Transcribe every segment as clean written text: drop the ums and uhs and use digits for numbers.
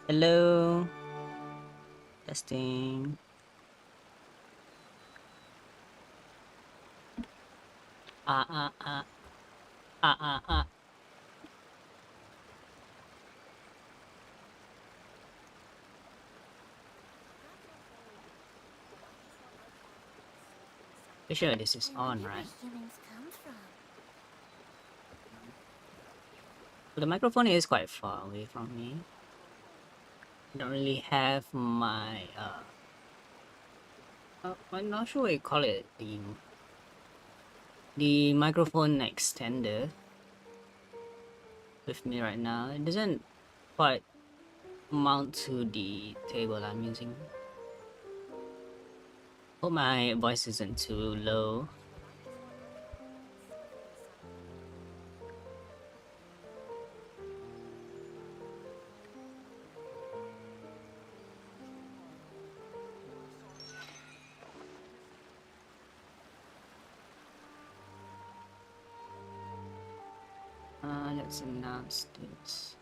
Hello, testing. Ah ah ah ah ah ah. For sure, this is I on, wonder where right? humans come from. But the microphone is quite far away from me. I don't really have my I'm not sure what you call it. The microphone extender with me right now. It doesn't quite mount to the table I'm using. Hope my voice isn't too low. Let's announce this.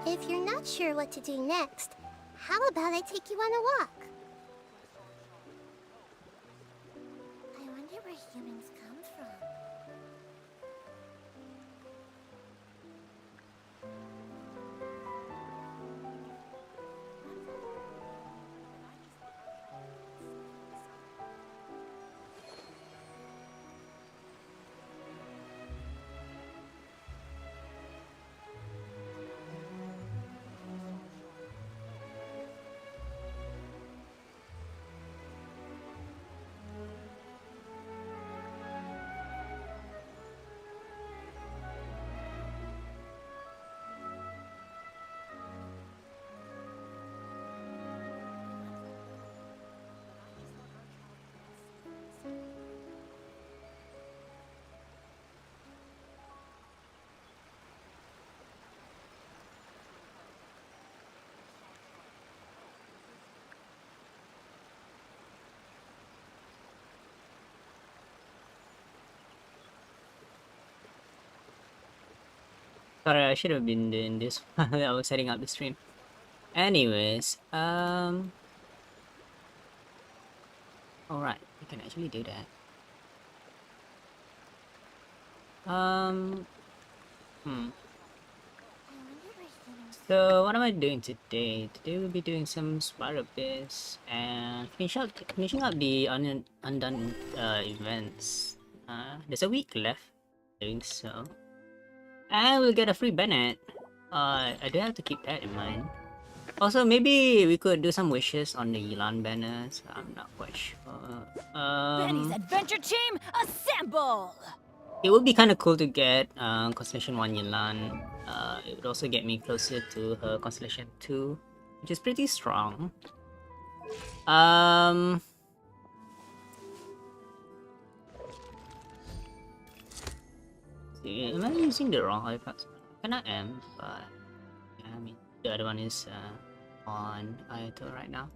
If you're not sure what to do next, how about I take you on a walk? I wonder where humans come from. Sorry, I should have been doing this while I was setting up the stream. Anyways, all right, we can actually do that. Um, hmm. I wonder where humans come So what from. am I doing today? Today we'll be doing some spider bits and finishing up the undone events. There's a week left doing so, and we'll get a free Bennett. I do have to keep that in mind. Also, maybe we could do some wishes on the Elan banners. I'm not quite sure. Benny's adventure team, assemble! It would be kind of cool to get Constellation 1 Yilan. It would also get me closer to her Constellation 2, which is pretty strong. Um, see, am I using the wrong artifacts? Kind of am, but yeah, I mean, the other one is on Ayato right now.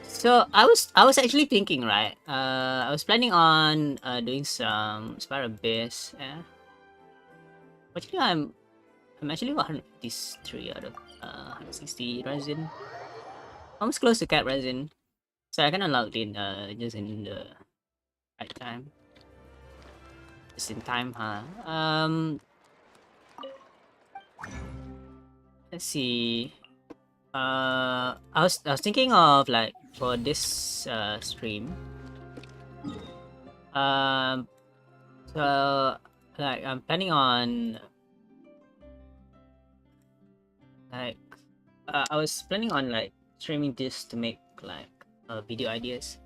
So I was actually thinking, right? I was planning on doing some Spiral Abyss. Actually, I'm actually 153 out of 160 resin. Almost close to cap resin. So I kinda logged in just in the right time. Just in time, huh? Let's see. I was thinking of like for this stream. Um so like I'm planning on like I was planning on like streaming this to make like video ideas.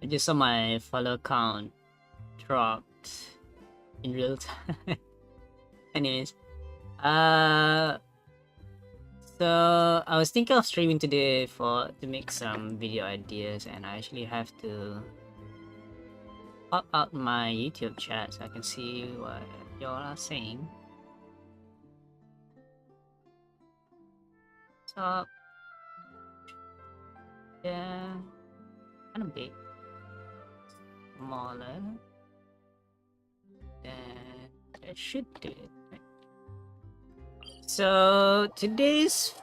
just saw my follow count dropped in real time. Anyways, so I was thinking of streaming today to make some video ideas, and I actually have to pop out my YouTube chat so I can see what y'all are saying. So yeah, kind of big, smaller, and that should do it. Right? So today's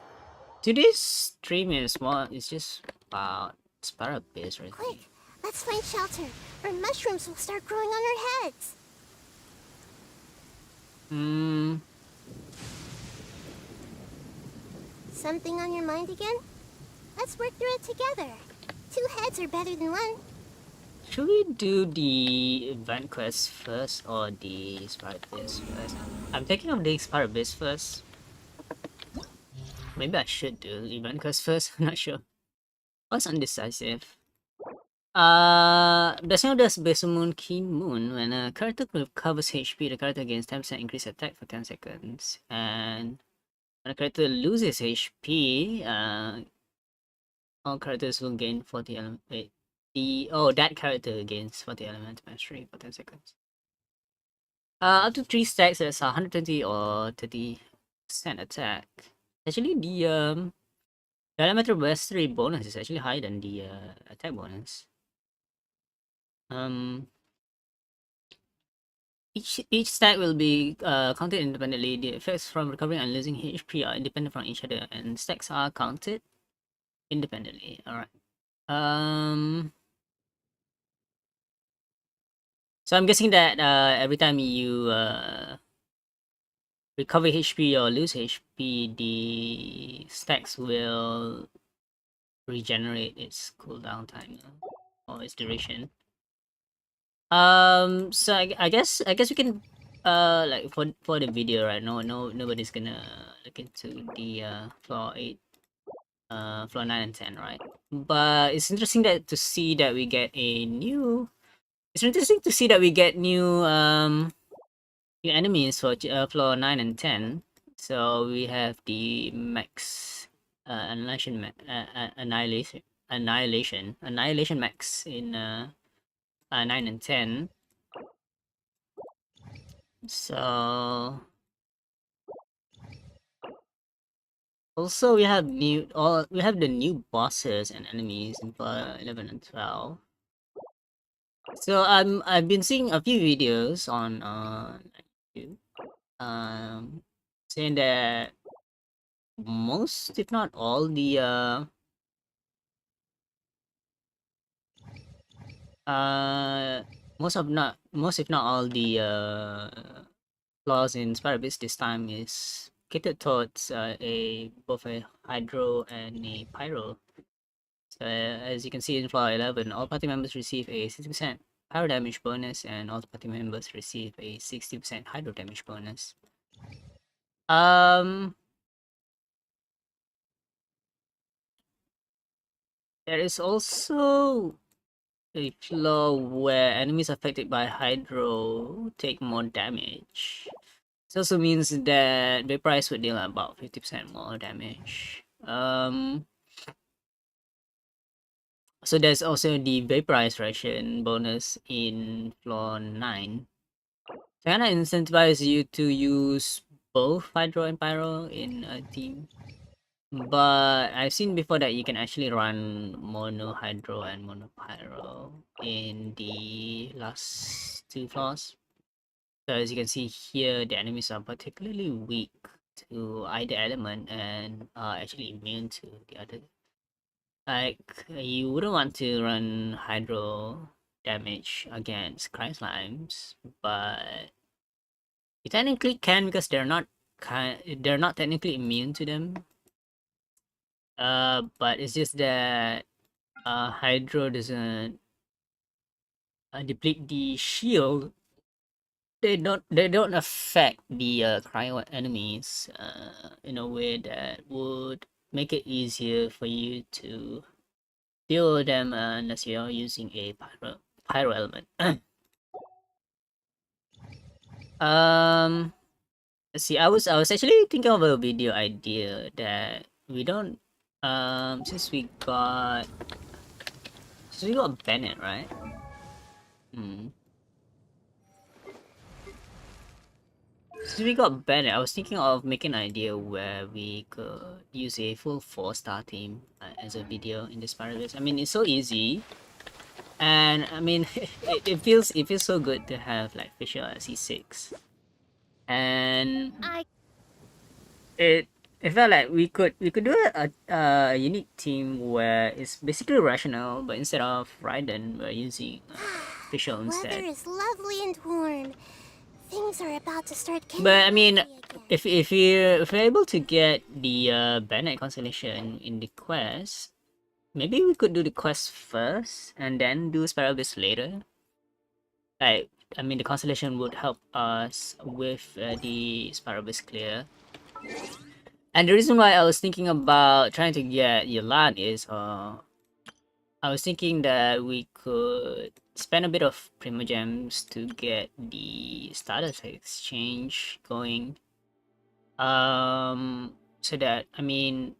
stream is more. It's just about Sparrow base right Quick, here. let's find shelter, or mushrooms will start growing on our heads. Something on your mind again? Let's work through it together. 2 heads are better than 1. Should we do the event quest first or the Sparrow base first? I'm thinking of the Sparrow base first. Maybe I should do event quest first. I'm not sure. I was undecisive. Blessing of the Base Moon Keen Moon. When a character recovers HP, the character gains 10% increased attack for 10 seconds. And when a character loses HP, all characters will gain 40 element. Wait, that character gains 40 element mastery for 10 seconds. Up to 3 stacks, that's 120 or 30% attack. Actually, the elemental mastery bonus is actually higher than the attack bonus. Each stack will be counted independently. The effects from recovering and losing HP are independent from each other, and stacks are counted independently. All right. So I'm guessing that every time you recover HP or lose HP, the stacks will regenerate its cooldown time or its duration. So I guess we can like for the video, right? Nobody's gonna look into the floor 8, floor 9 and 10, right? But it's interesting that to see that we get a new. It's interesting to see that we get new enemies for floor 9 and 10. So we have the max annihilation max in 9 and 10. So also we have the new bosses and enemies in floor 11 and 12. So I've been seeing a few videos on YouTube saying that most, if not all, the most if not all the flaws in Spirobis this time is catered towards both a hydro and a pyro. So as you can see in floor 11, all party members receive a 60% pyro damage bonus, and all party members receive a 60% hydro damage bonus. There is also a flaw where enemies affected by hydro take more damage. This also means that Vaporize would deal about 50% more damage. So there's also the Vaporize ration bonus in floor 9. So kinda incentivize you to use both Hydro and Pyro in a team. But I've seen before that you can actually run Mono Hydro and Mono Pyro in the last 2 floors. So as you can see here, the enemies are particularly weak to either element and are actually immune to the other. Like, you wouldn't want to run Hydro damage against Cry Slimes, but you technically can because they're not technically immune to them. But it's just that Hydro doesn't deplete the shield. They don't affect the cryo enemies in a way that would make it easier for you to deal with them unless you're using a pyro element. Let's see. I was actually thinking of a video idea that we don't since we got Bennett, right? Hmm. Since we got Bennett, I was thinking of making an idea where we could use a full 4-star team as a video in this Paradise. I mean, it's so easy, and I mean, it feels so good to have like Fisher at C6, and it it felt like we could do a unique team where it's basically rational, but instead of Raiden, we're using Fisher Weather instead. is lovely and warm. Things are about to start getting But I mean, again. if you're able to get the Bennett constellation in the quest, maybe we could do the quest first and then do Spiral Abyss later. Like, I mean, the constellation would help us with the Spiral Abyss clear. And the reason why I was thinking about trying to get Yolan is, I was thinking that we could spend a bit of Primogems to get the status exchange going. So that we're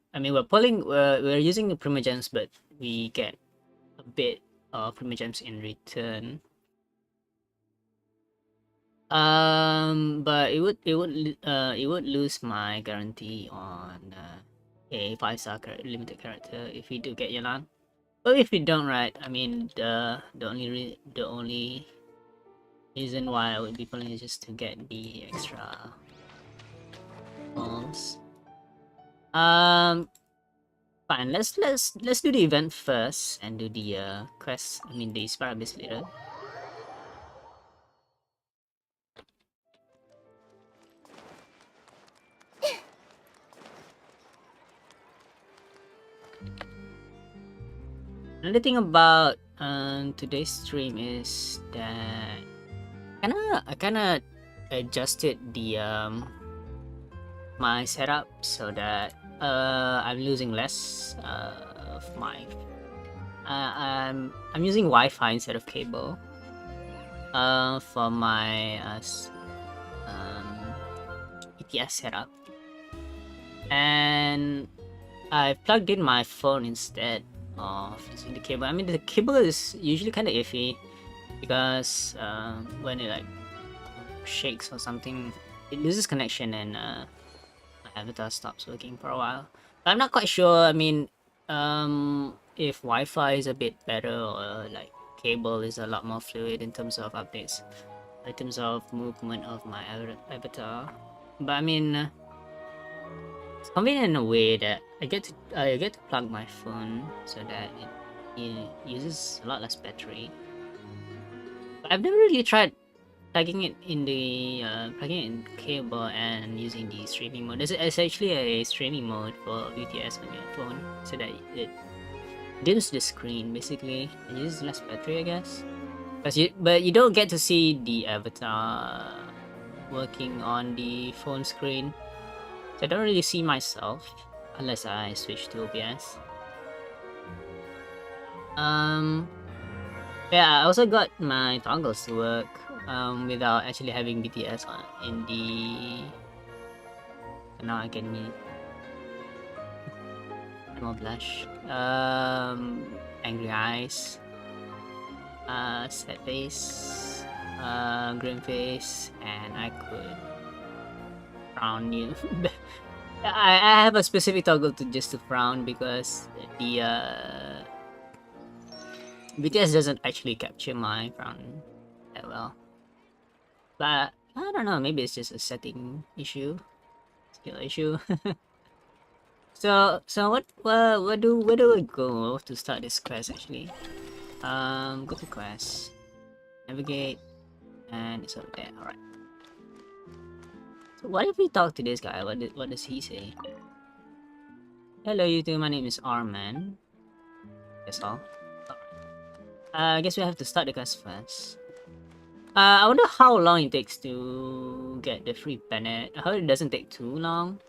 using the Primogems, but we get a bit of Primogems in return. But it would lose my guarantee on a 5-star limited character if we do get Yolan. But if we don't, right? I mean, the only reason why I would be pulling is just to get the extra balls. Fine. Let's do the event first and do the quest. I mean, the Spiral Abyss later. Another thing about today's stream is that I kinda adjusted the my setup so that I'm losing less of my I'm using Wi-Fi instead of cable for my ETS setup, and I plugged in my phone instead of using the cable. I mean, the cable is usually kind of iffy because when it like shakes or something, it loses connection and my avatar stops working for a while. But I'm not quite sure. I mean, if Wi-Fi is a bit better or like cable is a lot more fluid in terms of updates, in terms of movement of my avatar. But I mean, it's convenient in a way that I get to plug my phone so that it uses a lot less battery. But I've never really tried plugging it in cable and using the streaming mode. It's actually a streaming mode for BTS on your phone, so that it dims the screen basically and uses less battery, I guess. But you don't get to see the avatar working on the phone screen, so I don't really see myself unless I switch to OBS. Yeah, I also got my toggles to work without actually having BTS on in the. And now I can meet. More blush. Angry eyes. Sad face. Grim face, and I could frown you. I have a specific toggle to just to frown because the BTS doesn't actually capture my frown that well. But I don't know, maybe it's just a setting issue, skill issue. So where do we go to start this quest actually? Go to quest, navigate, and it's over there. All right. So what if we talk to this guy? What does he say? Hello, you two. My name is Arman. That's all. I guess we have to start the quest first. I wonder how long it takes to get the free Bennett. I hope it doesn't take too long.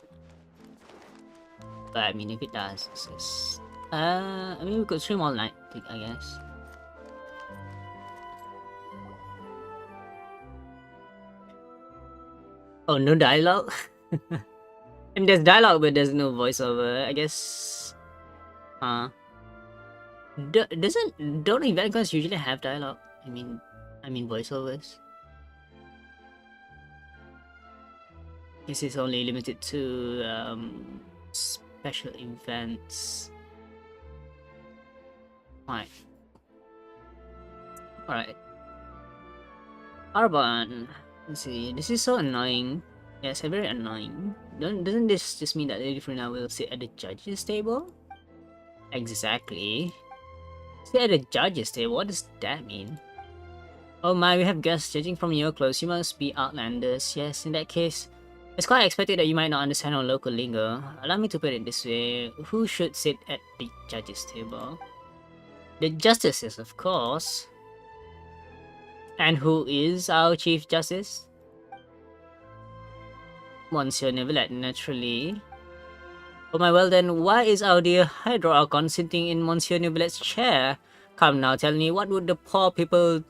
But I mean, if it does, it's just I mean, we could stream all night, I guess. Oh, no dialogue? I mean, there's dialogue, but there's no voiceover. I guess. Don't event guns usually have dialogue? I mean voiceovers. This is only limited to special events. Alright. Arbon. Let's see. This is so annoying. Yes, very annoying. Doesn't this just mean that Lady Frina will sit at the judges table? Exactly. Sit at the judges table? What does that mean? Oh my, we have guests. Judging from your clothes, you must be outlanders. Yes, in that case, it's quite expected that you might not understand our local lingo. Allow me to put it this way. Who should sit at the judges table? The justices, of course. And who is our Chief Justice? Monsieur Neuvillette, naturally. Oh my, well then, why is our dear Hydro Archon sitting in Monsieur Neuvillette's chair? Come now, tell me, what would the poor people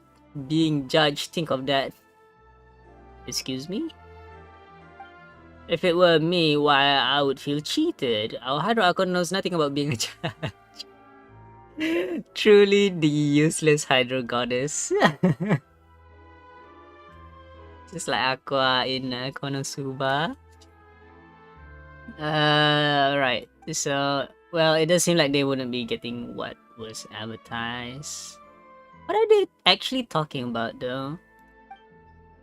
being judged think of that? Excuse me? If it were me, why, I would feel cheated. Our Hydro Archon knows nothing about being a judge. Truly the useless Hydro Goddess. Just like Aqua in Konosuba. Right. So, well, it does seem like they wouldn't be getting what was advertised. What are they actually talking about, though?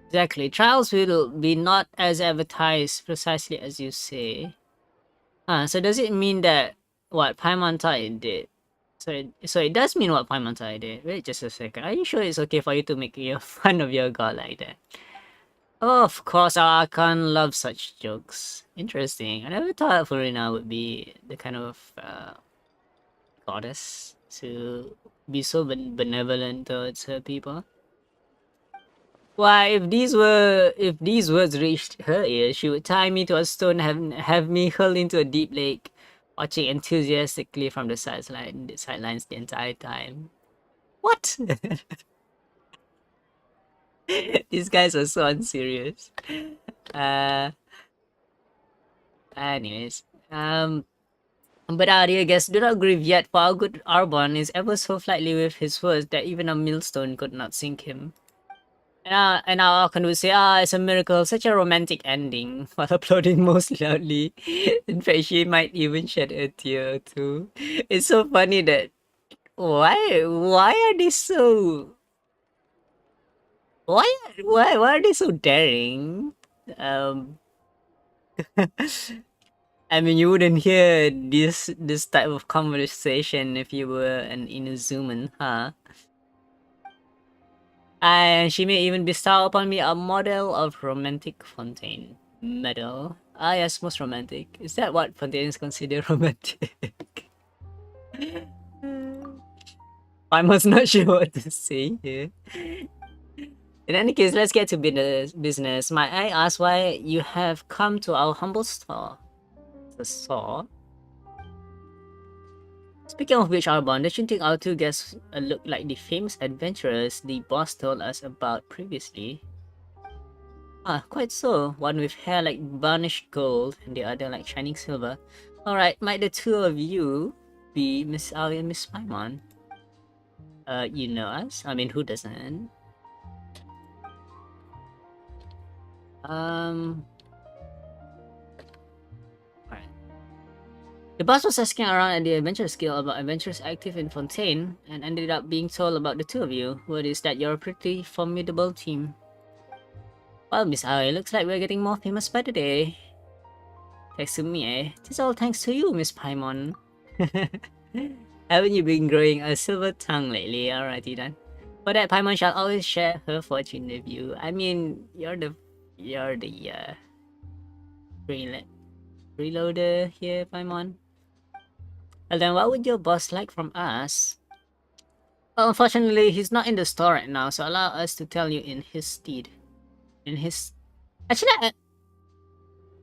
Exactly. Trials will be not as advertised precisely as you say. So does it mean that what Paimontai did? So it does mean what Paimontai did. Wait just a second. Are you sure it's okay for you to make fun of your god like that? Of course, our Archon loves such jokes. Interesting. I never thought Furina would be the kind of goddess to be so benevolent towards her people. Why, if these words reached her ears, she would tie me to a stone and have me hurled into a deep lake, watching enthusiastically from the sidelines the entire time. What? These guys are so unserious. Anyways, but our dear guests, do not grieve yet, for our good Arbon is ever so flightly with his words that even a millstone could not sink him. And our Archon would say, it's a miracle, such a romantic ending, while applauding most loudly. In fact, she might even shed a tear or two. It's so funny that why are they so why are they so daring? I mean, you wouldn't hear this type of conversation if you were an Inuzuman, huh? And she may even bestow upon me a model of romantic fontaine. Medal. Ah yes, most romantic. Is that what fontaines consider romantic? I'm also not sure what to say here. In any case, let's get to business. Might I ask why you have come to our humble store? The store? Speaking of which, Arbon, don't you think our two guests look like the famous adventurers the boss told us about previously? Ah, quite so. One with hair like burnished gold, and the other like shining silver. Alright, might the two of you be Miss Aoi and Miss Paimon? You know us? I mean, who doesn't? Alright. The boss was asking around at the Adventurers Guild about adventurers active in Fontaine, and ended up being told about the two of you. Word is that you're a pretty formidable team. Well, Miss Aoi, looks like we're getting more famous by the day. Thanks to me, eh? It's all thanks to you, Miss Paimon. Haven't you been growing a silver tongue lately? Alrighty then. For that, Paimon shall always share her fortune with you. I mean, you're the freeloader here, Paimon. Well then, what would your boss like from us? Well, unfortunately, he's not in the store right now, so allow us to tell you in his stead. Actually,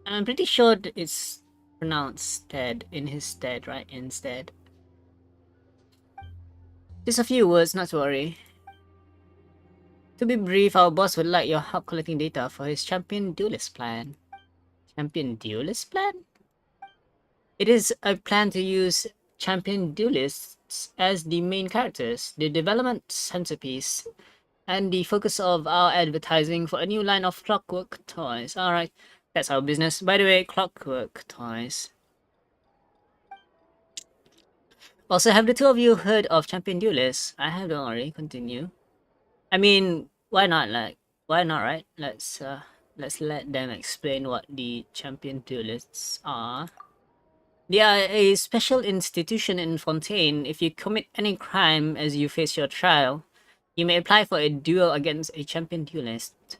I'm pretty sure it's pronounced stead, in his stead, right? Instead. Just a few words, not to worry. To be brief, our boss would like your help collecting data for his champion duelist plan. Champion duelist plan? It is a plan to use champion duelists as the main characters, the development centerpiece, and the focus of our advertising for a new line of clockwork toys. Alright, that's our business. By the way, clockwork toys. Also, have the two of you heard of champion duelists? I have, don't worry, continue. I mean, why not? Like, why not, right? Let's let them explain what the champion duelists are. They are a special institution in Fontaine. If you commit any crime as you face your trial, you may apply for a duel against a champion duelist.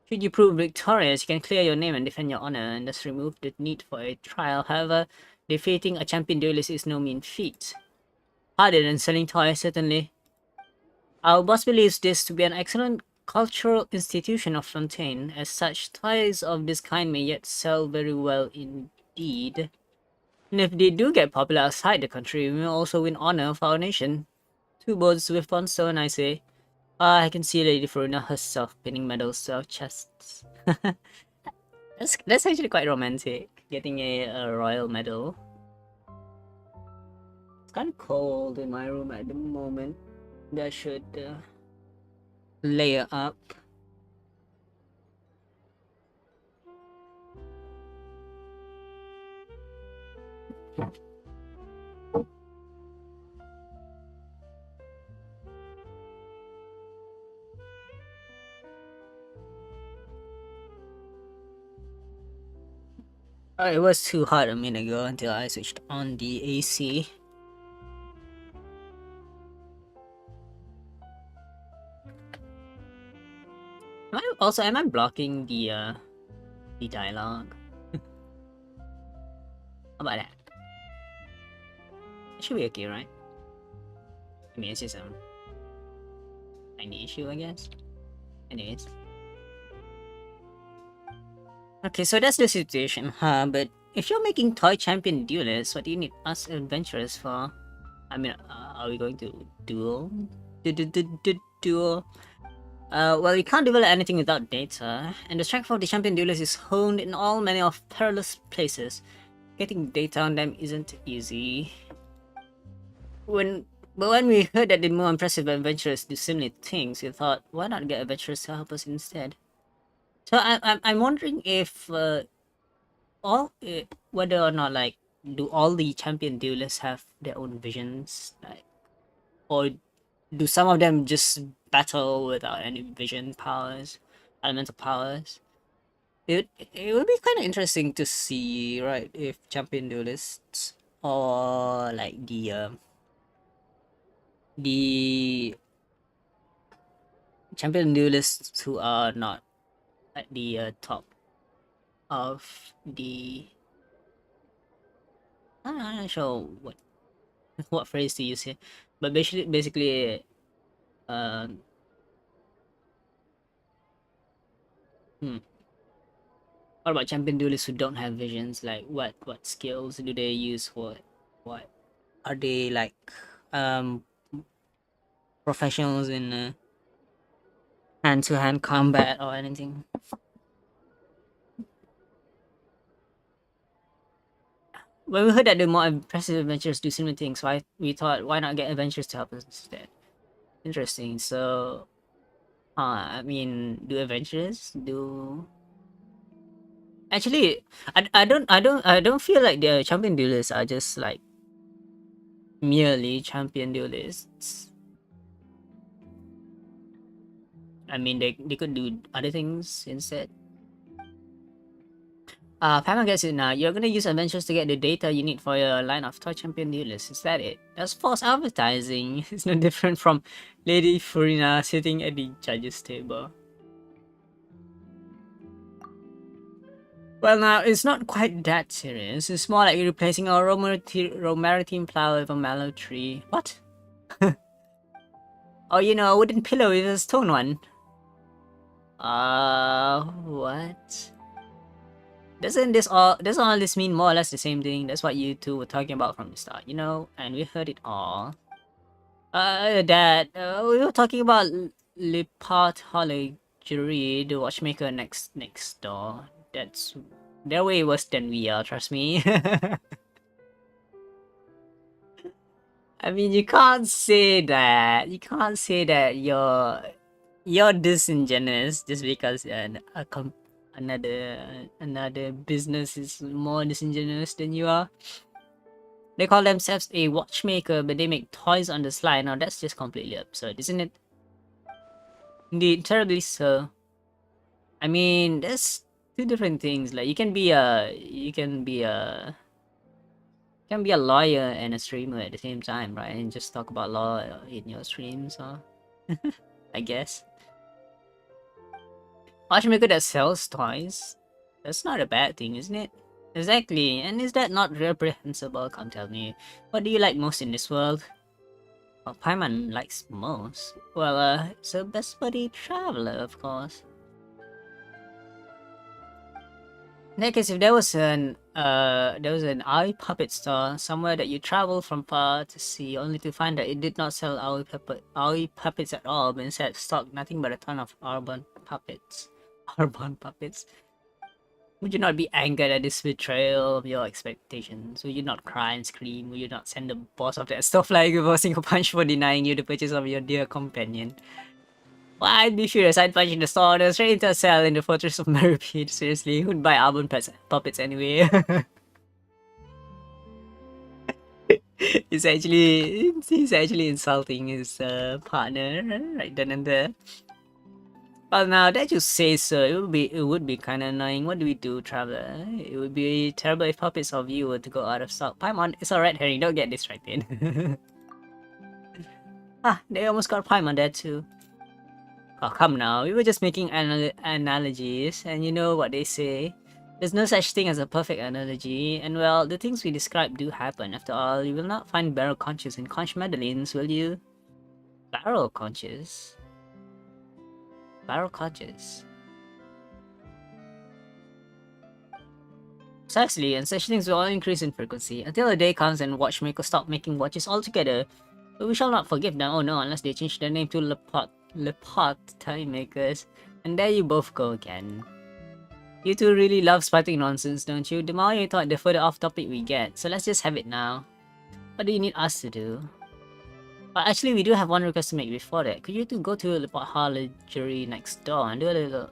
Should you prove victorious, you can clear your name and defend your honor, and thus remove the need for a trial. However, defeating a champion duelist is no mean feat. Harder than selling toys, certainly. Our boss believes this to be an excellent cultural institution of Fontaine. As such, toys of this kind may yet sell very well indeed. And if they do get popular outside the country, we will also win honor for our nation. Two birds with one stone, I say. I can see Lady Faruna herself pinning medals to our chests. that's actually quite romantic, getting a royal medal. It's kind of cold in my room at the moment. I should layer up. Oh, it was too hot a minute ago until I switched on the AC. Am I blocking the dialogue? How about that? It should be okay, right? I mean, it's just a tiny issue, I guess. Anyways. Okay, so that's the situation, huh? But if you're making toy champion duelists, what do you need us adventurers for? I mean, are we going to duel? Duel? Well, we can't develop anything without data, and the strength of the champion duelist is honed in all manner of perilous places. Getting data on them isn't easy. But when we heard that the more impressive adventurers do similar things, we thought, why not get adventurers to help us instead? So I'm wondering if whether or not, like, do all the champion duelists have their own visions, like, or do some of them just battle without any vision powers, elemental powers? It would be kind of interesting to see, right, if champion duelists or like the champion duelists who are not at the top of the, I'm not sure what phrase to use here, but basically what about champion duelists who don't have visions? Like, what skills do they use? What are they, like, professionals in hand-to-hand combat or anything? When we heard that the more impressive adventurers do similar things, we thought, why not get adventurers to help us instead? Interesting. So, I mean, do adventurers do? Actually, I don't feel like the champion duelists are just like merely champion duelists. I mean, they could do other things instead. Pamela gets it now. You're gonna use adventures to get the data you need for your line of toy champion duelists. Is that it? That's false advertising. It's no different from Lady Furina sitting at the judge's table. Well, now, it's not quite that serious. It's more like replacing a romaritine flower with a mallow tree. What? Oh, you know, a wooden pillow with a stone one. What? Doesn't all this mean more or less the same thing? That's what you two were talking about from the start, you know? And we heard it all. That we were talking about Lipat Jewelry, the watchmaker next door. That's they're way worse than we are. Trust me. I mean, you can't say that. You can't say that you're disingenuous just because another business is more disingenuous than you are. They call themselves a watchmaker, but they make toys on the sly. Now that's just completely absurd, isn't it? Indeed, terribly so. I mean, there's two different things. Like you can be a lawyer and a streamer at the same time, right? And just talk about law in your streams, or I guess. Watchmaker that sells toys. That's not a bad thing, isn't it? Exactly. And is that not reprehensible? Come tell me. What do you like most in this world? Well, Paimon likes most. Well, it's a best buddy traveler, of course. In that case, if there was an owl puppet store somewhere that you travel from far to see, only to find that it did not sell owl puppets at all, but instead stocked nothing but a ton of urban puppets. Urban puppets. Would you not be angered at this betrayal of your expectations? Would you not cry and scream? Would you not send the boss of that store flying over a single punch for denying you the purchase of your dear companion? Well, I'd be furious. I'd punch in the store and straight into a cell in the Fortress of Meripede. Seriously, who'd buy album puppets anyway? he's actually insulting his partner right then and there. Well, now that you say so, it would be kind of annoying. What do we do, traveler? It would be terrible if puppets of you were to go out of stock. Paimon, it's alright, Harry. Don't get distracted. They almost got Paimon there too. Oh, come now. We were just making analogies, and you know what they say. There's no such thing as a perfect analogy, and well, the things we describe do happen. After all, you will not find barrel conches in conch madeleines, will you? Barrel conches? Barrel conches. Precisely, and such things will all increase in frequency, until a day comes and watchmakers stop making watches altogether. But we shall not forgive them, oh no, unless they change their name to Lepot Time Makers. And there you both go again. You two really love spouting nonsense, don't you? The more you talk, the further off topic we get. So let's just have it now. What do you need us to do? Well, actually, we do have one request to make before that. Could you two go to the Jury next door and do a little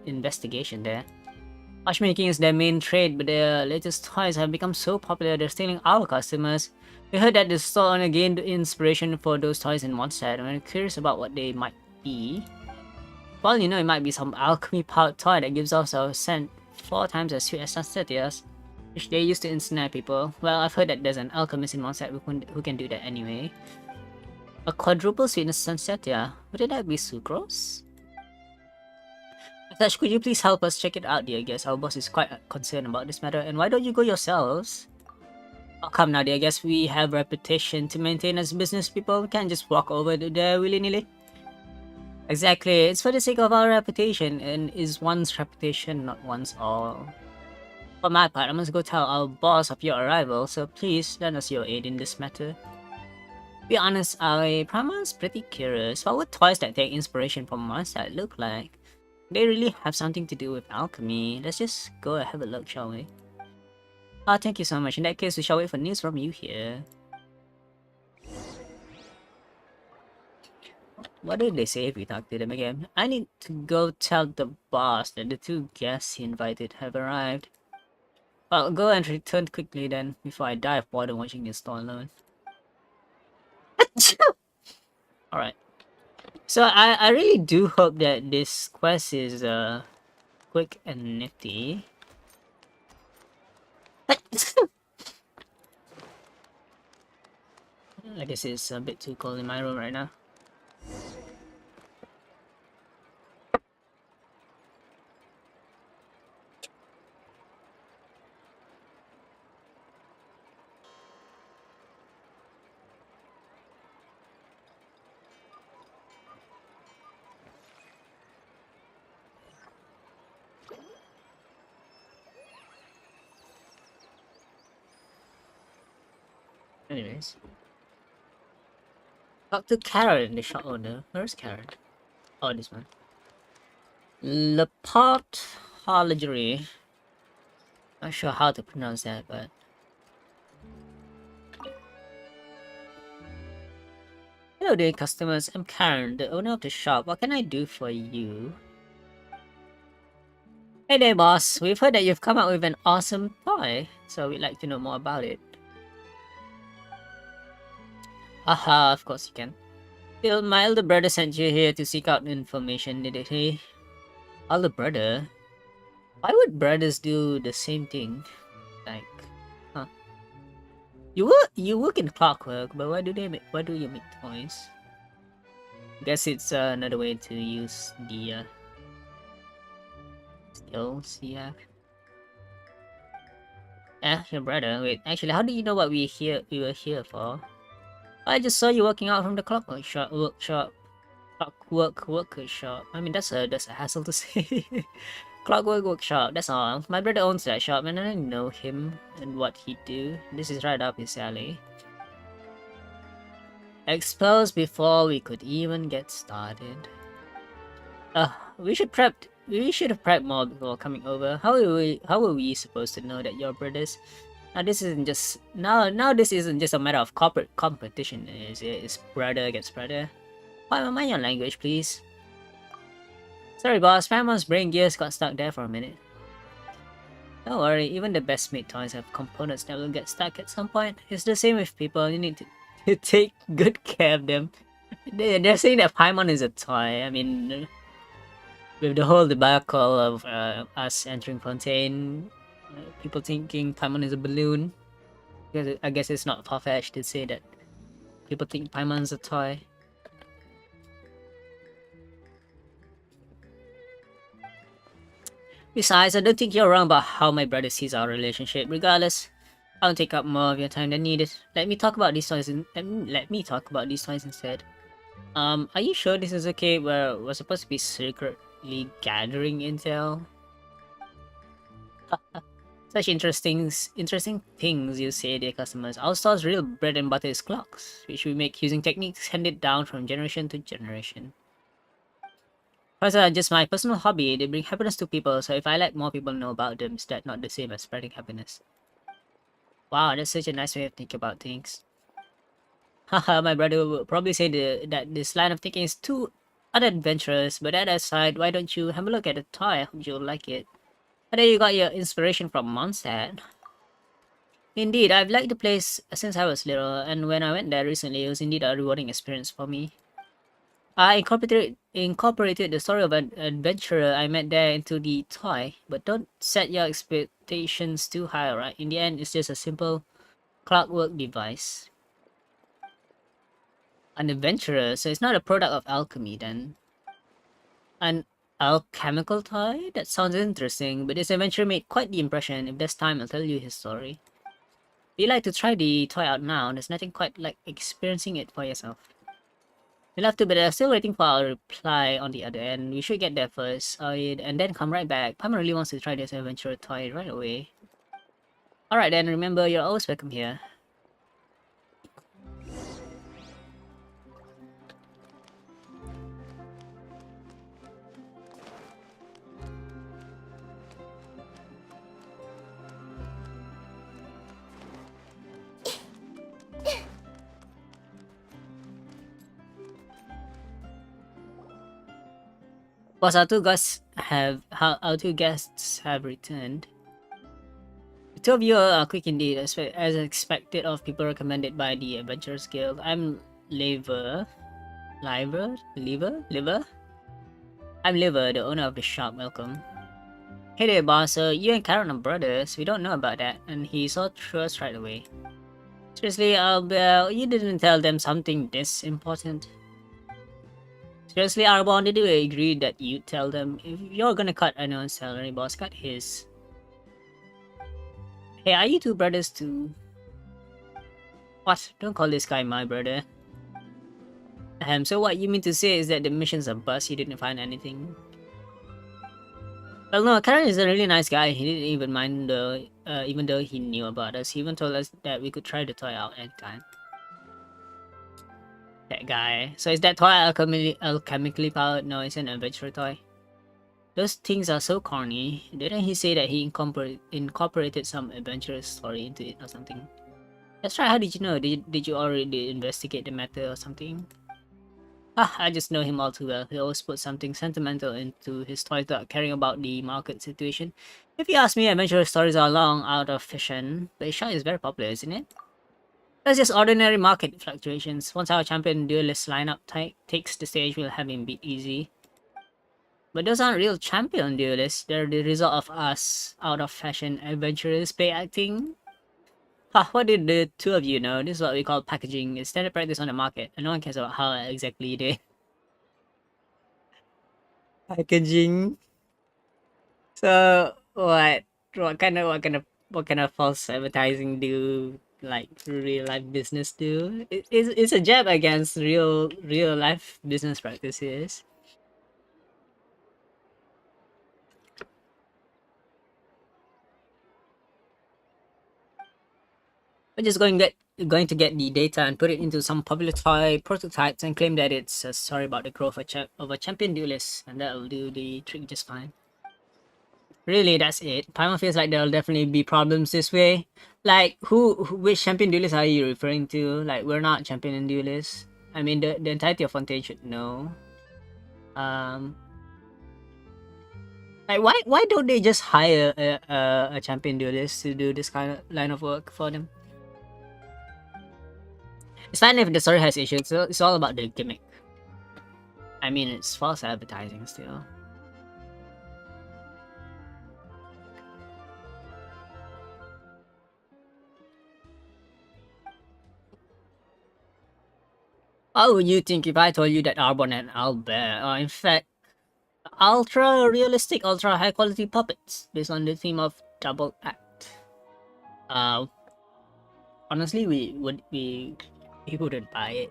investigation there? Watchmaking is their main trade, but their latest toys have become so popular they're stealing our customers. We heard that the store owner gained inspiration for those toys in one set, and we're curious about what they might be. Well, you know, it might be some alchemy-powered toy that gives off a scent 4 times as sweet as Sunsettia's, which they use to ensnare people. Well, I've heard that there's an alchemist in one set who can do that anyway. A quadruple sweetness Sunsettia? Wouldn't that be sucrose? Touch, could you please help us check it out, dear guest? Our boss is quite concerned about this matter, and why don't you go yourselves? Oh, come now, dear guest. We have reputation to maintain as business people. We can't just walk over there willy-nilly. Exactly. It's for the sake of our reputation, and is one's reputation not one's all. For my part, I must go tell our boss of your arrival, so please lend us your aid in this matter. To be honest, I promise pretty curious. What would toys that take inspiration from one side look like? They really have something to do with alchemy. Let's just go and have a look, shall we? Thank you so much. In that case, we shall wait for news from you here. What did they say if we talk to them again? I need to go tell the boss that the 2 guests he invited have arrived. Well, go and return quickly then, before I die of boredom watching this store alone. Alright. So I really do hope that this quest is quick and nifty. I guess it's a bit too cold in my room right now. Anyways. Talk to Karen, the shop owner. Where's Karen? Oh, this one. Lepotology. Not sure how to pronounce that, but hello there, customers. I'm Karen, the owner of the shop. What can I do for you? Hey there, boss. We've heard that you've come up with an awesome toy, so we'd like to know more about it. Haha, of course you can. Still, my elder brother sent you here to seek out information, did he? Elder brother? Why would brothers do the same thing? Like, huh? You work in clockwork, but why do you make toys? Guess it's another way to use the skills you have. Your brother. Wait, actually, how do you know what we were here for? I just saw you walking out from the clockwork workshop. Clockwork workshop. I mean, that's a hassle to say. Clockwork workshop. That's all. My brother owns that shop, and I know him and what he do. This is right up his alley. Exposed before we could even get started. We should prep. We should have prepped more before coming over. How were we supposed to know that you're brothers? Now this isn't just this isn't just a matter of corporate competition. It's brother against brother. Mind your language, please. Sorry, boss. Paimon's brain gears got stuck there for a minute. Don't worry. Even the best made toys have components that will get stuck at some point. It's the same with people. You need to take good care of them. They're saying that Paimon is a toy. I mean, with the whole debacle of us entering Fontaine, people thinking Paimon is a balloon. I guess it's not far-fetched to say that people think Paimon's a toy. Besides, I don't think you're wrong about how my brother sees our relationship. Regardless, I won't take up more of your time than needed. Let me talk about these toys instead. Are you sure this is okay? We're supposed to be secretly gathering intel. Such interesting things you say, dear customers. Our store's real bread and butter is clocks, which we make using techniques handed down from generation to generation. Those are just my personal hobby. They bring happiness to people, so if I let more people know about them, is that not the same as spreading happiness? Wow, that's such a nice way of thinking about things. Haha, my brother would probably say that this line of thinking is too unadventurous, but that aside, why don't you have a look at the toy? I hope you'll like it. I know you got your inspiration from Mondstadt. Indeed, I've liked the place since I was little, and when I went there recently, it was indeed a rewarding experience for me. I incorporated the story of an adventurer I met there into the toy, but don't set your expectations too high, right? In the end, it's just a simple clockwork device. An adventurer, so it's not a product of alchemy then. An alchemical toy? That sounds interesting, but this adventurer made quite the impression. If there's time, I'll tell you his story. If you'd like to try the toy out now, there's nothing quite like experiencing it for yourself. We'll have to, but I'm still waiting for our reply on the other end. We should get there first, and then come right back. Paimon really wants to try this adventure toy right away. Alright then, remember, you're always welcome here. Boss, our two guests have returned. The two of you are quick indeed, as expected of people recommended by the Adventurers Guild. I'm Liver? I'm Liver, the owner of the shop. Welcome. Hey there, boss. So you and Karen are brothers. We don't know about that, and he saw through us right away. Seriously, you didn't tell them something this important? Seriously, Arbon, did we agree that you tell them if you're gonna cut anyone's salary, boss, cut his? Hey, are you two brothers too? What? Don't call this guy my brother. So what you mean to say is that the mission's a bust, you didn't find anything? Well, no, Karen is a really nice guy. He didn't even mind even though he knew about us. He even told us that we could try the toy out anytime. That guy. So is that toy alchemically powered? No, it's an adventure toy. Those things are so corny. Didn't he say that he incorporated some adventurous story into it or something? That's right, how did you know? Did you already investigate the matter or something? Ah, I just know him all too well. He always puts something sentimental into his toys without caring about the market situation. If you ask me, adventurous stories are long out of fashion, but Shot is very popular, isn't it? That's just ordinary market fluctuations. Once our champion duelist lineup takes the stage, we'll have him beat easy. But those aren't real champion duelists. They're the result of us out of fashion adventurers play acting. Ha, what did the two of you know? This is what we call packaging. It's standard practice on the market, and no one cares about how exactly they packaging. So what kind of false advertising do like real life business do? It's a jab against real life business practices. We're just going to get the data and put it into some popular toy prototypes and claim that it's a story about the growth of a champion duelist, and that'll do the trick just fine. Really, that's it. Paimon feels like there'll definitely be problems this way. Like, which champion duelists are you referring to? Like, we're not champion duelists. I mean, the entirety of Fontaine should know. Um, like, why don't they just hire a champion duelist to do this kind of line of work for them? It's fine if the story has issues. It's all about the gimmick. I mean, it's false advertising still. What would you think if I told you that Arbon and Albert are in fact ultra realistic, ultra high quality puppets based on the theme of double act? Uh, honestly, we wouldn't buy it.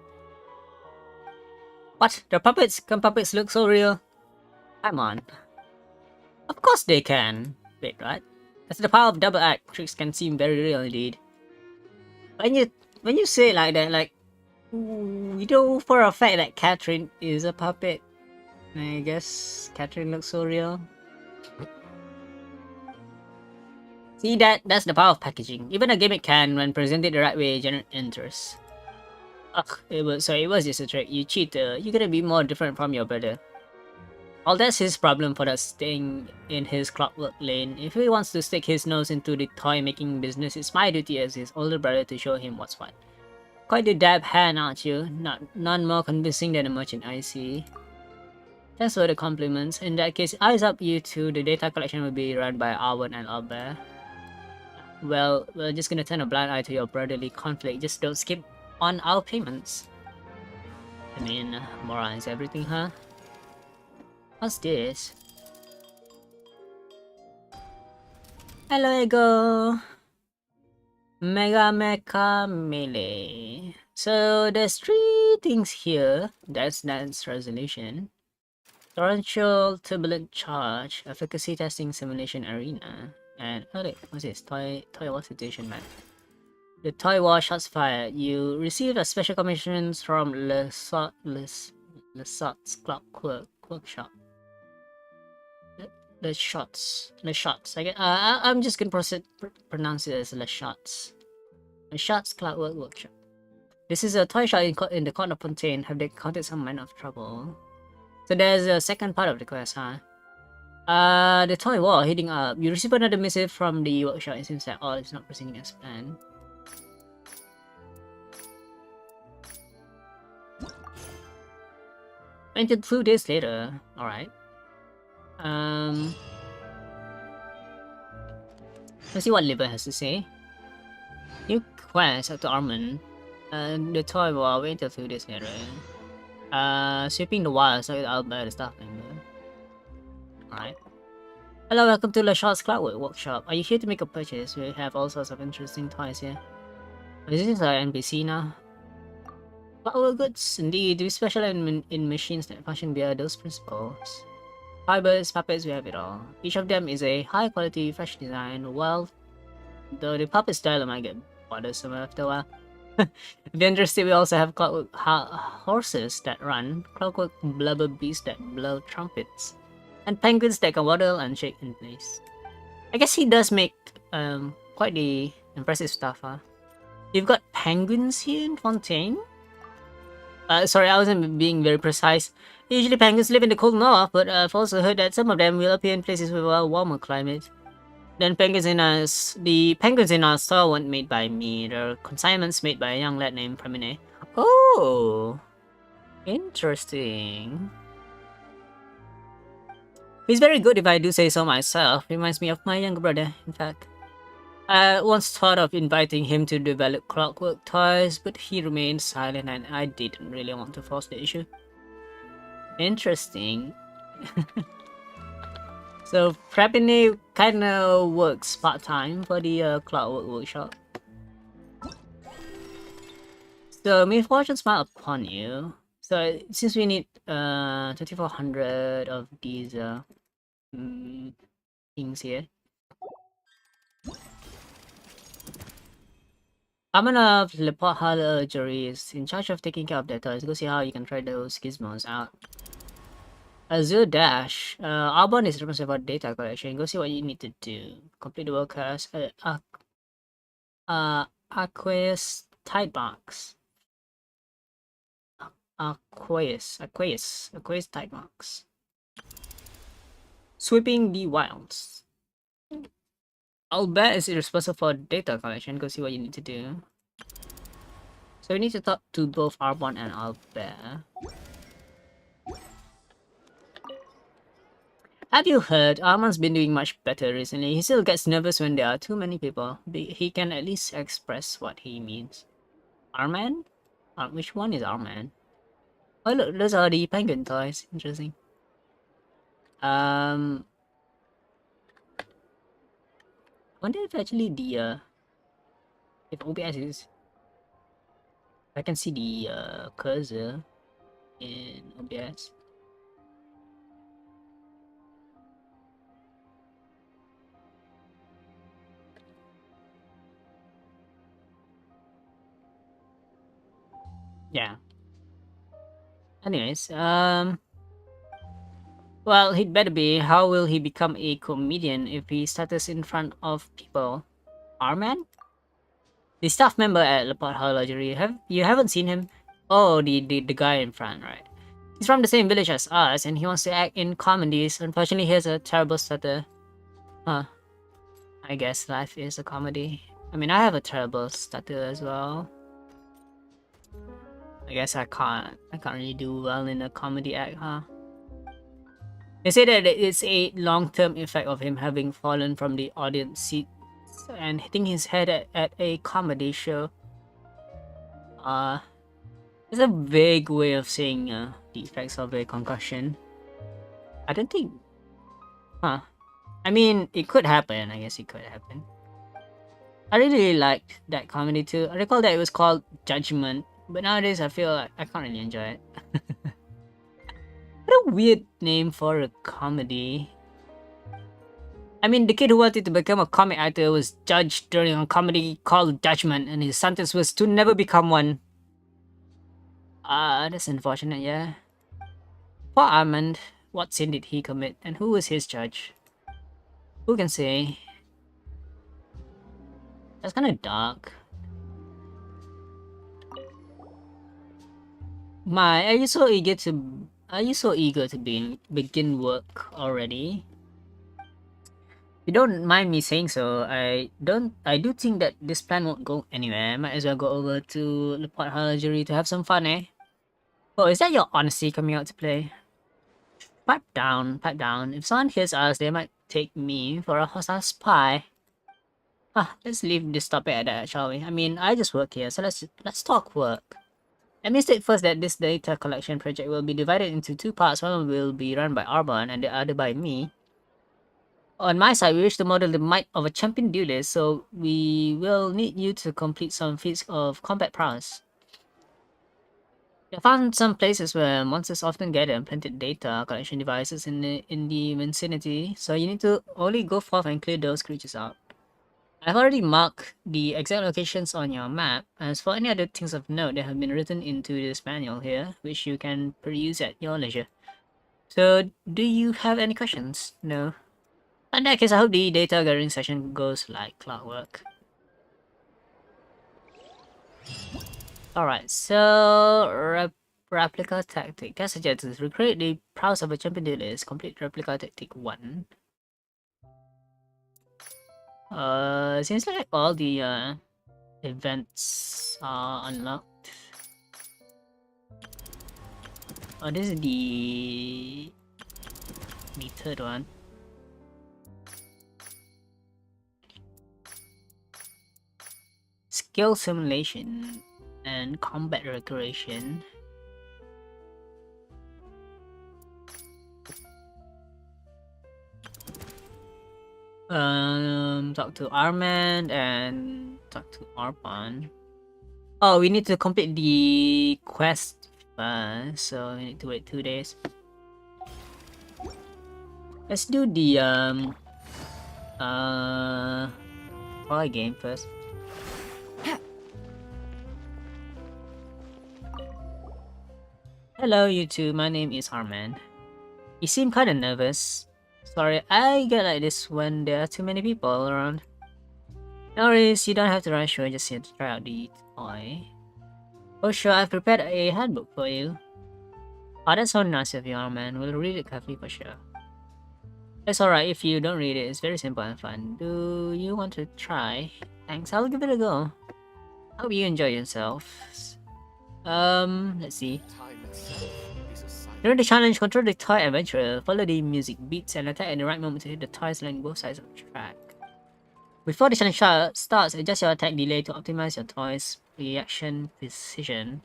What? The puppets? Can puppets look so real? Come on. Of course they can. Wait, what? That's the power of double act. Tricks can seem very real indeed. When you say it like that, like we know for a fact that Catherine is a puppet. I guess Catherine looks so real. See that's the power of packaging. Even a gimmick can, when presented the right way, generate interest. Ugh, it was just a trick. You cheater. You gotta be more different from your brother. All that's his problem for us staying in his clockwork lane. If he wants to stick his nose into the toy making business, it's my duty as his older brother to show him what's what. Quite the dab hand, aren't you? None more convincing than a merchant I see. Thanks for the compliments. In that case, eyes up you two. The data collection will be run by Arwen and Albert. Well, we're just gonna turn a blind eye to your brotherly conflict. Just don't skip on our payments. I mean, moral is everything, huh? What's this? Hello, Ego! Mega Mecha Melee. So there's 3 things here. That's dance resolution. Torrential turbulent charge, efficacy testing simulation arena, and oh wait, what's this? Toy war situation map. The toy war shots fired. You receive a special commissions from Lesot's Clockwork Workshop. The shots. I'm just gonna pronounce it as Les Shots. The Shots Clockwork Workshop. This is a toy shop in the corner of Fontaine. Have they encountered some kind of trouble? So there's a second part of the quest, huh? The toy war heading up. You receive another missive from the workshop. It seems that all is not proceeding as planned. 22 days later. Alright. Let's see what Liver has to say. New quest up to Armand. The toy war. Wait until 2 days later. Sweeping the wilds with Albert, the staff member. Alright. Hello, welcome to Lashaw's Cloudwork Workshop. Are you here to make a purchase? We have all sorts of interesting toys here. Is this our NPC now? Cloudwork goods, indeed. We specialize in machines that function via those principles. Fibers, puppets, we have it all. Each of them is a high quality, fresh design. Well, though the puppet style might get bothersome after a while. Interesting, we also have clockwork horses that run, clockwork blubber beasts that blow trumpets, and penguins that can waddle and shake in place. I guess he does make quite the impressive stuff, huh? You've got penguins here in Fontaine? Sorry, I wasn't being very precise. Usually penguins live in the cold north, but I've also heard that some of them will appear in places with a warmer climate. The penguins in our store weren't made by me. They're consignments made by a young lad named Premine. Oh, interesting. He's very good if I do say so myself. Reminds me of my younger brother, in fact. I once thought of inviting him to develop clockwork toys, but he remained silent and I didn't really want to force the issue. Interesting. So Prepine kinda works part-time for the clockwork workshop. So may fortune smile upon you. So since we need 2400 of these things here. Amana of Lepahal Jury is in charge of taking care of their toys. Go see how you can try those gizmos out. Azure Dash. Arbon is responsible for data collection. Go see what you need to do. Complete the work as Aqueous Tidebox. Aqueous Tidebox. Sweeping the wilds. Albert is responsible for data collection. Go see what you need to do. So we need to talk to both Arbon and Albert. Have you heard? Arman's been doing much better recently. He still gets nervous when there are too many people. He can at least express what he means. Arman? Which one is Arman? Oh look, those are the penguin toys. Interesting. I wonder if actually the if OBS is, I can see the cursor in OBS. Yeah. Anyways, well, he'd better be. How will he become a comedian if he stutters in front of people? Arman? The staff member at Lapat Horlogerie. You haven't seen him? Oh, the guy in front, right? He's from the same village as us, and he wants to act in comedies. Unfortunately, he has a terrible stutter. Huh. I guess life is a comedy. I mean, I have a terrible stutter as well. I guess I can't really do well in a comedy act, huh? They say that it's a long-term effect of him having fallen from the audience seat and hitting his head at a comedy show. It's a vague way of saying the effects of a concussion. I don't think... Huh. I mean, it could happen. I guess it could happen. I really liked that comedy too. I recall that it was called Judgment, but nowadays I feel like I can't really enjoy it. What a weird name for a comedy. I mean, the kid who wanted to become a comic actor was judged during a comedy called Judgment, and his sentence was to never become one. That's unfortunate, yeah. Poor Armand. What sin did he commit, and who was his judge? Who can say? That's kind of dark. Are you so eager to begin work already? You don't mind me saying so. I do think that this plan won't go anywhere. Might as well go over to the Port Halagery to have some fun, eh? Oh, is that your honesty coming out to play? Pipe down, pipe down. If someone hears us, they might take me for a hostile spy. Let's leave this topic at that, shall we? I mean, I just work here, so let's talk work. Let me state first that this data collection project will be divided into two parts. One will be run by Arbon and the other by me. On my side, we wish to model the might of a champion duelist, so we will need you to complete some feats of combat prowess. I found some places where monsters often gather and planted data collection devices in the vicinity, so you need to only go forth and clear those creatures out. I've already marked the exact locations on your map. As for any other things of note that have been written into this manual here, which you can peruse at your leisure. So, do you have any questions? No? In that case, I hope the data gathering session goes like clockwork. Alright, so replica tactic. That suggests to recreate the prowess of a champion dealer. Complete replica tactic 1. Seems like all the events are unlocked. Oh, this is the third one. Skill simulation and combat recreation. Talk to Armand and talk to Arpan. Oh, we need to complete the quest first, so we need to wait 2 days. Let's do the horror game first. Hello, you two. My name is Armand. You seem kinda nervous. Sorry, I get like this when there are too many people around. No worries, you don't have to rush. We're just here to try out the toy. Oh sure, I've prepared a handbook for you. Oh, that's so nice of you, Armand. We'll read it carefully for sure. It's alright if you don't read it. It's very simple and fun. Do you want to try? Thanks, I'll give it a go. Hope you enjoy yourself. Let's see. During the challenge, control the toy adventurer. Follow the music beats and attack at the right moment to hit the toys along both sides of the track. Before the challenge starts, adjust your attack delay to optimize your toy's reaction precision.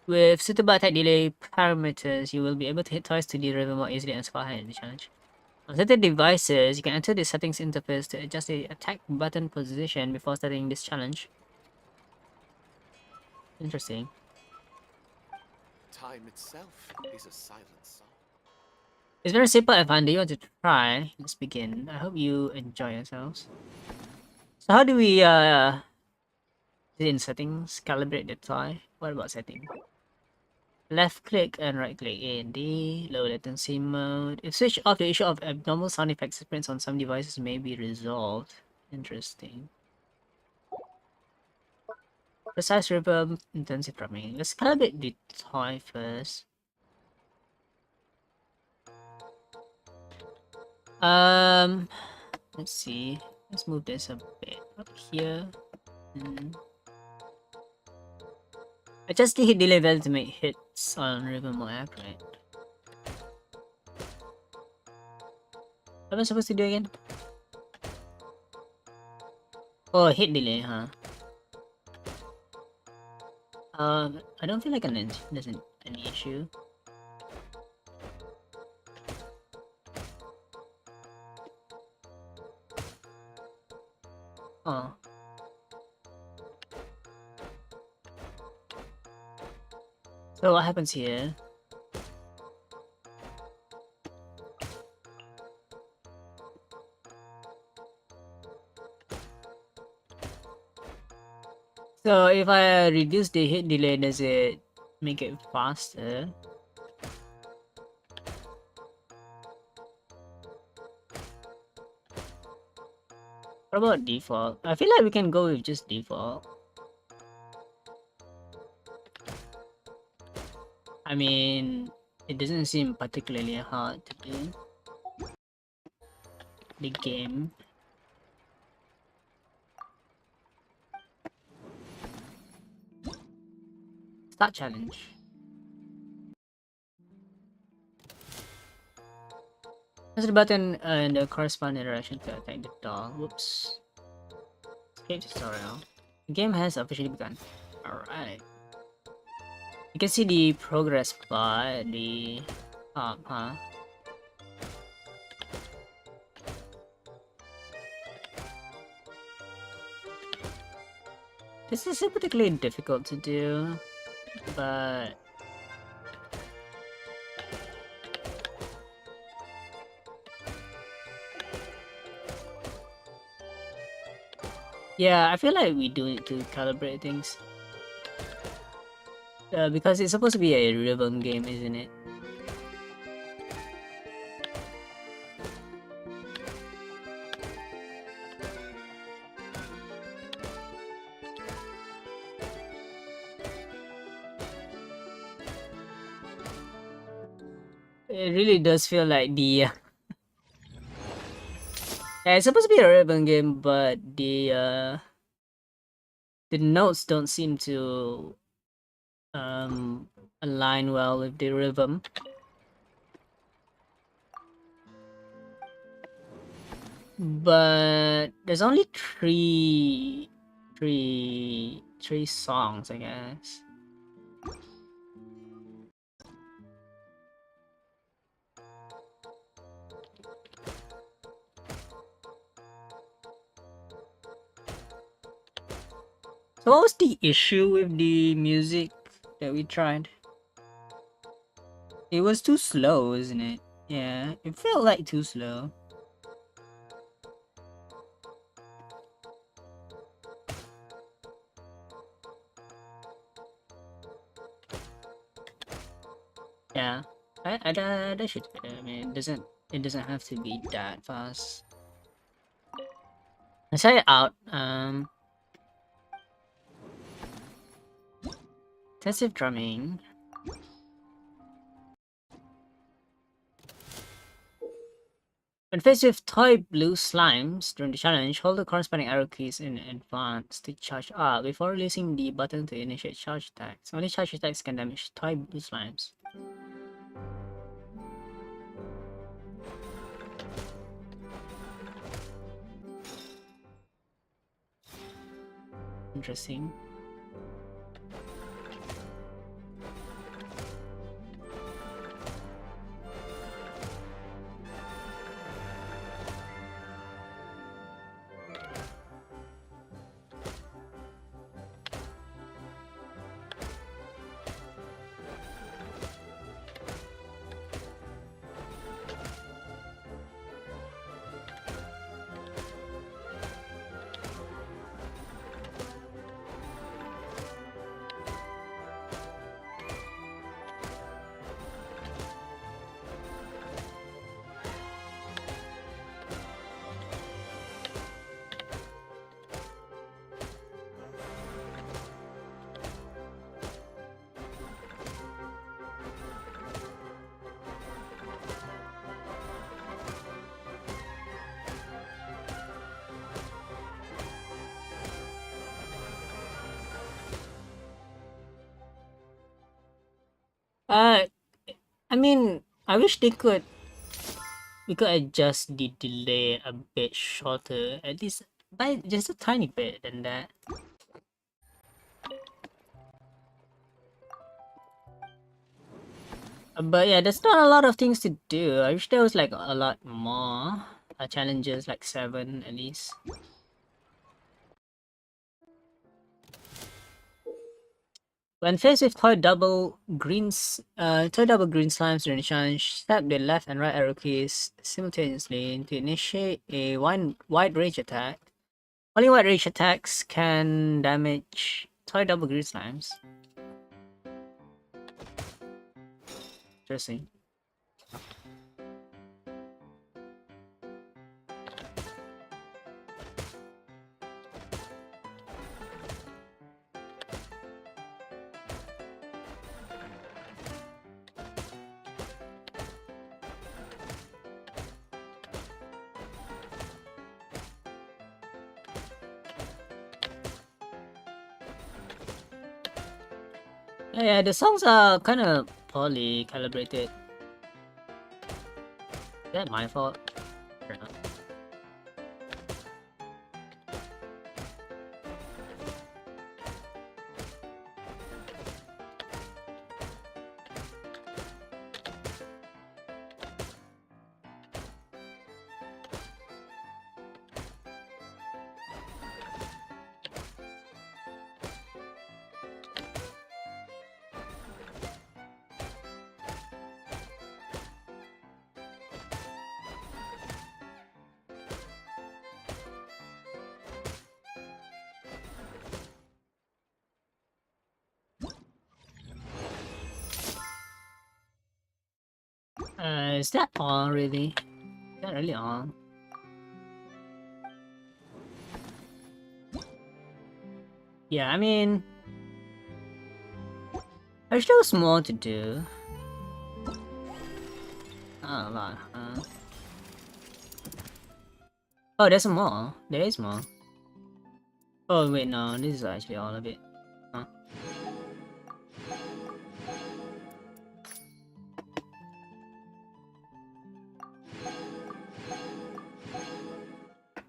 With suitable attack delay parameters, you will be able to hit toys to the river more easily and score higher in the challenge. On certain devices, you can enter the settings interface to adjust the attack button position before starting this challenge. Interesting. Time itself is a silent song. It's very simple and fun. Do you want to try? Let's begin. I hope you enjoy yourselves. So how do we in settings, calibrate the toy? What about setting? Left click and right click in the low latency mode. If switched off, the issue of abnormal sound effects experience on some devices may be resolved. Interesting. Precise reverb, intensive drumming. Let's calibrate the toy first. Let's see. Let's move this a bit up here. Adjust the hit delay value to make hits on river more accurate. What am I supposed to do again? Oh, hit delay, huh? I don't feel like there's any issue. Oh. So what happens here? So if I reduce the hit delay, does it make it faster? What about default? I feel like we can go with just default. I mean, it doesn't seem particularly hard to do. The game. Start challenge. Press the button and the corresponding direction to attack the doll. Whoops. Escape tutorial. The game has officially begun. Alright. You can see the progress bar at the top, huh? This isn't particularly difficult to do, but Yeah, I feel like we do need to calibrate things. Because it's supposed to be a rhythm game, isn't it? It really does feel like the yeah, it's supposed to be a rhythm game, but the notes don't seem to align well with the rhythm. But there's only three songs, I guess. So what was the issue with the music that we tried? It was too slow, isn't it? Yeah, it felt like too slow. Yeah, that should be better. I mean, it doesn't have to be that fast. Let's try it out. Intensive drumming. When faced with toy blue slimes during the challenge, hold the corresponding arrow keys in advance to charge up before releasing the button to initiate charge attacks. Only charge attacks can damage toy blue slimes. Interesting. Uh, I mean, I wish we could adjust the delay a bit shorter, at least by just a tiny bit than that. But yeah, there's not a lot of things to do. I wish there was like a lot more challenges, like 7 at least. When faced with toy double green slimes during the challenge, tap the left and right arrow keys simultaneously to initiate a wide range attack. Only wide range attacks can damage toy double green slimes. Interesting. Yeah, the songs are kind of poorly calibrated. Is that my fault? I don't know. Is that all really? Is that really all? Yeah, I mean, there's still more to do. Not a lot, huh? Oh, there's more. There is more. Oh wait, no, this is actually all of it. Huh.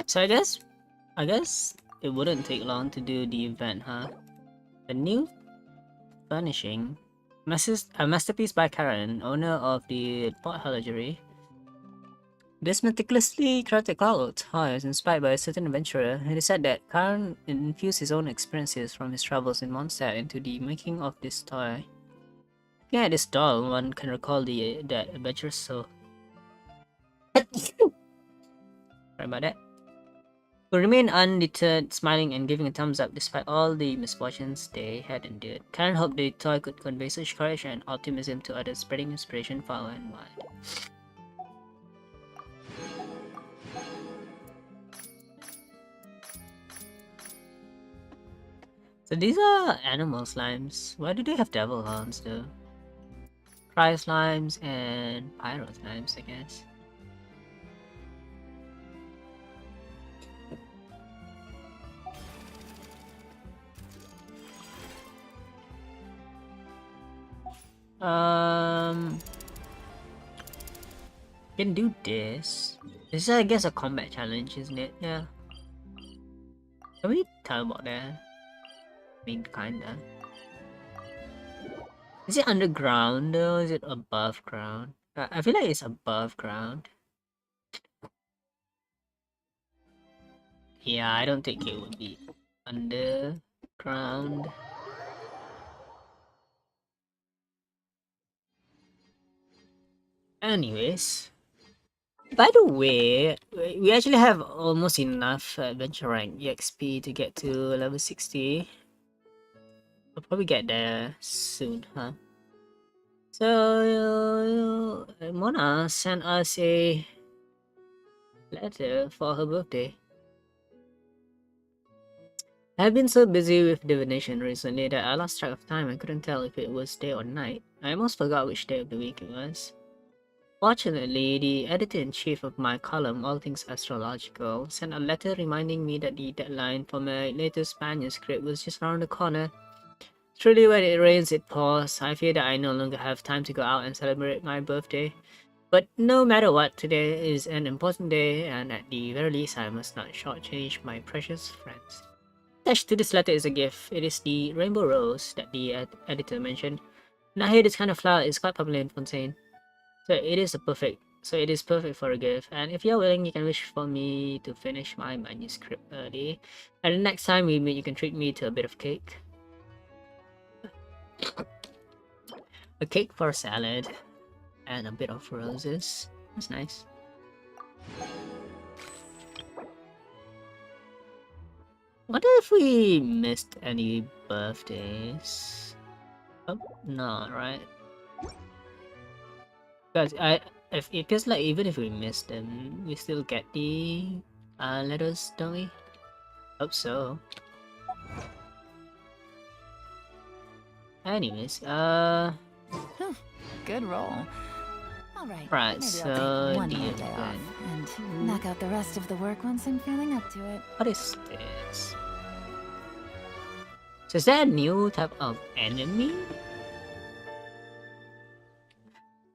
So I guess it wouldn't take long to do the event, huh? A new furnishing. A masterpiece by Karen, owner of the Port Holigery. This meticulously crafted cloud toy is inspired by a certain adventurer. It is said that Karen infused his own experiences from his travels in Mondstadt into the making of this toy. Looking at this doll, one can recall that adventurous soul. Sorry about that. Who remained undeterred, smiling and giving a thumbs up despite all the misfortunes they had endured. Karen hoped the toy could convey such courage and optimism to others, spreading inspiration far and wide. So these are animal slimes. Why do they have devil horns though? Cry slimes and pyro slimes, I guess. Can do this. This is, I guess, a combat challenge, isn't it? Yeah. Can we tell about that? I mean, kinda. Is it underground though? Is it above ground? I feel like it's above ground. Yeah, I don't think it would be underground. Anyways, by the way, we actually have almost enough adventure rank EXP to get to level 60. We'll probably get there soon, huh? So, Mona sent us a letter for her birthday. I've been so busy with divination recently that I lost track of time and couldn't tell if it was day or night. I almost forgot which day of the week it was. Fortunately, the editor-in-chief of my column, All Things Astrological, sent a letter reminding me that the deadline for my latest manuscript was just around the corner. Truly, when it rains, it pours. I fear that I no longer have time to go out and celebrate my birthday. But no matter what, today is an important day, and at the very least, I must not shortchange my precious friends. Attached to this letter is a gift. It is the rainbow rose that the editor mentioned. Now here, this kind of flower is quite popular in Fontaine. So it is perfect for a gift. And if you're willing, you can wish for me to finish my manuscript early. And the next time we meet, you can treat me to a bit of cake. A cake for a salad. And a bit of roses. That's nice. What if we missed any birthdays? Oh, no, right? Because if it feels like even if we miss them, we still get the letters, don't we? Hope so. Anyways, Good roll. All right. right, Maybe so I'll take one the more day off and knock out the rest of the work once I'm feeling up to it. what is this? So is that a new type of enemy?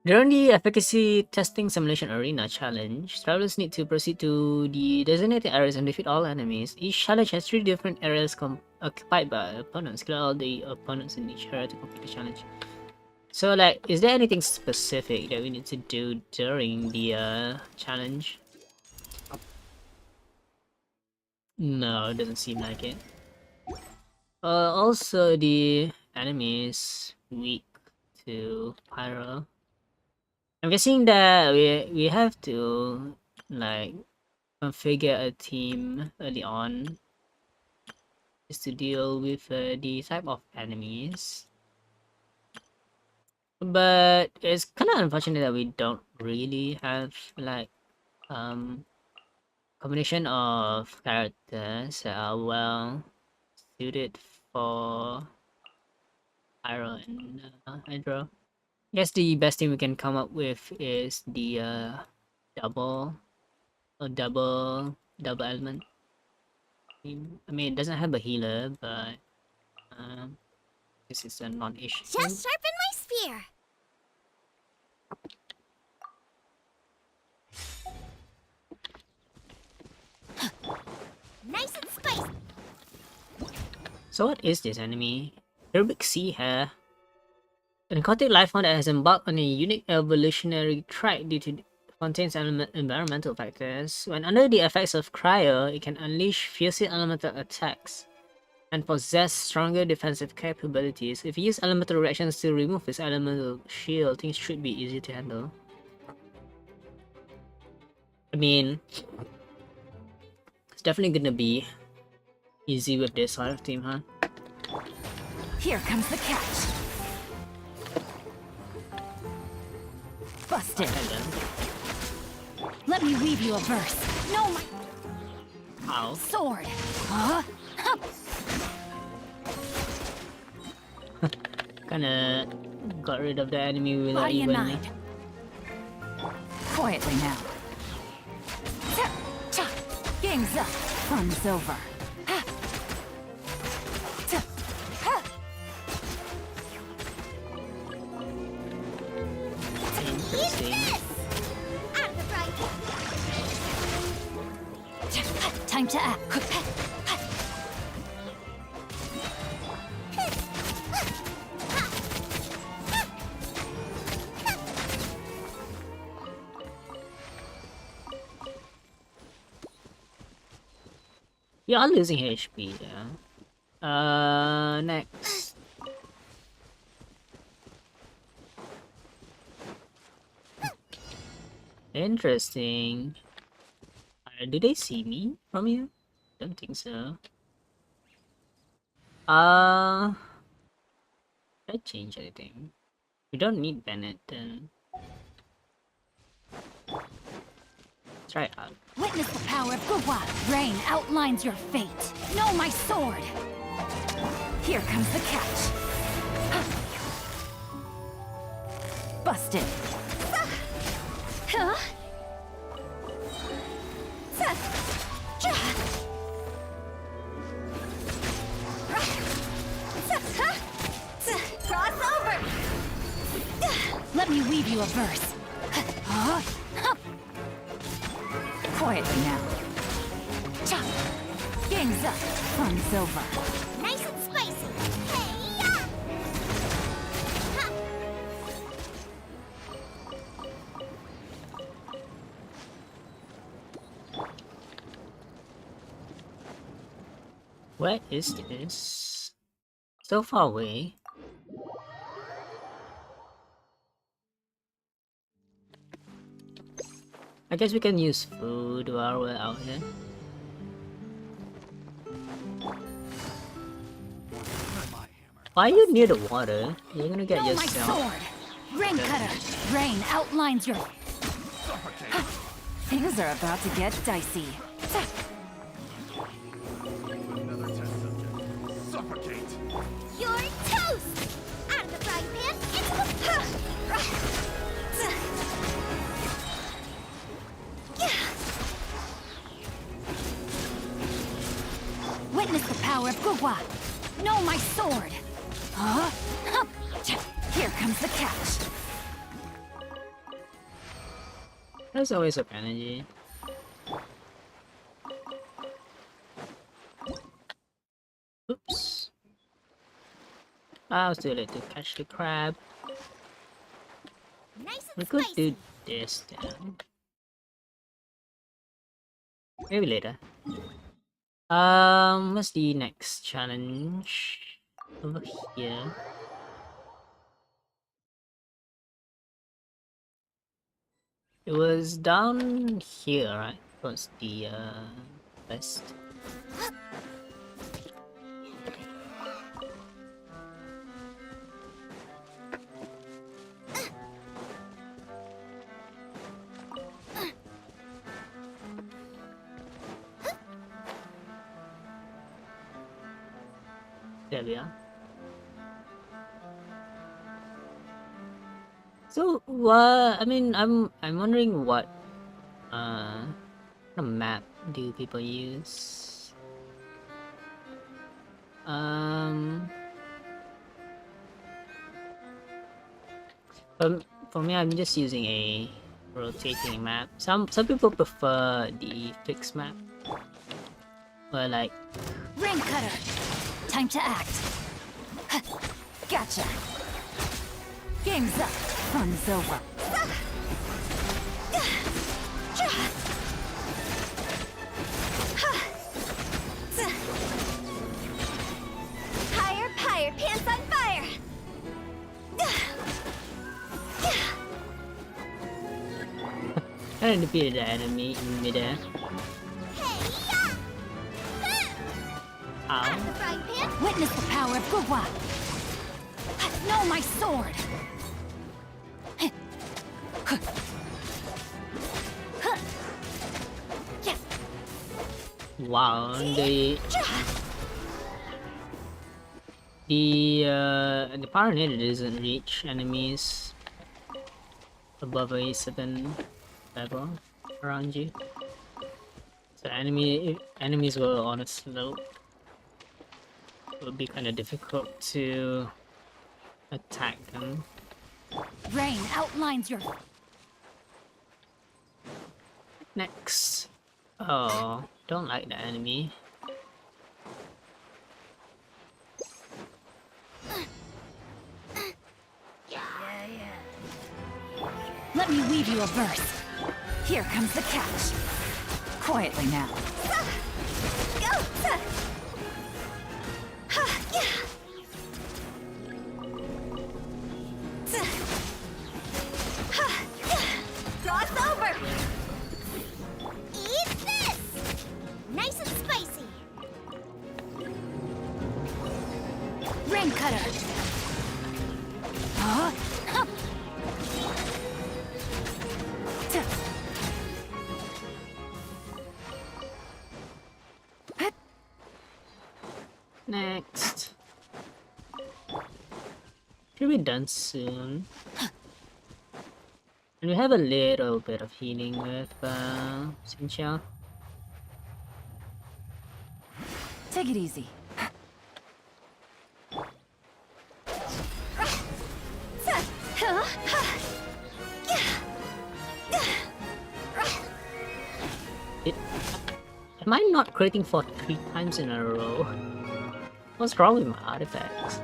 During the efficacy testing simulation arena challenge, travelers need to proceed to the designated areas and defeat all enemies. Each challenge has 3 different areas occupied by opponents. Kill all the opponents in each area to complete the challenge. So, like, is there anything specific that we need to do during the challenge? No, it doesn't seem like it. Also, the enemy is weak to Pyro. I'm guessing that we have to, like, configure a team early on just to deal with the type of enemies. But it's kind of unfortunate that we don't really have like combination of characters that are well suited for Pyro and Hydro. I guess the best thing we can come up with is the double double element. I mean, it doesn't have a healer, but this is a non-issue. Just sharpen my spear. Nice and spicy. So what is this enemy? Heroic Sea Hare. An aquatic life form that has embarked on a unique evolutionary track due to contains environmental factors. When under the effects of cryo, it can unleash fierce elemental attacks and possess stronger defensive capabilities. If you use elemental reactions to remove this elemental shield, things should be easy to handle. I mean, it's definitely gonna be easy with this sort of team, huh? Here comes the catch. Busted. Let me weave you a verse. No, my Ow. sword. Huh? Kinda got rid of the enemy without Body and even... mind. Quietly now. Game's up. Fun's over. Interesting. Out of the frying pan. Time to act. We are losing HP, yeah. Next. Interesting. Do they see me from here? Don't think so. Did I change anything? We don't need Bennett then. Let's try it out. Witness the power of Gugwa. Rain outlines your fate. Know my sword. Here comes the catch. Busted. Huh? Cross over. Let me weave you a verse. Quietly now. Game's up. Fun's over. Nice and spicy. Hey-ya! Ha! Where is this? So far away. I guess we can use food while we're out here. Why are you near the water? You're gonna get Know my yourself. sword. Rain cutter. Rain outlines your. Things are about to get dicey. Suffocate! You're toast! Out of the frying pan, into Witness the power of Gugwa. Know my sword. Huh? Here comes the catch. There's always a energy. Oops. I was too late to catch the crab. Nice We and could spicy. do this then. Maybe later. What's the next challenge? Over here. It was down here, right? Was the west. There we are. So, I mean, I'm wondering what kind of map do people use? Um, for me, I'm just using a rotating map. Some people prefer the fixed map, but like, Rain cutter. Time to act. Gotcha. Game's up. Fun's over. Higher, higher, pants on fire! I defeated the enemy in midair. Hey, yeah! Ow. The frying pan? Witness the power of Gugwa. Know my sword. Yes. Wow, the power needed doesn't reach enemies above a certain level around you. So enemies were on a slope. It would be kind of difficult to attack them. Rain outlines your. Next. Oh, don't like the enemy. Let me weave you a verse. Here comes the catch. Quietly now. Go! Cross over! Eat this! Nice and spicy! Rain cutter. Huh? Huh. Next. Should be done soon. And we have a little bit of healing with Xinqiang. Take it easy. Am I not critting for 3 times in a row? What's wrong with my artifacts?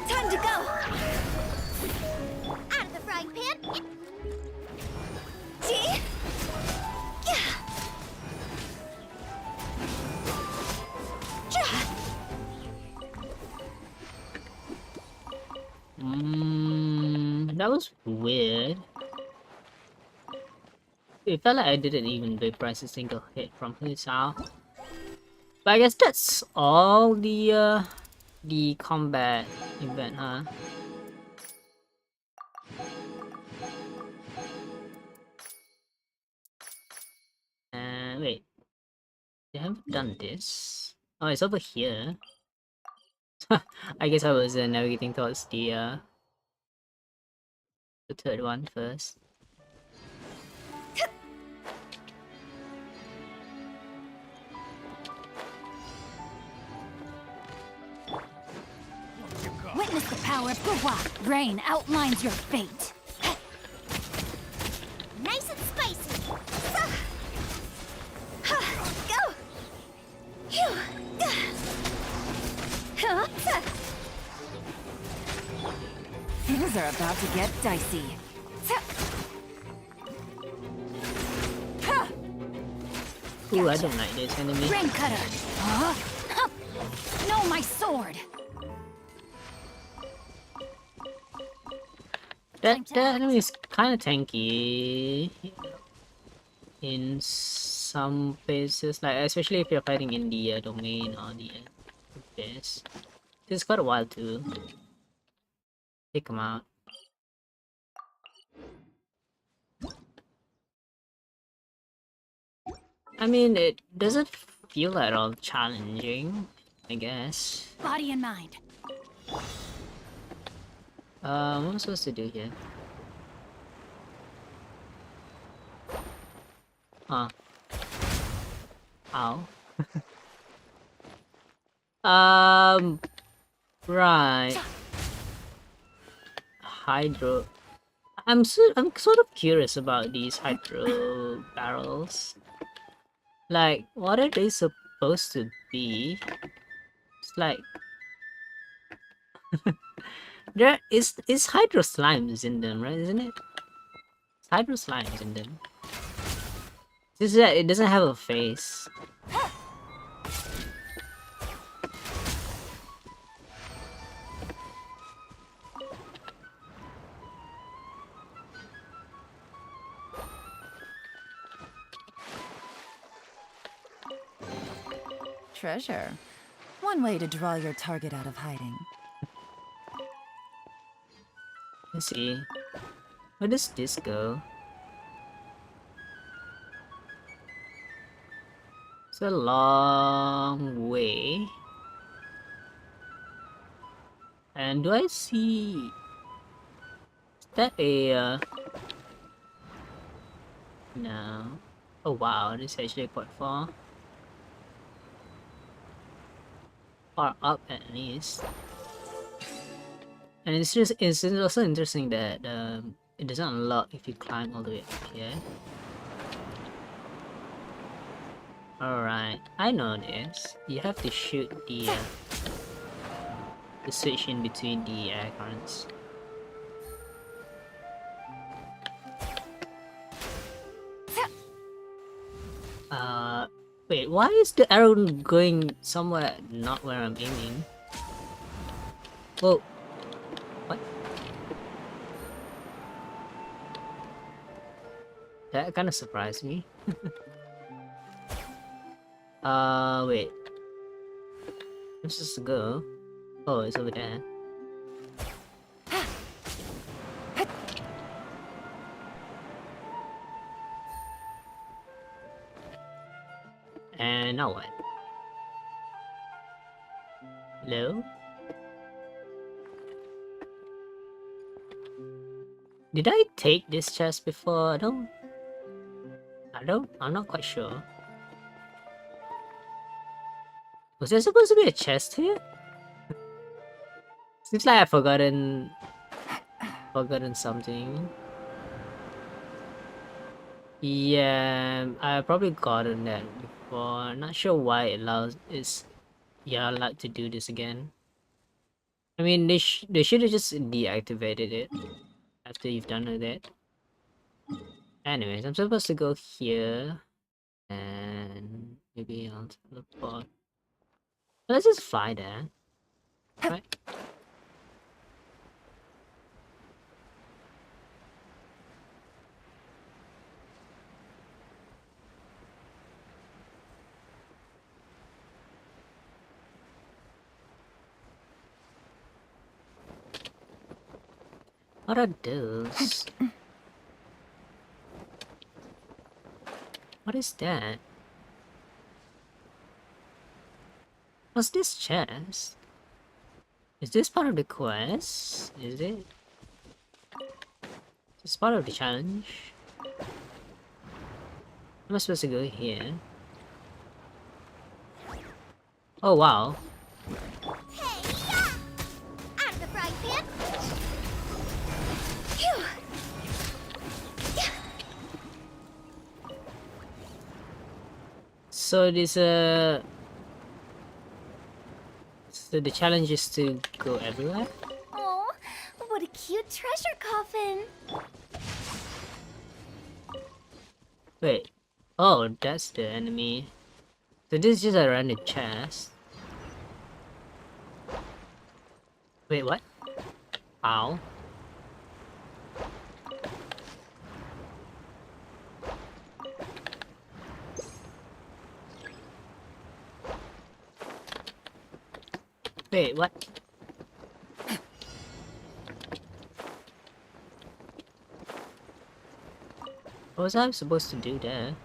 Time to go! Out of the frying pan! See? That was weird. It felt like I didn't even vaporize a single hit from his out. But I guess that's all the combat event, huh? Wait. They haven't done this. Oh, it's over here. I guess I was navigating towards the third one first. Witness the power of Gugwa. Rain outlines your fate. Nice and spicy! Go! Things are about to get dicey. Ooh, I don't like this enemy. Rain cutter. Huh? Huh. Know my sword. That enemy is kind of tanky in some places, like especially if you're fighting in the domain or the this. It's quite a while to take them out. I mean, it doesn't feel at all challenging, I guess. Body and mind. What am I supposed to do here? Huh. Ow. Right. Hydro. I'm sort of curious about these hydro barrels. Like, what are they supposed to be? It's like there is hydro slimes in them, right? Isn't it? It's hydro slimes in them. It's just that it doesn't have a face. Treasure. One way to draw your target out of hiding. Let's see. Where does this go? It's a long way. And do I see... Is that a... No. Oh wow, this is actually quite far. Far up at least. And it's also interesting that it doesn't unlock if you climb all the way up here. Alright, I know this. You have to shoot the switch in between the air currents. Wait, why is the arrow going somewhere not where I'm aiming? Whoa. What? That kind of surprised me. Wait. Where's this to go? Oh, it's over there. And now what? Hello? Did I take this chest before? I'm not quite sure. Was there supposed to be a chest here? Seems like I've forgotten something. Yeah, I've probably gotten that before. Not sure why you're allowed to do this again. I mean, they should have just deactivated it after you've done with it. Anyways, I'm supposed to go here and maybe I'll teleport. Let's just fly there, right? What are those? What is that? What's this chest? Is this part of the quest? Is it? It's part of the challenge. Am I supposed to go here? Oh wow. Hey, yeah! Out of the frying pan! Phew! So this so the challenge is to go everywhere? Oh, what a cute treasure coffin! Wait. Oh, that's the enemy. So this is just a random chest. Wait, what? Ow. Wait, what? What was I supposed to do there?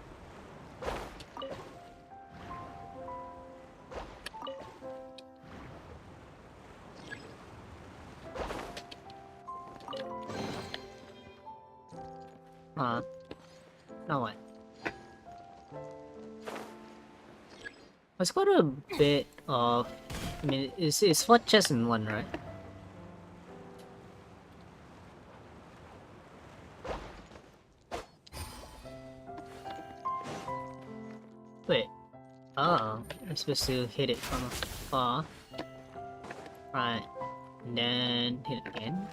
Huh. Now what? It's got a bit of... I mean, it's 4 chests in one, right? Wait. Oh, I'm supposed to hit it from afar. Right. And then hit it again.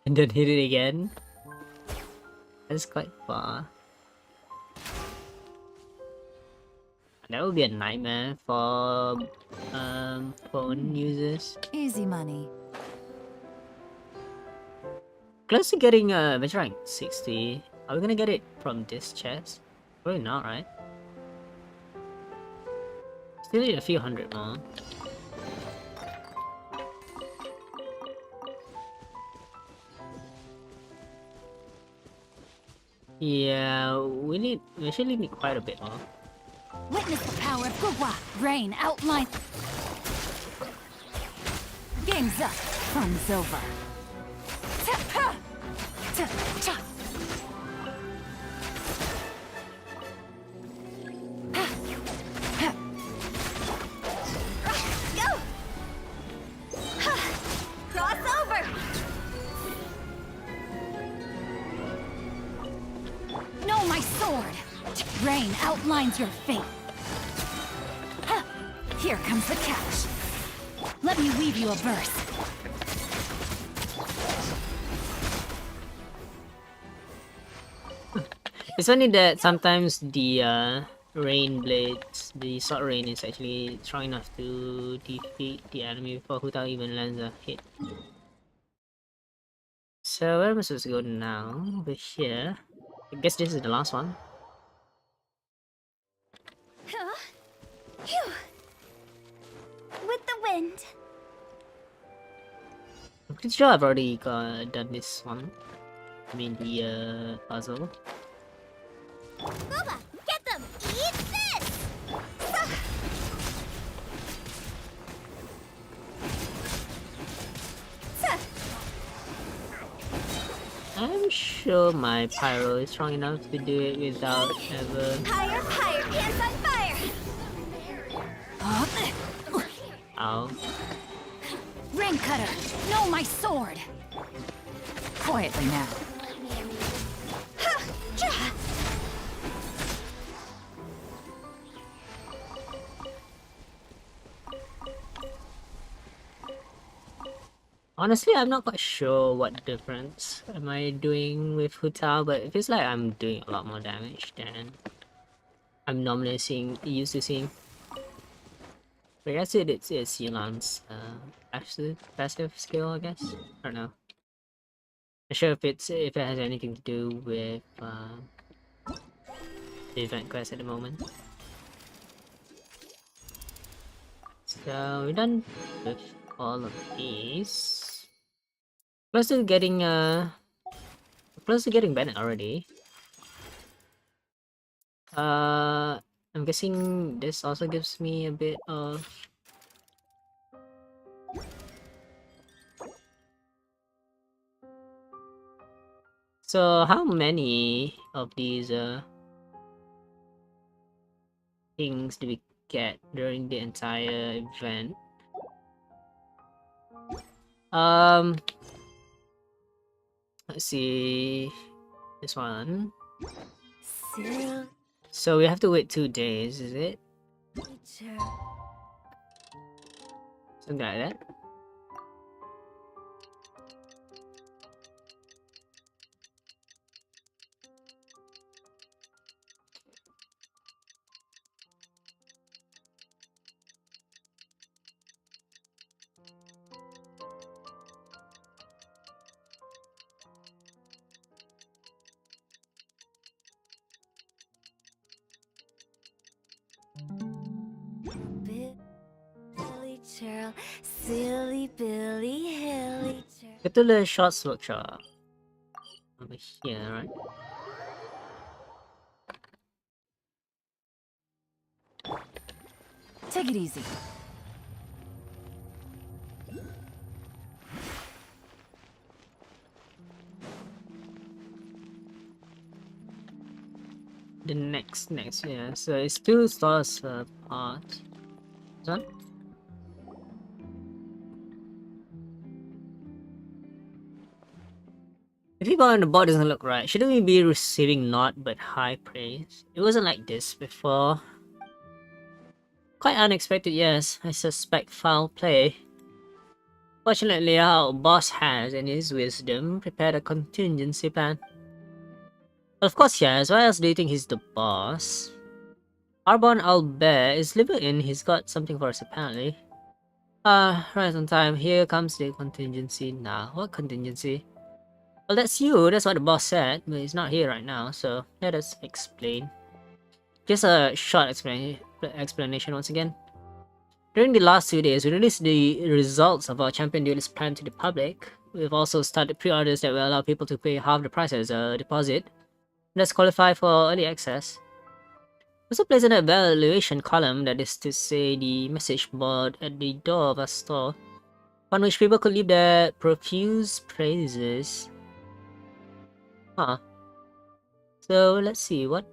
And then hit it again. That's quite far. That would be a nightmare for phone users. Easy money. Close to getting match rank 60. Are we gonna get it from this chest? Probably not, right? Still need a few hundred more. Yeah, we actually need quite a bit more. Witness the power of Gugwa. Rain outline. Game's up. Fun's over. Ta-ha! Ta-cha! Go! Cross over! Know my sword! Rain outlines your fate. Ha! Here comes the catch. Let me weave you a verse. It's only that sometimes the rain blades, the sword rain is actually strong enough to defeat the enemy before Hutao even lands a hit. So where am I supposed to go now? Over here. I guess this is the last one. Huh? Phew. With the wind. I'm pretty sure I've already done this one. I mean the puzzle. Boba, get them! Eat this! I'm sure my pyro is strong enough to do it without ever... Higher, higher, pants on fire! Ow. Rain cutter, know my sword. Quietly now. Ha! Ja! Honestly, I'm not quite sure what difference am I doing with Hutao, but it feels like I'm doing a lot more damage than I'm normally used to seeing. But I guess it's Yulan's passive skill, I guess. I don't know. Not sure if it has anything to do with the event quest at the moment. So we're done with all of these. Close to getting Bennett already. I'm guessing this also gives me a bit of... So how many of these things do we get during the entire event? Let's see this one. Cyril, So we have to wait 2 days, is it? teacher. Something like that. churl, silly Billy Hilly churl. Get to the shots workshop. Over here, right? Take it easy. The next, yeah. So it's 2 stars apart. This one? If people on the board doesn't look right, shouldn't we be receiving not but high praise? It wasn't like this before. Quite unexpected, yes. I suspect foul play. Fortunately, our boss has, in his wisdom, prepared a contingency plan. Well, of course, yes. Why else do you think he's the boss? Arbon Albert is living in. He's got something for us, apparently. Right on time. Here comes the contingency now. What contingency? Well, that's you. That's what the boss said. But he's not here right now, so let us explain. Just a short explanation once again. During the last 2 days, we released the results of our Champion Duelist plan to the public. We've also started pre-orders that will allow people to pay half the price as a deposit. Let's qualify for early access. We also placed an evaluation column, that is to say the message board at the door of our store, on which people could leave their profuse praises. Huh. So let's see what.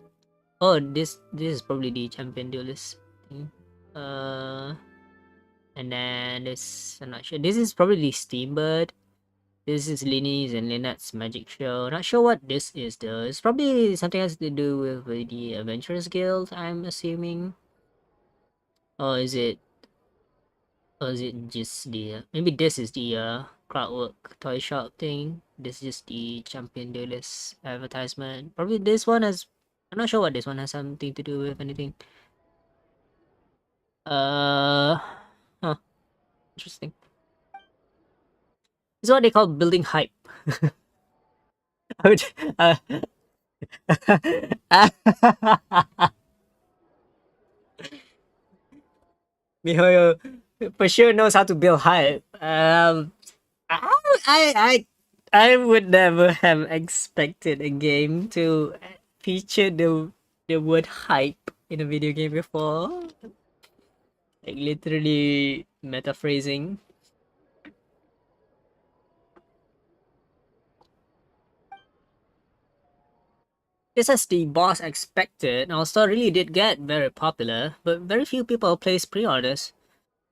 Oh, this is probably the Champion Duelist thing. And then this, I'm not sure. This is probably Steambird. This is Linny's and Lynette's magic show. Not sure what this is though. It's probably something else to do with the Adventurers Guild, I'm assuming. Or is it? Or is it just the? Maybe this is the Crowdwork toy shop thing. This is just the Champion Duelist advertisement. Probably this one has. I'm not sure what this one has something to do with anything. Huh. Interesting. This is what they call building hype. Which, Mihoyo for sure knows how to build hype. I, I, I would never have expected a game to feature the word hype in a video game before. Like literally metaphrasing. Just as the boss expected, our store really did get very popular, but very few people placed pre-orders.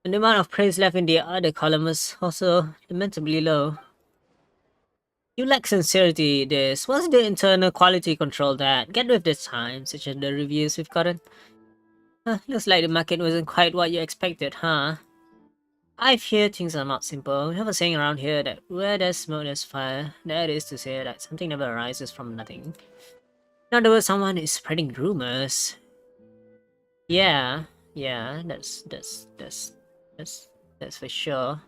And the amount of praise left in the other column was also lamentably low. You lack sincerity, this. What's the internal quality control that? Get with the times, such as the reviews we've gotten. Looks like the market wasn't quite what you expected, huh? I've heard things are not simple. We have a saying around here that where there's smoke, there's fire. That is to say that something never arises from nothing. In other words, someone is spreading rumors. Yeah, that's for sure.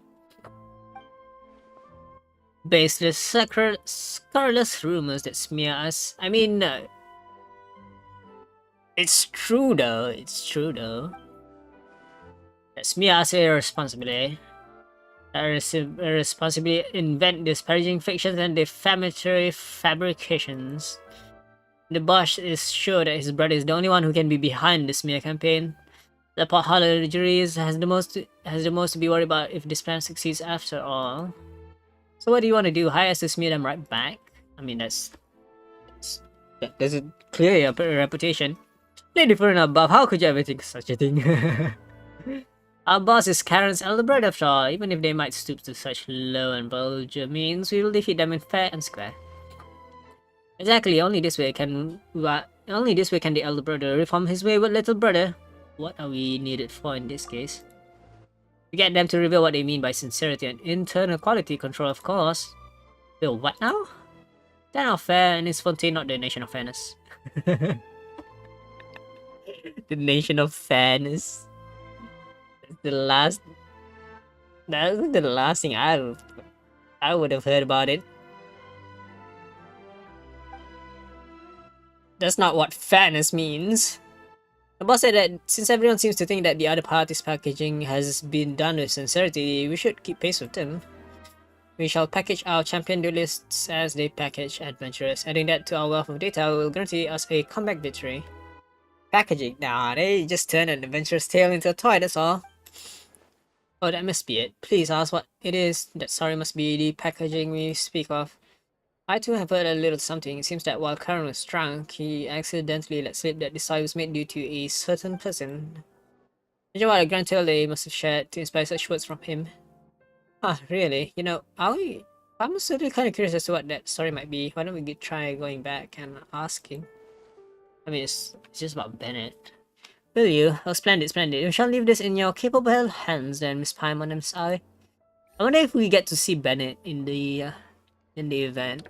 Baseless, scurrilous rumors that smear us. I mean, it's true though. That smear us irresponsibly. Irresponsibly invent disparaging fictions and defamatory fabrications. The boss is sure that his brother is the only one who can be behind the smear campaign. The potholder juries has the most to be worried about if this plan succeeds after all. So what do you want to do? Hire us to smear them right back? I mean that doesn't clear your reputation. Lady for and above, how could you ever think such a thing? Our boss is Karen's elder brother after all. Even if they might stoop to such low and vulgar means, we will defeat them in fair and square. Exactly, only this way can the elder brother reform his wayward little brother. What are we needed for in this case? To get them to reveal what they mean by sincerity and internal quality control, of course. Bill, what now? They're not fair, and is Fontaine not the nation of fairness? The nation of fairness. That's the last thing I would have heard about it. That's not what fairness means. The boss said that since everyone seems to think that the other party's packaging has been done with sincerity, we should keep pace with them. We shall package our champion duelists as they package adventurers. Adding that to our wealth of data will guarantee us a comeback victory. Packaging? Nah, they just turned an adventurer's tale into a toy, that's all. Oh, that must be it. Please ask what it is. That sorry must be the packaging we speak of. I too have heard a little something. It seems that while Karen was drunk, he accidentally let slip that the soy was made due to a certain person. Imagine what a grand tale they must have shared to inspire such words from him. Ah, really? You know, I'm certainly kind of curious as to what that story might be. Why don't we try going back and asking? I mean, it's just about Bennett. Will you? Oh, splendid, splendid. We shall leave this in your capable hands then, Miss Paimon and Miss Ai. I wonder if we get to see Bennett in the event.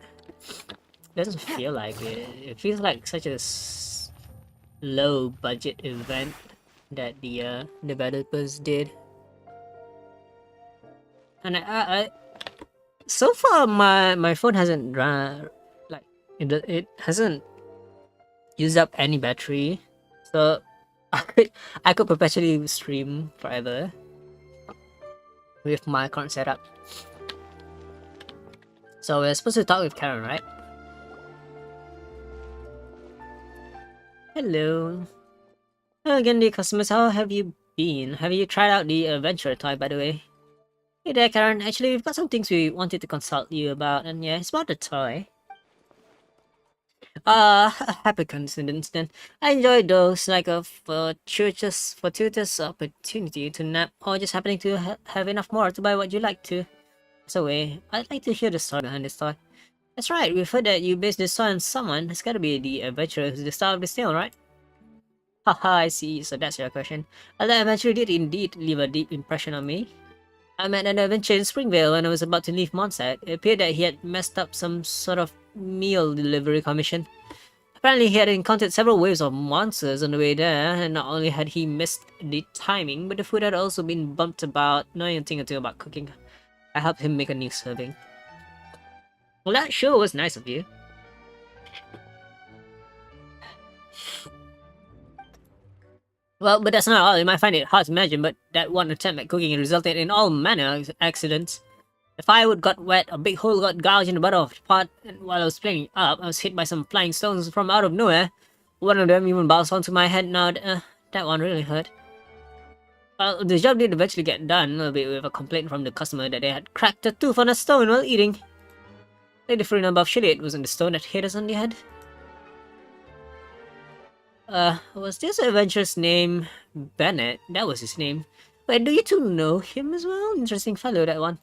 Doesn't feel like it. It feels like such a low budget event that the developers did. And I so far my phone hasn't run like it hasn't used up any battery, so I could perpetually stream forever with my current setup. So we're supposed to talk with Karen, right? Hello. Hello again, dear customers. How have you been? Have you tried out the adventure toy, by the way? Hey there, Karen. Actually, we've got some things we wanted to consult you about, and yeah, it's about the toy. Happy coincidence then. I enjoy those, like a fortuitous opportunity to nap, or just happening to have enough more to buy what you like to. So, I'd like to hear the story behind this toy. That's right, we've heard that you based this toy on someone. It's gotta be the adventurer who's the star of this tale, right? Haha, I see. So that's your question. Well, that adventure did indeed leave a deep impression on me. I met an adventure in Springvale when I was about to leave Mondstadt. It appeared that he had messed up some sort of meal delivery commission. Apparently, he had encountered several waves of monsters on the way there, and not only had he missed the timing, but the food had also been bumped about, knowing a thing or two about cooking. I helped him make a new serving. Well, that sure was nice of you. Well, but that's not all. You might find it hard to imagine, but that one attempt at cooking resulted in all manner of accidents. The firewood got wet, a big hole got gouged in the bottom of the pot, and while I was cleaning up, I was hit by some flying stones from out of nowhere. One of them even bounced onto my head. Now, that one really hurt. Well, the job did eventually get done, albeit with a complaint from the customer that they had cracked a tooth on a stone while eating. The different number of shit it wasn't the stone that hit us on the head. Was this adventurer's name Bennett? That was his name. Wait, do you two know him as well? Interesting fellow, that one.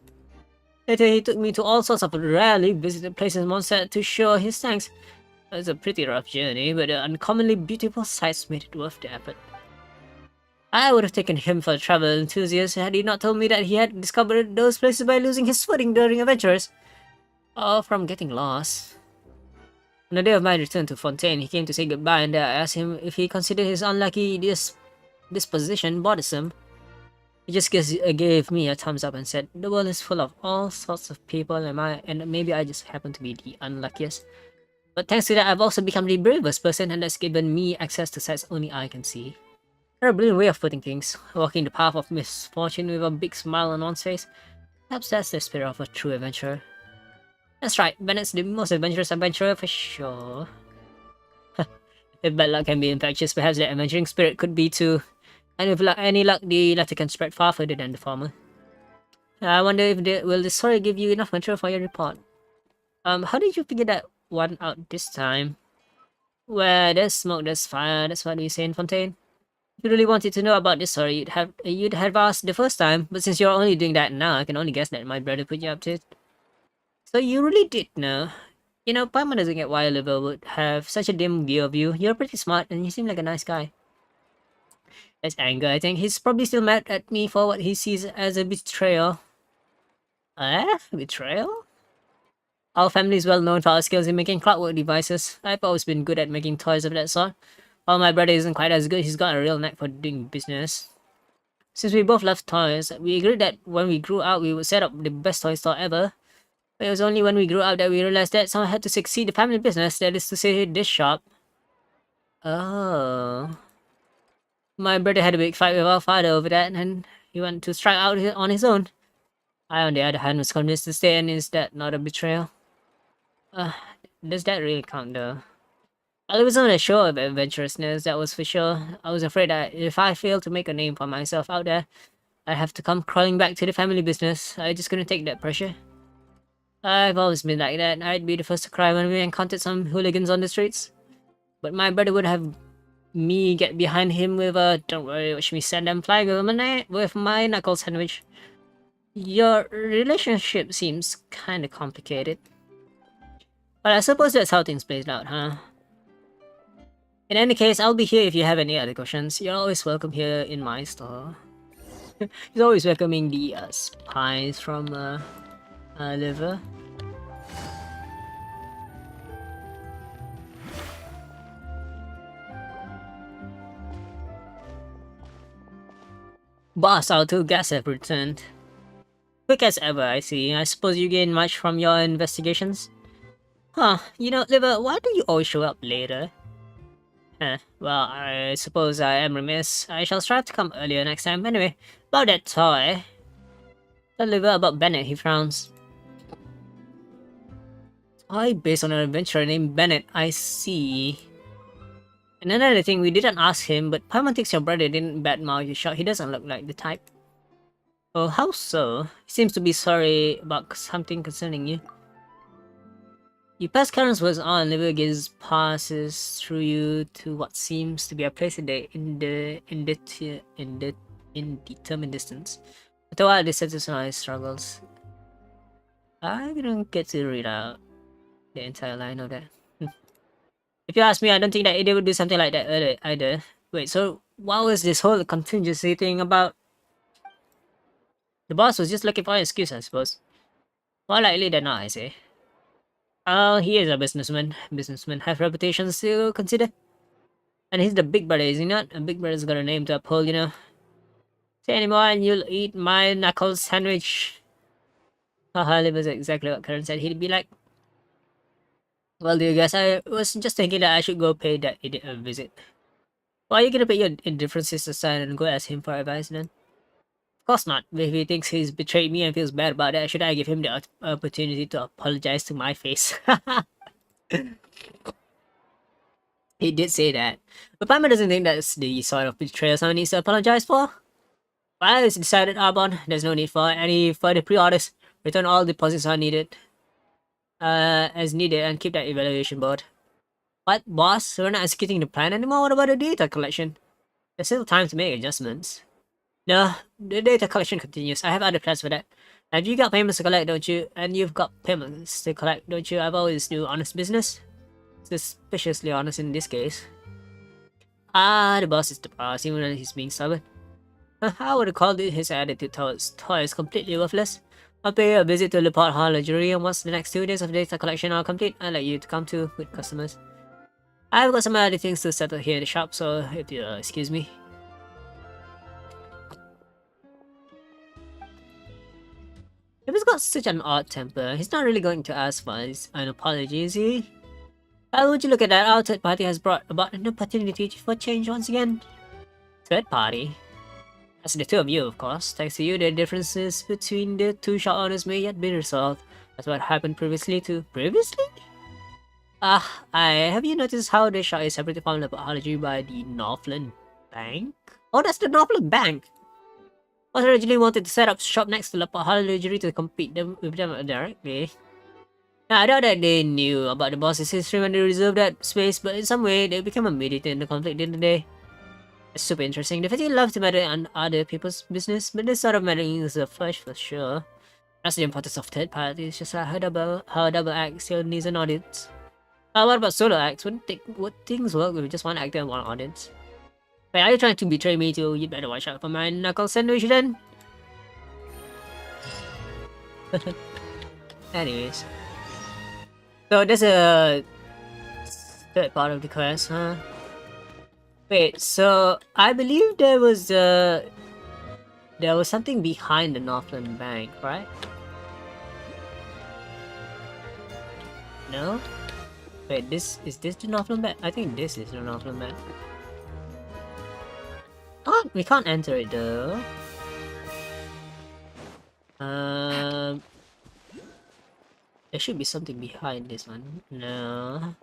Later, he took me to all sorts of rarely visited places in Mondstadt to show his thanks. It was a pretty rough journey, but the uncommonly beautiful sights made it worth the effort. I would have taken him for a travel enthusiast had he not told me that he had discovered those places by losing his footing during adventures. Or from getting lost. On the day of my return to Fontaine, he came to say goodbye, and I asked him if he considered his unlucky disposition bothersome. He just gave me a thumbs up and said, "The world is full of all sorts of people, and maybe I just happen to be the unluckiest. But thanks to that, I've also become the bravest person, and that's given me access to sights only I can see." A brilliant way of putting things, walking the path of misfortune with a big smile on one's face. Perhaps that's the spirit of a true adventurer. That's right, Bennett's the most adventurous adventurer for sure. If bad luck can be infectious, perhaps the adventuring spirit could be too. And with any luck, the latter can spread far further than the former. I wonder if will the story give you enough material for your report? How did you figure that one out this time? Where there's smoke, there's fire, that's what we say in Fontaine. If you really wanted to know about this story, you'd have asked the first time, but since you're only doing that now, I can only guess that my brother put you up to it. So you really did know. You know, Paimon doesn't get why Oliver would have such a dim view of you. You're pretty smart, and you seem like a nice guy. That's anger, I think. He's probably still mad at me for what he sees as a betrayal. Betrayal? Our family is well known for our skills in making clockwork devices. I've always been good at making toys of that sort. While my brother isn't quite as good, he's got a real knack for doing business. Since we both love toys, we agreed that when we grew up, we would set up the best toy store ever. But it was only when we grew up that we realized that someone had to succeed the family business, that is to say, this shop. Oh. My brother had a big fight with our father over that, and he went to strike out on his own. I, on the other hand, was convinced to stay, and is that not a betrayal? Uh, does that really count, though? Well, it was on a show of adventurousness, that was for sure. I was afraid that if I failed to make a name for myself out there, I'd have to come crawling back to the family business. I just couldn't take that pressure. I've always been like that. I'd be the first to cry when we encountered some hooligans on the streets. But my brother would have me get behind him with a "don't worry, watch me send them flying with my knuckle sandwich." Your relationship seems kinda complicated. But I suppose that's how things played out, huh? In any case, I'll be here if you have any other questions. You're always welcome here in my store. He's always welcoming the spies from liver. Boss, our two guests have returned. Quick as ever, I see. I suppose you gain much from your investigations? Huh, you know, Liver, why do you always show up later? Well, I suppose I am remiss. I shall strive to come earlier next time. Anyway, about that toy. Tell Liver about Bennett, he frowns. Toy based on an adventurer named Bennett, I see. And another thing, we didn't ask him, but Paimon thinks your brother didn't badmouth your shot. He doesn't look like the type. Oh, how so? He seems to be sorry about something concerning you. You pass Karen's words on, Liver gaze passes through you to what seems to be a place in the indeterminate distance. After a while, they satisfy struggles. I didn't get to read out the entire line of that. If you ask me, I don't think that they would do something like that either. Wait, so what was this whole contingency thing about? The boss was just looking for an excuse, I suppose. More likely than not, I say. Oh, he is a businessman. Businessmen have reputations to consider. And he's the big brother, is he not? A big brother's got a name to uphold, you know. Say anymore and you'll eat my knuckle sandwich. Haha, that was exactly what Karen said he'd be like. Well, dear guys, I was just thinking that I should go pay that idiot a visit. Why are you gonna put your indifferences aside and go ask him for advice then? Of course not. If he thinks he's betrayed me and feels bad about it, should I give him the opportunity to apologize to my face? He did say that. But Paimon doesn't think that's the sort of betrayal someone needs to apologize for. Well, it's decided, Arbon. There's no need for any further pre-orders. Return all deposits are needed. As needed, and keep that evaluation board. What, boss? We're not executing the plan anymore? What about the data collection? There's still time to make adjustments. No, the data collection continues. I have other plans for that. And you got payments to collect, don't you? And you've got payments to collect, don't you? I've always do honest business. Suspiciously honest in this case. Ah, the boss is the boss, even when he's being stubborn. I would have called it his attitude towards toys completely worthless. I'll pay a visit to Leport Hologery, and once the next 2 days of data collection are complete, I'll let you to come to with customers. I've got some other things to settle here in the shop, so if you excuse me. If he's got such an odd temper, he's not really going to ask for an apology, is he? How would you look at that? Our third party has brought about an opportunity for change once again. Third party? As the two of you, of course. Thanks to you, the differences between the two shop owners may yet be resolved. That's what happened previously too. Previously? Have you noticed how the shop is separated from the pathology by the Northland Bank? Oh, that's the Northland Bank! I originally wanted to set up shop next to the pathology to compete with them directly. Now, I doubt that they knew about the boss's history when they reserved that space, but in some way, they became a mediator in the conflict, didn't they? It's super interesting. They really love to meddle in other people's business, but this sort of meddling is a first for sure. That's the importance of third parties, just like how double act still needs an audience. What about solo acts? Would things work with just one actor and one audience? Wait, are you trying to betray me too? You'd better watch out for my knuckle sandwich then. Anyways. So there's a third part of the quest, huh? Wait, so I believe there was something behind the Northland Bank, right? No? Wait, is this the Northland Bank? I think this is the Northland Bank. can't enter it though. Um, there should be something behind this one. No.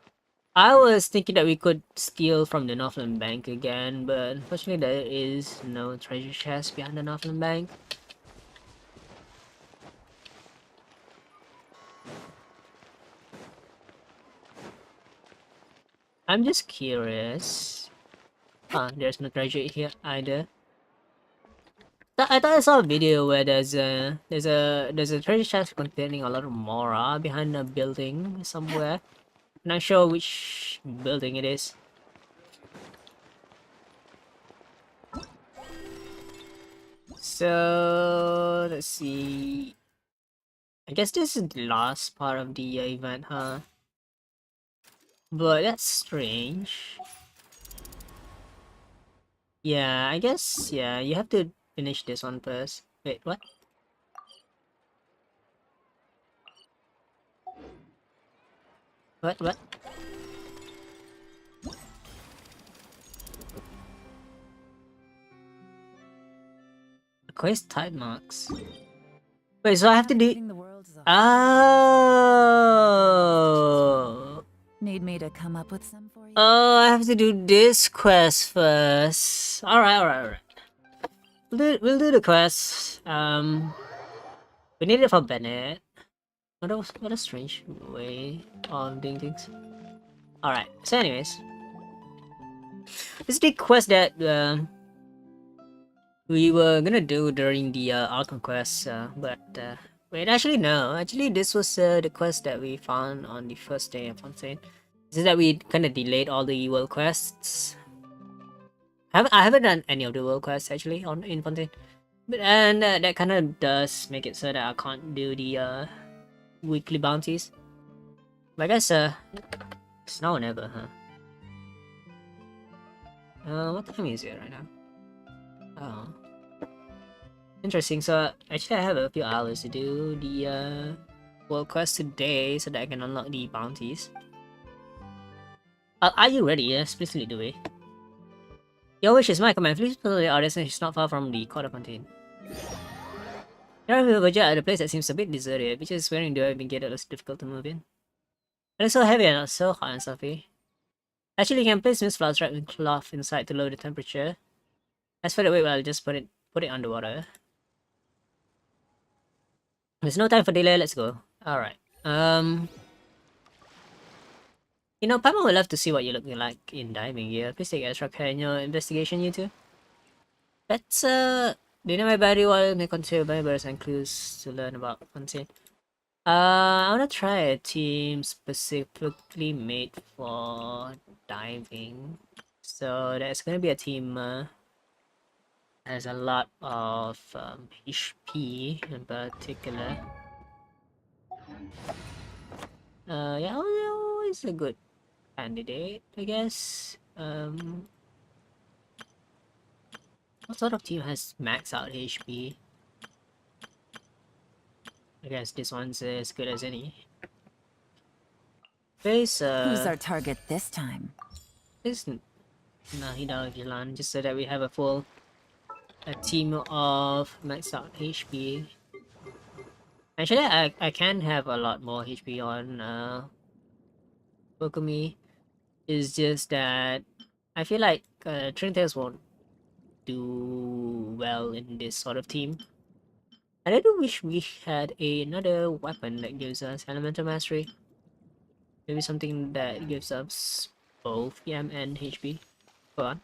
I was thinking that we could steal from the Northland Bank again, but unfortunately there is no treasure chest behind the Northland Bank. I'm just curious. There's no treasure here either. I thought I saw a video where there's a treasure chest containing a lot of Mora behind a building somewhere. Not sure which building it is. So let's see. I guess this is the last part of the event, huh? But that's strange. Yeah, I guess, yeah, you have to finish this one first. Wait, what? What? Quest type marks. Wait, so I have to do... The world is a Oh! Need me to come up with some for you? Oh, I have to do this quest first. Alright. We'll do the quest. We need it for Bennett. What a strange way of doing things. Alright, so anyways. This is the quest that we were gonna do during the Arkham quest, but wait, actually no. Actually, this was the quest that we found on the first day of Fontaine. This is that we kind of delayed all the world quests. I haven't done any of the world quests actually in Fontaine, but that kind of does make it so that I can't do the weekly bounties. But I guess it's now or never, huh? What time is it right now? Oh, interesting. So actually, I have a few hours to do the world quest today, so that I can unlock the bounties. Are you ready? Yes, please lead the way. Your wish is my command. Please follow the orders, and it's not far from the Court of Fontaine. There are people at a place that seems a bit deserted, which is wearing the been get less difficult to move in. And it's so heavy and so hot and stuffy. Actually, you can place mist flowers wrapped in cloth inside to lower the temperature. As for the weight, well, I'll just put it underwater. There's no time for delay, let's go. Alright. You know, Papa would love to see what you're looking like in diving gear. Please take extra care in your investigation, you two. Let's, dynamite body while may conceal birds and clues to learn about Fontaine. I wanna try a team specifically made for diving. So there's gonna be a team has a lot of HP in particular. Yeah, always a good candidate, I guess. What sort of team has max out HP? I guess this one's as good as any. Face Who's our target this time? is Nahida Gilan, just so that we have a team of max out HP. Actually, I can have a lot more HP on Bokumi. It's just that I feel like Trinitales won't do well in this sort of team. And I do wish we had another weapon that gives us elemental mastery. Maybe something that gives us both EM and HP. Go on.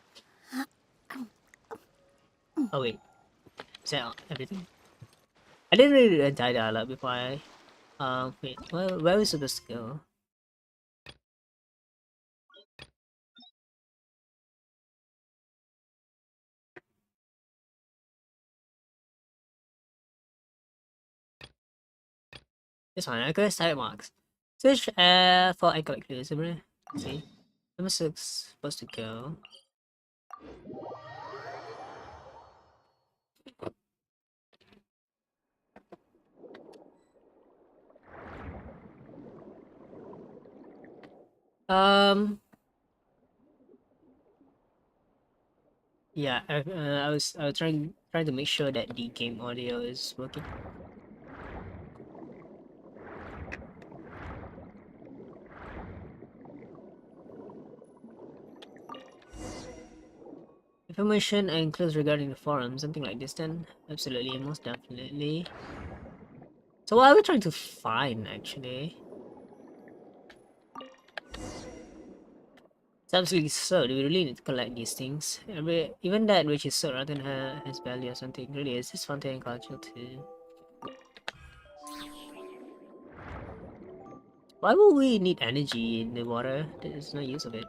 Oh wait, is that everything? I didn't really die dialogue before I wait, where was supposed to go? This one, I go side marks. Search for I collect clues, isn't see. Where was I supposed to go? Um Yeah, I was trying to make sure that the game audio is working. Information and clues regarding the forum, something like this then? Absolutely, most definitely. So what are we trying to find actually? It's absolutely so. Do we really need to collect these things? Even that which is so rather than has value or something. Really, is this fountain and culture too? Why would we need energy in the water? There's no use of it.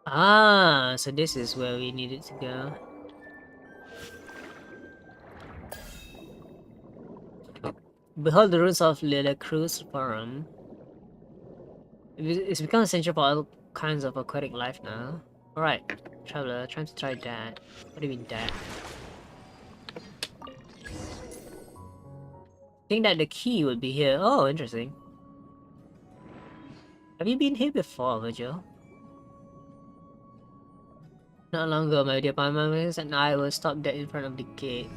Ah, so this is where we needed to go. Behold the ruins of Lila Cruz Forum. It's become essential for all kinds of aquatic life now. Alright, traveler, trying to try that. What do you mean that? Think that the key would be here. Oh, interesting. Have you been here before, Virgil? Not long ago, my dear Palmas and I were stopped dead in front of the gate.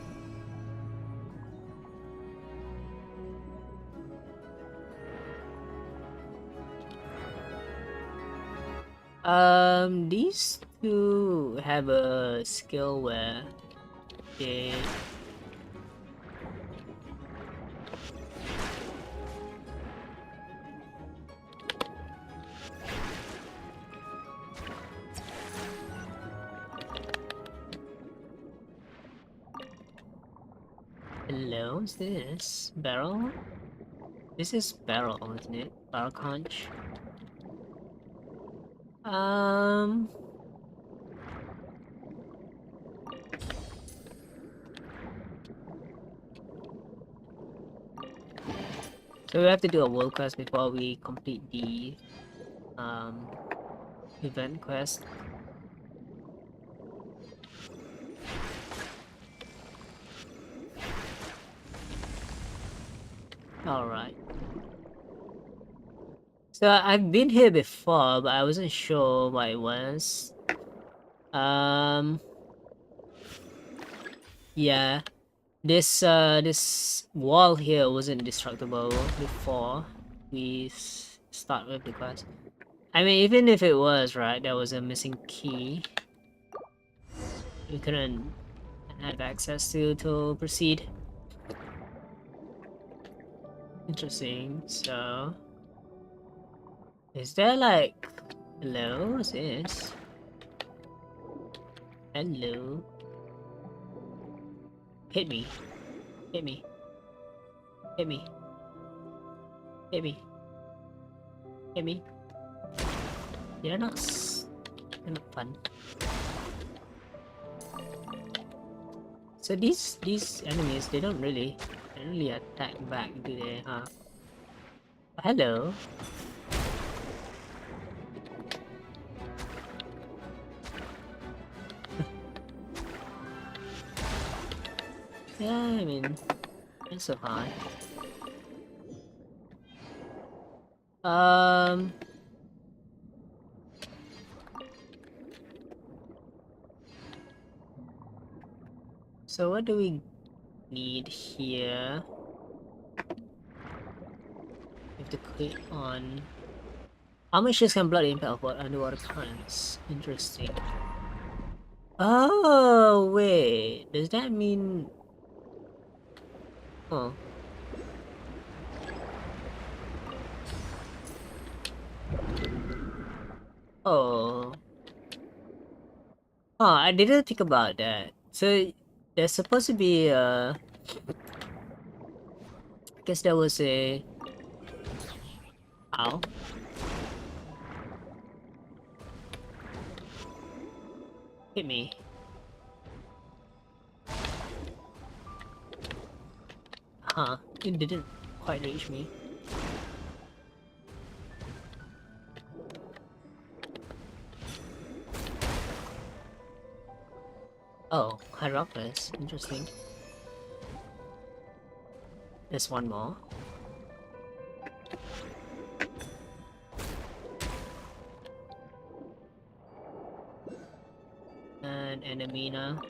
These two have a skill where they Hello, what's this? Barrel? This is barrel, isn't it? Barrel conch. Um So we have to do a world quest before we complete the um event quest. Alright. So I've been here before, but I wasn't sure what it was. Yeah. This wall here wasn't destructible before we start with the quest. I mean, even if it was, right, there was a missing key. We couldn't have access to proceed. Interesting. So, is there like, hello? What's this? Hello. Hit me. Hit me. Hit me. Hit me. Hit me. They're not they're not fun. So these enemies, they don't really attack back, do they? Huh? Hello. Yeah, I mean, it's so hard. So what do we need here? We have to click on how much can blood impact of what underwater currents? Interesting. Oh wait, does that mean? Oh. Oh. Oh, I didn't think about that. So there's supposed to be I guess there was a ow. Hit me. Huh. It didn't quite reach me. Oh, Hierophilus. Interesting. There's one more. And enemy now.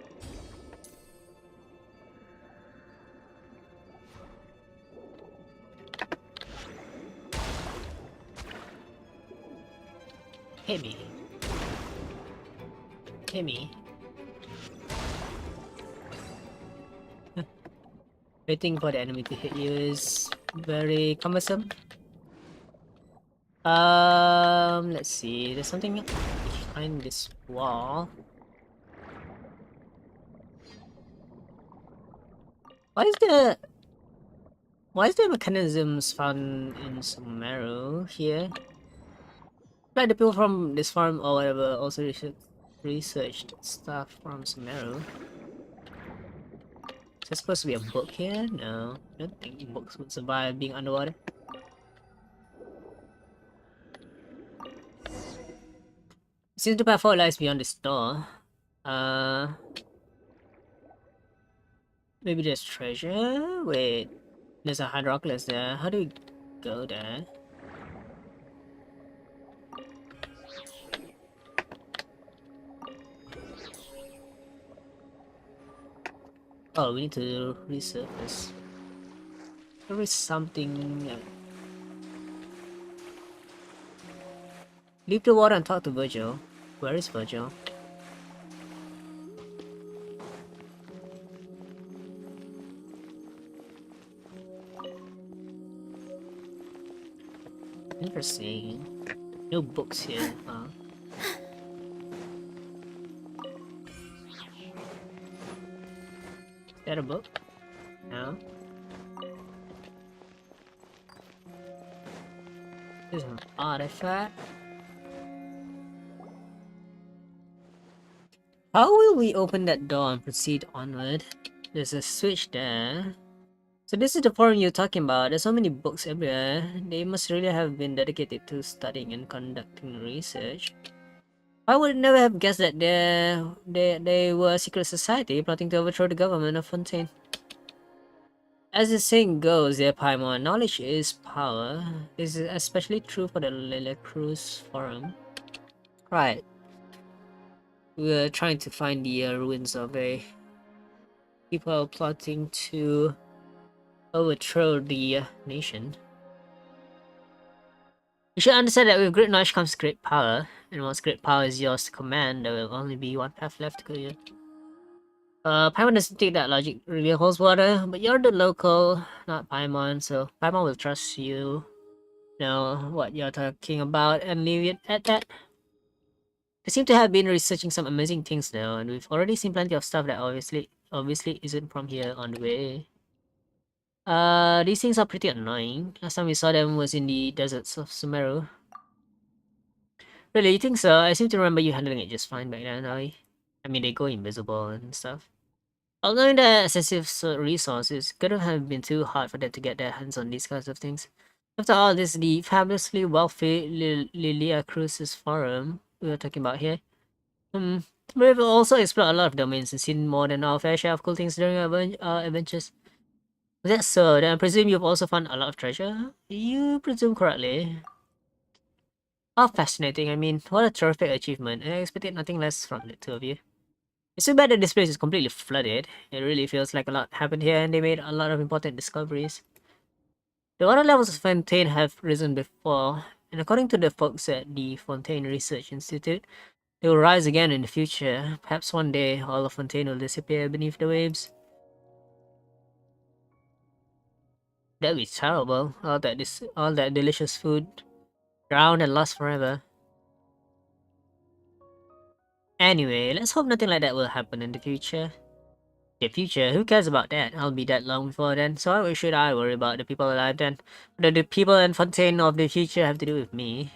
Hit me. Hit me. Waiting for the enemy to hit you is very cumbersome. Let's see. There's something behind this wall. Why is the mechanisms found in Sumeru here? Like the people from this farm or whatever also researched stuff from Sumeru. Is there supposed to be a book here? No, I don't think books would survive being underwater. Seems the path forward lies beyond this door. Maybe there's treasure? Wait, there's a hydroculus there. How do we go there? Oh, we need to resurface. There is something. Leave the water and talk to Virgil. Where is Virgil? Interesting. No books here, huh? Is that a book? No. There's an artifact. How will we open that door and proceed onward? There's a switch there. So this is the forum you're talking about. There's so many books everywhere. They must really have been dedicated to studying and conducting research. I would never have guessed that they were a secret society plotting to overthrow the government of Fontaine. As the saying goes, dear Paimon, knowledge is power. This is especially true for the Lila Cruz forum. Right. We're trying to find the ruins of a people plotting to overthrow the nation. You should understand that with great knowledge comes great power, and once great power is yours to command, there will only be one path left to go here. Paimon doesn't think that logic really holds water, but you're the local, not Paimon, so Paimon will trust you know what you're talking about and leave it at that. They seem to have been researching some amazing things though, and we've already seen plenty of stuff that obviously isn't from here on the way. These things are pretty annoying. Last time we saw them was in the deserts of Sumeru. Really, you think so? I seem to remember you handling it just fine back then, Aoi. I mean, they go invisible and stuff. Although the excessive resources couldn't have been too hard for them to get their hands on these kinds of things. After all, this is the fabulously wealthy Lilia Cruz's forum we were talking about here. We've also explored a lot of domains and seen more than our fair share of cool things during our adventures. Is that so? Then I presume you've also found a lot of treasure? You presume correctly. How fascinating, I mean, what a terrific achievement. I expected nothing less from the two of you. It's too bad that this place is completely flooded. It really feels like a lot happened here and they made a lot of important discoveries. The water levels of Fontaine have risen before, and according to the folks at the Fontaine Research Institute, they will rise again in the future. Perhaps one day all of Fontaine will disappear beneath the waves. That'd be terrible. All that delicious food drowned and lost forever. Anyway, let's hope nothing like that will happen in the future. The future? Who cares about that? I'll be that long before then, so why should I worry about the people alive then? What do the people in Fontaine of the future have to do with me?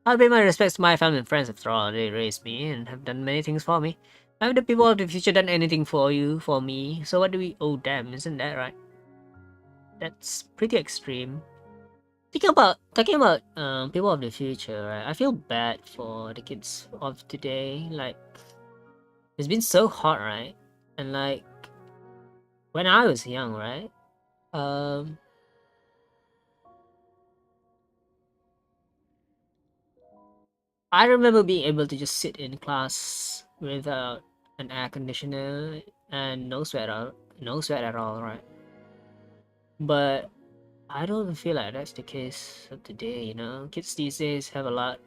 I'll pay my respects to my family and friends. After all, they raised me and have done many things for me. Have the people of the future done anything for you, for me? So what do we owe them? Isn't that right? That's pretty extreme. Talking about people of the future, right? I feel bad for the kids of today. Like, it's been so hot, right? And like, when I was young, right? I remember being able to just sit in class without an air conditioner and no sweat at all, right? But I don't feel like that's the case of today, you know? Kids these days have a lot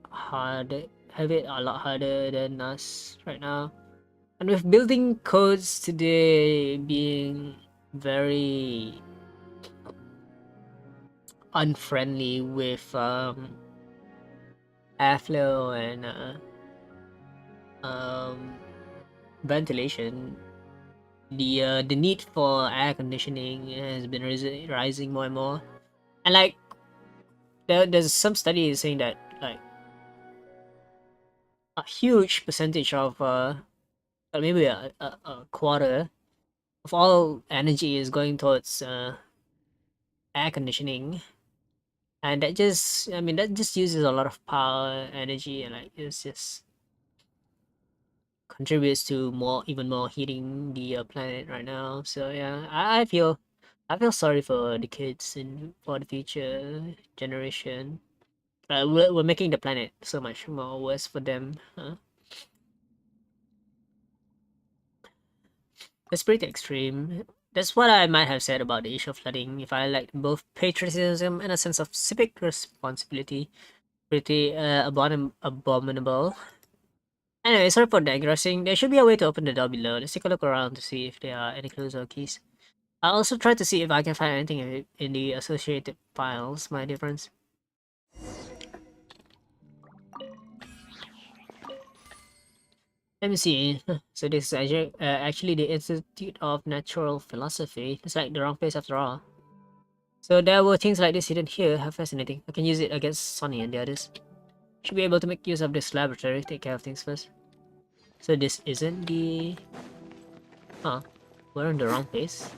harder have it a lot harder than us right now. And with building codes today being very unfriendly with airflow and ventilation, the need for air conditioning has been rising more and more. And like there's some studies saying that like a huge percentage of maybe a quarter of all energy is going towards air conditioning, and that just that just uses a lot of power energy, and like it's just contributes to even more heating the planet right now. So yeah, I feel sorry for the kids and for the future generation. We're making the planet so much more worse for them. Huh? That's pretty extreme. That's what I might have said about the issue of flooding. If I lacked both patriotism and a sense of civic responsibility, pretty abominable. Anyway, sorry for digressing. There should be a way to open the door below. Let's take a look around to see if there are any clues or keys. I'll also try to see if I can find anything in the associated files, my dear friends. Let me see. So this is actually the Institute of Natural Philosophy. It's like the wrong place after all. So there were things like this hidden here. How fascinating. I can use it against Sonny and the others. Should be able to make use of this laboratory. Take care of things first. So this isn't the... Huh. We're in the wrong place.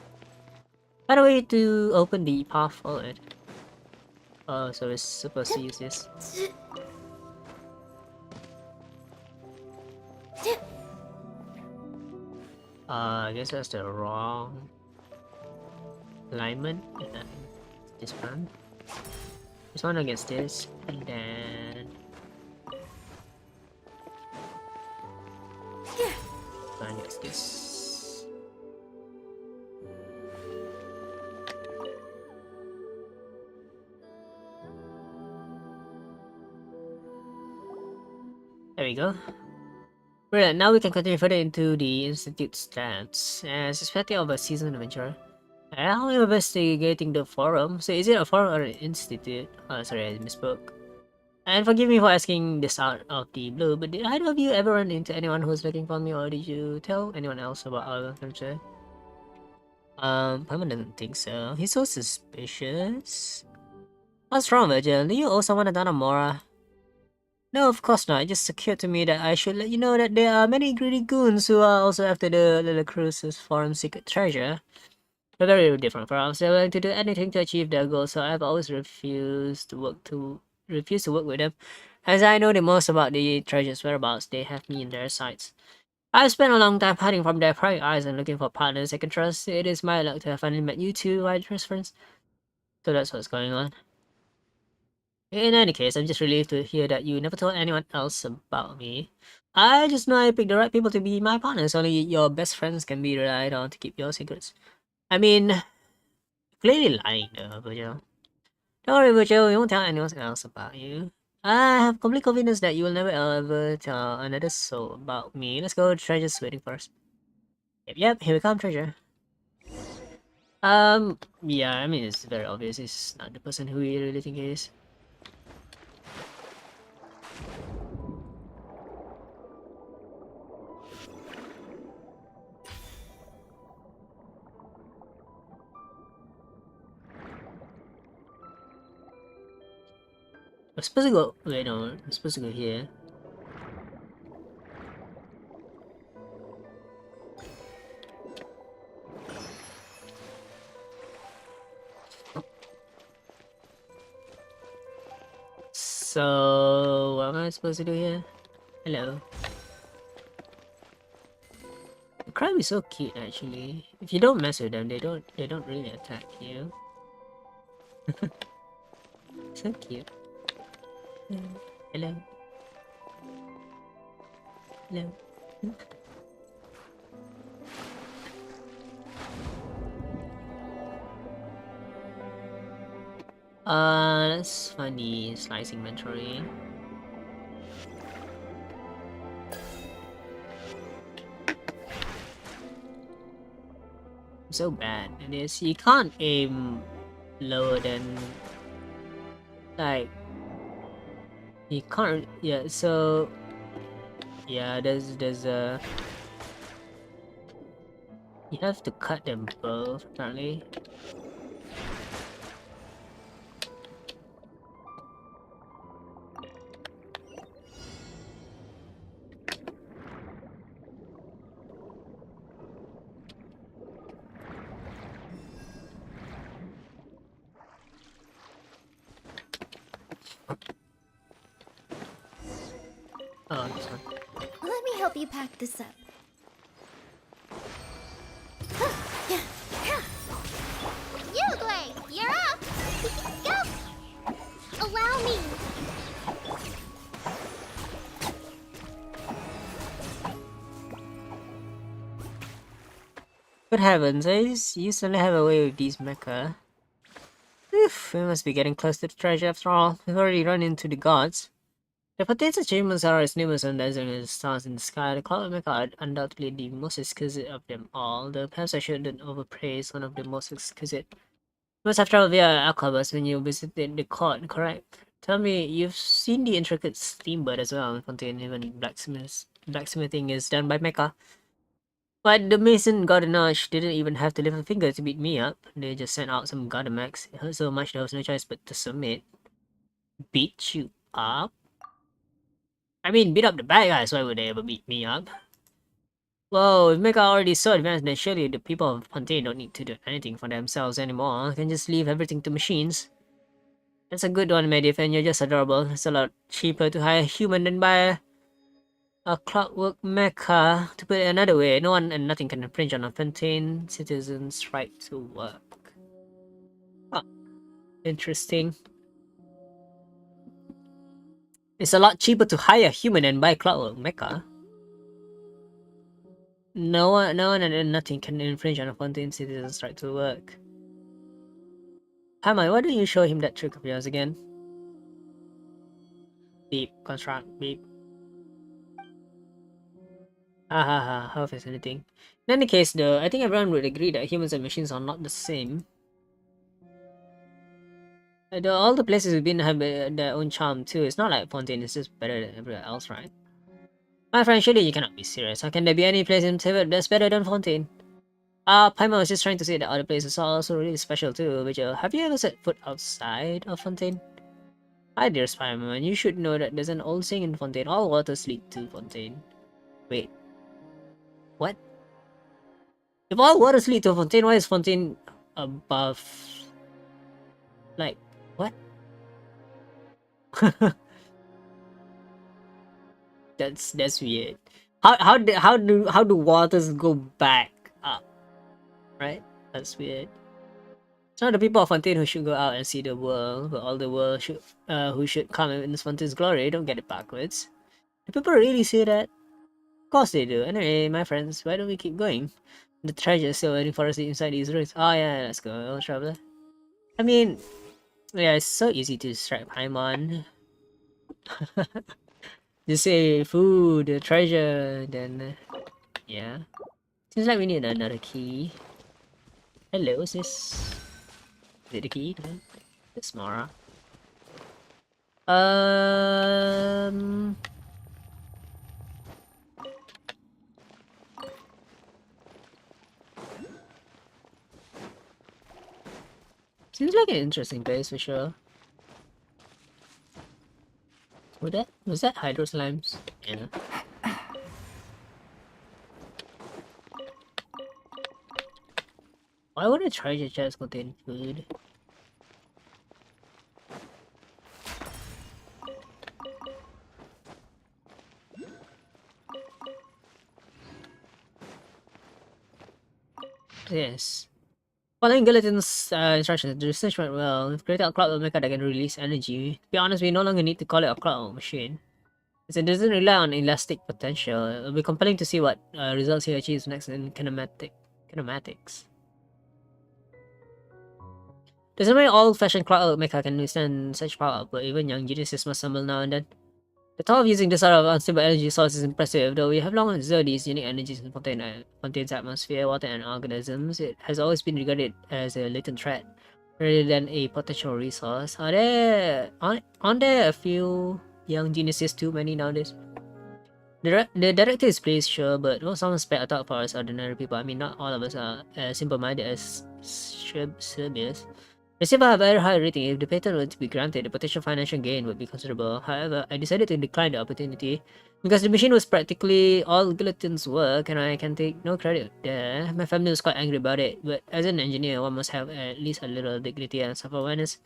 Find a way to open the path forward. Oh, so we're supposed to use this. I guess that's the wrong alignment. And then this one. This one against this, and then one against this. There we go. Brilliant, now we can continue further into the Institute's stats. As expected of a seasoned adventurer, I'm investigating the forum. So is it a forum or an institute? Oh, sorry, I misspoke. And forgive me for asking this out of the blue, but did either of you ever run into anyone who was looking for me, or did you tell anyone else about our culture? Paimon doesn't think so. He's so suspicious. What's wrong, Virgil? Do you owe someone a ton of Mora? No, of course not. It just occurred to me that I should let you know that there are many greedy goons who are also after the Little Cruise's forum secret treasure. They're very different from us. They're willing to do anything to achieve their goals, so I've always refused to work with them. As I know the most about the treasure's whereabouts, they have me in their sights. I've spent a long time hiding from their prying eyes and looking for partners I can trust. It is my luck to have finally met you two, my dearest friends. So that's what's going on. In any case, I'm just relieved to hear that you never told anyone else about me. I just know I picked the right people to be my partners. Only your best friends can be relied on to keep your secrets. I mean, clearly lying though, Virgil. Don't worry, Virgil, we won't tell anyone else about you. I have complete confidence that you will never ever tell another soul about me. Let's go, treasure's waiting for us. Yep, here we come, treasure. Yeah, I mean, it's very obvious he's not the person who we really think he is. We're supposed to go. Wait, no, we're supposed to go here. So, what am I supposed to do here? Hello. The crab is so cute, actually. If you don't mess with them, they don't really attack you. So cute. Hello. Hello. Let's find the slice inventory. So bad it is. You can't aim lower than like you can't. Yeah. So yeah, there's a you have to cut them both apparently. Oh, this one. Let me help you pack this up. Yugway, you're up! Go! Allow me! Good heavens, you suddenly have a way with these mecha. Oof, we must be getting close to the treasure after all. We've already run into the gods. The potential achievements are as numerous and dazzling as the stars in the sky. The cloud mecha are undoubtedly the most exquisite of them all, though perhaps I shouldn't overpraise one of the most exquisite. You must have traveled via Aquabus when you visited the court, correct? Tell me, you've seen the intricate steamboat as well, Fontaine. Even blacksmithing is done by mecha. But the Mason Gardenage didn't even have to lift a finger to beat me up. They just sent out some Gardemax. It hurt so much there was no choice but to submit. Beat you up? I mean, beat up the bad guys, why would they ever beat me up? Whoa, if Mecha already so advanced, then surely the people of Fontaine don't need to do anything for themselves anymore. They can just leave everything to machines. That's a good one, Medivh, and you're just adorable. It's a lot cheaper to hire a human than buy a clockwork mecha. To put it another way, no one and nothing can infringe on a Fontaine citizen's right to work. Huh. Interesting. It's a lot cheaper to hire a human than buy clockwork mecha. No one and nothing can infringe on a Fontaine citizen's right to work. Hamai, why don't you show him that trick of yours again? Beep, construct, beep. Ha ha ha, how fascinating. In any case though, I think everyone would agree that humans and machines are not the same. All the places we've been have their own charm too. It's not like Fontaine is just better than everywhere else, right? My friend, surely you cannot be serious. How can there be any place in Tibet that's better than Fontaine? Paimon was just trying to say that other places are also really special too, but have you ever set foot outside of Fontaine? Hi dear Paimon, you should know that there's an old saying in Fontaine, all waters lead to Fontaine. Wait. What? If all waters lead to Fontaine, why is Fontaine above? Like, what? That's weird. How do waters go back up? Right? That's weird. It's not the people of Fontaine who should go out and see the world, but all the world should who should come and witness Fontaine's glory. Don't get it backwards. Do people really say that? Of course they do. Anyway, my friends, why don't we keep going? The treasure is still waiting for us inside these ruins. Oh yeah, let's go, traveler. I mean, yeah, it's so easy to distract Paimon. Just say food, treasure, then yeah. Seems like we need another key. Hello, is this? Is it the key? No? It's Mara. Seems like an interesting place for sure. Was that hydro slimes? Yeah. Why would a treasure chest contain food? Yes. Following Gelatin's instructions, the research went well. We've created a cloud mecha that can release energy. To be honest, we no longer need to call it a cloud machine. Since it doesn't rely on elastic potential, it'll be compelling to see what results he achieves next in kinematics. There's no way old-fashioned cloud mecha can withstand such power, but even young geniuses must stumble now and then. The thought of using this sort of unstable energy source is impressive, though we have long observed these unique energies in Fontaine's atmosphere, water, and organisms. It has always been regarded as a latent threat, rather than a potential resource. Aren't there a few young geniuses too many nowadays? The director is pleased, sure, but most spare a thought for us ordinary people. I mean, not all of us are as simple-minded as Serbius. Receive a very high rating. If the patent were to be granted, the potential financial gain would be considerable. However, I decided to decline the opportunity because the machine was practically all Guillotine's work and I can take no credit there. My family was quite angry about it, but as an engineer, one must have at least a little dignity and self-awareness.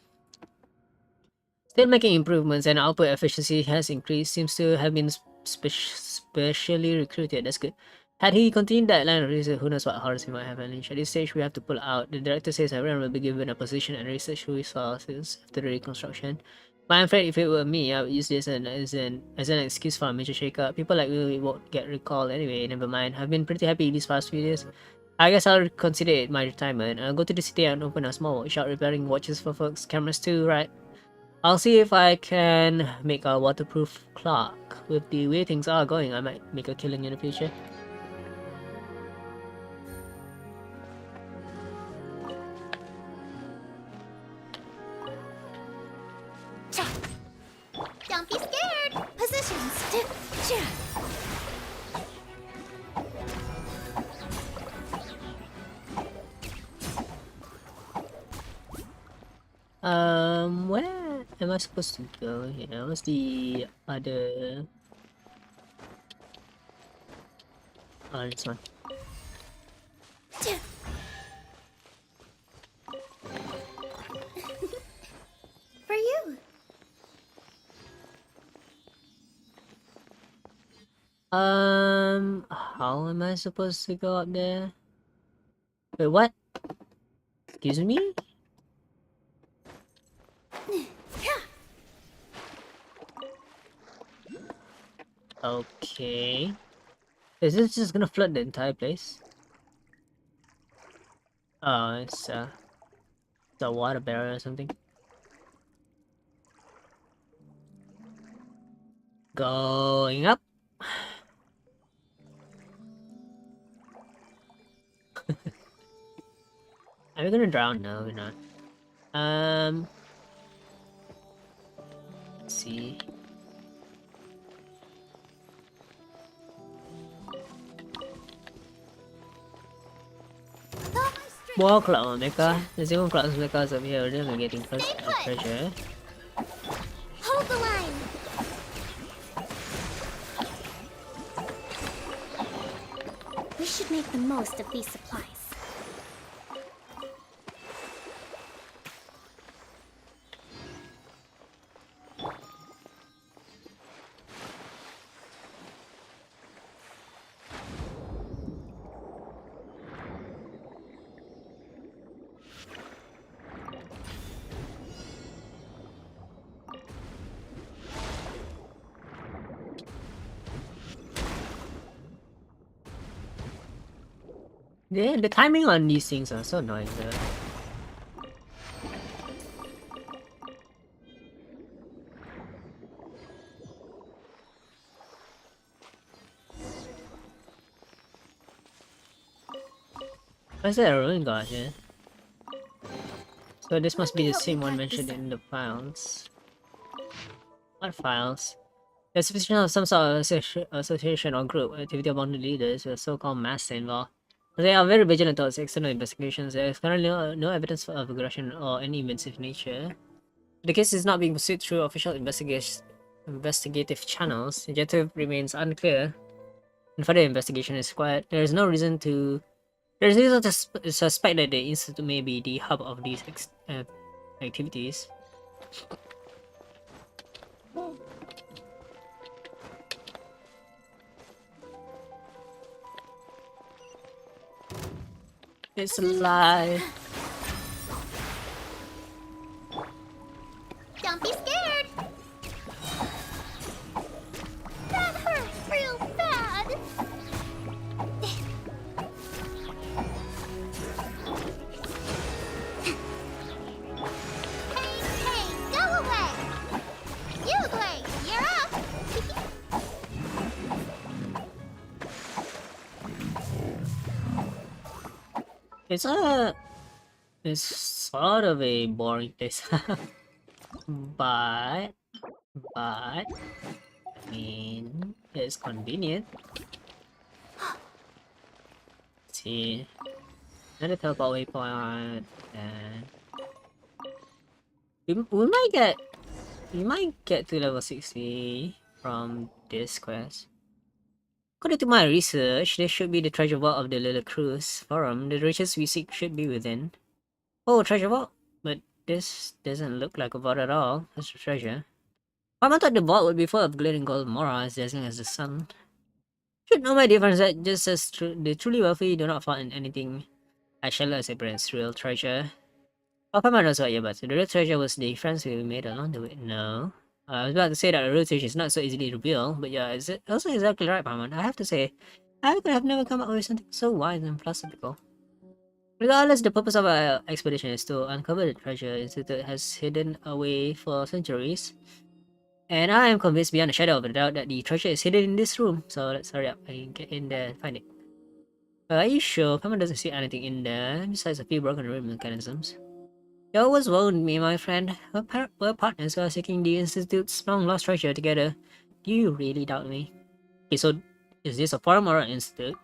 Still making improvements and output efficiency has increased. Seems to have been specially recruited. That's good. Had he continued that line of research, who knows what horrors he might have unleashed. At this stage, we have to pull out. The director says everyone will be given a position and research resources after the reconstruction. But I'm afraid if it were me, I would use this as an excuse for a major shakeup. People like me won't get recalled anyway, never mind. I've been pretty happy these past few years. I guess I'll consider it my retirement. I'll go to the city and open a small workshop repairing watches for folks. Cameras too, right? I'll see if I can make a waterproof clock. With the way things are going, I might make a killing in the future. Don't be scared. Positions. Where am I supposed to go here? What's the other... Oh, this one. For you. How am I supposed to go up there? Wait, what? Excuse me? Okay. Is this just gonna flood the entire place? Oh, it's a water barrier or something. Going up. Are we gonna drown? No, we're not. Let's see. More cloud mecha. There's even cloud mechas up here. We're getting first treasure. Hold the line. We should make the most of these supplies. Yeah, the timing on these things are so annoying. Why is there a ruin god here? So this must be the same one mentioned in the files. What files? There's suspicion of some sort of association or group activity among the leaders with so-called master involved. They are very vigilant towards external investigations. There is currently no evidence of aggression or any invasive nature. The case is not being pursued through official investigative channels. The objective remains unclear, and further investigation is required. There is no reason to suspect that the institute may be the hub of these activities. It's a lie. It's sort of a boring place. but I mean it's convenient. Let's see. Another teleport waypoint, and we might get to level 60 from this quest. According to my research, this should be the treasure vault of the Little Cruise Forum. The riches we seek should be within. Oh, treasure vault? But this doesn't look like a vault at all. That's a treasure. I thought the vault would be full of glittering gold mora as dazzling as the sun. Should know my difference that just as the truly wealthy do not find anything as shallow as a brand's real treasure. Papa knows what you're about to. The real treasure was the friends we made along the way. No. I was about to say that the real treasure is not so easily revealed, but yeah, it's also exactly right, Paimon. I have to say, I could have never come up with something so wise and philosophical. Regardless, the purpose of our expedition is to uncover the treasure Institute has hidden away for centuries. And I am convinced beyond a shadow of a doubt that the treasure is hidden in this room. So let's hurry up and get in there and find it. Are you sure? Paimon doesn't see anything in there besides a few broken room mechanisms. You always warned me, my friend. We're partners who are seeking the Institute's long-lost treasure together. Do you really doubt me? Okay, so is this a forum or an institute?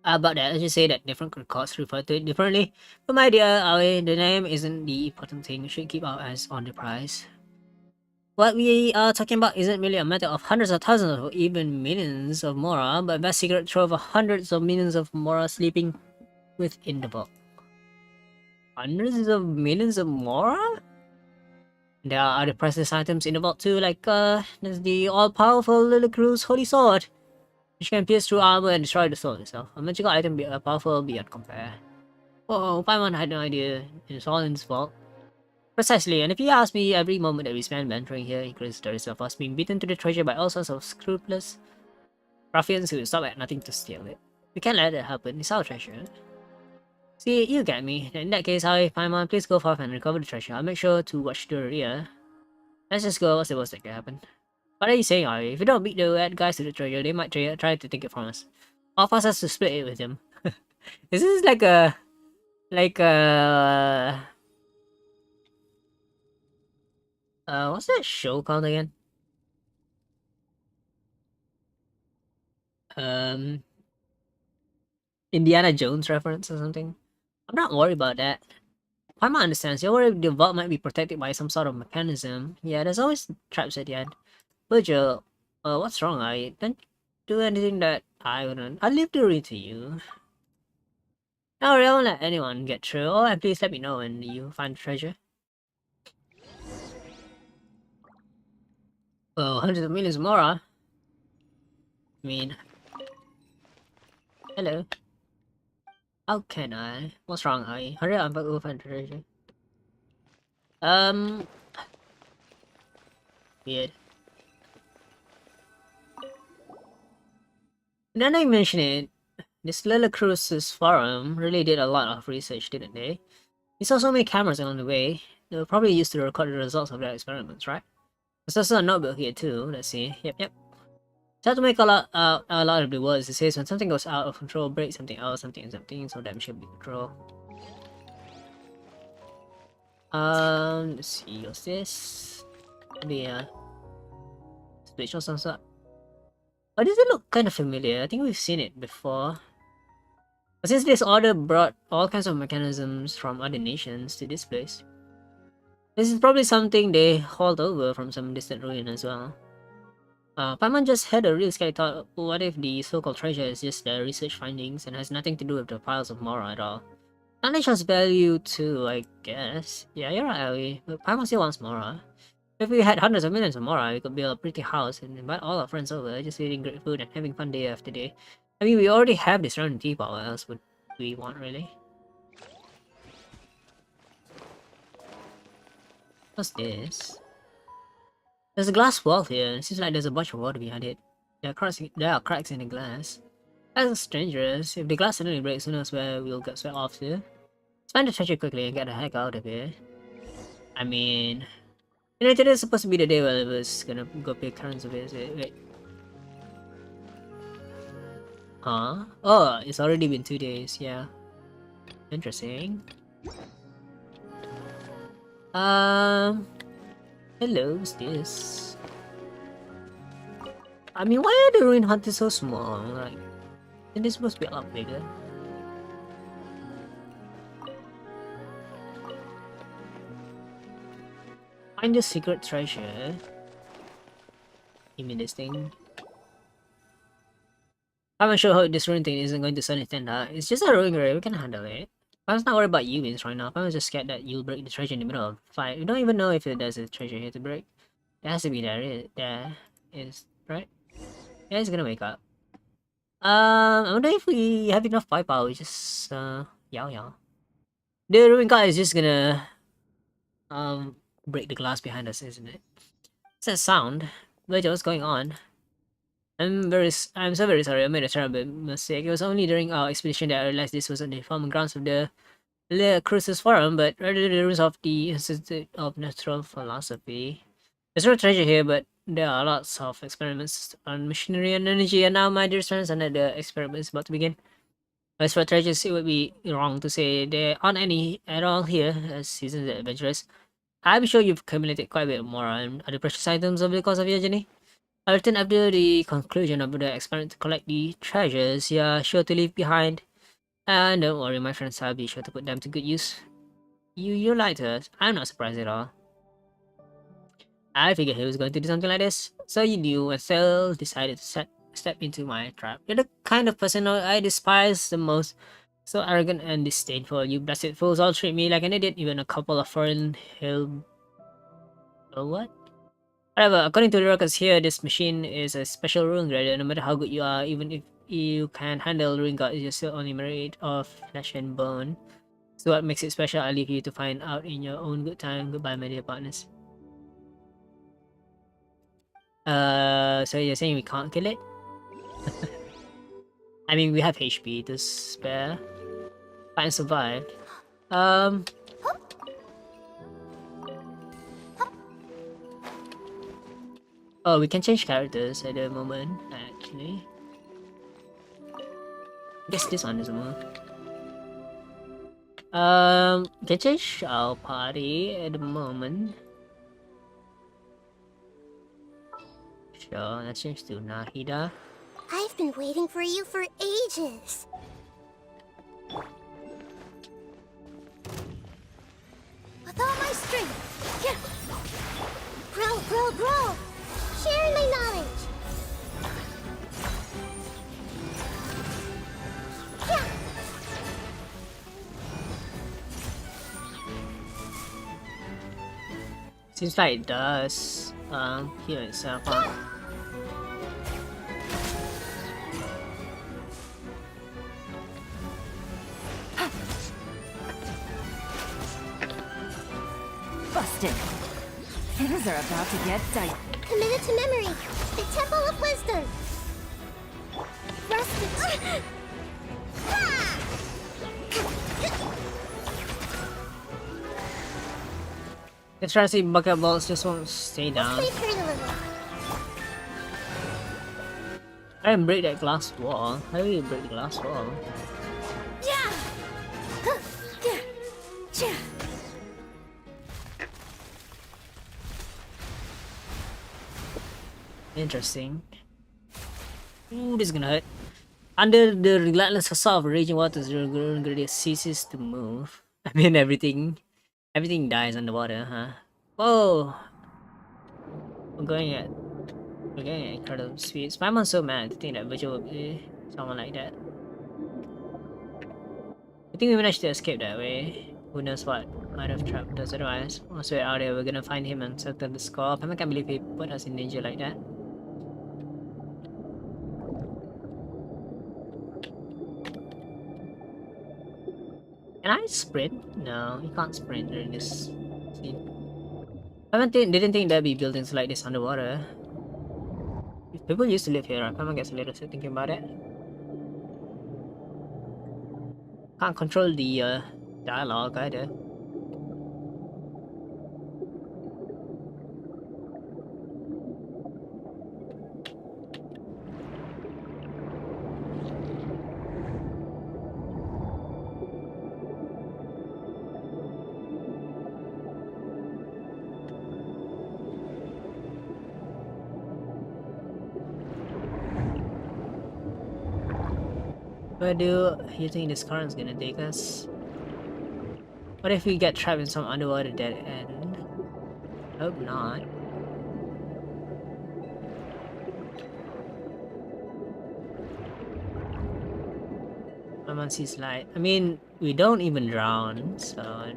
About that, let's just say that different records refer to it differently. But my dear Aoi, the name isn't the important thing. We should keep our eyes on the prize. What we are talking about isn't merely a matter of hundreds of thousands or even millions of mora, but a vast secret trove of hundreds of millions of mora sleeping within the vault. Hundreds of millions of mora? There are other priceless items in the vault too, like there's the all-powerful Little Crew's holy sword, which can pierce through armor and destroy the sword itself. A magical item powerful beyond compare. Oh, Paimon had no idea it's all in this vault. Precisely, and if you ask me, every moment that we spend venturing here increases the risk of us being beaten to the treasure by all sorts of scrupulous ruffians who will stop at nothing to steal it. We can't let that happen. It's our treasure. See, you get me. In that case, Paimon, please go forth and recover the treasure. I'll make sure to watch the rear. Let's just go. What's the worst that can happen? What are you saying, Ari? If we don't beat the bad guys to the treasure, they might try to take it from us. All of us has to split it with them. Is this like a... what's that show called again? Indiana Jones reference or something? I'm not worried about that. Paimon understands. You're worried the vault might be protected by some sort of mechanism. Yeah, there's always traps at the end. Virgil, what's wrong? I don't do anything that I wouldn't. I'll leave the ring to you. No, I won't let anyone get through. Oh, and please let me know when you find the treasure. Oh, hundreds of millions more, huh? I mean... Hello. How can I? What's wrong, I? Hurry up, but we'll find the treasure. Weird. Now that I mention it, this Lila Cruz's forum really did a lot of research, didn't they? We saw so many cameras along the way. They were probably used to record the results of their experiments, right? There's also a notebook here too. Let's see. Yep. So to make a lot of the words, it says when something goes out of control, break something else, something, so that should be control. Let's see, what's this? The switch or some sort. Why does it look kind of familiar? I think we've seen it before. But since this order brought all kinds of mechanisms from other nations to this place, this is probably something they hauled over from some distant ruin as well. Paimon just had a real scary thought. What if the so-called treasure is just their research findings and has nothing to do with the piles of mora at all? Knowledge has value too, I guess. Yeah, you're right, Ellie. But Paimon still wants mora. If we had hundreds of millions of mora, we could build a pretty house and invite all our friends over, just eating great food and having fun day after day. I mean, we already have this round teapot. What else would we want, really? What's this? There's a glass wall here. It seems like there's a bunch of water behind it. There are cracks in the glass. That's dangerous. If the glass suddenly breaks, who knows where we'll get swept off to? Let's find the treasure quickly and get the heck out of here. I mean... You know, today's supposed to be the day where I was gonna go pay currents a visit. Wait. Huh? Oh, it's already been 2 days, yeah. Interesting. Hello, who's this? I mean, why are the ruin hunters so small? Like, isn't they supposed to be a lot bigger? Find the secret treasure. You mean this thing? I'm not sure how this ruin thing isn't going to suddenly turn out. It's just a ruin grave, we can handle it. I'm not worried about you, Vince, right now. I'm just scared that you'll break the treasure in the middle of the fight. We don't even know if there's a treasure here to break. It has to be there. There is, right? Yeah, it's gonna wake up. I wonder if we have enough firepower. We just, yeah. The ruin guy is just gonna, break the glass behind us, isn't it? What's that sound? Wait, what's going on? I'm so very sorry. I made a terrible mistake. It was only during our expedition that I realized this wasn't the farming grounds of the Crucis Forum, but rather the ruins of the Institute of Natural Philosophy. There's no treasure here, but there are lots of experiments on machinery and energy, and now my dear friends, and the experiment is about to begin. As for treasures, it would be wrong to say there aren't any at all here as seasoned adventurers. I'm sure you've accumulated quite a bit more on other precious items over the course of your journey. I'll return after the conclusion of the experiment to collect the treasures you're sure to leave behind. And don't worry, my friends, I'll be sure to put them to good use. You lied to us. I'm not surprised at all. I figured he was going to do something like this. So you knew and still decided to step into my trap. You're the kind of person I despise the most. So arrogant and disdainful. You blasted fools all treat me like an idiot. Even a couple of foreign hill... Oh, what? However, according to the records here, this machine is a special ruin grader. No matter how good you are, even if you can handle ruin god, you're still only made of flesh and bone. So what makes it special, I'll leave you to find out in your own good time. Goodbye, my dear partners. So you're saying we can't kill it? I mean, we have HP to spare. Fight and survive. Oh, we can change characters at the moment, actually. I guess this one is more. We can change our party at the moment. Sure, let's change to Nahida. I've been waiting for you for ages. With all my strength. Yeah. Grow. Share my knowledge. Yeah. Seems like it does. Heal itself up. Busted. Things are about to get dicey. Committed to memory. The Temple of Wisdom. Rusted. Let's try to see bucket balls just won't stay down. Let's play turn a little. I didn't break that glass wall. How do you break the glass wall? Yeah. Interesting. Ooh, this is gonna hurt. Under the relentless assault of raging waters, the ingredient ceases to move. I mean, everything dies underwater, huh? Whoa! We're going at incredible speeds. Paimon's so mad to think that Virgil would be someone like that. I think we managed to escape that way. Who knows what might have trapped us otherwise. Once we're out there, we're gonna find him and settle the score. I can't believe he put us in danger like that. Can I sprint? No, you can't sprint during this scene. Didn't think there'd be buildings like this underwater. People used to live here, right? Paimon gets a little sick thinking about it. Can't control the dialogue either. Where do you think this current's gonna take us? What if we get trapped in some underwater dead end? Hope not. Someone sees light. I mean, we don't even drown, so I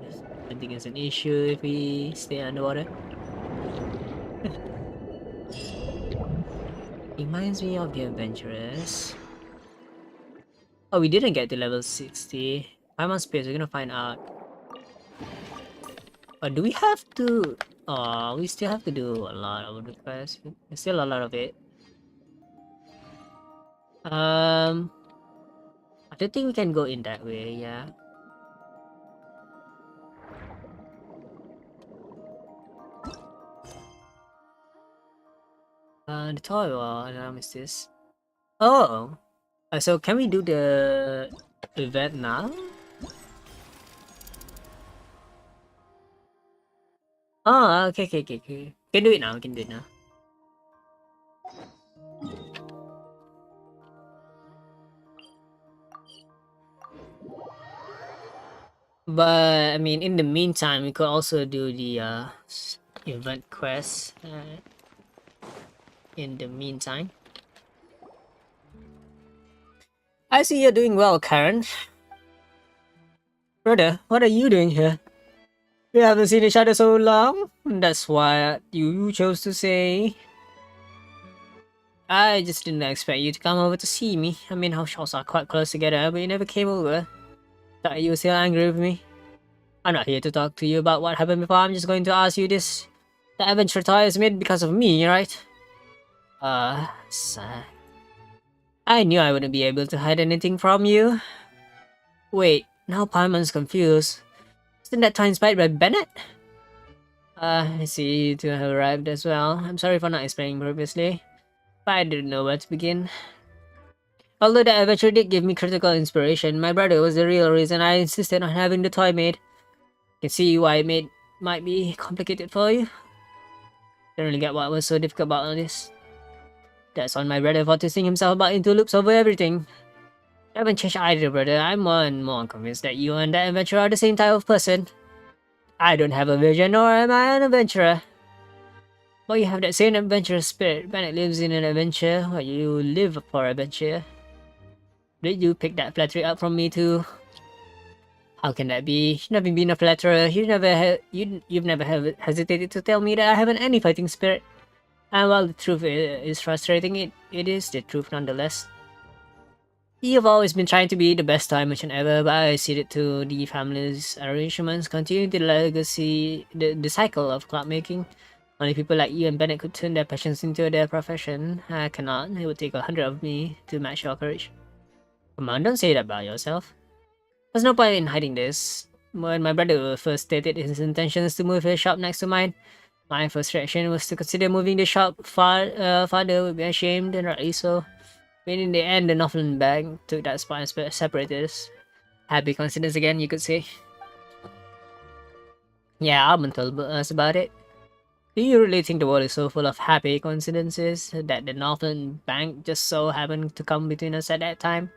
don't think it's an issue if we stay underwater. Reminds me of the adventurers. Oh, we didn't get to level 60. I'm on space, we're gonna find out. Or do we have to... Oh, we still have to do a lot of the quest. There's still a lot of it. I don't think we can go in that way, yeah. The toy wall, I missed this. Oh! So can we do the event now? Oh, okay. Can do it now, we can do it now. But, I mean, in the meantime, we could also do the event quest in the meantime. I see you're doing well, Karen. Brother, what are you doing here? We haven't seen each other so long. That's why you chose to say. I just didn't expect you to come over to see me. I mean, our shops are quite close together, but you never came over. Thought you were still angry with me. I'm not here to talk to you about what happened before. I'm just going to ask you this. The adventure toy is made because of me, right? Sad. I knew I wouldn't be able to hide anything from you. Wait, now Paimon's confused. Isn't that toy inspired by Bennett? I see you two have arrived as well. I'm sorry for not explaining previously, but I didn't know where to begin. Although the adventure did give me critical inspiration, my brother was the real reason I insisted on having the toy made. You can see why it might be complicated for you. Don't really get what was so difficult about all this. That's on my brother for twisting himself about into loops over everything. I haven't changed either, brother. I'm more and more convinced that you and that adventurer are the same type of person. I don't have a vision, nor am I an adventurer. But you have that same adventurous spirit. Bennett lives in an adventure, while you live for adventure. Did you pick that flattery up from me too? How can that be? You've never been a flatterer. You've never hesitated to tell me that I haven't any fighting spirit. And while the truth is frustrating, it is the truth nonetheless. You've always been trying to be the best toy merchant ever, but I ceded to the family's arrangements, continuing the legacy, the cycle of cloud making. Only people like you and Bennett could turn their passions into their profession. I cannot. It would take 100 of me to match your courage. Come on, don't say that about yourself. There's no point in hiding this. When my brother first stated his intentions to move his shop next to mine, my first reaction was to consider moving the shop farther would be ashamed, and rightly so. But in the end, the Northland Bank took that spot and separated us. Happy coincidence again, you could say. Yeah, Almond told us about it. Do you really think the world is so full of happy coincidences that the Northland Bank just so happened to come between us at that time?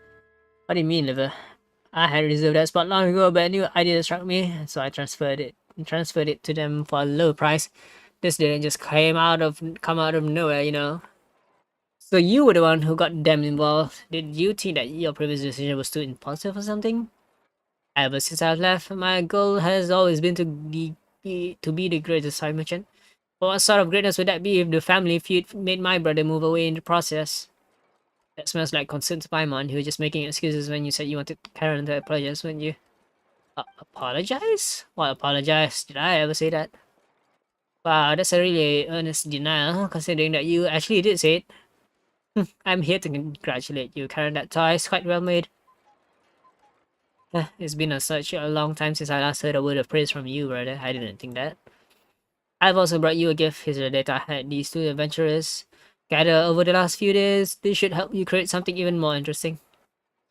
What do you mean, Liver? I had reserved that spot long ago, but a new idea struck me, so I transferred it to them for a low price. This didn't just come out of nowhere, you know. So you were the one who got them involved. Did you think that your previous decision was too impulsive or something? Ever since I've left, my goal has always been to be the greatest toy merchant. But what sort of greatness would that be if the family feud made my brother move away in the process? That smells like concern to Paimon, who was just making excuses when you said you wanted Karen to apologize, weren't you? Apologize? Why apologize? Did I ever say that? Wow, that's a really earnest denial, considering that you actually did say it. I'm here to congratulate you, Karen. That toy is quite well made. It's been such a long time since I last heard a word of praise from you, brother. I didn't think that. I've also brought you a gift. Here's the data I had these two adventurers gather over the last few days. This should help you create something even more interesting.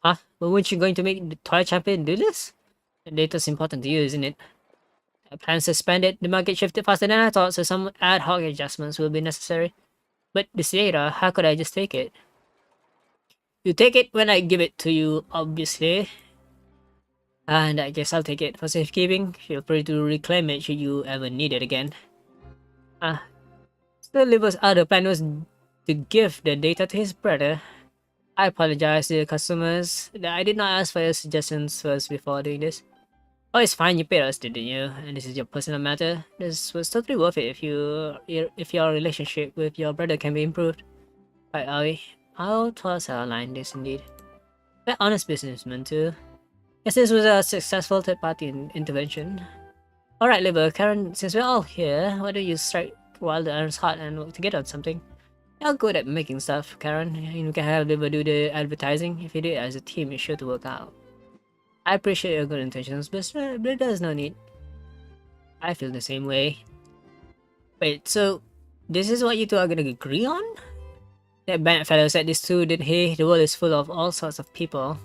Huh? But weren't you going to make the toy champion do this? The data's important to you, isn't it? Plans suspended, the market shifted faster than I thought, so some ad hoc adjustments will be necessary. But this data, how could I just take it? You take it when I give it to you, obviously. And I guess I'll take it for safekeeping. Feel free to reclaim it should you ever need it again. Ah, so Liver's other plan was to give the data to his brother. I apologize to the customers that I did not ask for your suggestions first before doing this. Oh, it's fine. You paid us, didn't you? And this is your personal matter. This was totally worth it if your relationship with your brother can be improved. Right, Aoi. I'll toss our line this indeed. But honest businessman too. Guess this was a successful third-party intervention. Alright, Liver, Karen, since we're all here, why don't you strike while the iron's hot and work together on something? You're good at making stuff, Karen. You can have Liver do the advertising. If you do it as a team, it's sure to work out. I appreciate your good intentions, but there's no need. I feel the same way. Wait, so this is what you two are gonna agree on? That Bennett fellow said this too, didn't he? The world is full of all sorts of people.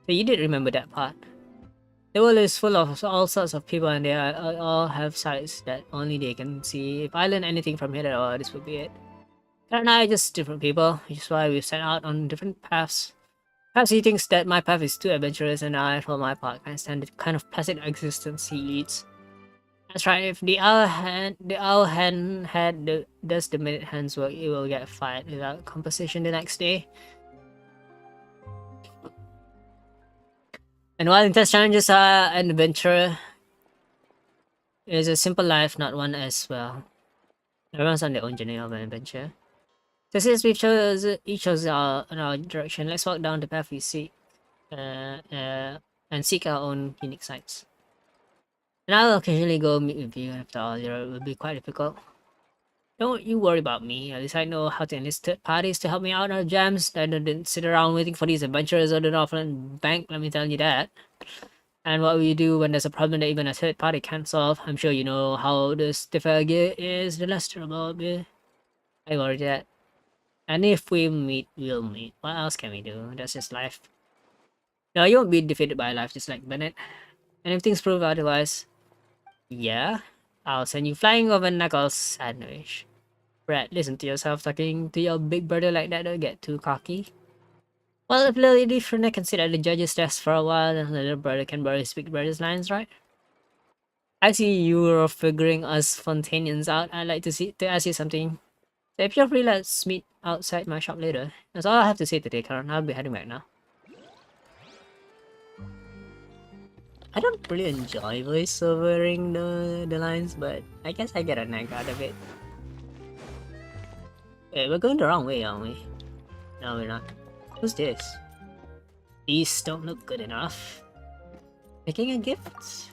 So you did remember that part. The world is full of all sorts of people and they all have sides that only they can see. If I learn anything from here at all, this would be it. Karen and I are just different people, which is why we've set out on different paths. Perhaps he thinks that my path is too adventurous and I, for my part, can't stand the kind of placid existence he leads. That's right, if the owl hand does the minute hand's work, it will get fired without compensation the next day. And while intense challenges are an adventure, it is a simple life, not one as well. Everyone's on their own journey of an adventure. So since we've each chose our direction, let's walk down the path we seek, and seek our own unique sites. And I'll occasionally go meet with you. After all, it will be quite difficult. Don't you worry about me. At least I know how to enlist third parties to help me out in our jams. I didn't sit around waiting for these adventurers or the Northland Bank. Let me tell you that. And what will you do when there's a problem that even a third party can't solve? I'm sure you know how the stiffer gear is, the less trouble it'll be. I worry that. And if we meet, we'll meet. What else can we do? That's just life. No, you won't be defeated by life just like Bennett. And if things prove otherwise, yeah, I'll send you flying over Knuckles sandwich. Brad, listen to yourself talking to your big brother like that, don't get too cocky. Well, if Lily Frona can sit at the judge's desk for a while, then little brother can borrow his big brother's lines, right? I see you're figuring us Fontanians out. I'd like to ask you something. So if you're free, let's meet outside my shop later. That's all I have to say today, Karen. I'll be heading back now. I don't really enjoy voiceovering the lines, but I guess I get a knack out of it. Wait, we're going the wrong way, aren't we? No, we're not. Who's this? These don't look good enough. Making a gift?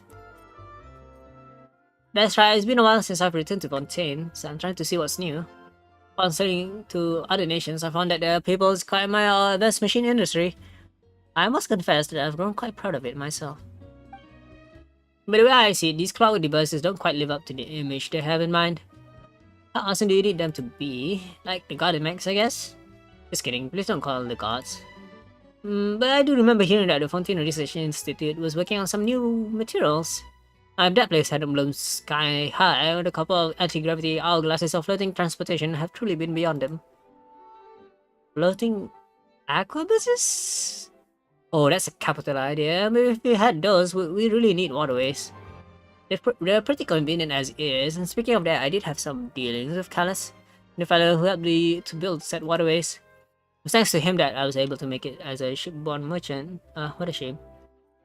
That's right, it's been a while since I've returned to Fontaine, so I'm trying to see what's new. While studying to other nations, I found that there are people quite admire this machine industry. I must confess that I've grown quite proud of it myself. But the way I see it, these cloud devices don't quite live up to the image they have in mind. How awesome do you need them to be? Like the Garden Max, I guess? Just kidding, please don't call them the gods. But I do remember hearing that the Fontaine Research Institute was working on some new materials. If that place hadn't blown sky high, the couple of anti-gravity hourglasses of floating transportation have truly been beyond them. Floating aquabuses? Oh, that's a capital idea. Maybe if we had those, we really need waterways. They're pretty convenient as is, and speaking of that, I did have some dealings with Callus, the fellow who helped me to build said waterways. It was thanks to him that I was able to make it as a shipborne merchant. What a shame.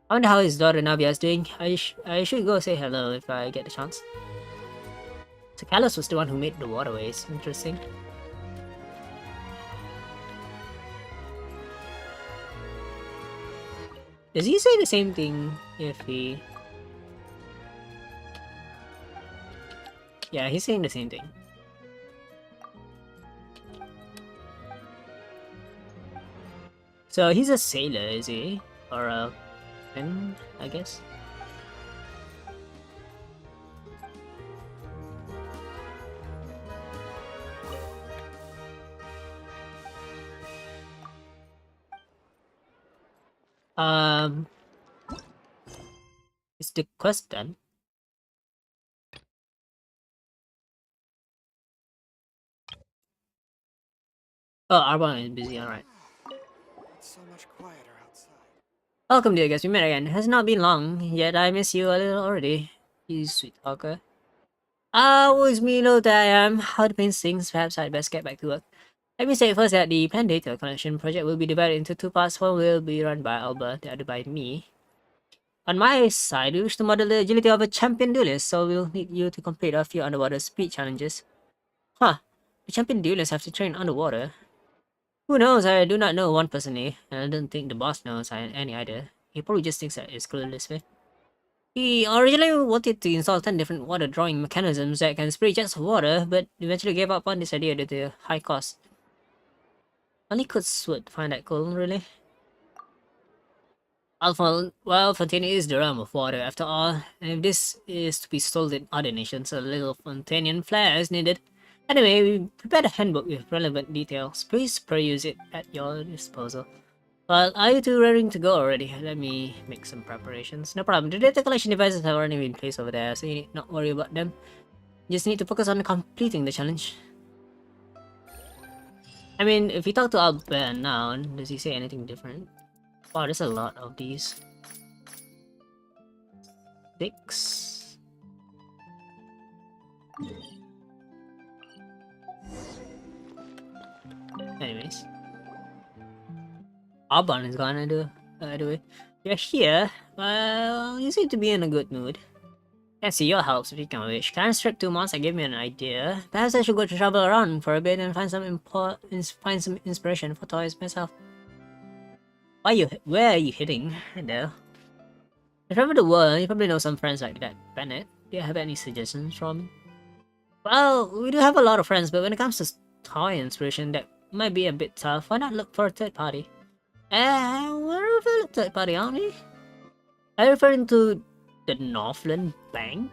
I wonder how his daughter Navia is doing. I should go say hello if I get the chance. So Callus was the one who made the waterways. Interesting. Does he say the same thing if he... Yeah, he's saying the same thing. So he's a sailor, is he? Or a... I guess. Is the quest done? Oh, Arbon is busy, alright. so much quieter outside. Welcome, dear guest. We met again. It has not been long, yet I miss you a little already. You sweet talker. Ah, woes me, low that I am. How the pain stings. Perhaps I'd best get back to work. Let me say first that the planned data collection project will be divided into two parts. One will be run by Alba, the other by me. On my side, we wish to model the agility of a champion duelist, so we'll need you to complete a few underwater speed challenges. Huh. The champion duelists have to train underwater. Who knows? I do not know one personally, and I don't think the boss knows any either. He probably just thinks that it's clueless way. He originally wanted to install 10 different water drawing mechanisms that can spray jets of water, but eventually gave up on this idea due to high cost. Only Kuts would find that cool, really. Well, Fontaine is the realm of water after all, and if this is to be sold in other nations, a little Fontanian flair is needed. Anyway, we prepared a handbook with relevant details. Please peruse it at your disposal. Well, are you two raring to go already? Let me make some preparations. No problem. The data collection devices have already been placed over there, so you need not worry about them. You just need to focus on completing the challenge. I mean, if you talk to Albert now, does he say anything different? Wow, there's a lot of these. 6. Anyways. Alban is gone anyway. You're here. Well, you seem to be in a good mood. Can see your help, speaking of which. Can I strip 2 months? I gave me an idea. Perhaps I should go to travel around for a bit and find some inspiration for toys myself. Where are you heading? Hello. If travel the world, you probably know some friends like that. Bennett, do you have any suggestions from me? Well, we do have a lot of friends, but when it comes to toy inspiration, that might be a bit tough. Why not look for a third party? We're a third party, aren't we? Are you referring to the Northland Bank?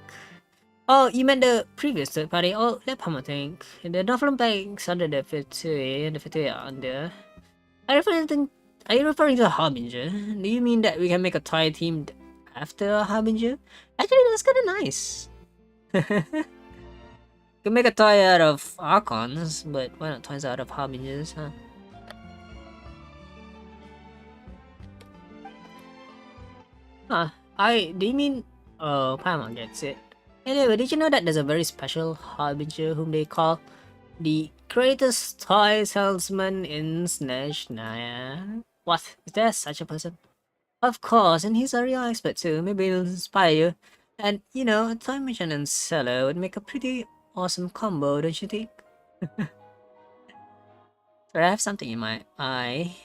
Oh, you meant the previous third party? Oh, let me think. The Northland Bank's under the Fitui, and the Fitui are under... Are you referring to a Harbinger? Do you mean that we can make a toy team after a Harbinger? Actually, that's kinda nice. We can make a toy out of Archons, but why not toys out of Harbingers, huh? Do you mean... Oh, Paimon gets it. Anyway, did you know that there's a very special Harbinger whom they call the greatest toy salesman in Snezhnaya? What? Is there such a person? Of course, and he's a real expert too. Maybe he'll inspire you. And, you know, a toy merchant and seller would make a pretty awesome combo, don't you think? Sorry, I have something in my eye.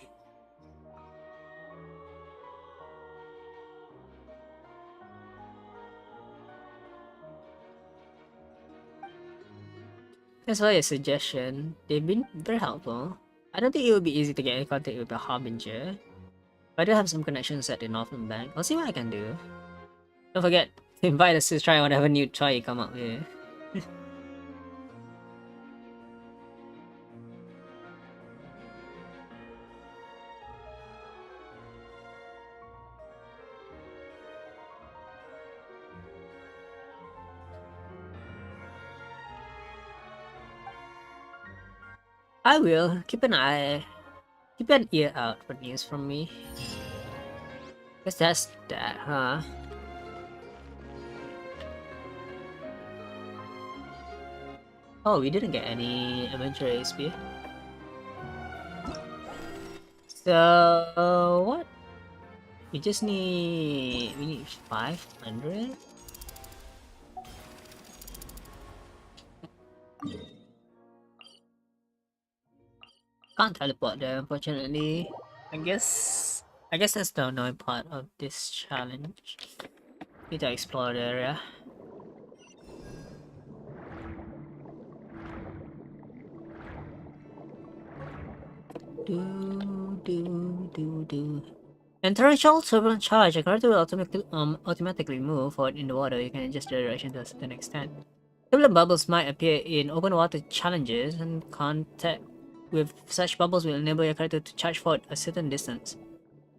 Thanks for your suggestion. They've been very helpful. I don't think it would be easy to get in contact with a Harbinger. But I do have some connections at the Northern Bank. I'll see what I can do. Don't forget to invite us to try whatever new toy you come up with. I will. Keep an ear out for news from me. Guess that's that, huh? Oh, we didn't get any adventure XP. So what? We need 500. Can't teleport there, unfortunately. I guess that's the annoying part of this challenge. Need to explore the area. And torrential turbulent charge, a character will automatically move forward in the water. You can adjust the direction to a certain extent. Turbulent bubbles might appear in open water challenges, and contact with such bubbles will enable your character to charge forward a certain distance.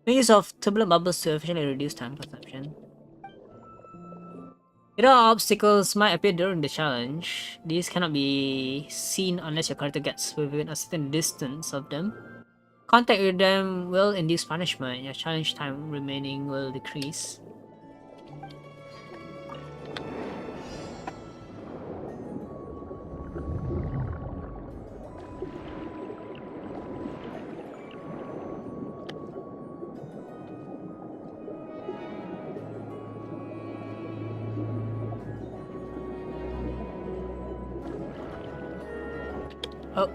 Make use of turbulent bubbles to efficiently reduce time consumption. Hidden obstacles might appear during the challenge. These cannot be seen unless your character gets within a certain distance of them. Contact with them will induce punishment. Your challenge time remaining will decrease. Oh.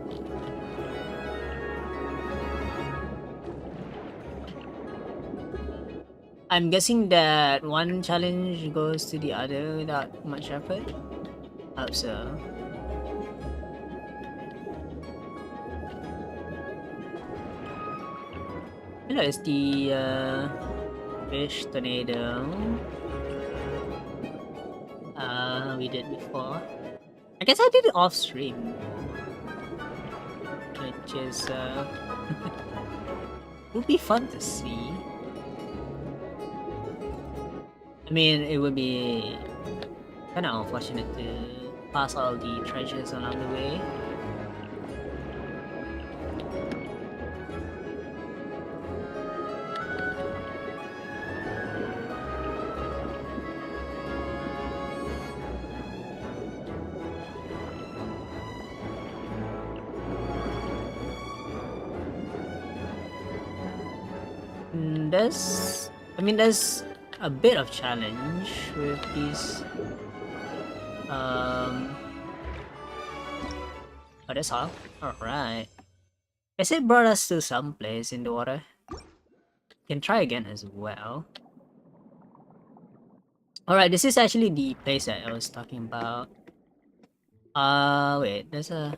I'm guessing that one challenge goes to the other without much effort. Hope so. Hello, it's the fish tornado. We did before. I guess I did it off stream, which is would be fun to see. I mean, it would be kind of unfortunate to pass all the treasures along the way. There's a bit of challenge with these. Oh, that's all. Alright. Guess it brought us to some place in the water. Can try again as well. Alright, this is actually the place that I was talking about. Wait, there's a...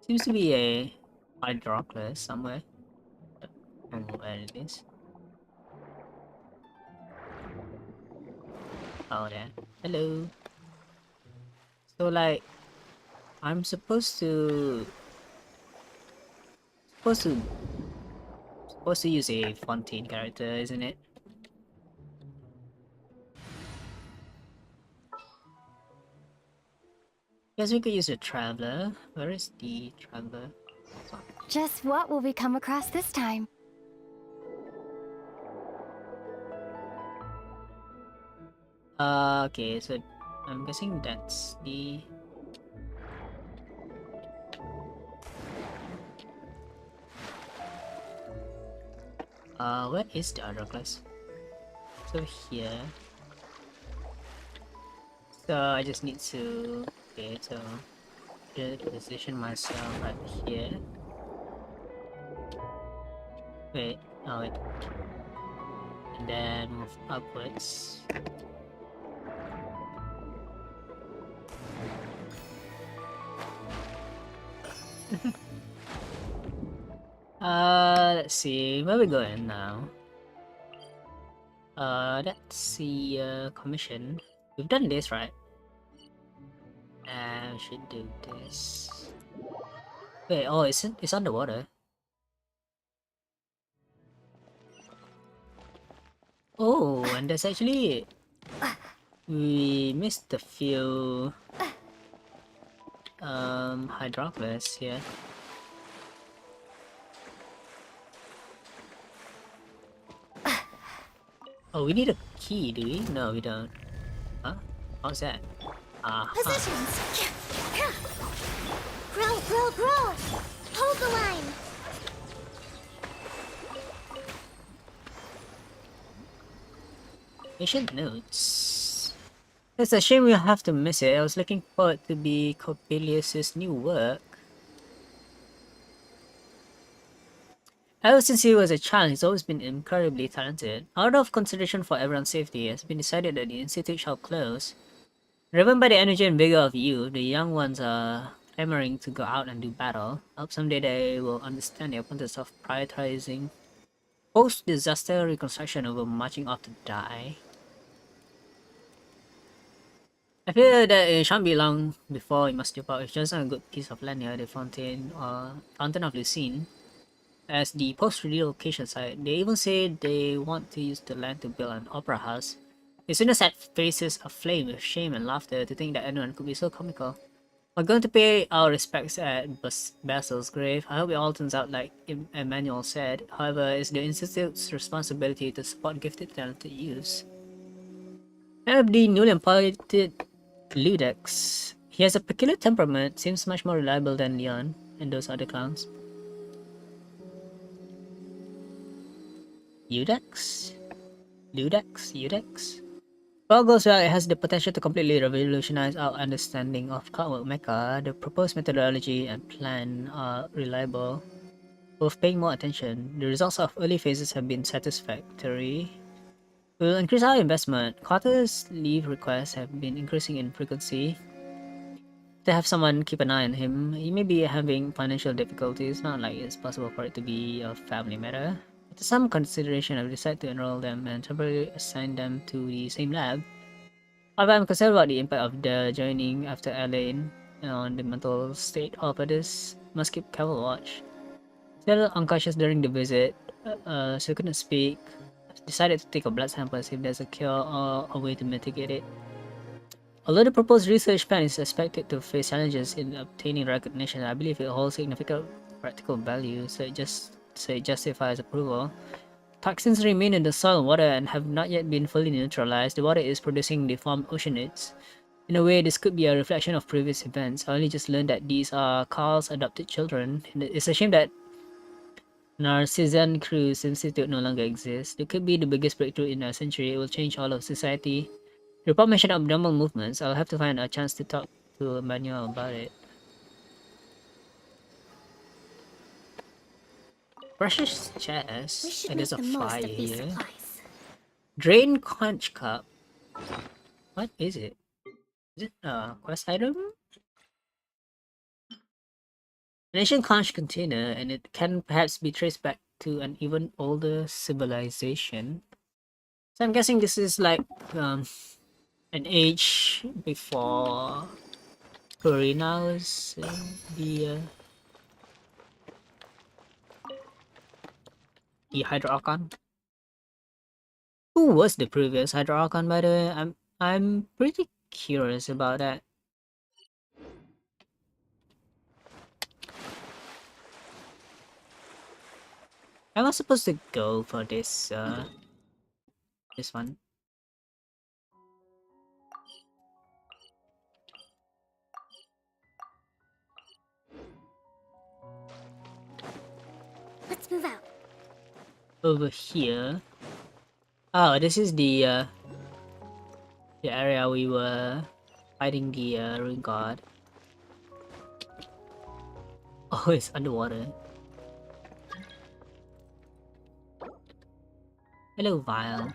Seems to be a hydroculus somewhere. I don't know where it is. Oh, there. Hello. So, like, I'm supposed to use a Fontaine character, isn't it? Guess we could use a traveler. Where is the traveler? Just what will we come across this time? Okay, so I'm guessing that's the... where is the other class? So here. So I just need to... Okay, so... position myself right here. Wait, oh wait. And then move upwards. Let's see, where we going now? That's the commission. We've done this, right? We should do this. Wait, oh, it's underwater. Oh, and there's actually... We missed a few... hydroculus here. Oh, we need a key, do we? No, we don't. Huh? How's that? Positions! Grow! Hold the line! Patient notes. It's a shame we'll have to miss it. I was looking forward to be Coppelius's new work. Ever since he was a child, he's always been incredibly talented. Out of consideration for everyone's safety, it has been decided that the institute shall close. Driven by the energy and vigor of youth, the young ones are clamoring to go out and do battle. I hope someday they will understand the importance of prioritizing post-disaster reconstruction over marching off to die. I feel that it shan't be long before it must depart. It's just a good piece of land near the Fountain of Lucine. As the post-relocation site, they even say they want to use the land to build an opera house. His innocent faces aflame with shame and laughter to think that anyone could be so comical. We're going to pay our respects at Basil's grave. I hope it all turns out like Emmanuel said. However, it's the Institute's responsibility to support gifted, talented youths. I have the newly appointed Ludex. He has a peculiar temperament, seems much more reliable than Leon and those other clowns. Ludex? Ludex? If all goes well, it has the potential to completely revolutionize our understanding of clockwork mecha. The proposed methodology and plan are reliable. Worth paying more attention. The results of early phases have been satisfactory. We'll increase our investment. Carter's leave requests have been increasing in frequency. To have someone keep an eye on him, he may be having financial difficulties, not like it's possible for it to be a family matter. After some consideration, I've decided to enroll them and temporarily assign them to the same lab. However, I'm concerned about the impact of the joining after Elaine on the mental state of others. Must keep careful watch. Still unconscious during the visit, so couldn't speak. Decided to take a blood sample, see if there's a cure or a way to mitigate it. Although the proposed research plan is expected to face challenges in obtaining recognition, I believe it holds significant practical value, so it justifies approval. Toxins remain in the soil and water and have not yet been fully neutralized. The water is producing deformed oceanids. In a way, this could be a reflection of previous events. I only just learned that these are Carl's adopted children. It's a shame that Narcissan Cruise Institute no longer exists. It could be the biggest breakthrough in a century. It will change all of society. The report mentioned abnormal movements. I'll have to find a chance to talk to Emmanuel about it. Precious We chest. should And make there's a the most fire of these here. supplies. Drain conch cup. What is it? Is it a quest item? An ancient conch container, and it can perhaps be traced back to an even older civilization. So I'm guessing this is like an age before Purina was the Hydro Archon. Who was the previous Hydro Archon, by the way? I'm pretty curious about that. I was supposed to go for this this one. Let's move out. Over here. Oh, this is the area we were fighting the Ruin God. Oh, it's underwater. Hello, Vile.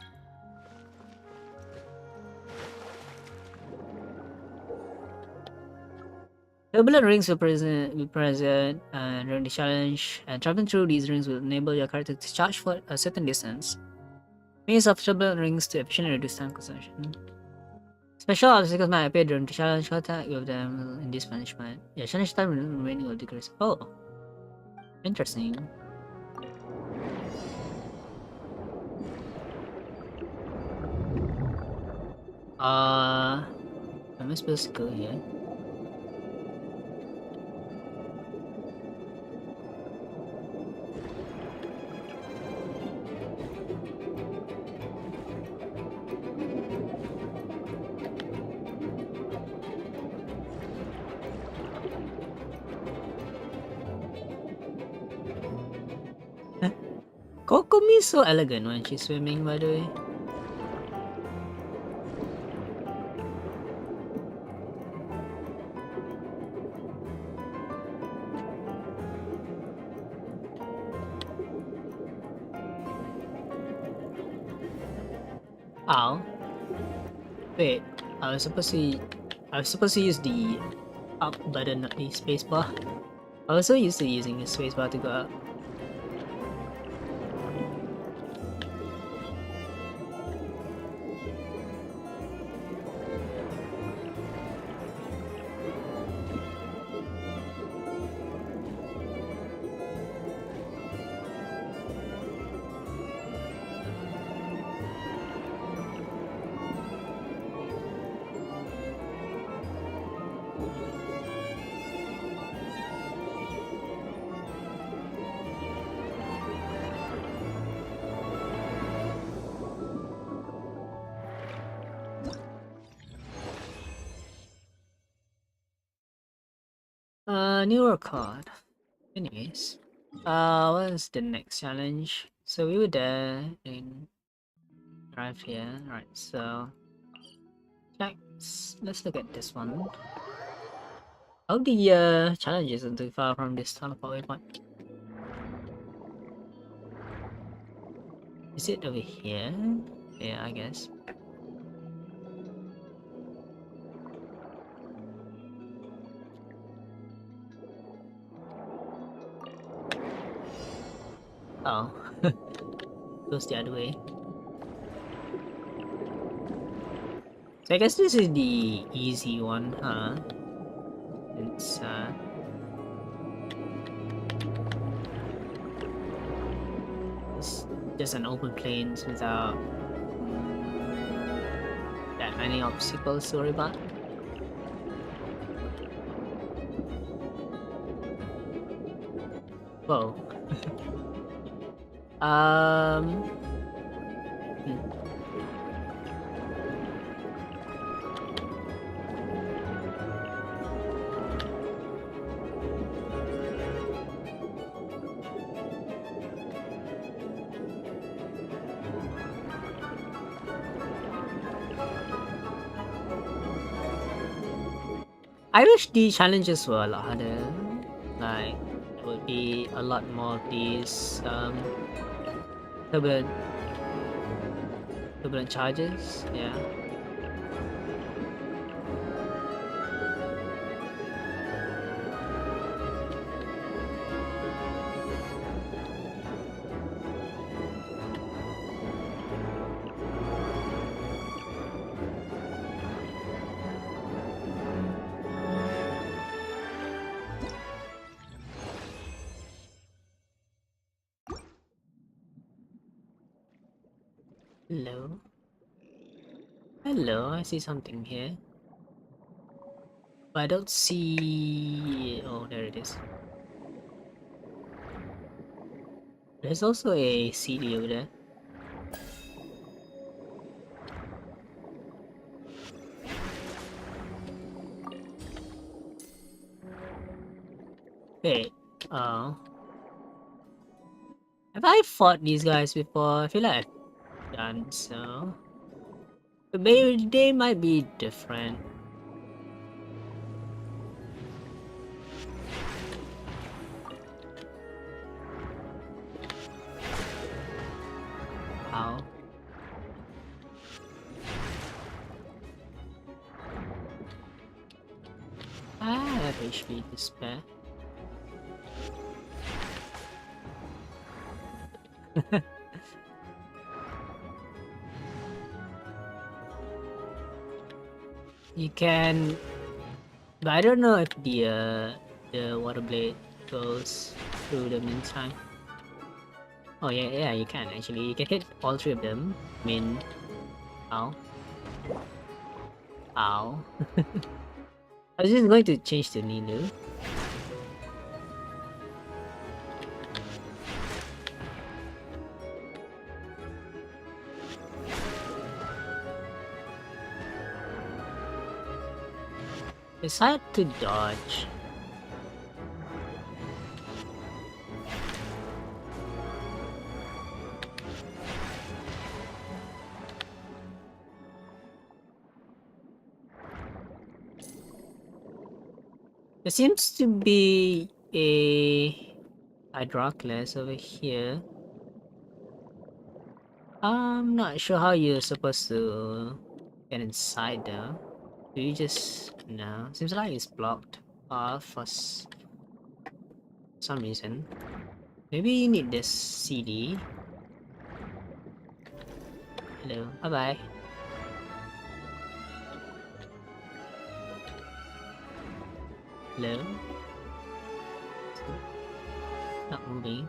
Turbulent rings will be present during the challenge, and traveling through these rings will enable your character to charge for a certain distance. Means of turbulent rings to efficiently reduce time consumption. Special obstacles might appear during the challenge. Contact with them in this punishment. Yeah, challenge time remaining will decrease. Oh, interesting. Am I supposed to go here? Kokomi is so elegant when she's swimming, by the way. Ow. Wait, I was supposed to use the up button, not the spacebar. I was so used to using the spacebar to go up. New record. Anyways, what is the next challenge? So we were there and arrived here. Right, so let's look at this one. How the challenges isn't too far from this teleport waypoint. Is it over here? Yeah, I guess. Oh, goes the other way. So I guess this is the easy one, huh? It's just an open plains without that many obstacles to worry about. Whoa. Hmm. I wish the challenges were a lot harder. Like, there would be a lot more of these turbulent charges. Yeah. Hello. Hello, I see something here. But I don't see... Oh, there it is. There's also a CD over there. Wait, oh. Have I fought these guys before? I feel like I've done so. But maybe they might be different. How? I have HP to spare. You can, but I don't know if the water blade goes through the meantime. Oh yeah, you can actually. You can hit all three of them. I mean, ow, ow. I was just going to change to Ninu. It's hard to dodge. There seems to be a Hydroclase over here. I'm not sure how you're supposed to get inside though. Do you just... No, seems like it's blocked off for some reason. Maybe you need this CD. Hello, bye bye. Hello? Not moving.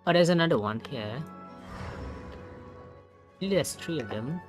Oh, there's another one here. Really, there's three of them.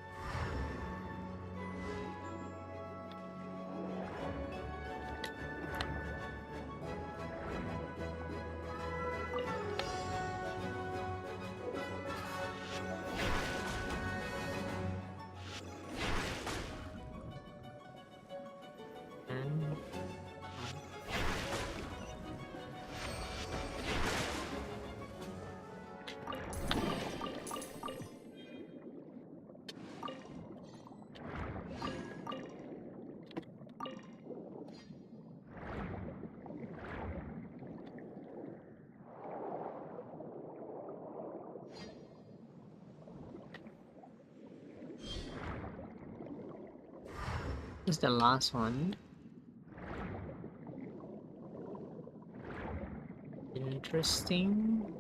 This is the last one. Interesting.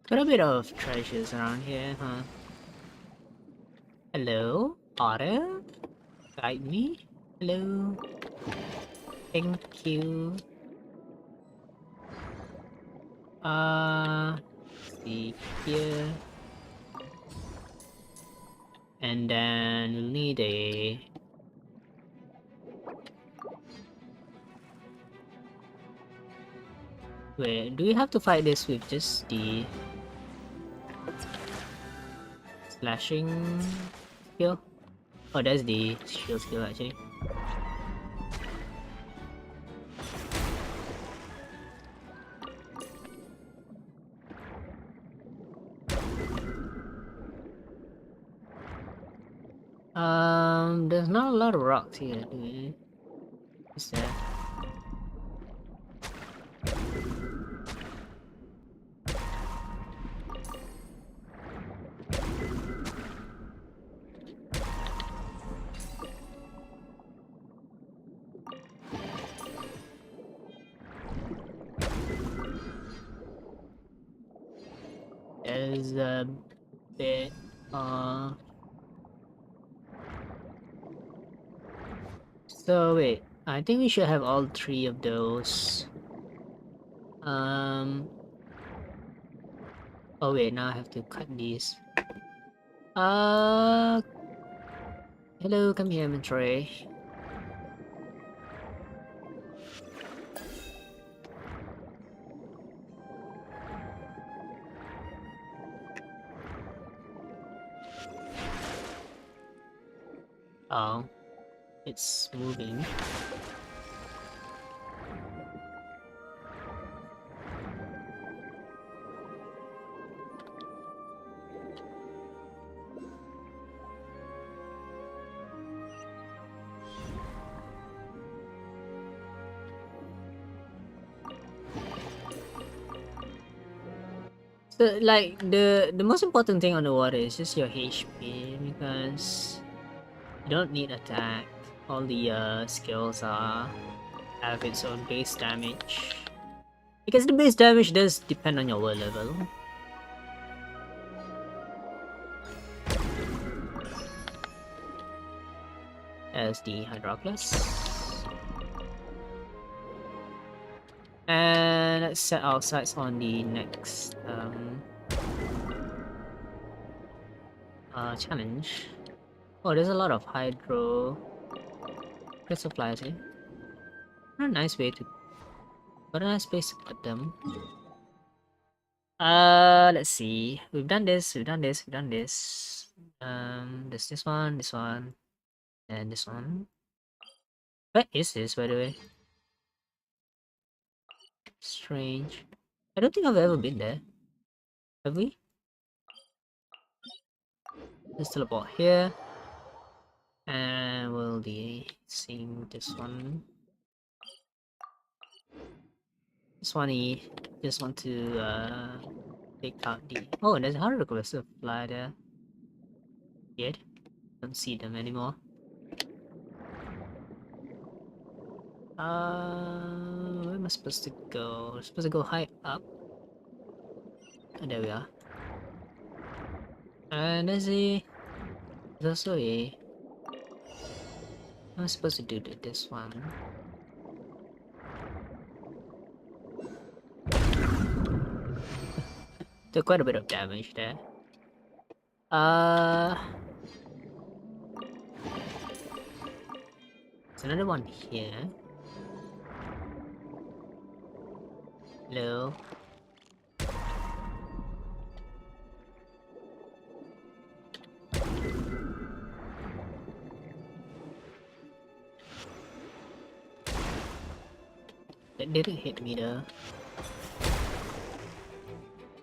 Got a bit of treasures around here, huh? Hello, Otter? Guide me? Hello? Thank you. See here. And then we'll need a... Wait, do we have to fight this with just the... slashing skill? Oh, that's the shield skill actually. There's not a lot of rocks here, do we? Is there? There's a bit, So wait, I think we should have all three of those. Oh wait, now I have to cut these. Hello, come here, Troy. Oh, it's moving. So like the most important thing on the water is just your HP, because you don't need attack. All the skills have its own base damage. Because the base damage does depend on your world level. As the Hydroclus. And let's set our sights on the next challenge. Oh, there's a lot of hydro supplies here. What a nice way to... What a nice place to put them. Let's see. We've done this, we've done this, we've done this. There's this one, and this one. Where is this, by the way? Strange. I don't think I've ever been there. Have we? Let's teleport here. And we'll be seeing this one. This one, just want to take out the... Oh, there's a hydroglobus fly there. Yet, don't see them anymore. Where am I supposed to go? I'm supposed to go high up. And there we are. And there's also a... I'm supposed to do this one. Did quite a bit of damage there. There's another one here. Hello. That didn't hit me though.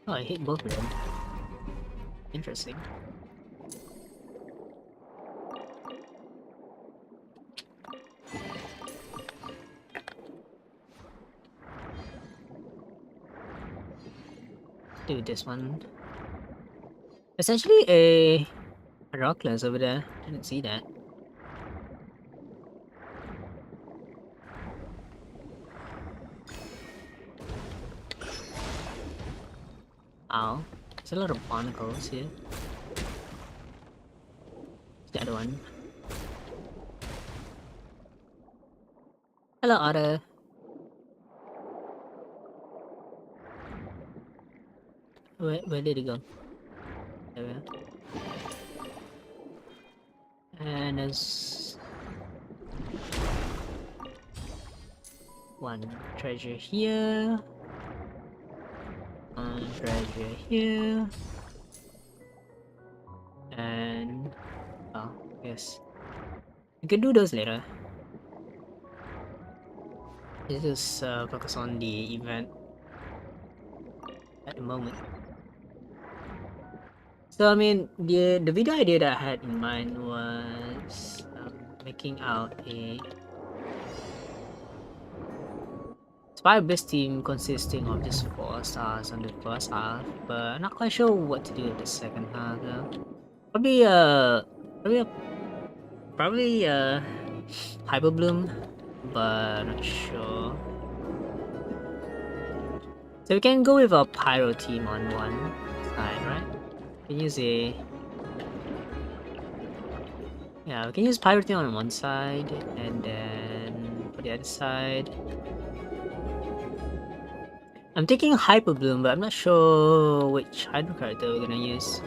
Oh, I hit both of them. Interesting. do this one. Essentially a rock class over there. Didn't see that. Ow. There's a lot of barnacles here. The other one. Hello, Otter. Where did it go? There we are. And there's one treasure here. One treasure here. And oh, yes. We can do those later. Let's just focus on the event at the moment. So I mean, the video idea that I had in mind was making out a Spy Base team consisting of just 4 stars on the first half, but I'm not quite sure what to do with the second half though. Probably Hyper Bloom, but not sure. So we can go with a Pyro team on one side, right? We can use a yeah, we can use Pyro team on one side, and then for the other side, I'm taking Hyper Bloom, but I'm not sure which Hydro character we're gonna use.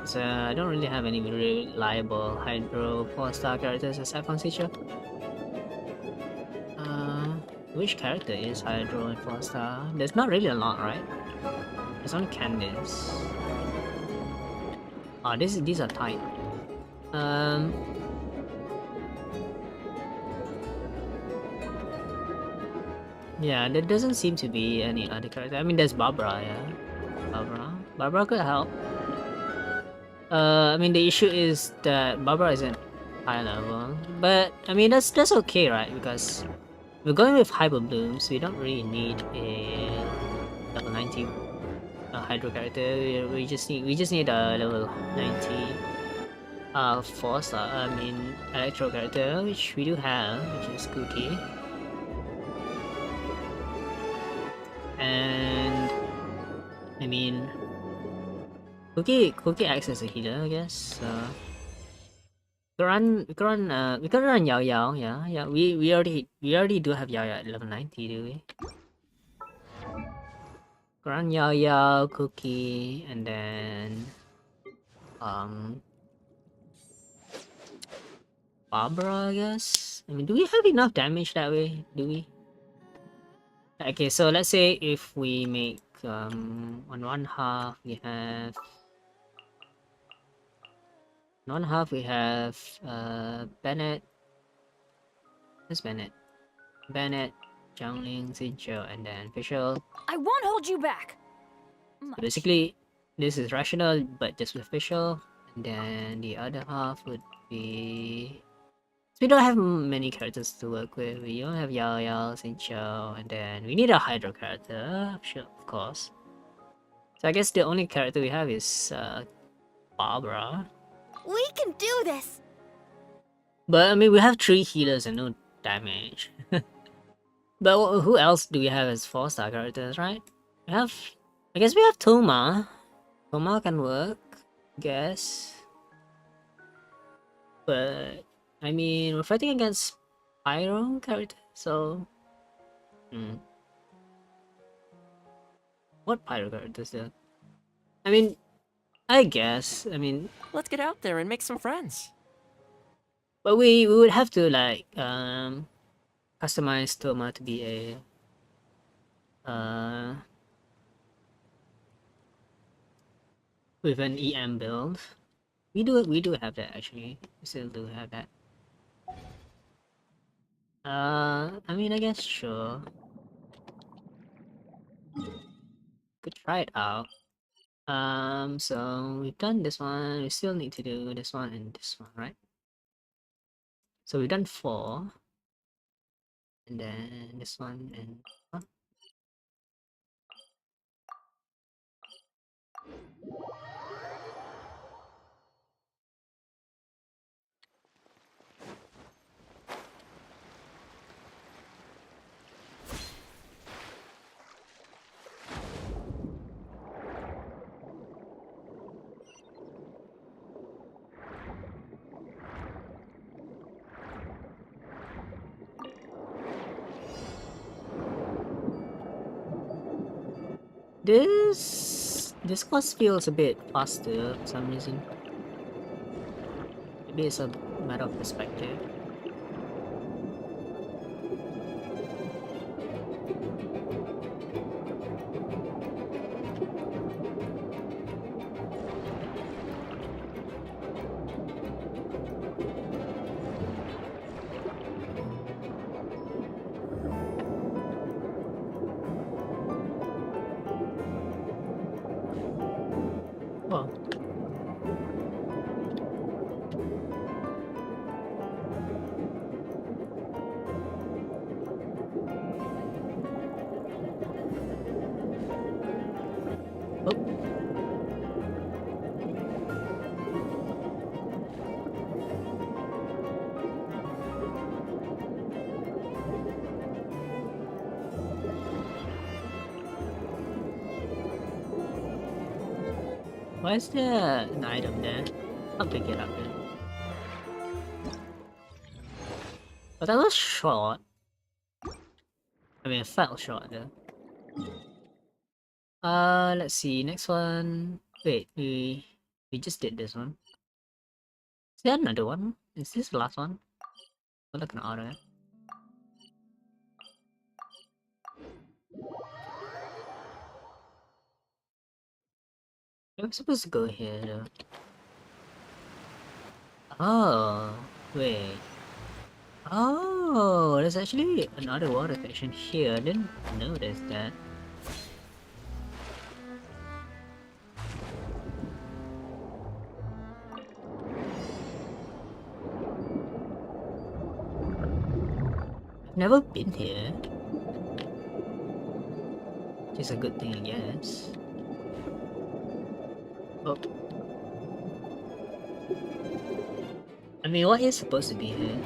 So I don't really have any reliable Hydro 4-star characters aside from Seicho. Which character is Hydro and 4-star? There's not really a lot, right? There's only Candice. Oh, these are tight. Yeah, there doesn't seem to be any other character. I mean, there's Barbara, yeah. Barbara could help. I mean, the issue is that Barbara isn't high level, but I mean that's okay, right? Because we're going with Hyper Bloom, so we don't really need a level 90 Hydro character. We just need a level 90 4-star. I mean Electro character, which we do have, which is Cookie. And I mean, Cookie acts as a healer, I guess. We can run Yao Yao. Yeah. We already do have Yao Yao at level 90, do we? Run Yao Yao, Cookie, and then Barbara, I guess. I mean, do we have enough damage that way? Do we? Okay, so let's say if we make on one half we have Bennett. Where's Bennett? Bennett, Jiangling, Xinqiu, and then Fischl. I won't hold you back. So basically, this is rational, but just with Fischl. And then the other half would be... So we don't have many characters to work with. We don't have Yao Yao, Xinqiu, and then we need a Hydro character, sure, of course. So I guess the only character we have is Barbara. We can do this! But I mean, we have 3 healers and no damage. But who else do we have as 4-star characters, right? I guess we have Toma. Toma can work, I guess. But I mean, we're fighting against Pyro character, so what Pyro characters though? I mean, I guess. I mean, Let's get out there and make some friends. but we would have to like customize Toma to be a with an EM build. We do have that actually. We still do have that. I mean, I guess sure. Could try it out. So we've done this one. We still need to do this one and this one, right? So we've done 4, and then this one and one. This quest feels a bit faster for some reason. Maybe it's a matter of perspective. Well, oh, why is there an item there? I'll pick it up then. But that was short. I mean, it felt short though. Let's see. Next one. Wait, we just did this one. Is there another one? Is this the last one? I'm looking at order. I'm supposed to go here though. Oh, wait. Oh, there's actually another water section here. I didn't notice that. I've never been here. Which is a good thing, I guess. Oh. I mean, what is supposed to be here?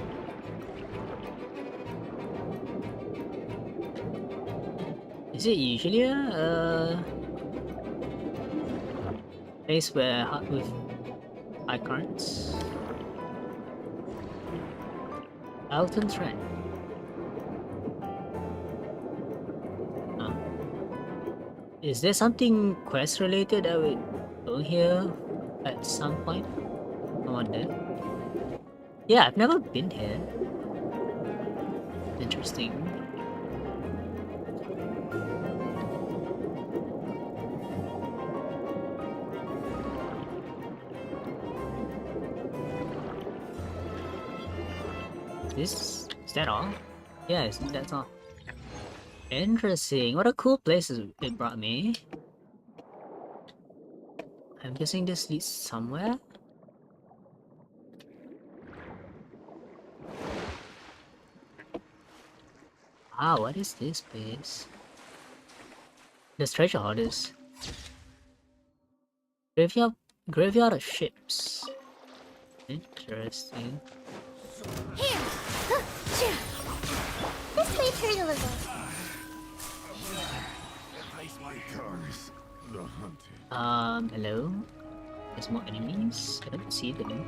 Is it usually a place where with high currents? Alton Trend. Is there something quest related that would go here at some point? I wonder. Yeah, I've never been here. Interesting. Is that all? Yeah, that's all. Interesting. What a cool place it brought me. I'm guessing this leads somewhere. Ah, what is this place? There's treasure hoarders. Graveyard of ships. Interesting. Here! This may hurt a little. Hello? There's more enemies? I don't see them.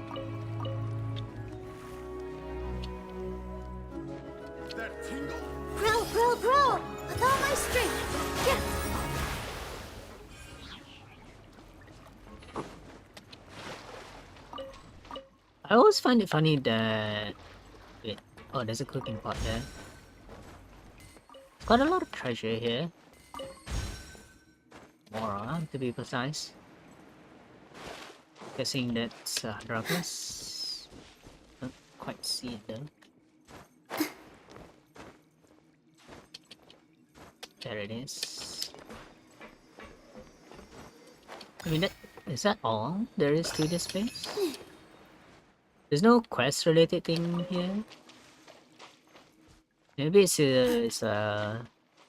Grow! With all my strength! Yeah! I always find it funny that... Wait, oh, there's a cooking pot there. Quite a lot of treasure here. More, to be precise. Guessing that's Douglas. Don't quite see it though. There it is. I mean, is that all there is to this place? There's no quest related thing here. Maybe it's a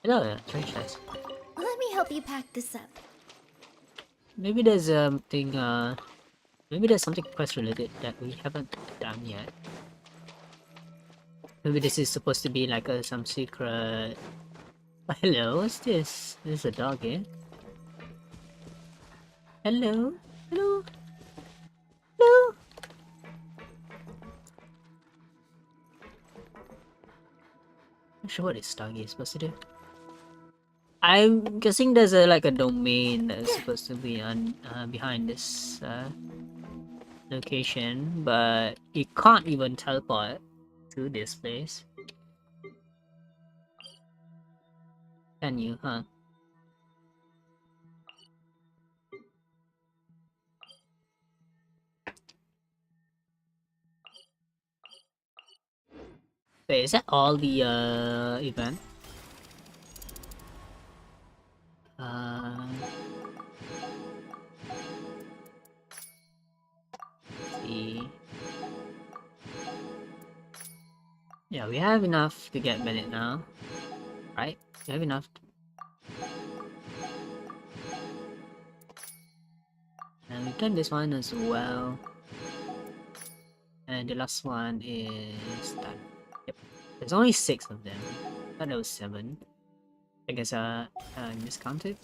treasure chest. Let me help you pack this up. maybe there's something maybe there's something quest related that we haven't done yet. Maybe this is supposed to be like some secret. Oh, hello, what's this? There's a dog here. Hello, hello, hello. Not sure what this dog is supposed to do. I'm guessing there's like a domain that's supposed to be on behind this location, but you can't even teleport to this place. Can you, huh? Wait, is that all the event? See. Yeah, we have enough to get Bennett now, right? We have enough. And we've done this one as well. And the last one is done. Yep. There's only 6 of them. I thought there was 7. I guess I miscounted.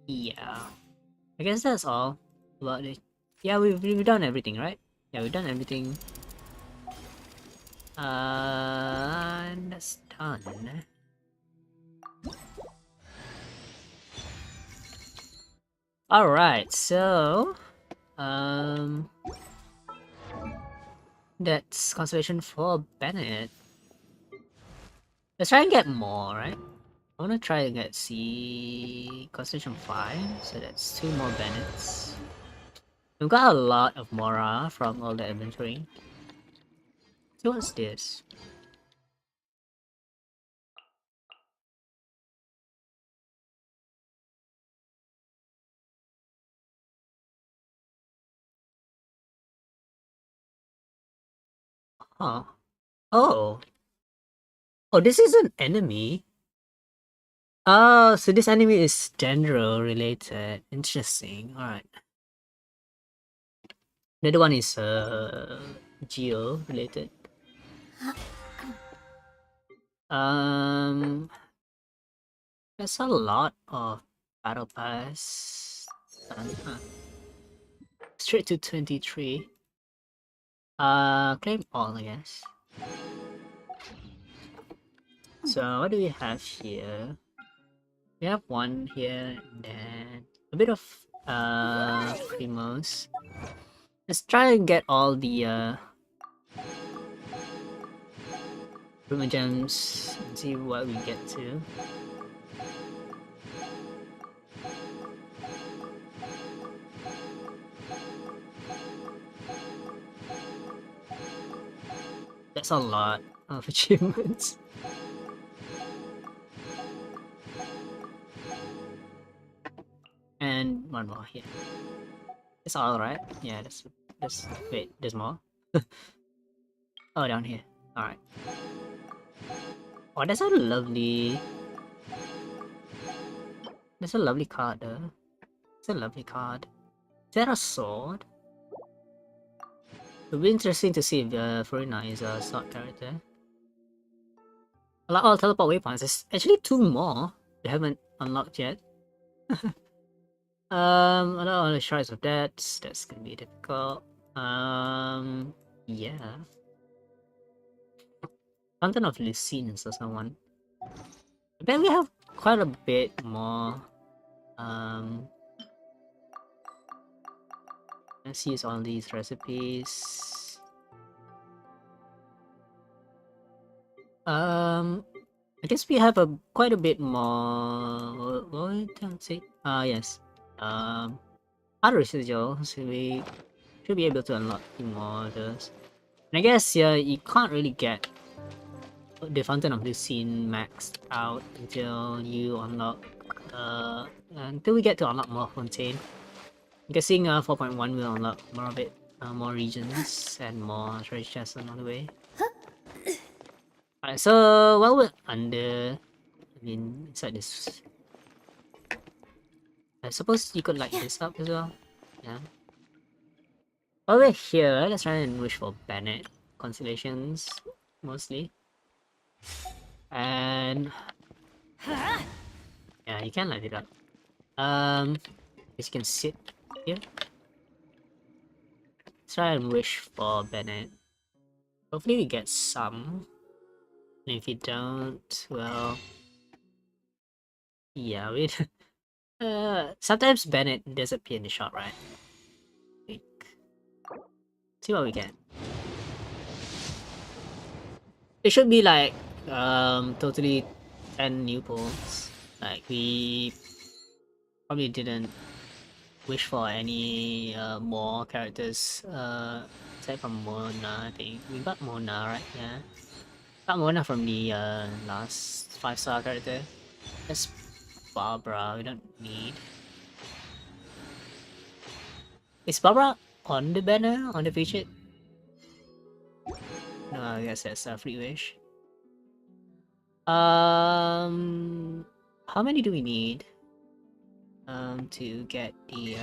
Yeah. I guess that's all about it. Yeah, we've done everything, right? Yeah, we've done everything. And that's done. Alright, so that's conservation for Bennett. Let's try and get more, right? I wanna try and get conservation 5, so that's 2 more Bennetts. We've got a lot of Mora from all the adventuring. So what's this? Huh. Oh. Oh, this is an enemy. Oh, so this enemy is Dendro related. Interesting. Alright. The other one is Geo related. That's a lot of battle pass. Straight to 23. Claim all, I guess. So what do we have here? We have one here and then a bit of Primos. Let's try and get all the Prima gems and see what we get to. That's a lot of achievements. And one more here. It's all right. Yeah, that's wait, there's more. Oh, down here. All right. Oh, that's a lovely. That's a lovely card, though. It's a lovely card. Is that a sword? It'll be interesting to see if Furina is a sword character. Like all teleport waypoints, there's actually 2 more we haven't unlocked yet. I don't know the shards of that's gonna be difficult. Yeah. Fountain of Lucines or someone. I bet we have quite a bit more. Let's use all these recipes. I guess we have quite a bit more. What did I say? Yes. Other residual, so we should be able to unlock 2 more of those. And I guess yeah, you can't really get the Fountain of Lucine maxed out until you unlock until we get to unlock more Fontaine. I'm guessing 4.1 will unlock more of it, more regions and more treasure chests along the way. Alright, so while we're under, I mean inside this I suppose you could light this up as well. Yeah. While we're here, let's try and wish for Bennett constellations, mostly. And yeah, you can light it up. Guess you can sit here. Let's try and wish for Bennett. Hopefully we get some. And if you don't, well, yeah, we. Sometimes Bennett does appear in the shot, right? Like, see what we get. It should be like totally 10 new pulls. Like we probably didn't wish for any more characters aside from Mona. I think we got Mona, right? Yeah, got Mona from the last 5-star character. That's Barbara. We don't need. Is Barbara on the banner on the featured? No, I guess that's a free wish. How many do we need? To get the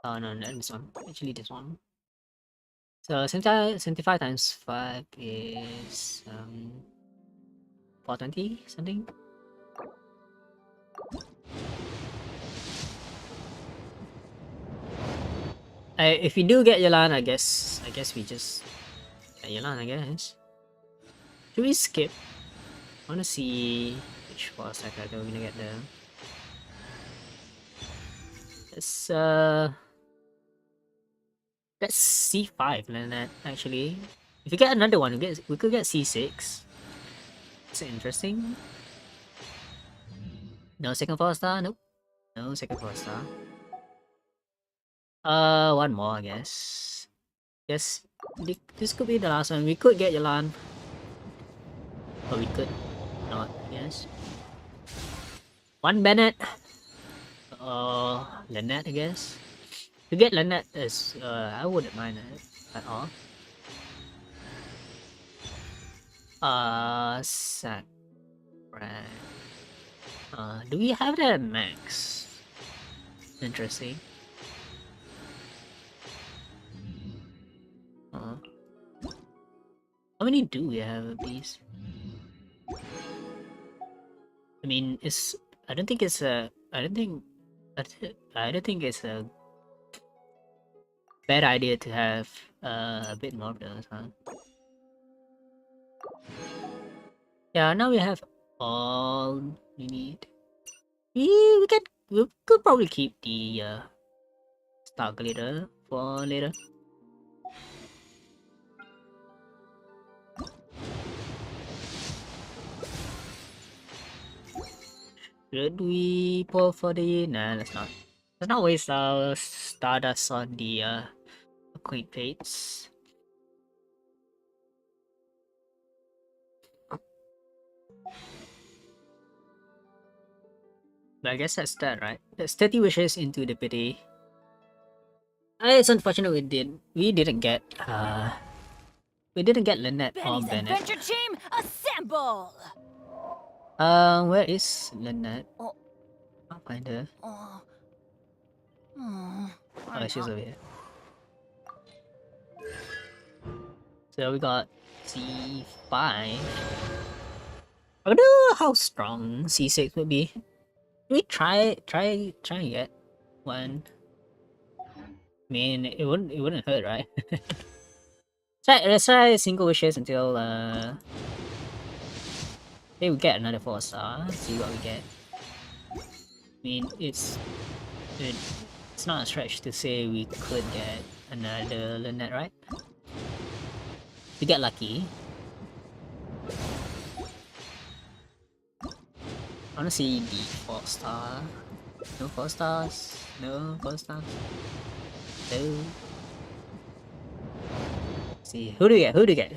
oh no, not this one. Actually, this one. So 75 times 5 is 420 something. If we do get Yolan, I guess we just get Yolan. I guess. Should we skip? I wanna see which boss character we're gonna get there. That's C5 Lynette, actually. If we get another one, we could get C6. It's interesting. No second 4-star? Nope. No second 4-star. One more, I guess. Yes, this could be the last one. We could get Yolan. Or we could not, yes. One Bennett. Lynette, I guess. To get Lynette is, I wouldn't mind it at all. Sack. Right. Do we have that at max? Interesting. How many do we have of these? I mean, I don't think it's a bad idea to have a bit more of those, huh? Yeah, now we have all we need. We could probably keep the star glitter for later. Should we pull for the... Nah, let's not. Let's not waste our stardust on the quaint fates. But I guess that's that, right? That's 30 wishes into the pity. It's unfortunate we didn't get Lynette or Benny's Bennett. adventure team, assemble! Where is Lynette? Oh. I'll find her. Oh, she's over here. So we got C5. I wonder how strong C6 would be. Can we try and get one? I mean, it wouldn't hurt, right? Let's try single wishes until maybe we get another 4-star. See what we get. I mean, it's not a stretch to say we could get another Lynette, right? We get lucky. I wanna see the 4-star. No 4 stars. No 4 stars. No. See, who do we get? Who do we get?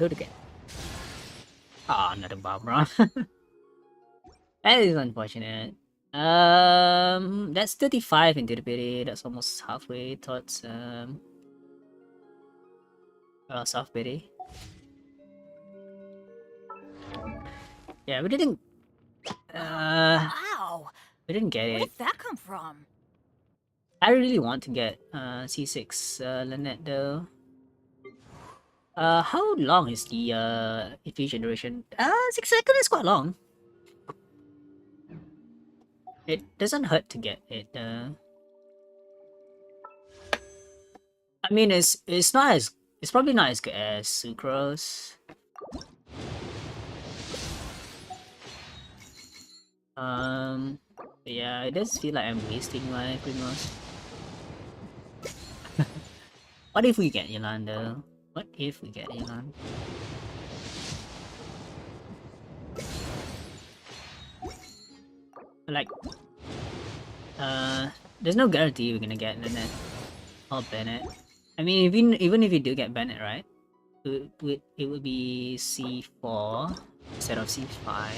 Ah, another Barbara. That is unfortunate. That's 35 into the pity. That's almost halfway towards soft pity. Yeah, we didn't. We didn't get Where it. did that come from? I really want to get C6 Lynette though. How long is the infusion duration? 6 seconds is quite long. It doesn't hurt to get it. I mean, it's not as it's probably not as good as Sucrose. But yeah, it does feel like I'm wasting my Primos. What if we get Yolanda? What if we get Yolanda? Like, there's no guarantee we're gonna get Lynette or Bennett. I mean, even if you do get Bennett, right? It would be C4 instead of C5.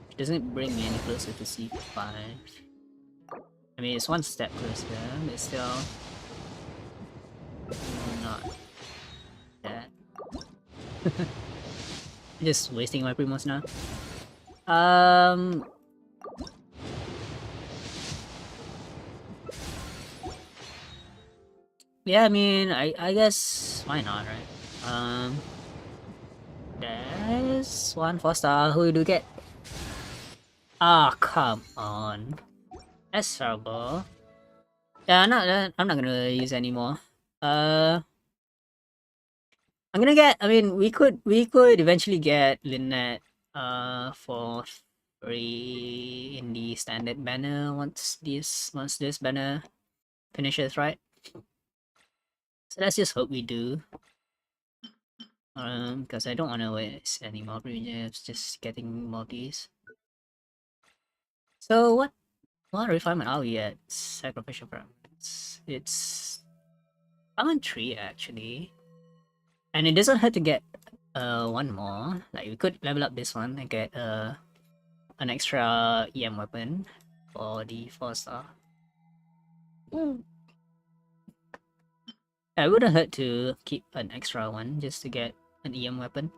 Which doesn't bring me any closer to C5. I mean, it's one step closer, but still not that. Just wasting my Primos now. Yeah, I mean, I guess why not, right? There's one 4-star. Who do we get? Ah, come on. That's terrible. Yeah, I'm not gonna use anymore. I'm gonna get. I mean, we could eventually get Lynette for free in the standard banner once this banner finishes, right? So let's just hope we do. Because I don't want to waste any more premiums just getting more of these. So what refinement are we at? Sacrificial Promise. It's common 3 actually. And it doesn't hurt to get one more. Like we could level up this one and get an extra EM weapon for the 4-star. It wouldn't hurt to keep an extra one just to get an EM weapon.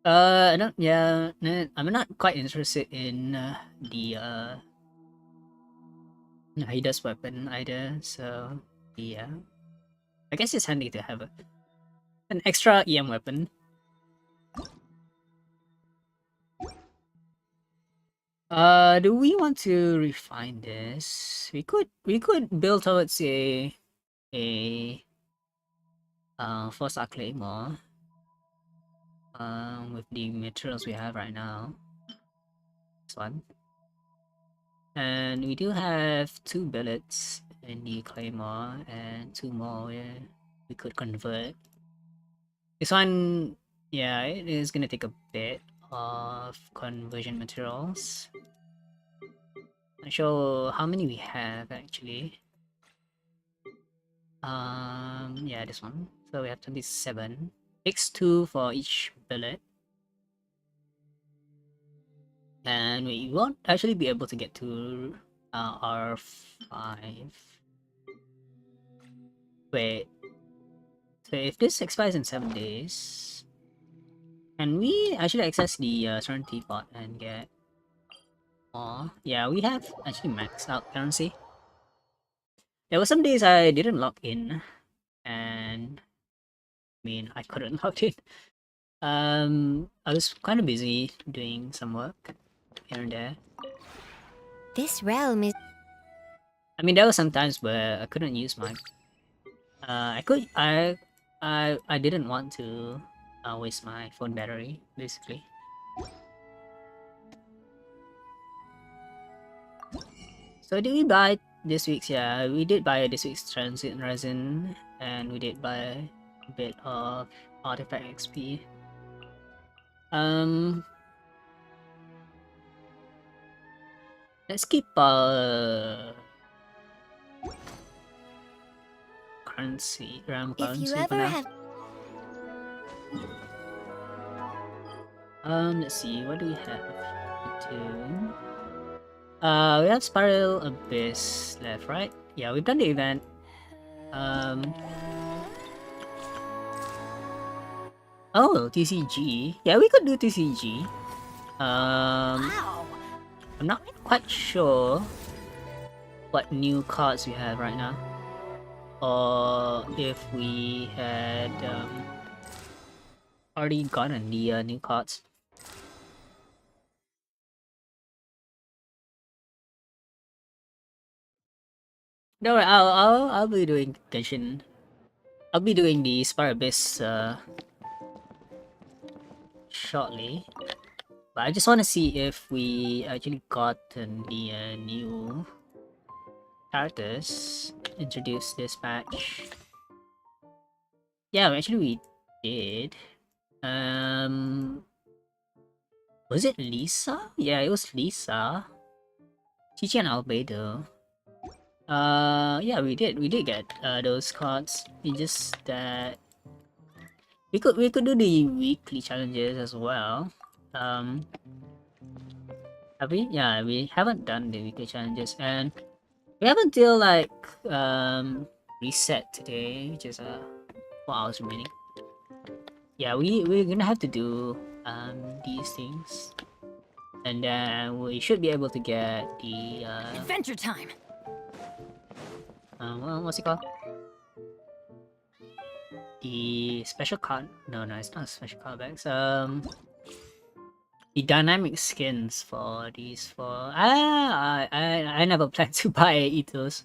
I don't. Yeah, I'm not quite interested in the Haida's weapon either. So yeah, I guess it's handy to have an extra EM weapon. Do we want to refine this? We could build towards a 4-star claymore. With the materials we have right now. This one. And we do have 2 billets in the claymore and 2 more we could convert. This one, yeah, it is gonna take a bit of conversion materials. Not sure how many we have actually. Yeah, this one. So we have 27. Takes 2 for each billet. And we won't actually be able to get to R5. Wait. So if this expires in 7 days, can we actually access the Serenity bot and get more? Yeah, we have actually maxed out currency. There were some days I didn't log in, and I mean I couldn't log in. I was kind of busy doing some work here and there. This realm is... I mean, there were some times where I couldn't use my. I didn't want to waste my phone battery, basically. So did we buy this week's? Yeah, we did buy this week's transit resin, and we did buy a bit of artifact XP. Let's keep currency, RAM If currency you for ever now. have... Let's see, what do we have to... we have Spiral Abyss left, right? Yeah, we've done the event. Oh, TCG. Yeah, we could do TCG. Wow. I'm not quite sure what new cards we have right now, or if we had already gotten the new cards. No, I'll be doing Genshin. I'll be doing the Spire Abyss shortly, but I just want to see if we actually gotten the new characters introduced this patch. Yeah, actually we did. Was it Lisa? Yeah, it was Lisa. Chichi and Albedo. Yeah, we did get those cards. It's just that we could do the weekly challenges as well. Have we? Yeah, we haven't done the weekly challenges, and we have until like reset today, which is 4 hours remaining. Yeah, we're gonna have to do these things, and then we should be able to get the Adventure time. what's it called? The special card? No, it's not special card bags. The dynamic skins for these four. I never plan to buy Ethos.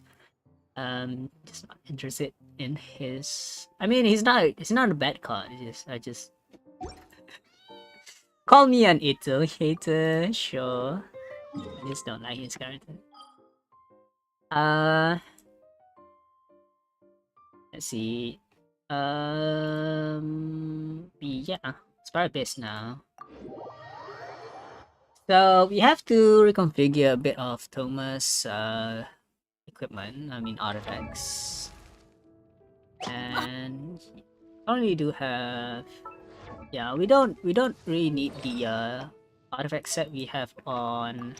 Just not interested in his. I mean, he's not a bad card. I just call me an Ito hater, sure. I just don't like his character. Let's see. Yeah, Spire Base now. So we have to reconfigure a bit of Thomas' equipment. I mean artifacts, and only do have. Yeah, we don't really need the artifact set we have on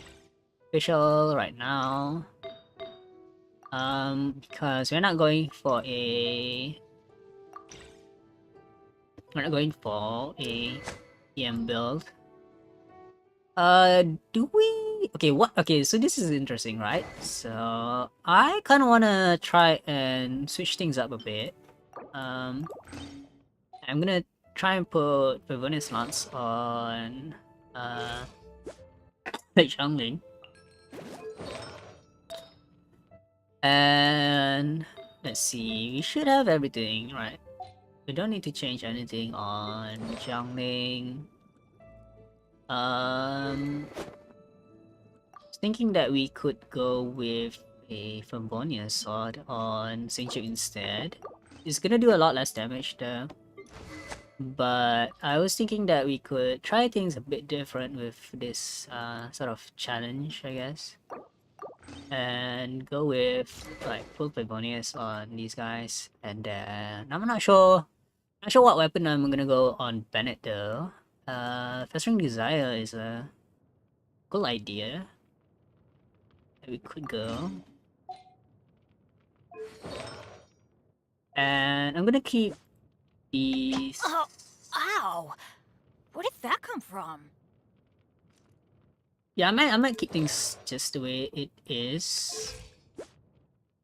official right now. Because we're not going for a EM build. Do we? Okay, what? Okay, so this is interesting, right? So I kind of wanna try and switch things up a bit. I'm gonna try and put Pavonia slots on the Xiangling. And let's see, we should have everything, right? We don't need to change anything on Xiangling. Thinking that we could go with a Pavonia sword on Saint instead. It's gonna do a lot less damage though. But I was thinking that we could try things a bit different with this sort of challenge, I guess. And go with like full Pavonius on these guys. And then I'm not sure what weapon I'm gonna go on Bennett though. Festering Desire is a cool idea that we could go. And I'm gonna keep these. Oh, ow! Where did that come from? Yeah, I might keep things just the way it is.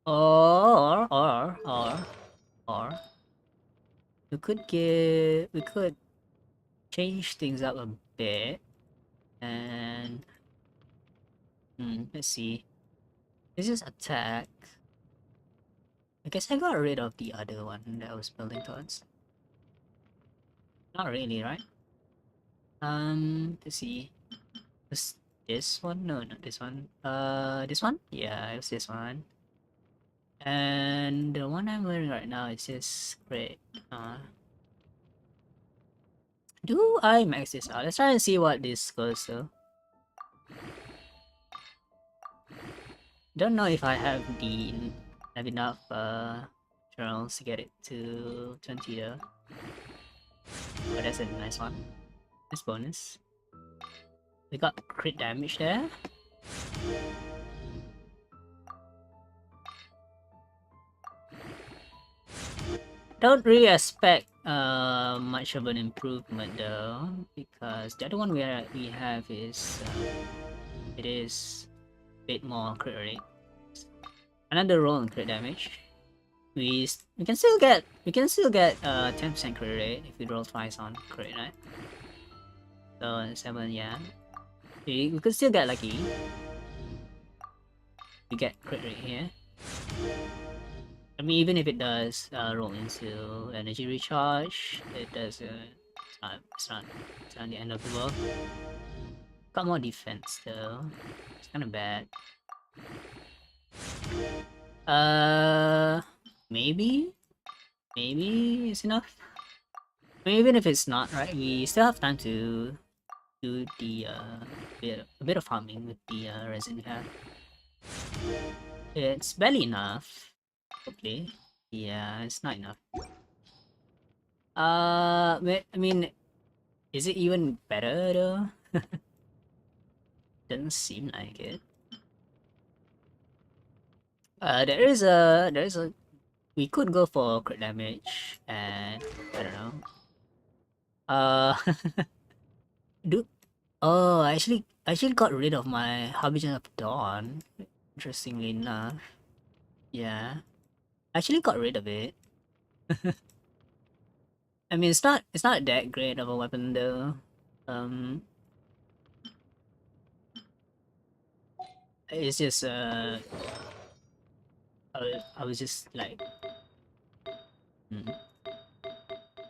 Or we could change things up a bit. And let's see. This is attack. I guess I got rid of the other one that I was building towards. Not really, right? Let's see. This one? No, not this one. This one? Yeah, it was this one. And the one I'm wearing right now is this great. Do I max this out? Let's try and see what this goes to. Don't know if I have enough journals to get it to 20 though. Oh, that's a nice one. Nice bonus. We got crit damage there. Don't really expect much of an improvement though, because the other one we have is it is a bit more crit rate. Another roll on crit damage. We can still get 10% crit rate if we roll twice on crit, right? So 7, yeah. We could still get lucky. We get crit rate here. I mean, even if it does roll into energy recharge, it does. It's not the end of the world. Got more defense though. It's kind of bad. Maybe it's enough. I mean, even if it's not, right, we still have time to do the a bit of farming with the resin we have. It's barely enough. Okay. Yeah, it's not enough. I mean, is it even better though? Doesn't seem like it. There is a we could go for crit damage and I don't know. Do oh I actually got rid of my Harbinger of Dawn. Interestingly enough. Yeah. I actually got rid of it. I mean it's not that great of a weapon though. It's just I was just like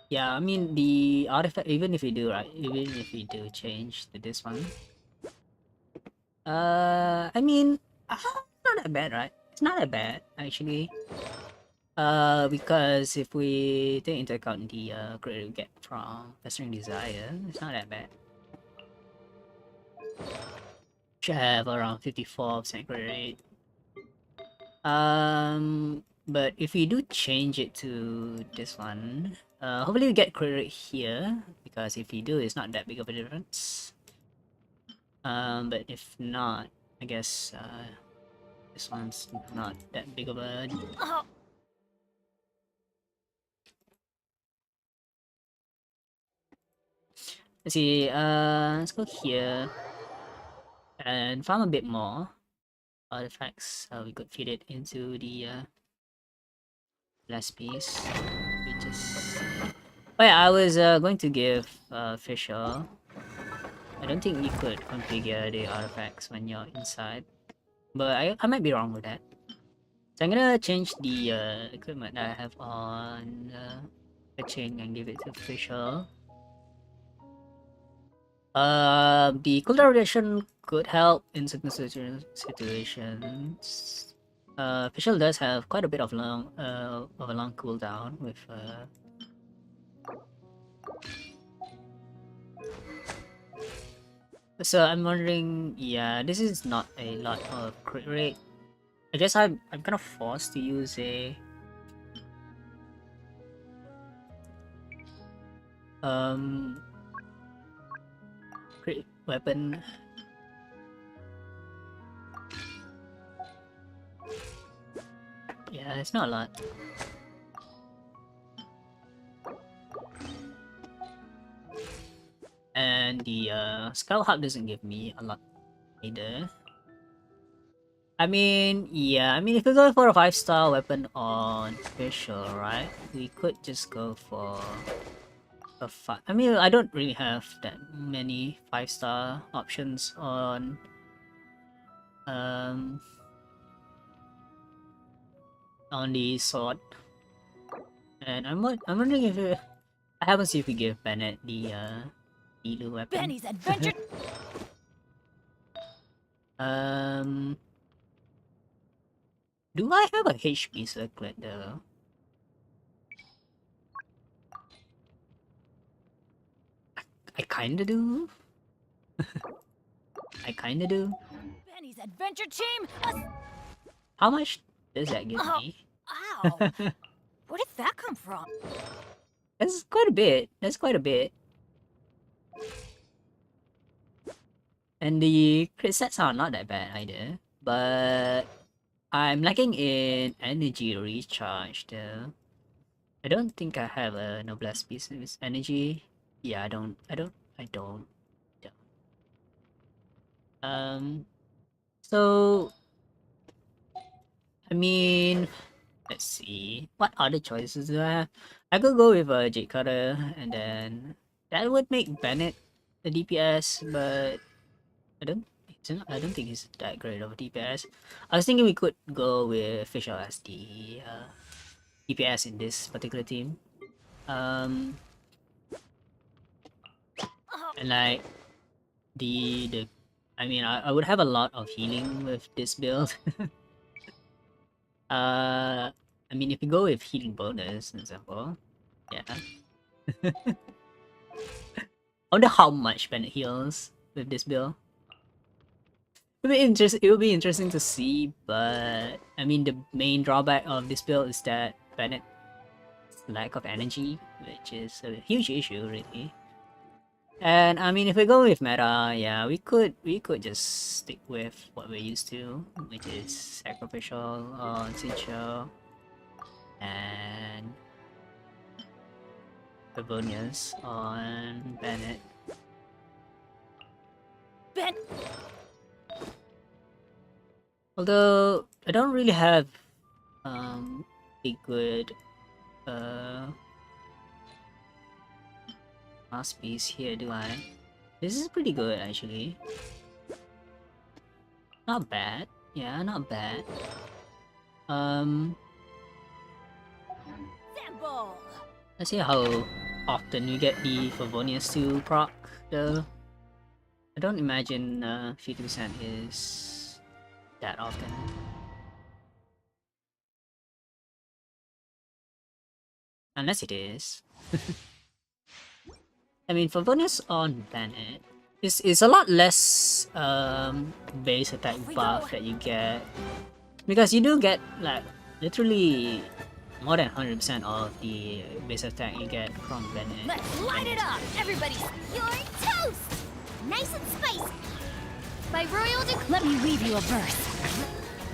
yeah, I mean the artifact even if we do change to this one. I mean not that bad, right? It's not that bad actually. Because if we take into account the credit we get from Festering Desire, it's not that bad. Should have around 54% credit rate. But if we do change it to this one, hopefully we get credit rate here, because if we do, it's not that big of a difference. But if not, I guess this one's not that big of a. Let's see. Let's go here and farm a bit more artifacts. We could feed it into the last piece. We just. Oh yeah, I was going to give Fisher. I don't think you could configure the artifacts when you're inside, but I might be wrong with that. So I'm gonna change the equipment that I have on the chain and give it to Fisher. The cooldown reduction could help in certain situations. Fischl does have quite a bit of a long cooldown with so I'm wondering, yeah, this is not a lot of crit rate. I guess I'm kind of forced to use a crit weapon. Yeah, it's not a lot. And the Skull Hub doesn't give me a lot either. I mean, yeah, I mean if we go for a 5-star weapon on Fischl, right? We could just go for a 5. I mean, I don't really have that many 5-star options on the sword. And I'm wondering if I haven't seen if we give Bennett the Elu weapon. Benny's adventure. Do I have a HP circlet though? I kinda do. I kinda do. Benny's adventure team. How much does that give me? Ow! Where did that come from? That's quite a bit. That's quite a bit. And the crit sets are not that bad either. But I'm lacking in energy recharge though. I don't think I have a noblesse piece of his energy. Yeah, I don't. So I mean, let's see. What other choices do I have? I could go with Jade Cutter, and then that would make Bennett the DPS, but I don't think he's that great of a DPS. I was thinking we could go with Fisher as the DPS in this particular team. And like the I mean, I would have a lot of healing with this build. I mean, if you go with healing bonus, for example, yeah. I wonder how much Bennett heals with this build. It would be interesting to see, but I mean, the main drawback of this build is that Bennett's lack of energy, which is a huge issue, really. And I mean, if we go with meta, yeah, we could just stick with what we're used to, which is sacrificial on Sincho and Pavonius on Bennett. Ben. Although I don't really have a good masterpiece here, do I? This is pretty good actually. Not bad. Yeah, not bad. Sample. Let's see how often we get the Favonius to proc though. I don't imagine 50% is that often. Unless it is. I mean, Favonius on Bennett is a lot less base attack buff that you get. Because you do get like literally more than 100% of the base attack you get from Bennett. Let's light it up, everybody. You're toast! Nice and spicy! By royal decree. Let me weave you a verse.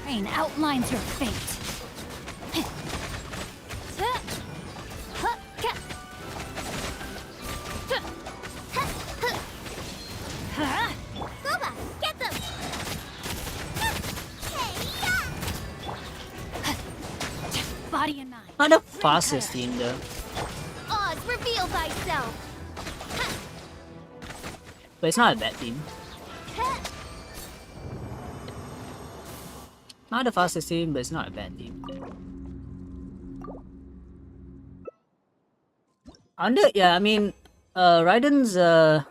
Rain outlines your fate. Boba, get them! Body and mind. Not the fastest team though. Oz, reveal thyself! But it's not a bad team. Not the fastest team, but it's not a bad team. Yeah, I mean, Raiden's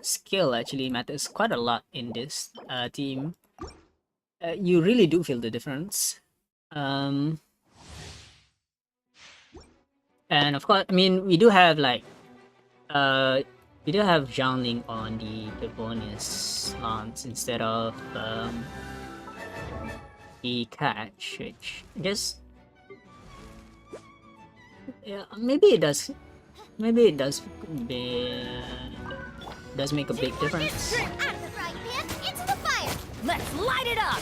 skill actually matters quite a lot in this team. You really do feel the difference. And of course, I mean, we do have like, we do have Zhangling on the Pavonius lance instead of the catch, which I guess, yeah, maybe it does make a big difference. Out of the frying pan, into the fire! Let's light it up.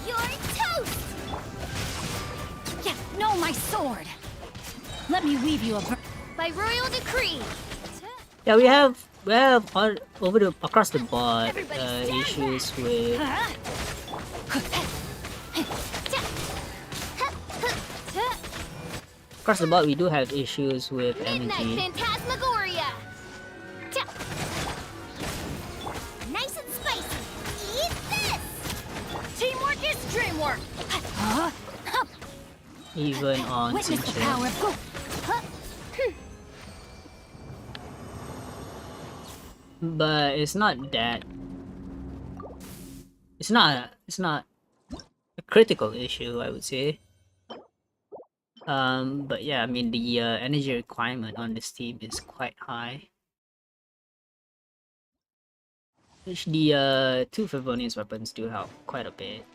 You're toast! Yeah, no, my sword. Let me weave you a verse. By royal decree! Yeah, we have all across the board issues with we do have issues with Midnight energy. Phantasmagoria! Nice and spicy! Eat this! Teamwork is dreamwork. Even on Witness the Sincho. power of go. But it's not that. It's not a critical issue, I would say. But yeah, I mean the energy requirement on this team is quite high. Which the two Favonius weapons do help quite a bit.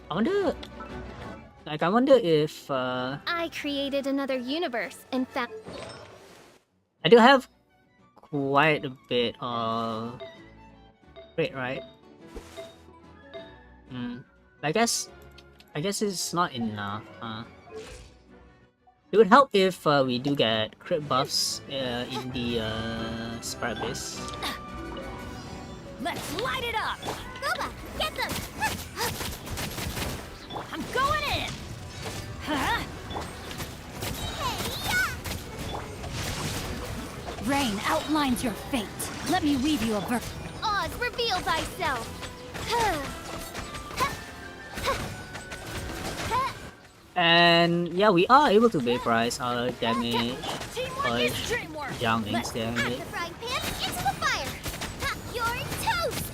I wonder if I created another universe and found. I do have quite a bit of... Wait, right? I guess I guess it's not enough, huh? It would help if we do get crit buffs in the Spire Abyss. Let's light it up! Boba, get them! I'm going in! Huh? Rain outlines your fate. Let me weave you a ver- Oz, reveal thyself! And yeah, we are able to vaporize our damage, Teamwork is dreamwork! Jiang Ling's Out damage. the frying pan, into the fire! Ha, you're toast!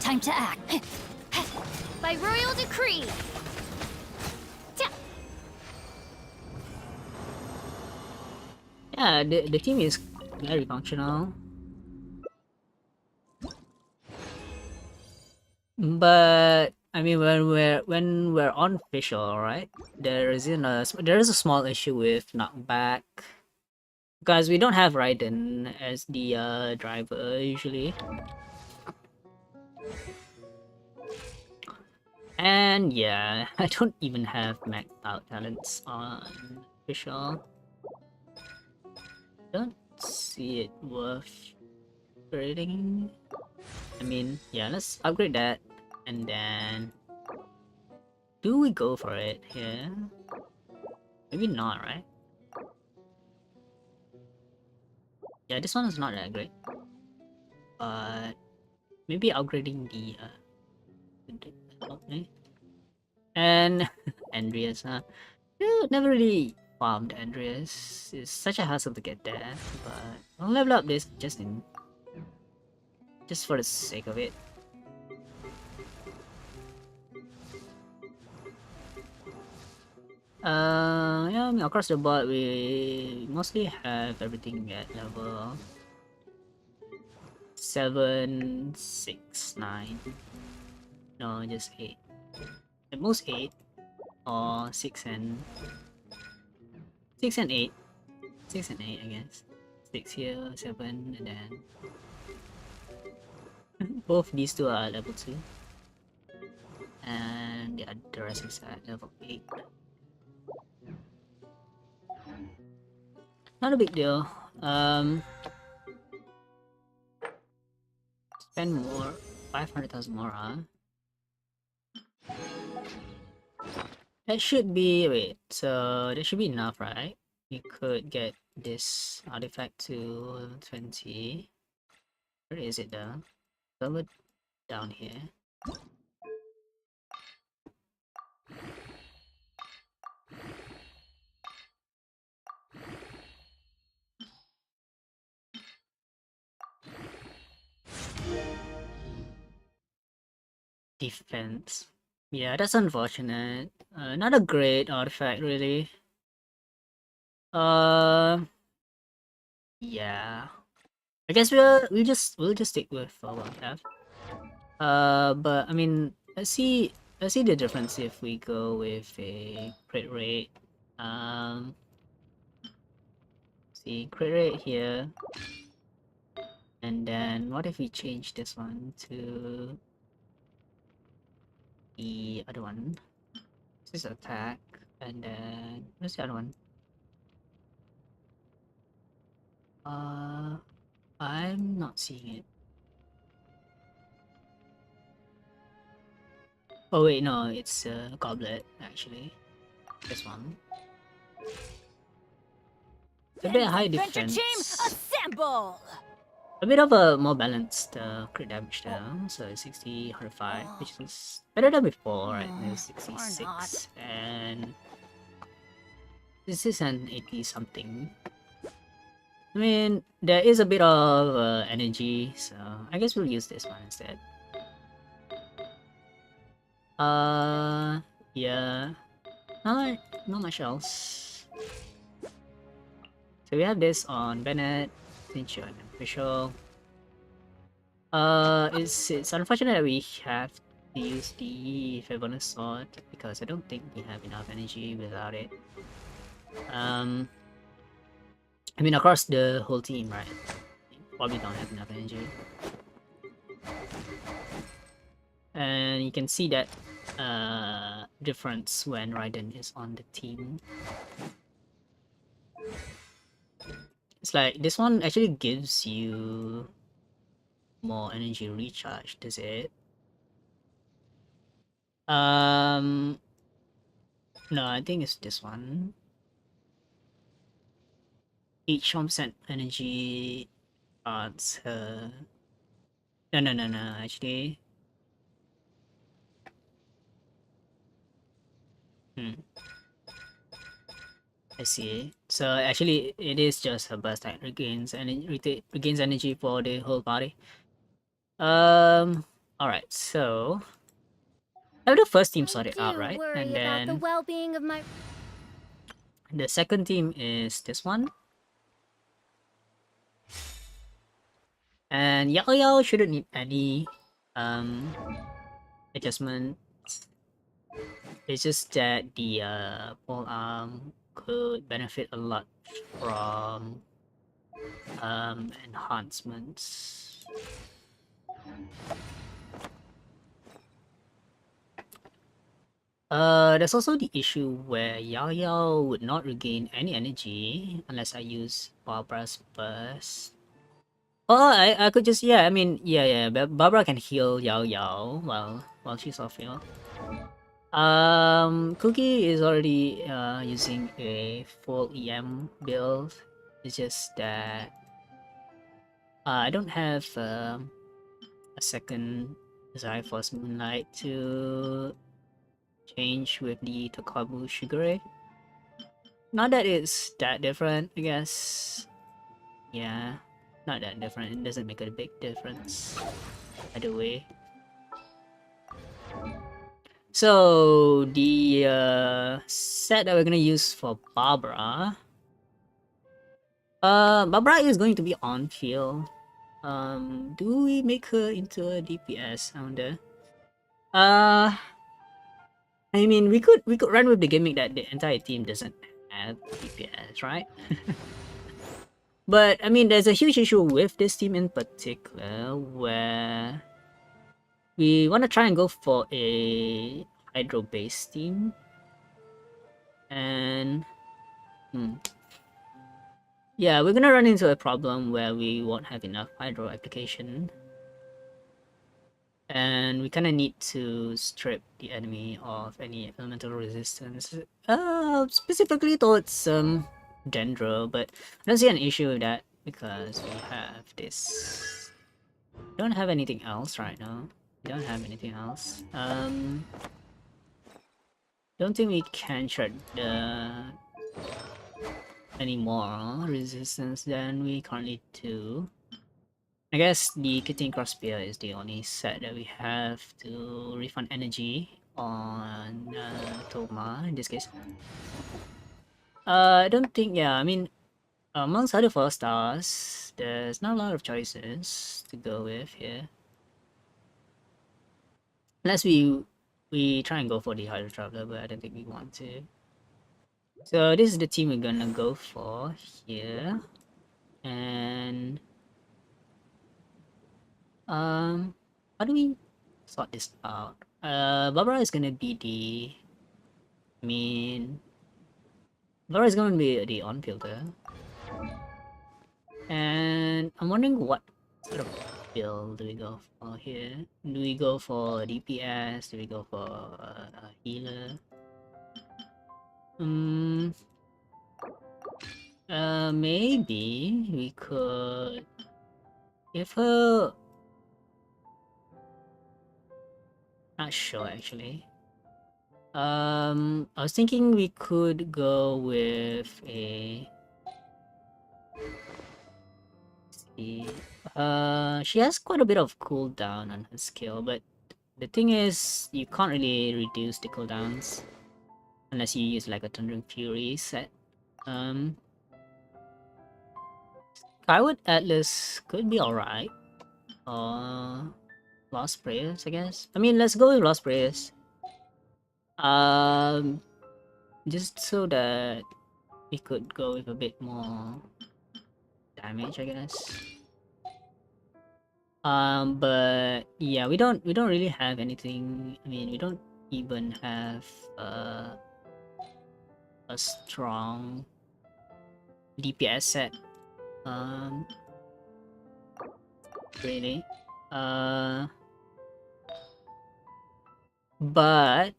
Time to act. By royal decree! Yeah, the team is very functional. But I mean, when we're on official, right? There is a small issue with knockback because we don't have Raiden as the driver usually. And yeah, I don't even have maxed out talents on official. Don't see it worth upgrading. I mean, yeah, let's upgrade that. And then do we go for it here? Maybe not, right? Yeah, this one is not that great. But maybe upgrading the okay. And Andreas, huh? Dude, never really farmed Andreas. It's such a hassle to get there, but I'll level up this just for the sake of it. Yeah, I mean, across the board, we mostly have everything at level 7, 6, 9. No, just 8. At most 8, or 6 and 8. 6 and 8, I guess. 6 here, 7, and then both these two are level 2. And the rest is at level 8. Not a big deal. Spend more, 500,000 more, huh? That should be, wait, so that should be enough, right? We could get this artifact to 20. Where is it though? Somewhere down here. Defense. Yeah, that's unfortunate. Not a great artifact, really. Yeah. I guess we'll just stick with what we have. But I mean, let's see the difference if we go with a crit rate. See crit rate here, and then what if we change this one to the other one? This is attack, and then what's the other one? I'm not seeing it. Oh wait, no, it's a goblet actually. This one. A bit high Adventure defense. team, assemble! A bit of a more balanced crit damage there. So 60, 105, which is better than before, right? There's 66, and this is an 80 something. I mean, there is a bit of energy, so I guess we'll use this one instead. Yeah, not much else. So we have this on Bennett, Sincho, and Official. It's unfortunate that we have to use the Favonis sword because I don't think we have enough energy without it. I mean across the whole team, right? Probably don't have enough energy. And you can see that difference when Raiden is on the team. It's like this one actually gives you more energy recharge, does it? No, I think it's this one. Each 1% energy adds no, actually. I see. So actually it is just a burst that regains energy for the whole party. Alright, so I have the first team sorted out, do right? worry And about the then well-being of my... the second team is this one. And Yao Yao shouldn't need any adjustment. It's just that the pole arm could benefit a lot from enhancements. There's also the issue where Yao Yao would not regain any energy unless I use Barbara's burst. Oh, I could just, yeah, I mean, yeah, Barbara can heal Yao Yao while she's off field. Cookie is already using a full EM build. It's just that I don't have a second Zyphos Moonlight to change with the Tokabu Shigure. Not that it's that different, I guess. Yeah, not that different. It doesn't make a big difference either way. So the set that we're gonna use for Barbara. Barbara is going to be on field. Do we make her into a DPS? I wonder. I mean, we could run with the gimmick that the entire team doesn't have DPS, right? But I mean, there's a huge issue with this team in particular, where we want to try and go for a hydro-based team, and yeah, we're gonna run into a problem where we won't have enough hydro application. And we kind of need to strip the enemy of any elemental resistance, specifically towards Dendro, but I don't see an issue with that because we have this. Don't have anything else right now. Don't have anything else. Don't think we can shred any more resistance than we currently do. I guess the Kitty Cross Spear is the only set that we have to refund energy on Toma in this case. I don't think, yeah, I mean, amongst other 4 stars, there's not a lot of choices to go with here. Unless we try and go for the Hydro Traveler, but I don't think we want to. So this is the team we're gonna go for here. And how do we sort this out? Barbara is gonna be the main. Barbara is gonna be the on filter, and I'm wondering what sort of build do we go for here? Do we go for DPS? Do we go for a healer? Maybe we could give her. Not sure actually. I was thinking we could go with a. Let's see. She has quite a bit of cooldown on her skill, but the thing is, you can't really reduce the cooldowns unless you use like a Thundering Fury set. Skyward Atlas could be alright. Lost Prayers, I guess. I mean, let's go with Lost Prayers. Just so that we could go with a bit more damage, I guess. But yeah, we don't really have anything. I mean, we don't even have a strong DPS set. Really. But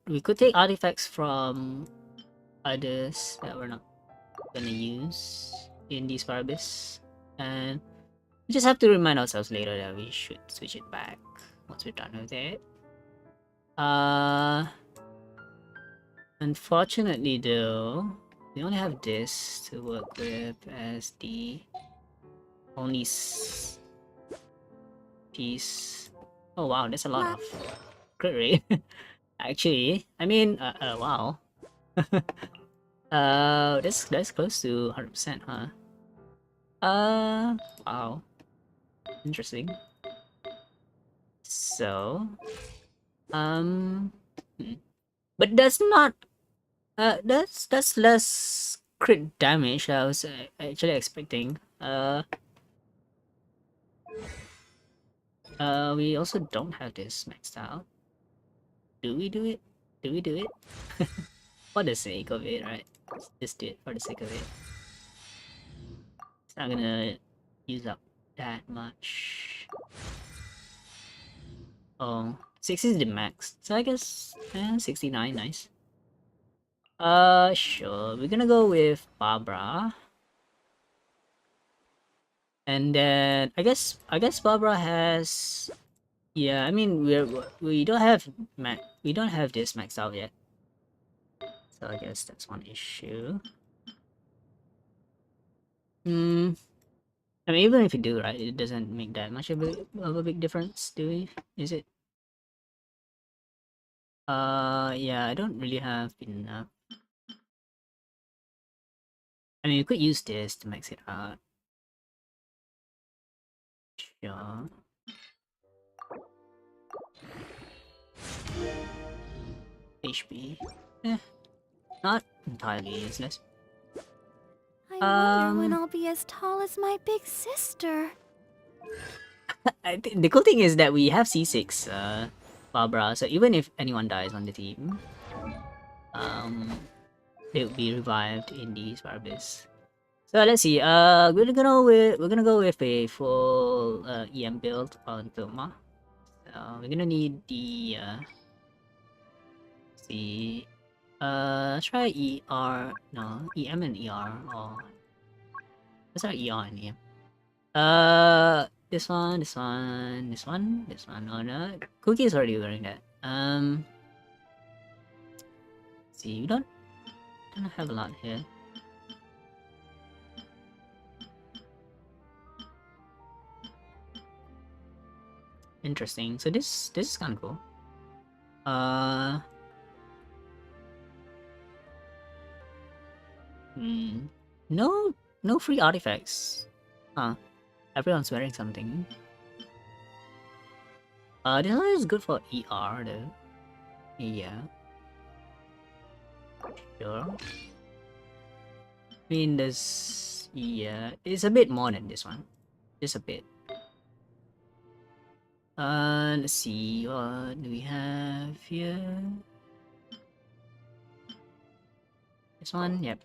we could take artifacts from others that we're not gonna use in these Barbis, and we just have to remind ourselves later that we should switch it back once we're done with it. Unfortunately though, we only have this to work with as the only piece. Oh wow, that's a lot of crit rate. Actually, I mean, wow. That's close to 100%, huh? Wow. Interesting. So, hmm. But that's not, that's less crit damage I was actually expecting. We also don't have this maxed out. Do we do it? Do we do it? For the sake of it, right? Just do it for the sake of it. It's not gonna use up that much. Oh, 60 is the max. So I guess 69, nice. Sure. We're gonna go with Barbara. And then I guess Barbara has, yeah, I mean we don't have we don't have this maxed out yet. So I guess that's one issue. Hmm. I mean, even if you do, right, it doesn't make that much of a big difference, do we? Is it? Yeah, I don't really have enough. I mean, you could use this to max it out. Sure. HP. Eh, not entirely useless. I wonder when I'll be as tall as my big sister. I think the cool thing is that we have C6, Barbara, so even if anyone dies on the team, they will be revived in these Barbis. So let's see. We're gonna go with a full EM build on Filma. So we're gonna need the see. Let's try ER. No, EM and ER. Or let's try ER and EM. This one, this one, this one, this one. Oh no, Cookie is already wearing that. See, we don't have a lot here. Interesting. So this is kind of cool. No free artifacts. Huh. Everyone's wearing something. This one is good for ER though. Yeah. Sure. I mean, this, yeah, it's a bit more than this one. Just a bit. Let's see, what do we have here? This one, yep.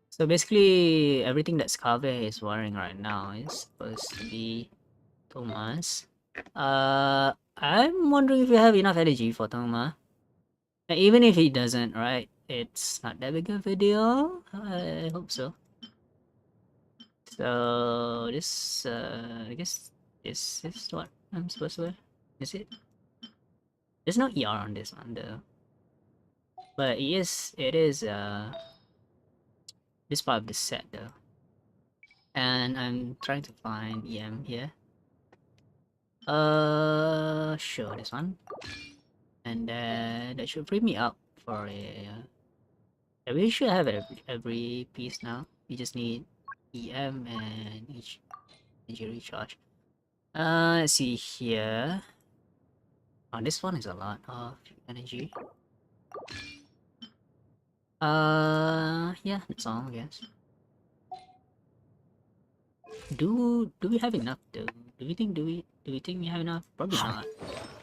So basically, everything that Skave is wearing right now is supposed to be Thomas. I'm wondering if you have enough energy for Toma. Even if he doesn't, right? It's not that big of a deal. I hope so. So this, I guess this is what I'm supposed to wear. Is it? There's no ER on this one though. But it is this part of the set though. And I'm trying to find EM here. Sure, this one. And that should bring me up for a we should have it every piece now. We just need EM and each energy recharge. Let's see here. Oh, this one is a lot of energy. Yeah, that's all, I guess. Do we have enough though? Do we think we have enough? Probably not.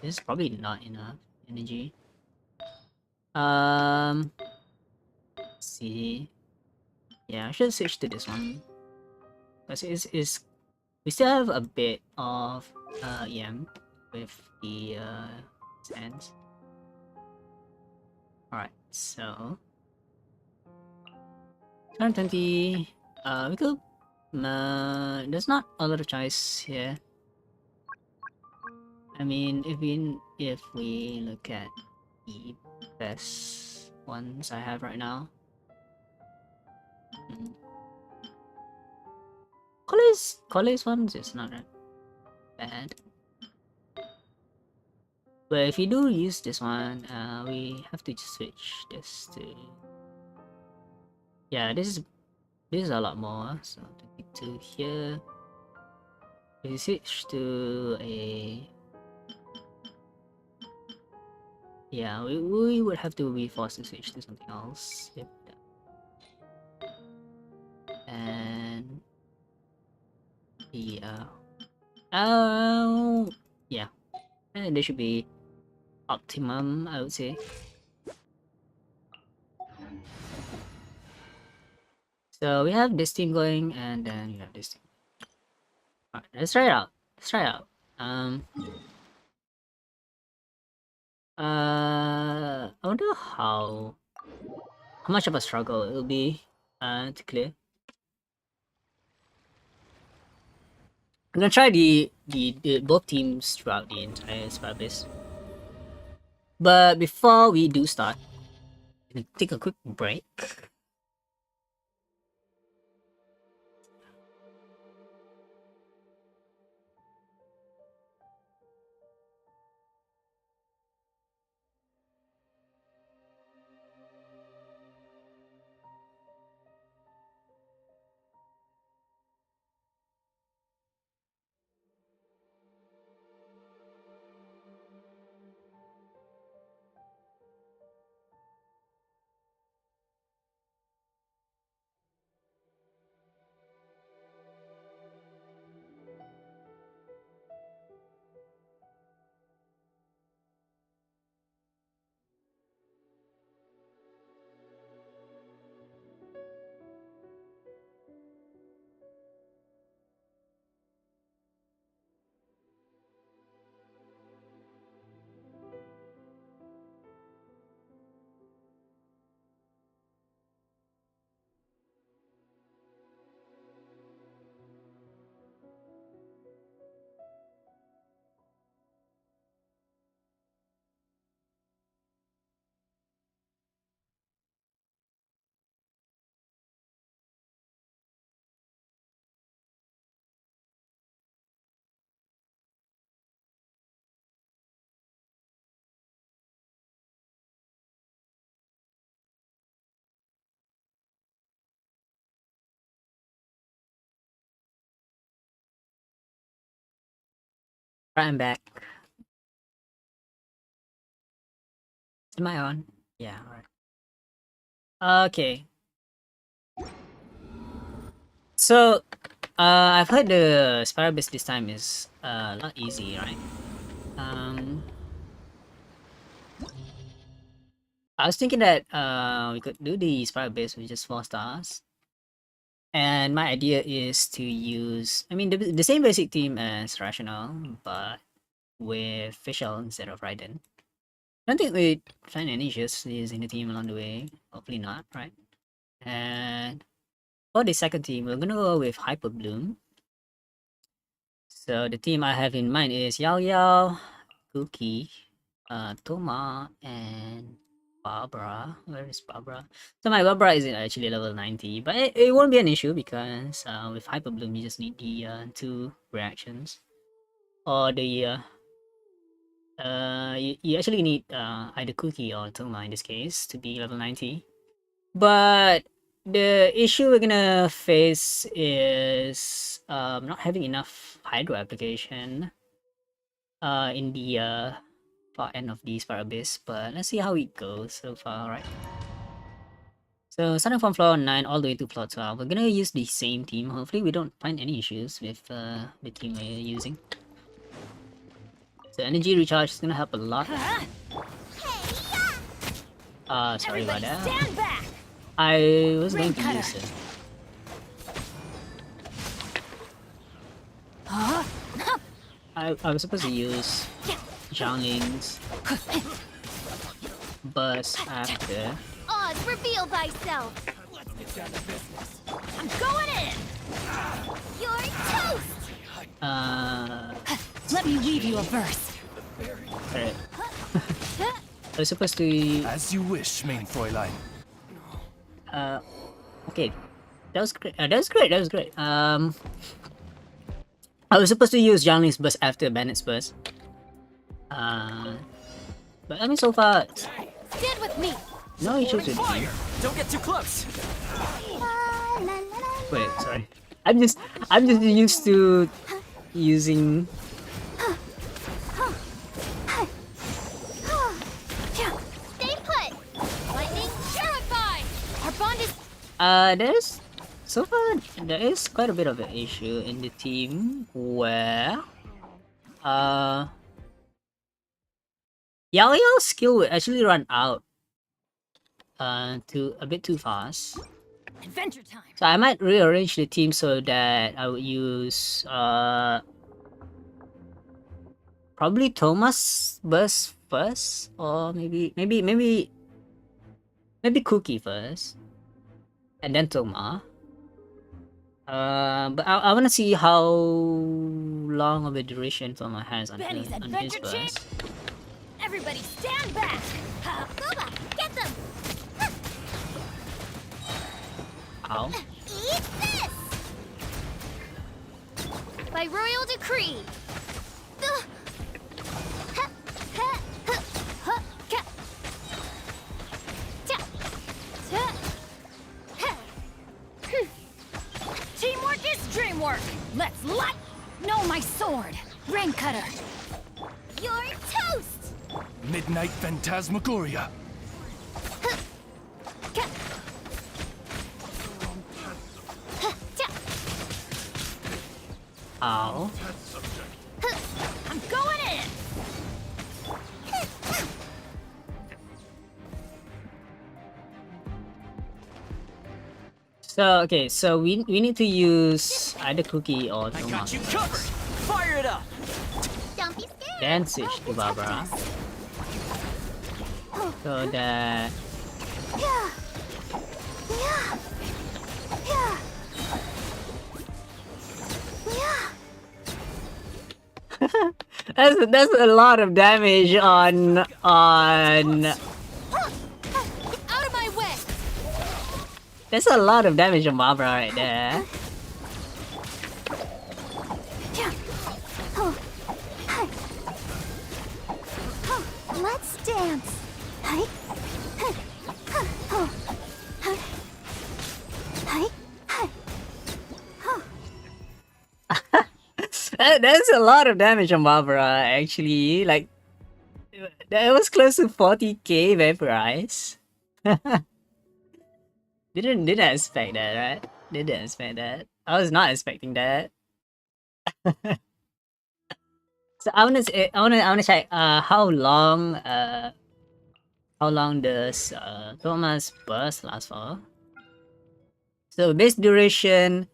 This is probably not enough energy. Let's see. Yeah, I should switch to this one. Because is we still have a bit of EM with the sands. Alright, so 120. We could. There's not a lot of choice here. I mean, if we look at the best ones I have right now, hmm. College ones is not that bad. But if we do use this one, we have to switch this to. Yeah, this is a lot more. So 22 here. If we switch to a. Yeah, we would have to be forced to switch to something else. If that. And yeah. Yeah. And they should be optimum, I would say. So we have this team going, and then we have this team. Alright, let's try it out. Let's try it out. I wonder how much of a struggle it will be to clear. I'm gonna try the both teams throughout the entire spot base. But before we do start, I'm gonna take a quick break. Right, I'm back. Am I on? Yeah, alright. Okay. So, I've heard the spiral base this time is a lot easy, right? I was thinking that we could do the spiral base with just 4 stars. And my idea is to use, I mean, the same basic team as Rational, but with Fischl instead of Raiden. I don't think we find any issues using the team along the way. Hopefully not, right? And for the second team, we're gonna go with Hyper Bloom. So the team I have in mind is Yao Yao, Cookie, Toma, and Barbara. Where is Barbara? So my Barbara isn't actually level 90, but it won't be an issue because with Hyper Bloom you just need the 2 reactions. Or the you actually need either Cookie or Toma in this case to be level 90. But the issue we're gonna face is not having enough Hydro application in the far end of the Spiral Abyss, but let's see how it goes so far, right? So starting from floor 9 all the way to floor 12, we're gonna use the same team. Hopefully we don't find any issues with the team we're using. So energy recharge is gonna help a lot. Sorry about Everybody that. stand back! I was going Ring to cutter. use it. I was supposed to use Zhangling's burst after. Oz, reveal thyself. I'm going in! You're toast. Let me weave you a verse. Alright. I was supposed to. As you wish, main Fräulein. Okay. That was great. That was great. That was great. I was supposed to use Zhangling's burst after Bandit's burst. But I mean, so far, Stand with me! no issues with me. Fire! Don't get too close. Wait, sorry. I'm just used to using. Stay put. Lightning purify. Our bond is There's so far there is quite a bit of an issue in the team where Yao Yao's skill will actually run out too a bit too fast. adventure time. So I might rearrange the team so that I would use probably Thomas burst first, or maybe Cookie first, and then Toma. But I want to see how long of a duration Toma has on Benny's his adventure burst. Everybody stand back! Booba, get them. Ow. Eat this. By royal decree. Teamwork is dreamwork! Let's light! Know my sword! Rain cutter! You're toast. Midnight Phantasmagoria. Ow. I'm going in! So okay, so we need to use either Cookie or I Toma, got you covered. Fire it up. Don't be scared. then switch to Barbara, so that Yeah. Yeah. Yeah. Yeah. that's a lot of damage on Out of my way! that's a lot of damage on Barbara right there. Let's dance. Hi. That's a lot of damage on Barbara actually. Like that was close to 40k vaporize. Didn't expect that, right? Didn't expect that. I was not expecting that. So I wanna check how long does Thomas burst last for? So base duration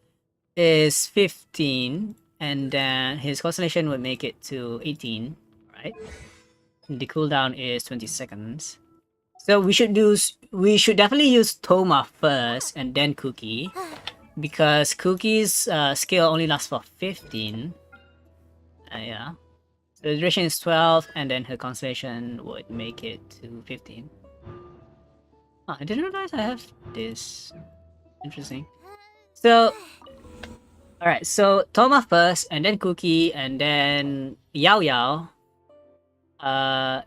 is 15, and then his constellation would make it to 18, right? The cooldown is 20 seconds. So we should definitely use Toma first and then Cookie, because Cookie's skill only lasts for 15. Yeah. So the duration is 12, and then her constellation would make it to 15. Oh, I didn't realize I have this. Interesting. So, alright, so Toma first, and then Cookie, and then Yao Yao.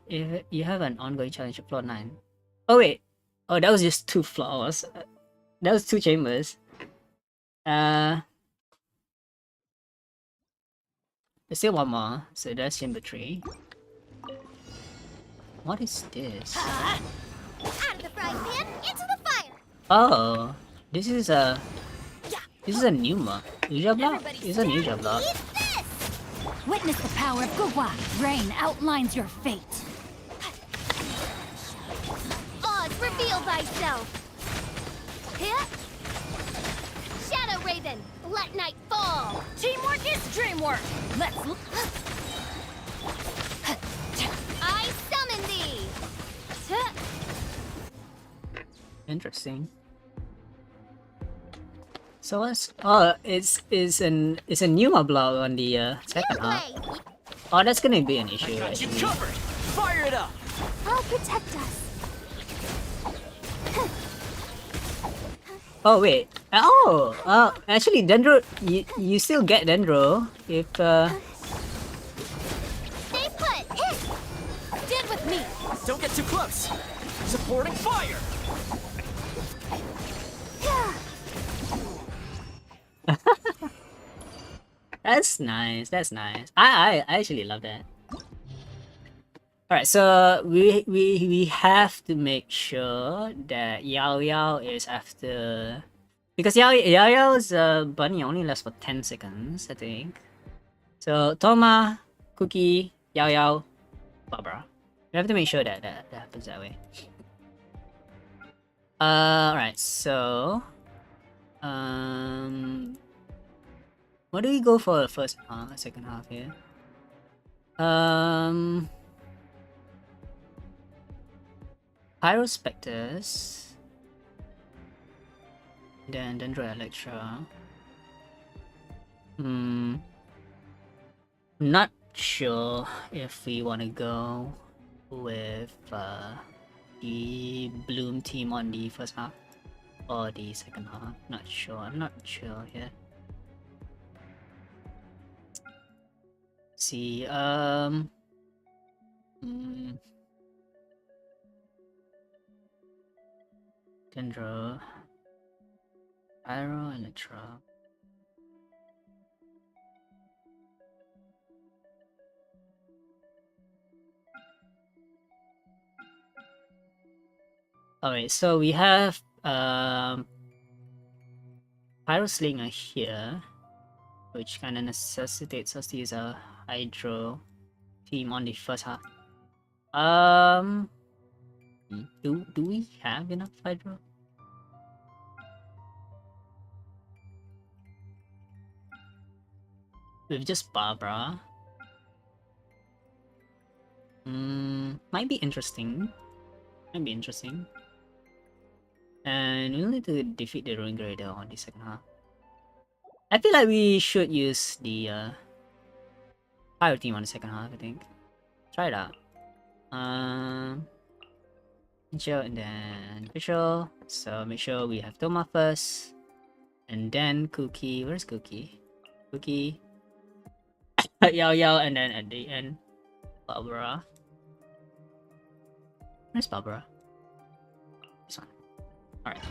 If you have an ongoing challenge at floor 9. Oh wait. Oh, that was just 2 floors. That was 2 chambers. There's still one more, so that's chamber 3. What is this? Out of the frying pan, into the fire. Oh, this is a new one. Ninja block? It's a ninja block. Witness the power of Gugwa. Rain outlines your fate. Oz, reveal thyself! Hit! Shadow Raven, let night fall! Teamwork is dreamwork. Let's. I summon thee! Interesting. So what's it's a Numa block on the second half. Play! Oh, that's gonna be an issue. Got you Actually. covered. Fire it up. I'll protect us. Oh wait. Oh, actually, Dendro, you still get Dendro if Stay put! Hit! Stand with me. Don't get too close. Supporting fire. That's nice. That's nice. I actually love that. All right, so we have to make sure that Yao Yao is after, because Yao Yao's bunny only lasts for 10 seconds, I think. So Toma, Cookie, Yao Yao, Barbara. We have to make sure that that happens that way. Alright, so what do we go for the first second half here? Pyrospecters, then Dendro Electra. Not sure if we want to go with the Bloom team on the first half or the second half. Not sure. I'm not sure here. See, Dendro, Pyro, Electra. Alright, so we have Pyro Slinger here, which kind of necessitates us to use a Hydro team on the first half. Do we have enough Hydro? With just Barbara. Might be interesting. Might be interesting. And we'll need to defeat the Ruin Grader on the second half. I feel like we should use the Pyro team on the second half, I think. Try it out. Intro and then Visual. So make sure we have Toma first. And then Cookie. Where's Cookie? Cookie. Yao Yao, and then at the end, Barbara. Where's Barbara? This one. Alright.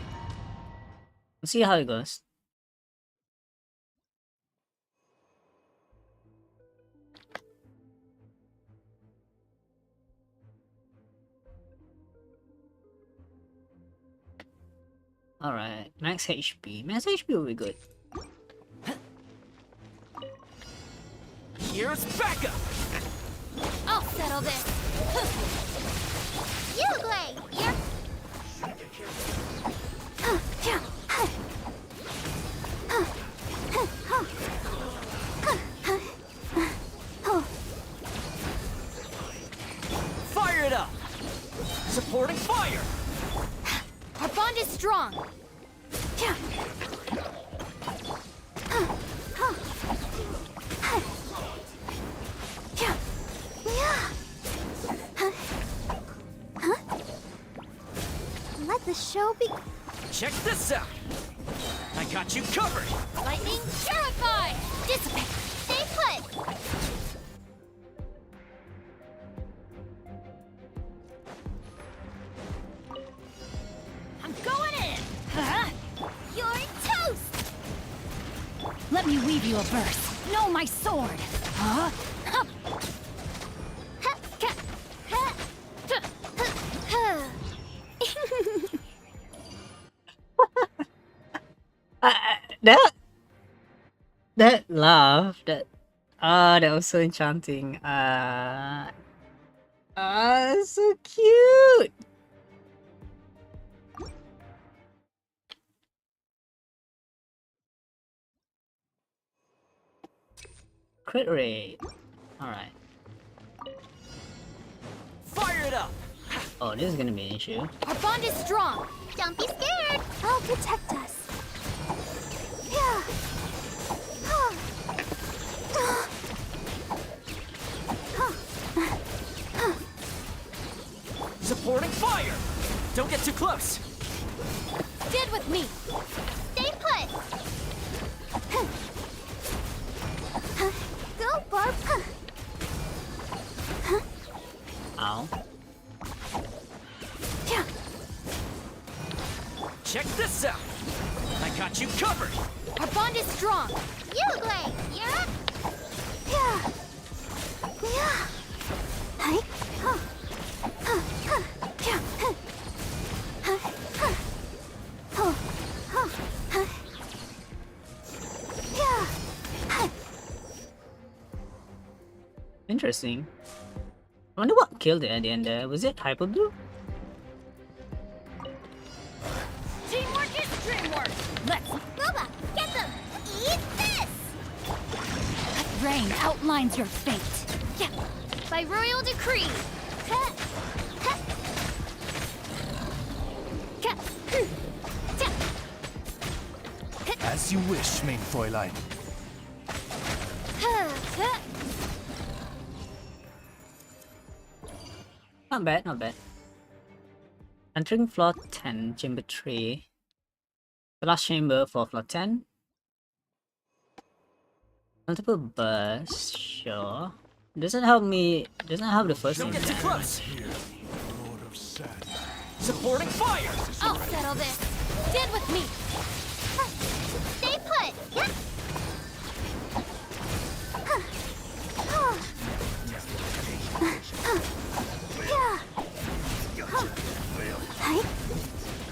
Let's see how it goes. Alright, max HP. Max HP will be good. Here's backup. I'll settle this. You, Glade! You're... Fire it up. Supporting fire. Our bond is strong. Let the show be... Check this out. I got you covered. Lightning purify! Dissipate! Stay put! I'm going in. You're toast! Let me weave you a verse. Know my sword. Huh? Hup. that that laugh, that was so enchanting. So cute. Crit rate. All right. Fire it up! Oh, this is gonna be an issue. Our bond is strong. Don't be scared. I'll protect us. Yeah. Supporting fire! Don't get too close! Stand with me. Stay put. Go, Barb. Ow. Check this out! I got you covered! Our bond is strong. You, Glade. You're up. Yeah. Yeah. Hi. Huh. Huh. Huh. Yeah. Huh. Huh. Huh. Oh. Huh. Huh. Yeah. Huh. Interesting. I wonder what killed it at the end there. Was it Hyper Blue? Teamwork is dreamwork. Let's Boba, get them. Eat this. rain outlines your fate. Yeah. By royal decree. Huh. Huh. Yeah. Ta. As you wish, main Fräulein. Huh. Huh. Not bad, not bad. Entering floor 10, chamber 3. The last chamber for floor 10. Multiple bursts, sure. Doesn't help me, doesn't help the first Don't thing. get too close! Supporting fire! I'll settle this. Stand with me. Stay put. Yep. Huh. Huh. Huh. Yeah. Huh. Hi.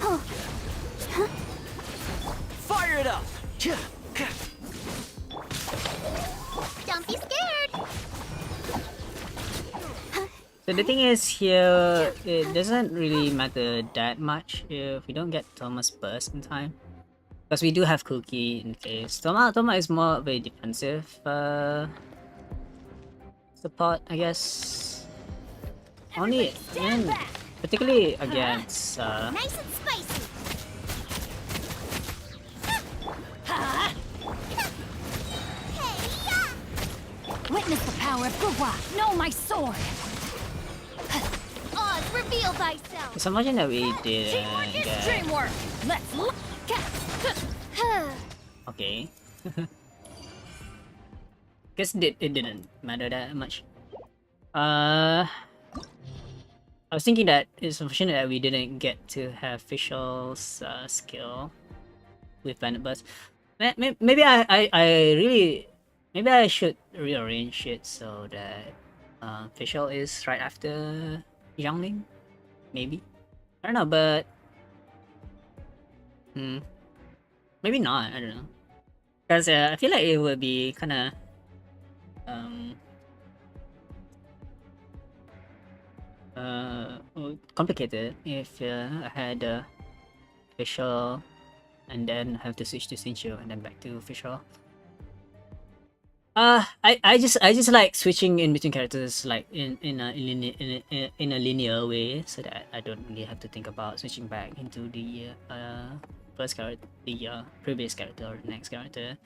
Oh. Huh. Fire it up! Don't be scared. So the thing is here, it doesn't really matter that much if we don't get Thomas burst in time. Because we do have Cookie in case. Toma is more of a defensive support, I guess. Only, stand back. particularly against Nice and spicy. Hey, yeah. Witness the power of Gugwa. Know my sword. Oz, reveal thyself. it's imagine that we Teamwork didn't is get... dreamwork. Let's look. Okay. Guess it didn't matter that much. I was thinking that it's unfortunate that we didn't get to have Fischl's skill with Planet Burst. Maybe maybe I should rearrange it so that Fischl is right after Zhangling. Maybe, I don't know, but maybe not. I don't know, because I feel like it would be kind of complicated if I had Fischl and then have to switch to Sincho and then back to Fischl. I just like switching in between characters like in a linear way, so that I don't really have to think about switching back into the first character, the previous character or the next character.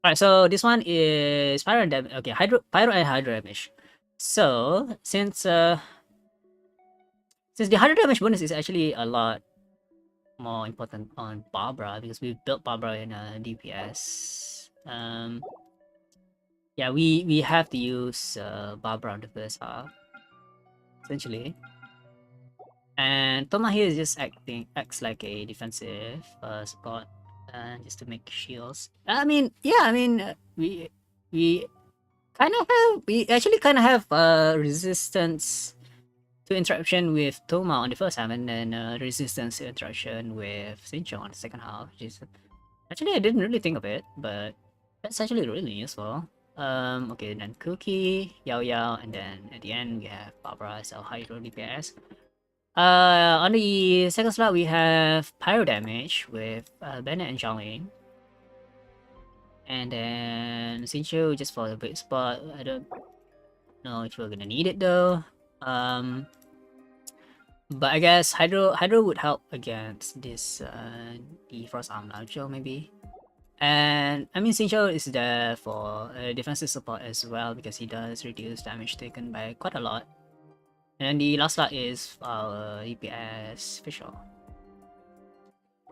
Alright, so this one is pyro and damage. Okay, pyro and hydro damage. So since the hydro damage bonus is actually a lot more important on Barbara because we built Barbara in a DPS. Yeah, we have to use Barbara on the first half, essentially. And Toma here is just acts like a defensive support, just to make shields. We actually kind of have resistance to interaction with Toma on the first half, and then resistance to interaction with Sincho on the second half, which is Actually, I didn't really think of it, but that's actually really useful. Okay, then Cookie, Yao Yao, and then at the end we have Barbara as our Hydro DPS. On the second slot we have Pyro Damage with Bennett and Zhongling. And then Xingqiu just for the big spot. I don't know if we're gonna need it though. But I guess Hydro would help against this the Frost Arm Launcher maybe. And I mean Xingqiu is there for defensive support as well because he does reduce damage taken by quite a lot. And then the last slot is our DPS Fisher.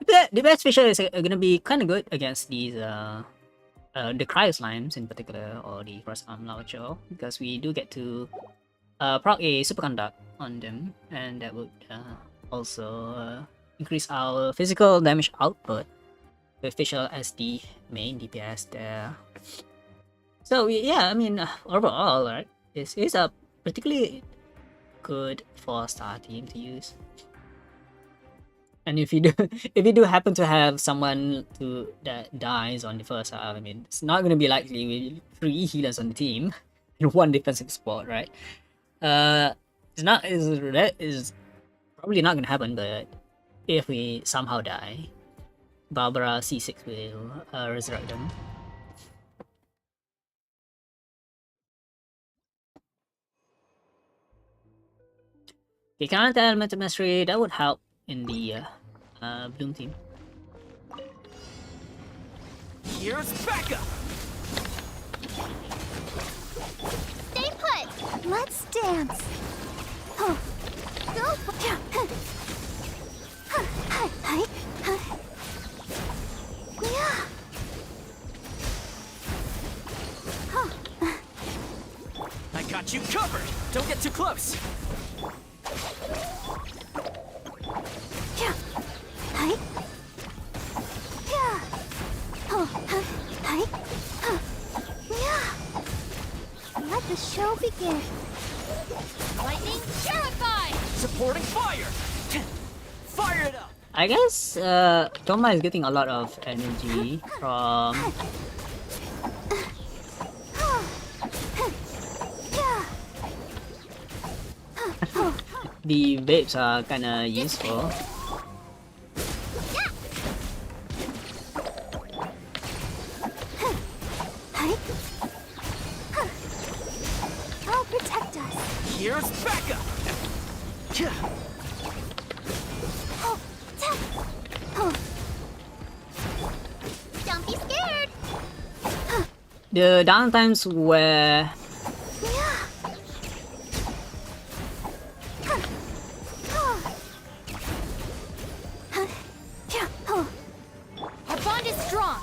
DPS Fisher is gonna be kind of good against these the Cryo Slimes in particular, or the Frost Arm Launcher, because we do get to proc a Superconduct on them, and that would also increase our physical damage output with Fisher as the main DPS there. So yeah, I mean overall, right, this is a particularly good 4-star team to use. And if you do happen to have someone that dies on the first half, I mean it's not gonna be likely with 3 healers on the team and 1 defensive support, right? That is probably not gonna happen, but if we somehow die, Barbara C6 will resurrect them. Okay, counter elemental mastery, that would help in the Bloom team. Here's Becca! Stay put! Let's dance. Go! Yeah. I got you covered! Don't get too close! Yeah. Hi. Yeah. Oh. Hi. Yeah. Let the show begin. Lightning purified. Supporting fire! Fire it up! I guess Toma is getting a lot of energy from the vapes are kinda useful. I'll protect us. Here's Becca! Don't be scared. The downtimes where Our bond is strong.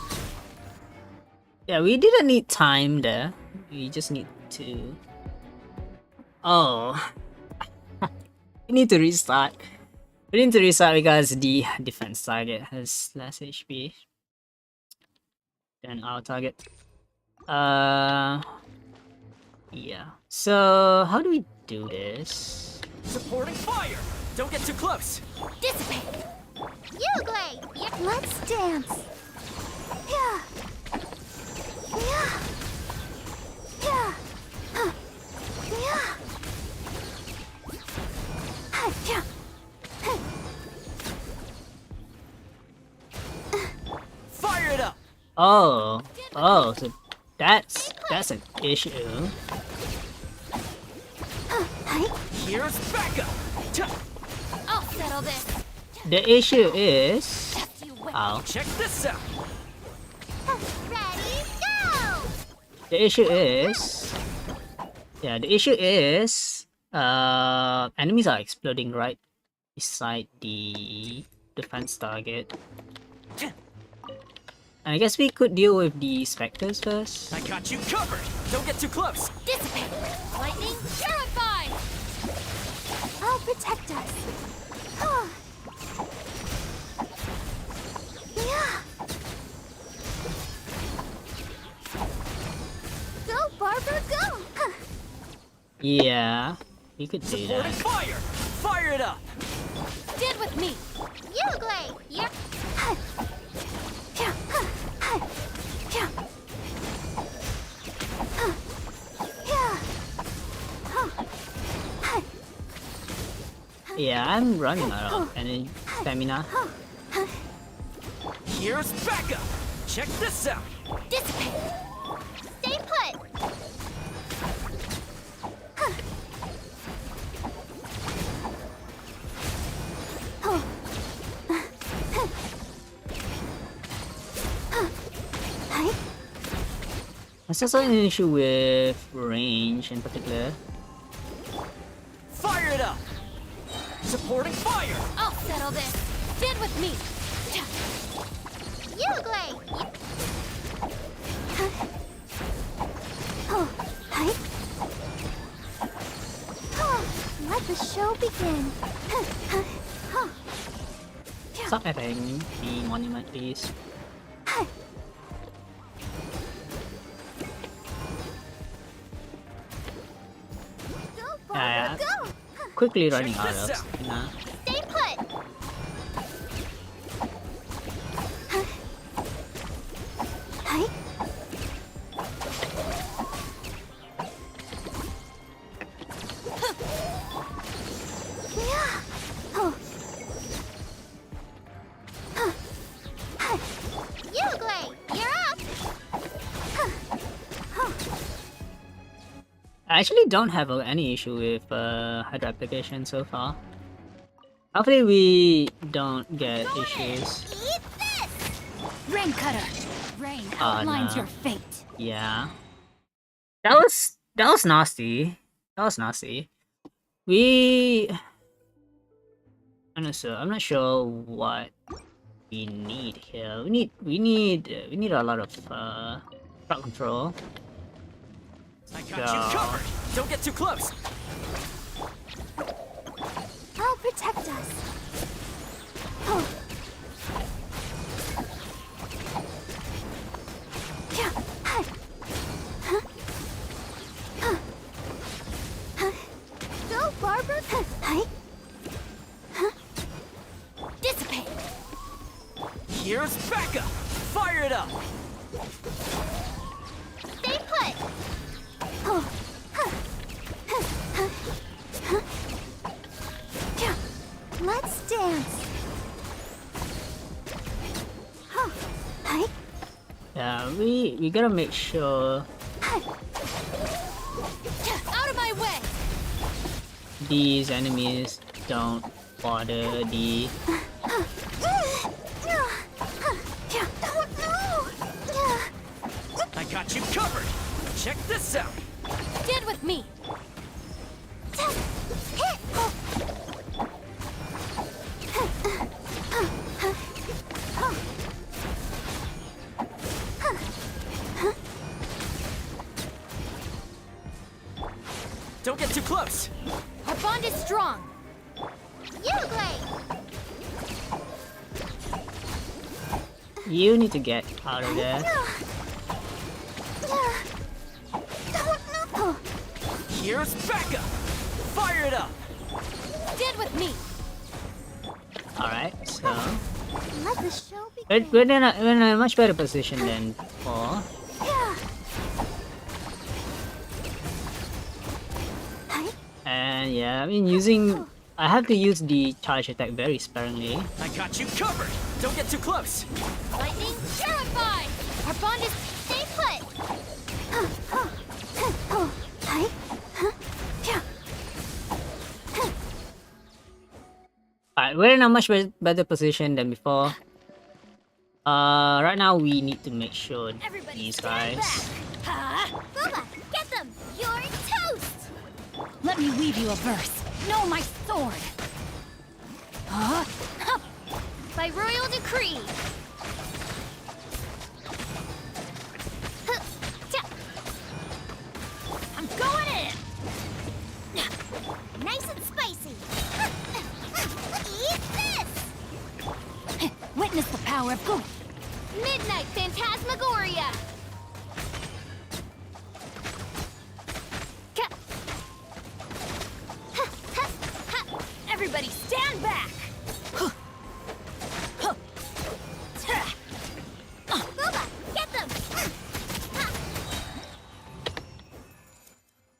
yeah, we didn't need time there. We just need to. Oh, we need to restart. We need to restart because the defense target has less HP than our target. Yeah. So how do we do this? Supporting fire! Don't get too close! Dissipate. Uglay! Let's dance. Yeah. Yeah. Yeah. Yeah. Yeah. Fire it up! Oh, so that's an issue. Here's Becca! I'll settle this. The issue is, You win. ow. Check this out! Ready, go! The issue is, yeah, the issue is, enemies are exploding right beside the defense target. I guess we could deal with the specters first. I got you covered! Don't get too close! Dissipate. Lightning purified. I'll protect us. Yeah. Go, Barbara, go! Yeah, we could do Supporting that. fire! Fire it up! Stand with me. Uglay! You're... Yeah. Yeah, I'm running out of energy stamina. Here's backup. Check this out. Dissipate. Stay put. There's also an issue with range in particular. Fire it up. Supporting fire. I'll settle this. Stand with me. You great. Oh, hi. Oh, let the show begin. Stop attacking the monument, please. Go, Yeah, Barbara, go. quickly running out this of out. stamina. Stay put. Hi. Yeah. Oh. You great. You're up. I actually don't have any issue with Hydra application so far. Hopefully we don't get issues. Eat this. Rain cutter. Rain Oh, outlines no. your fate. Yeah. That was nasty. That was nasty. I'm not sure what we need here. We need a lot of crowd control. I got you covered. Don't get too close. I'll protect us. Oh. Yeah. Hi. Huh? Huh. Huh. Go, Barbara. Hi. Dissipate. Here's backup. Fire it up. Stay put. Oh. Yeah. Let's dance. Huh. Hi. Yeah, we gotta make sure Out of my way. these enemies don't bother the Yeah. Oh, no. I got you covered. Check this out. Stand with me. Hit. Don't get too close. Our bond is strong. You great. You need to get out of there. Oh. Here's backup. Fire it up. Stand with me. Alright, so Let the show begin. we're in a much better position than before. Yeah. Hi. And yeah, I mean I have to use the charge attack very sparingly. I got you covered. Don't get too close. Lightning terrified. Our bond is Stay put. Oh. Hi. Yeah. Alright, we're in a much better position than before. Right now we need to make sure everybody these stand guys. back. Huh? Booba, get them. You're toast. Let me weave you a verse. Know my sword. Huh? Huh. By royal decree. I'm going in. Nice and spicy. Eat this. Witness the power of good. Midnight Phantasmagoria. Everybody stand back. Booba, get them.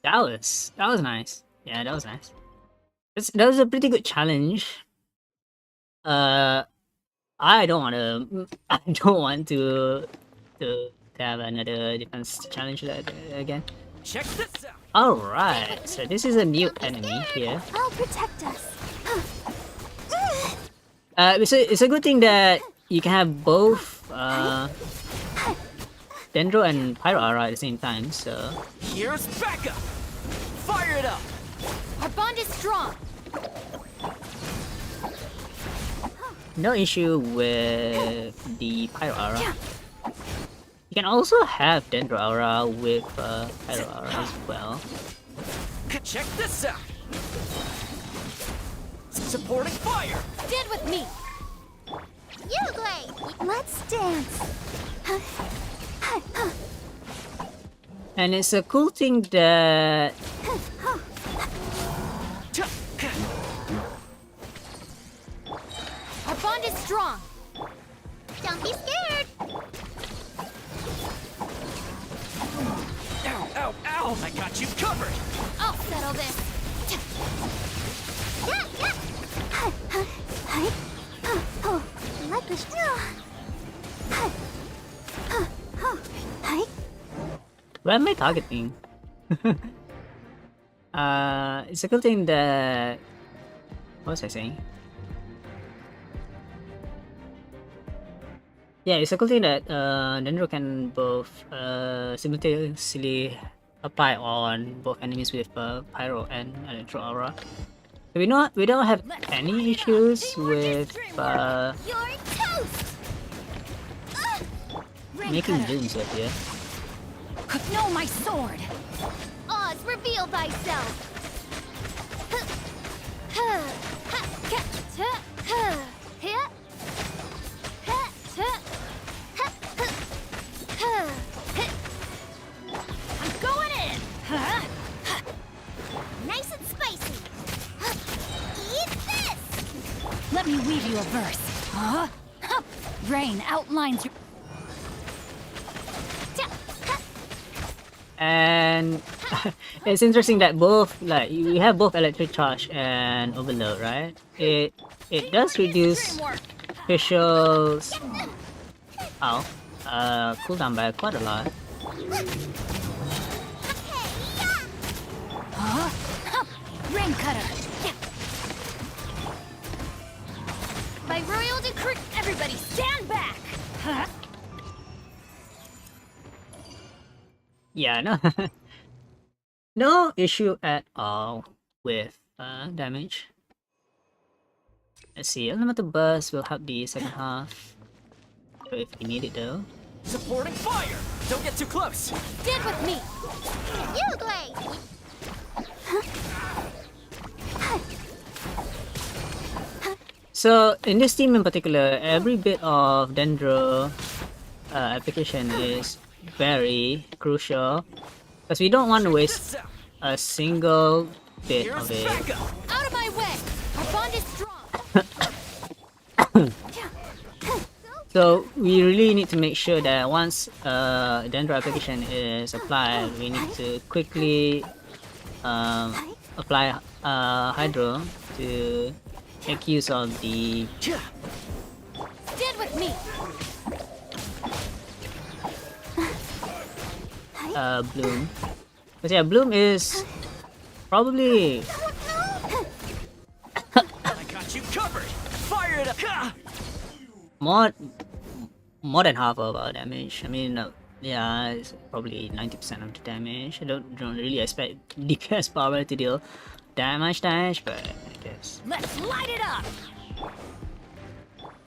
That was nice. Yeah, that was nice. That was a pretty good challenge. I don't want to. I don't want to have another defense challenge again. Check this out. All right, so this is a new enemy here. I'll protect us. It's a good thing that you can have both Dendro and Pyro Aura at the same time. So Here's backup. Fire it up. Our bond is strong. no issue with the Pyro Aura. You can also have Dendro Aura with Pyro Aura as well. Check this out. Supporting fire. Stand with me. You great. Let's dance. And it's a cool thing that Our bond is strong. Don't be scared. Ow, ow, ow. I got you covered. I'll settle this. Yeah, yeah. Like this. where am I targeting? It's a cool thing that what was I saying? Yeah, it's a cool thing that Dendro can both simultaneously apply on both enemies with Pyro and Electro Aura. So we don't have any issues with You're toast. making blooms up here. Know my sword. Oz, reveal thyself. I'm going in. Nice and spicy. Eat this. Let me weave you a verse. Huh? Rain outlines your. And it's interesting that both like we have both electric charge and overload, right? It does reduce visuals cooldown by quite a lot. Huh? Rain cutter. By royal decree, everybody stand back. Huh? Yeah, no, no issue at all with damage. Let's see, elemental burst will help the second half if we need it though. Supporting fire. Don't get too close. Stand with me. You great. So in this team in particular, every bit of Dendro application is very crucial because we don't want to waste a single bit Here's of it. backup. Out of my way. Our bond is strong. So we really need to make sure that once Dendro application is applied, we need to quickly apply Hydro to make use of the Stand with me. Bloom. But yeah, Bloom is probably I got you covered. Fire it up. more than half of our damage. I mean, yeah, it's probably 90% of the damage. I don't really expect DPS power to deal that much damage, but I guess. Let's light it up.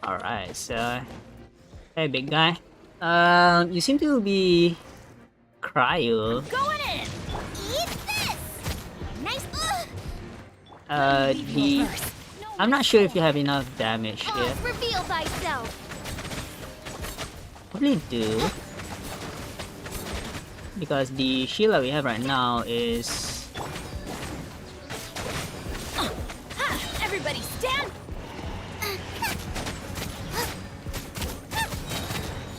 Alright, so hey big guy. You seem to be cryo. Going in. Eat this. Nice. I'm not sure if you have enough damage here. Oz, reveal thyself. Probably do. Because the shield that we have right now is Everybody stand.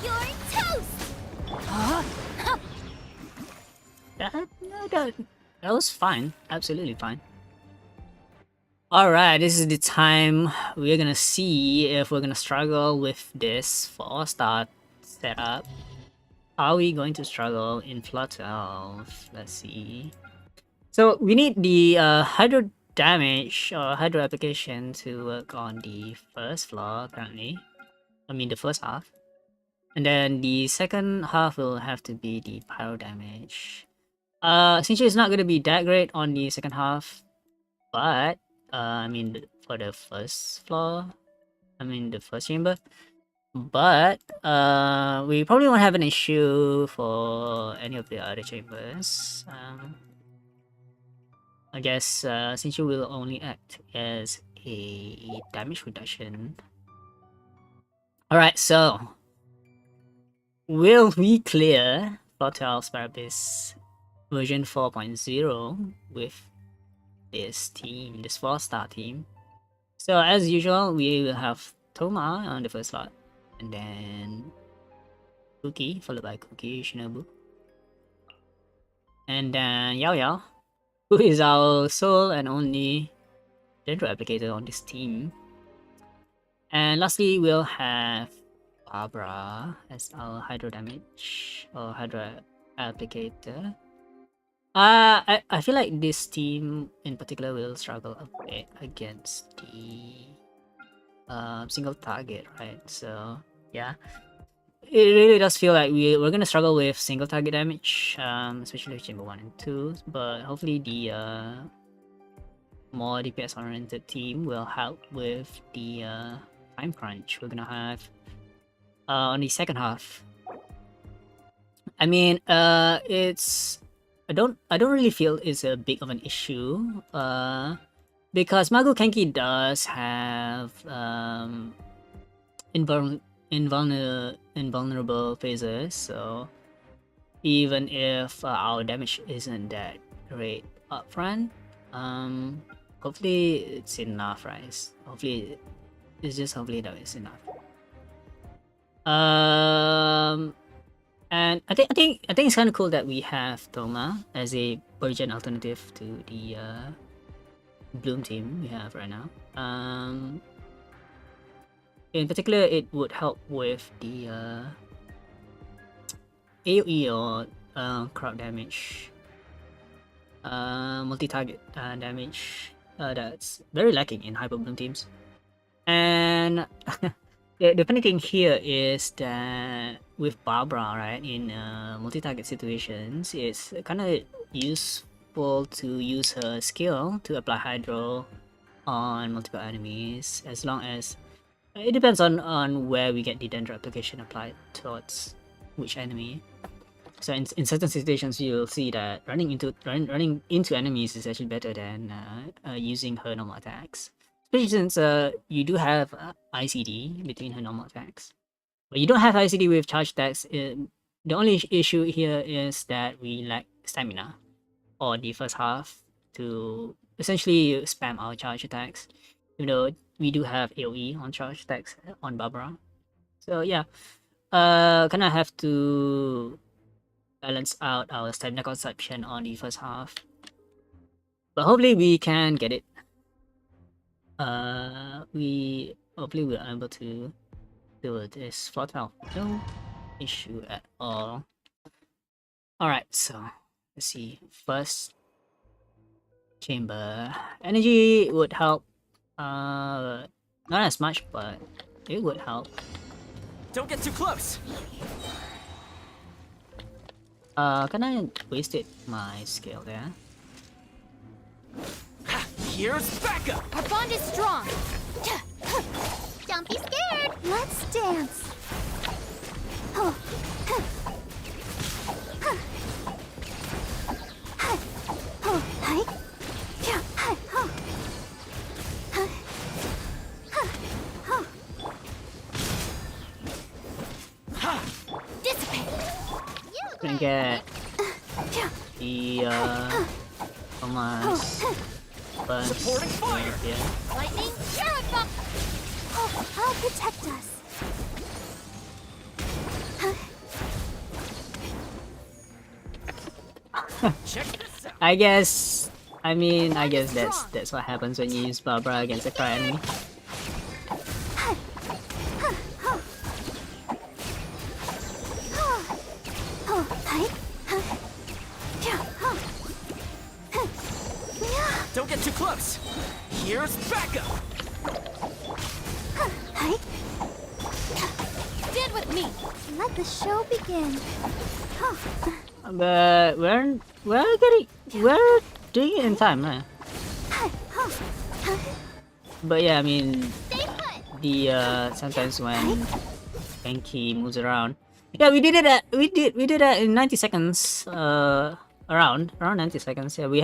You're toast. Huh? that was fine. Absolutely fine. Alright, this is the time we're gonna see if we're gonna struggle with this 4-star setup. Are we going to struggle in floor 12? Let's see. So we need the hydro damage or hydro application to work on the first floor currently. I mean the first half. And then the second half will have to be the pyro damage. Essentially it's not gonna be that great on the second half, but I mean for the first floor, I mean the first chamber. But we probably won't have an issue for any of the other chambers. I guess since you will only act as a damage reduction. Alright, so will we clear Flotel Sparabis version 4.0 with this team, this 4-star team? So as usual, we will have Toma on the first slot, and then Cookie, followed by Cookie Shinobu, and then Yao Yao, who is our sole and only Dendro applicator on this team. And lastly, we'll have Barbara as our hydro damage or hydro applicator. I feel like this team in particular will struggle a bit against the single target, right? So yeah, it really does feel like we're gonna struggle with single target damage, especially with chamber 1 and 2. But hopefully the more DPS oriented team will help with the time crunch we're gonna have on the second half. I mean, it's I don't really feel it's a big of an issue. Because Mago Kenki does have invulnerable phases, so even if our damage isn't that great upfront, hopefully it's enough, right? Hopefully that it's enough. And I think it's kind of cool that we have Toma as a Burgen alternative to the Bloom team we have right now. In particular, it would help with the AoE or crowd damage, multi-target damage that's very lacking in Hyper Bloom teams. And the funny thing here is that with Barbara, right, in multi-target situations, it's kind of useful to use her skill to apply Hydro on multiple enemies, as long as it depends on where we get the Dendro application applied towards which enemy. So in certain situations, you'll see that running into enemies is actually better than using her normal attacks. Especially since you do have ICD between her normal attacks. But you don't have ICD with charge attacks. The only issue here is that we lack stamina on the first half to essentially spam our charge attacks. Even though we do have AoE on charge attacks on Barbara. So yeah, kinda have to balance out our stamina consumption on the first half. But hopefully we can get it. We hopefully we're able to do this floor 12. No issue at all. Alright, so let's see. First chamber. Energy would help. Not as much, but it would help. Don't get too close. Kinda wasted my skill there. Here's backup. Our bond is strong. Don't be scared. Let's dance. Gonna get the Thomas burst Supporting fire. here. Lightning, terrify! Oh, I'll protect us. Check this out. I guess I mean, I guess that's what happens when you use Barbara against a cry enemy. Don't get too close. Here's backup. Stand with me. Let the show begin. But we're doing it in time, right? But yeah, I mean, Stay put. the sometimes when Genki moves around, yeah, we did it at we did that in 90 seconds. Around 90 seconds. Yeah, we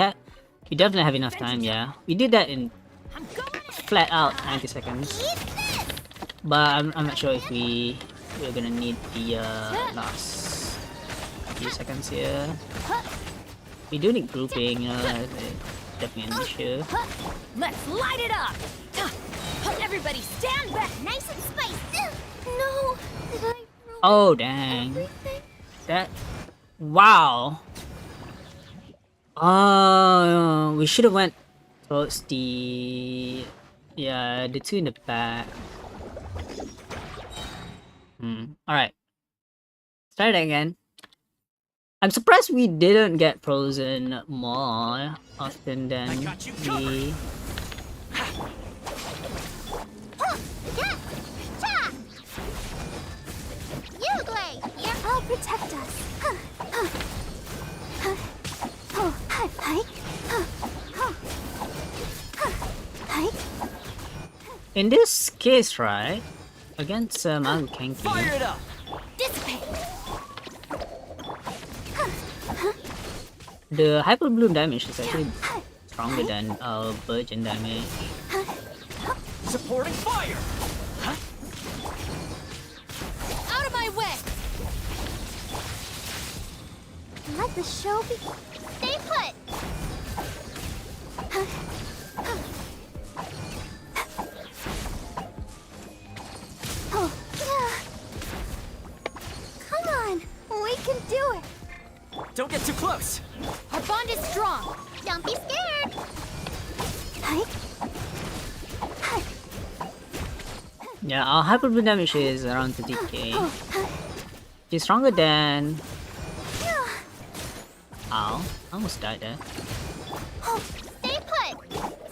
definitely have enough time. Yeah, we did that in I'm going in. flat out 90 seconds. But I'm not sure if we're gonna need the last few seconds here. We do need grouping, definitely an issue. Let's light it up. Everybody stand back. Nice and spicy. No. Did I ruin Oh dang. everything? That wow. We should have went towards the two in the back. Alright. Start it again. I'm surprised we didn't get frozen more often than I got you we. Yeah. Cha. You, Glade. I'll protect us. Oh, hi, hi. Hi. In this case, right? Against Magu Kenki. Fire it up. Dissipate. The Hyper Bloom damage is actually stronger than our Virgin damage. Supporting fire. Out of my way. Let the show begin. Stay put. Oh, yeah. Come on, we can do it. Don't get too close. Our bond is strong. Don't be scared. Hi. Yeah, our Hyper Bloom damage is around 30k. She's stronger than. Ow, I almost died there. Stay put.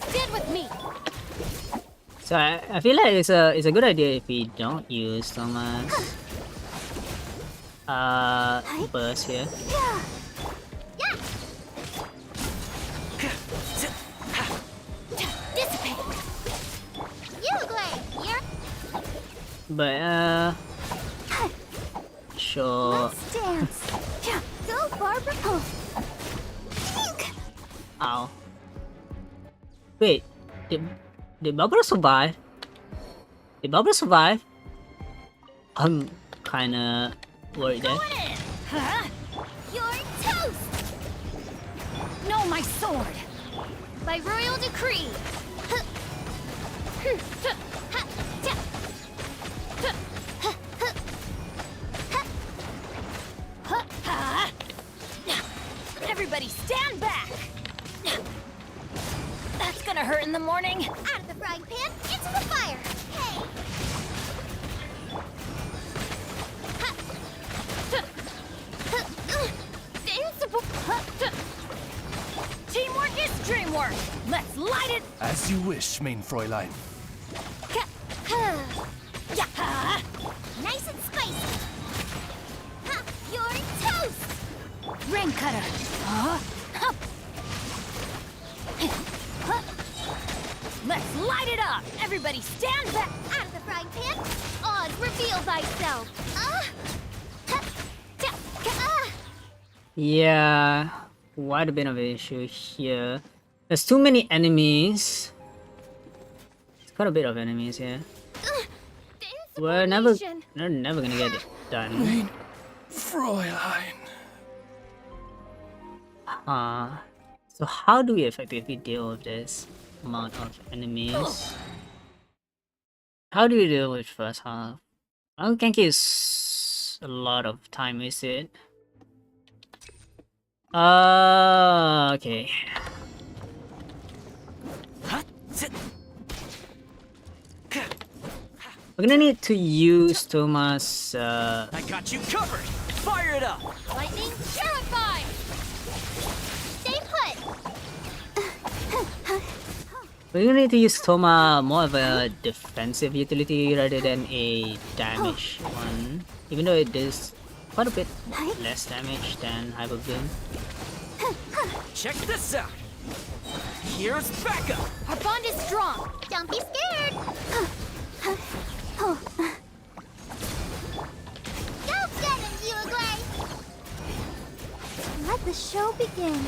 Stand with me. So I feel like it's a good idea if we don't use so much burst here. Yeah. Yeah. Dissipate. You, Glade. You're. But sure. Let's dance. Yeah. Go, Barbara. Oh. Pink. Ow. Wait, did Barbara survive? Did Barbara survive? I'm kinda worried there. Huh? You're toast. No, my sword. By royal decree. Everybody stand back. That's gonna hurt in the morning. Out of the frying pan, into the fire. Hey. Invincible. Teamwork is dreamwork. Let's light it. As you wish, main Fräulein. Yeah. Nice and spicy. Ha, you're toast. Rain cutter. Let's light it up. Everybody stand back. Out of the frying pan, Oz, reveal thyself. Yeah, quite a bit of an issue here. There's too many enemies. It's quite a bit of enemies here. We're never gonna get it done. Fräulein. So how do we effectively deal with this amount of enemies? How do we deal with first half? Well, Genki is a lot of time wasted. Okay. We're gonna need to use Thomas. I got you covered. Fire it up. Lightning purify! Stay put! We're gonna need to use Toma more of a defensive utility rather than a damage one. Even though it does quite a bit less damage than Hyper Bloom. Check this out. Here's backup. Our bond is strong. Don't be scared! Go get him, Uruguay! Let the show begin.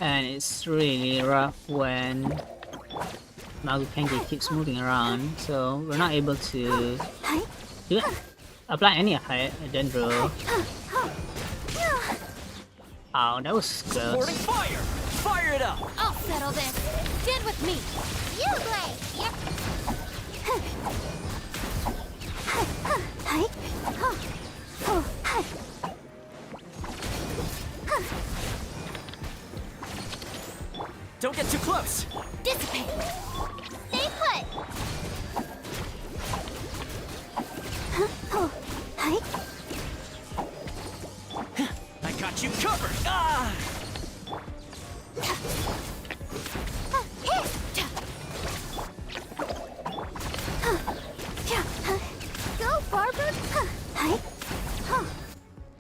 And it's really rough when Magu Kenji keeps moving around, so we're not able to apply any high dendro. Ow, that was Supporting close. fire. Fire it up. I'll settle this. Stand with me. Uruguay! Yep. Don't get too close. Dissipate. Stay put! I got you covered. Ah! Go, Barber!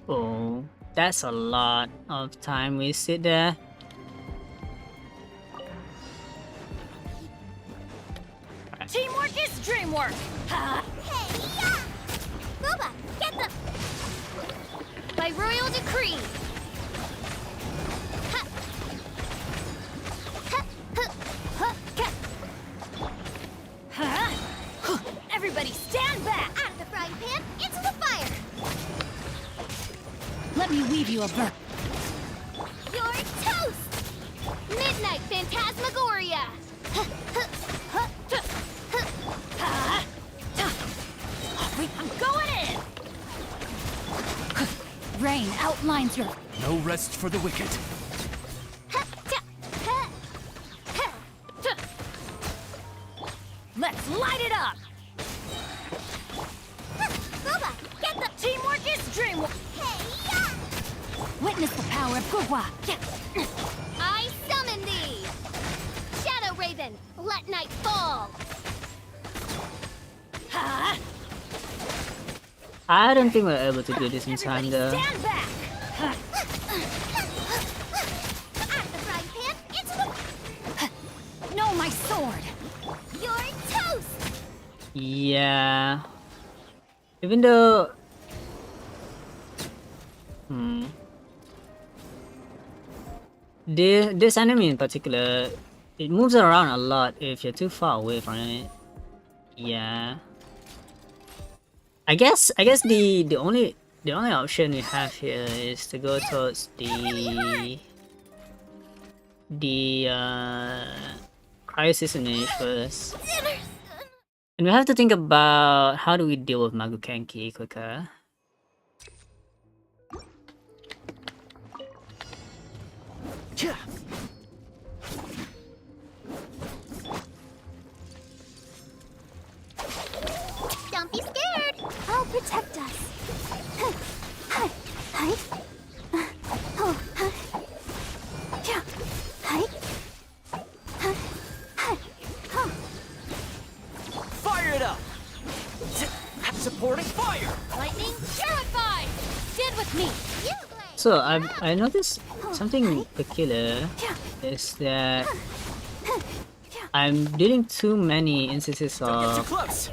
Oh, that's a lot of time wasted there. Teamwork is dreamwork. Ha! Hey, yeah! Boba, get them! By royal decree. Ha! Ha! Ha! Ha! Huh? Everybody stand back. Out of the frying pan, into the fire! Let me weave you a bird. You're toast! Midnight Phantasmagoria. Wait, I'm going in. Rain outlines your. No rest for the wicked. Let's light it up. Boba, get them! Teamwork is dreamwork. Hey, yeah! Witness the power of Gugwa. I summon thee! Shadow Raven, let night fall! Ha! I don't think we're able to do this in time Everybody though. stand back. Out of the frying pan, into the... No, my sword. You're toast! Yeah. Even though... This enemy in particular, it moves around a lot if you're too far away from it. Yeah. I guess the only option we have here is to go towards the crisis image first. And we have to think about how do we deal with Magu Kenki quicker. Yeah. Don't be scared! I'll protect us. Fire it up. Supporting fire. Lightning purify. Stand with me. So I noticed something peculiar is that I'm dealing too many instances Don't get too of close.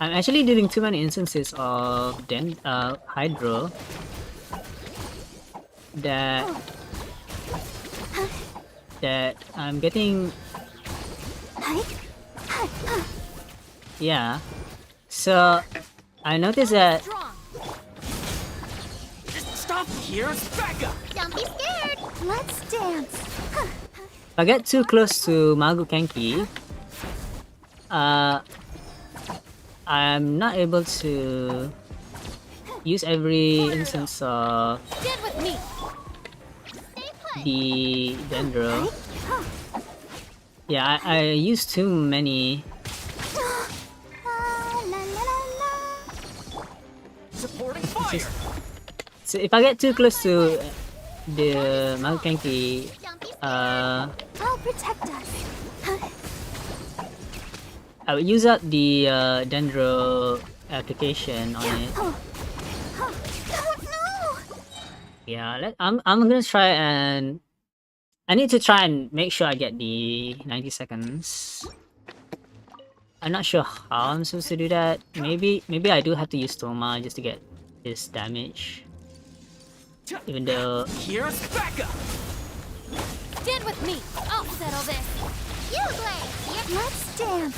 I'm actually dealing too many instances of Hydro that I'm getting. Yeah. So I noticed that Strong. Stop. Here's backup. Don't be scared! Let's dance! if I get too close to Magu Kenki, I'm not able to use every instance of Stand with me. Stay the Dendro. Yeah, I used too many. Supporting fire. So if I get too close to the Makukenki, I'll protect us. I would use up the Dendro application on it. No! Yeah, I'm gonna try and I need to try and make sure I get the 90 seconds. I'm not sure how I'm supposed to do that. Maybe I do have to use Toma just to get this damage. Even though Here's Becca. Stand with me. I'll settle this. You, Blade! Let's dance!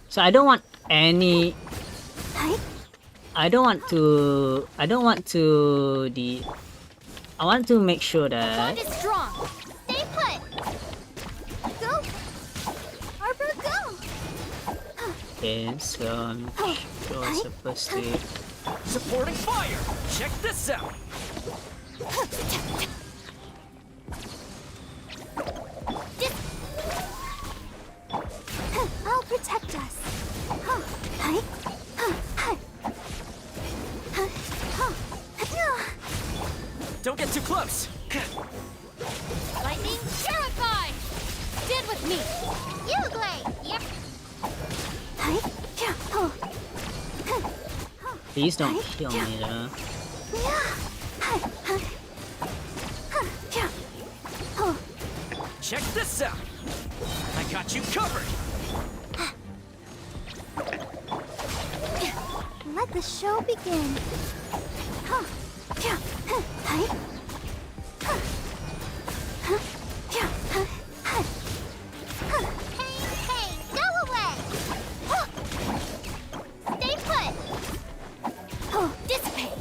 so I don't want any I want to make sure that Bond is strong. Stay put! Go! Arbor, go! okay, so I'm sure I'm supposed to Supporting fire. Check this out. I'll protect us. Don't get too close. Lightning purified. Stand with me. You, Blade! Yep. please don't kill me though. Check this out. I got you covered. Let the show begin. Hey, go away! Stay put! Dissipate.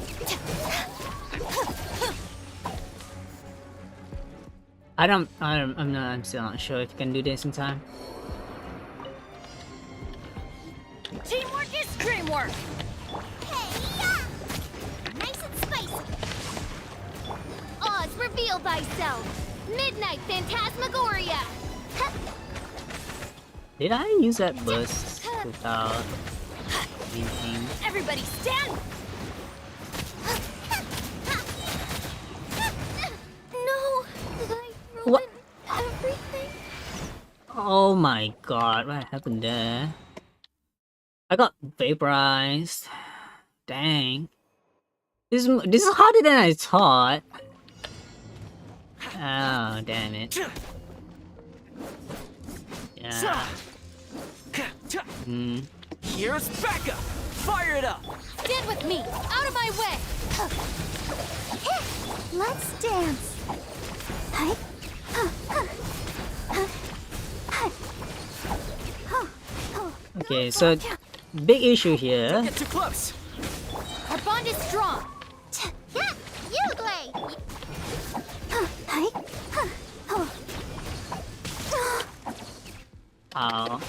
I'm still not sure if you can do this in time. Teamwork is dreamwork. Hey, yeah! Nice and spicy! Oz, reveal thyself. Midnight Phantasmagoria. Did I use that burst without anything? Everybody stand. No! Did I ruin What? everything? Oh my god, what happened there? I got vaporized. Dang. This is harder than I thought. Oh, damn it. Yeah. Hmm. Here's Becca. Fire it up. Stand with me. Out of my way. Let's dance! Okay, so big issue here. Don't get too close. Our bond is strong. Yeah, you, Blade! Oh.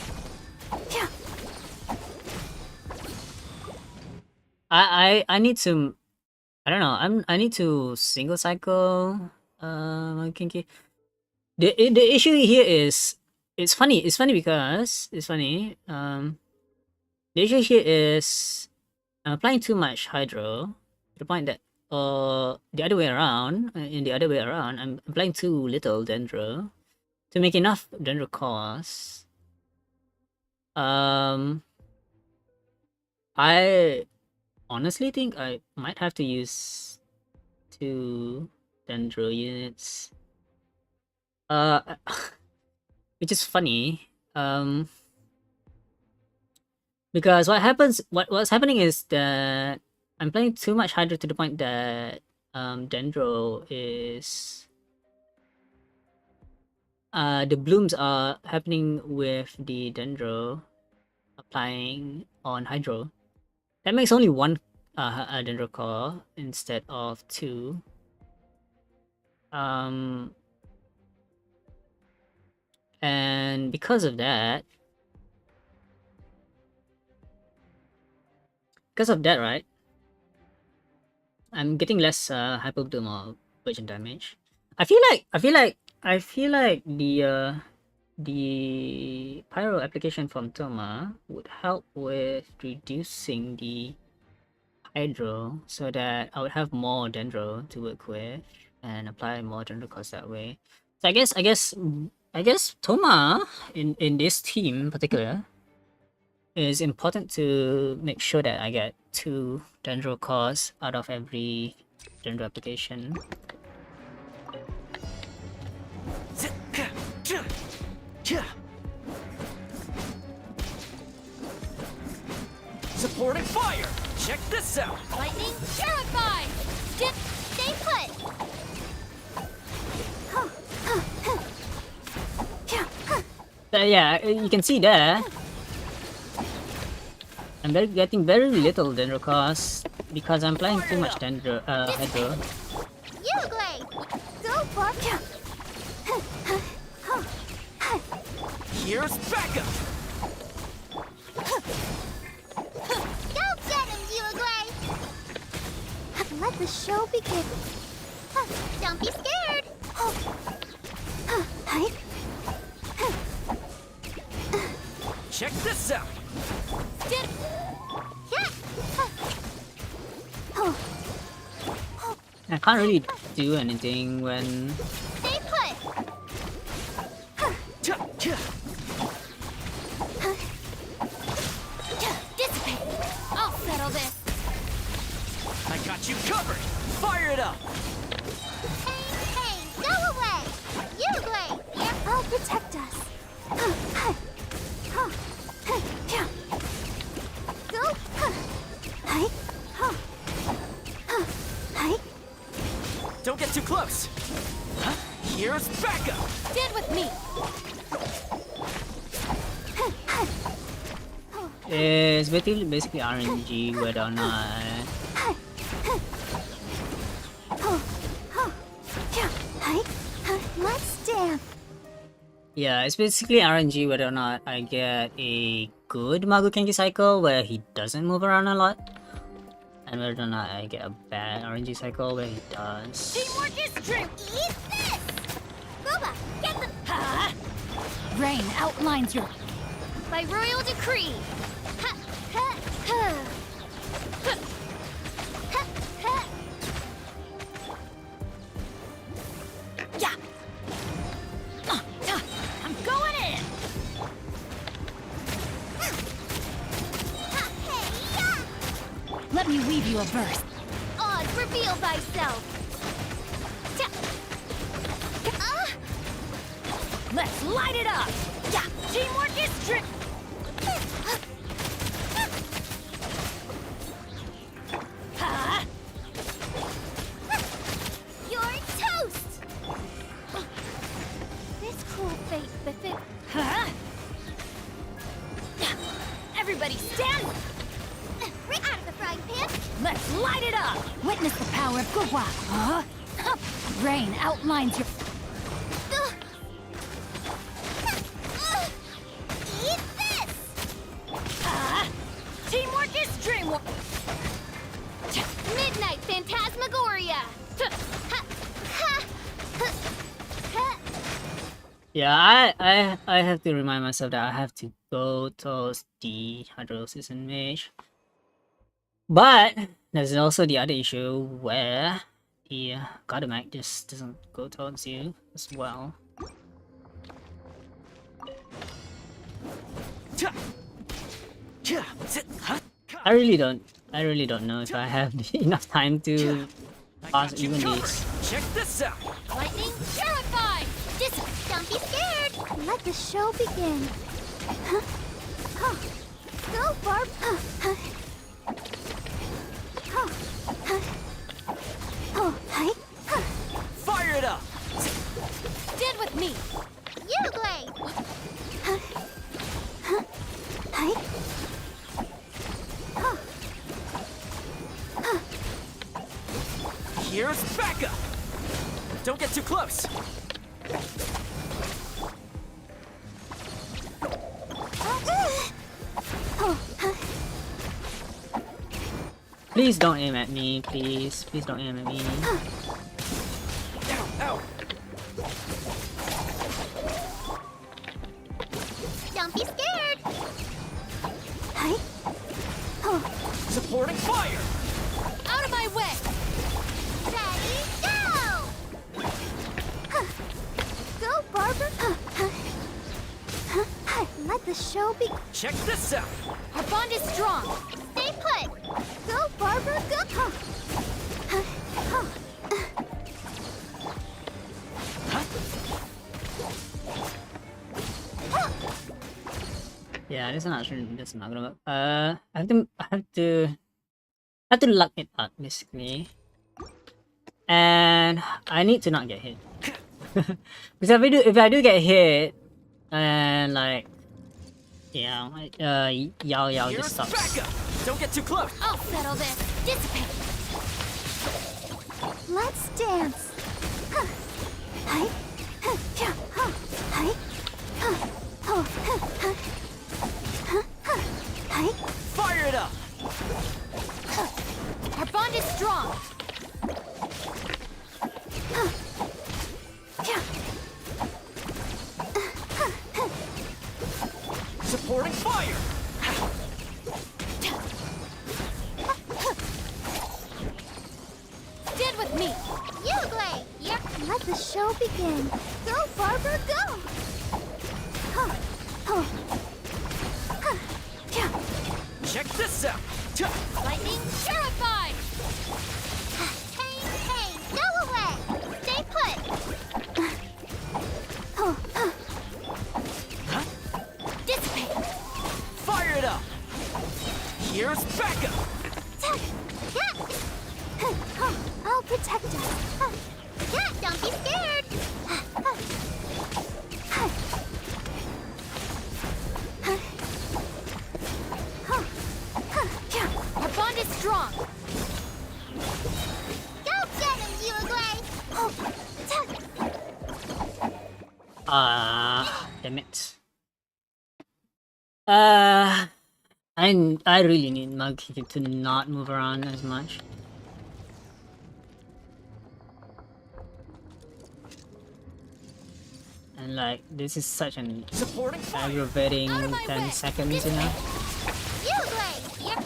I need to I don't know. I need to single cycle my Kinky. The issue here is it's funny because the issue here is I'm applying too much hydro to the point that the other way around I'm applying too little dendro to make enough dendro cores. I honestly think I might have to use 2 dendro units. Which is funny. Because what's happening is that I'm playing too much hydro to the point that dendro is the blooms are happening with the dendro applying on hydro. That makes only 1 dendro core instead of 2. And because of that, because of that, right? I'm getting less hyper bloom or poison damage. I feel like the pyro application from Toma would help with reducing the hydro, so that I would have more dendro to work with and apply more dendro cost that way. So I guess Toma in this team in particular is important to make sure that I get 2 dendro cores out of every dendro application. Supporting fire! Check this out! Lightning purified! Dip, stay put! Yeah, you can see there. I'm getting very little dendro cost because I'm playing too much dendro hydro. Uruguay! Go, Barb! Here's backup! Go get him, Uruguay! Let the show begin. Don't be scared! Check this out! Dip! Yeah! I can't really do anything when Stay put! Dissipate! I'll settle this! I got you covered! Fire it up! Hey, go away! Uruguay! I'll protect us! Go! Don't get too close! Here's backup! Stand with me! it's basically RNG whether or not Let's dance! yeah, it's basically RNG whether or not I get a good Magu Kenji cycle where he doesn't move around a lot, and whether or not I get a bad RNG cycle where he does. Teamwork is true! Eat this! Boba, get the... Rain outlines your... By royal decree! Ha, ha, ha. Ha, ha, ha. Yeah. I'm going in. Ha, hey, ya. Let me weave you a verse. Oz, reveal thyself! Ta- Let's light it up. Yeah. Teamwork is true! Ha. You're toast! This cruel fate befit... Huh? Everybody stand. Right out of the frying pan! Let's light it up. Witness the power of Gugwa. Huh? Rain outlines your... Ugh. Ugh. Eat this! Ha. Teamwork is dreamwork! Midnight Phantasmagoria! Ha, ha, ha, ha. Yeah, I have to remind myself that I have to go towards the Hydrosis and Mage. But there's also the other issue where the Godamag just doesn't go towards you as well. I really don't know if I have enough time to I pass got you even covered! these. Check this out! Lightning purified! Don't be scared! Let the show begin. Go, Barb! Fire it up! Stand with me. Uruguay! Here's backup! Don't get too close! Please don't aim at me, please. Please don't aim at me. Ow! Don't be scared. Supporting fire! Out of my way! Ready, go! Go, Barber. Let the show begin. Check this out! Our bond is strong! Stay put. Go, Barber, go. Yeah, this is not gonna work. I have to luck it out basically, and I need to not get hit. Because if I do get hit, and like, yeah, Yao Here's just stops. backup! Don't get too close! I'll settle this! Dissipate! Let's dance. Fire it up! Our bond is strong! Supporting fire! Stand with me! Uglay, yep. Let the show begin. Go, Barber, go. Check this out! Lightning purified! Hey, go away. Stay put. Dissipate! Fire it up! Here's backup! I'll protect us. Yeah, don't be scared. Our bond is strong! Go get him, Uglay. Damn it. I really need Monkey to not move around as much. And like, this is such an Supporting fire! aggravating Out of my 10 way. seconds, you know? Uglay, yep.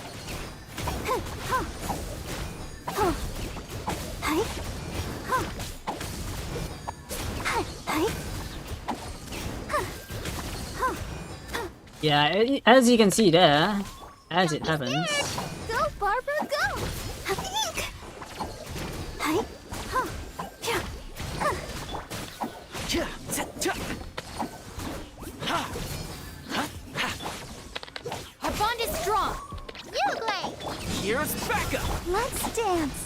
Yeah, as you can see there, as it happens. Go, Barbara, go. Our bond is strong! Uglay, Here's backup! let's dance.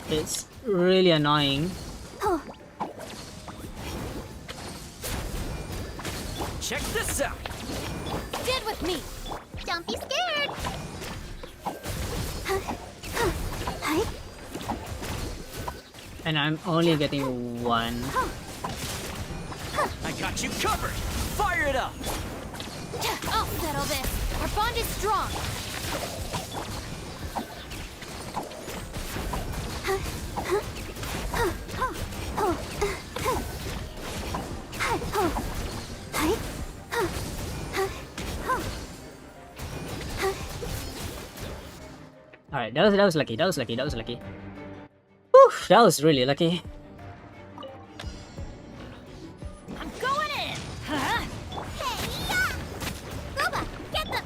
It's really annoying. Check this out! Stand with me! Don't be scared. And I'm only getting one. I got you covered! Fire it up! I'll settle this! Our bond is strong! Alright, that was lucky, that was lucky, that was lucky. Whew, that was really lucky. I'm going in! Huh? Hey-ya! Boba, get them.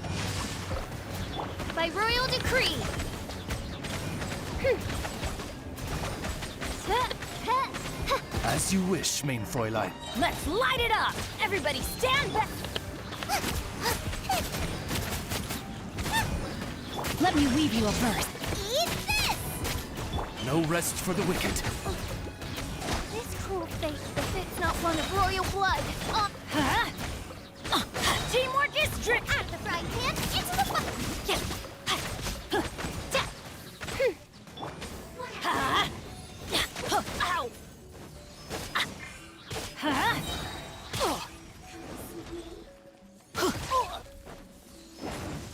By royal decree! As you wish, main Fräulein. Let's light it up! Everybody stand back! Let me weave you a verse. Eat this! No rest for the wicked. This cruel fate befits not one of royal blood. Huh? Teamwork is strict! Out of the frying pan, into the fire. Ow! Huh?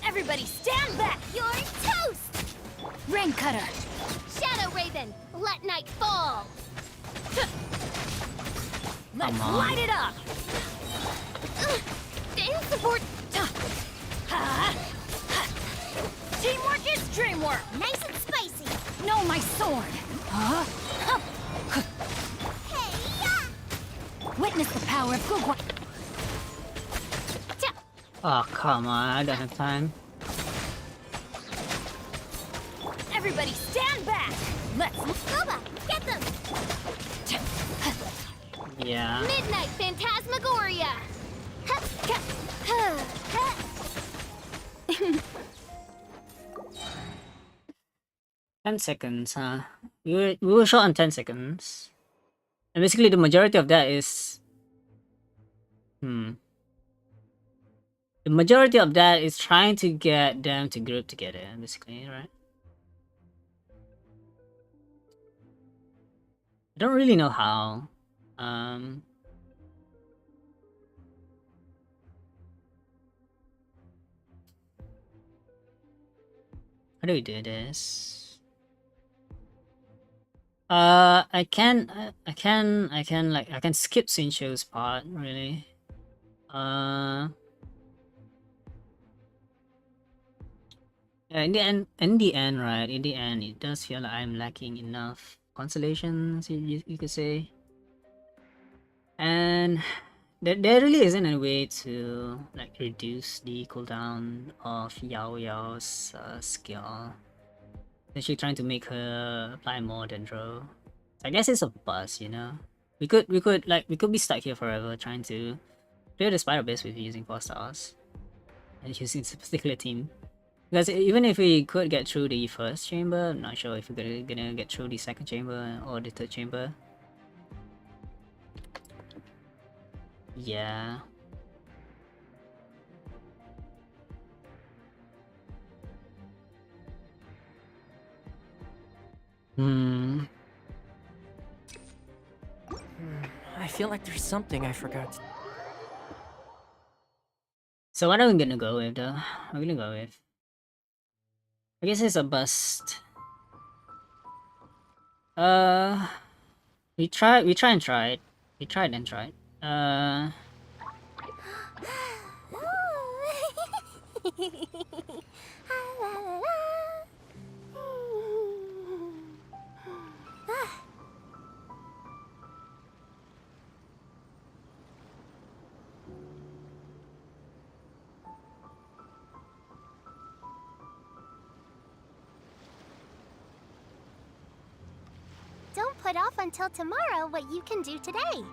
Everybody on. Light it up! In support. Teamwork is dreamwork! Nice and spicy. Know my sword! Hey, Witness the power of Gugwa. Oh, come on, I don't have time. Everybody stand back! Let's... Goba, get them. Yeah. Midnight Phantasmagoria. 10 seconds, huh? We were short on 10 seconds. And basically the majority of that is... The majority of that is trying to get them to group together, basically, right? I don't really know how. How do we do this? I can skip Sincho's part, really. Yeah, in the end, right? In the end, it does feel like I'm lacking enough consolations, you could say. And there really isn't a way to like reduce the cooldown of Yao Yao's skill. Essentially trying to make her apply more Dendro. I guess it's a bust, you know. We could be stuck here forever trying to clear the Spider Abyss with using 4 stars and using this particular team. Because even if we could get through the first chamber, I'm not sure if we're gonna get through the second chamber or the third chamber. Yeah. I feel like there's something I forgot. So what are we gonna go with though? We're gonna go with... I guess it's a bust. We tried and tried. We tried and tried. Don't put off until tomorrow what you can do today.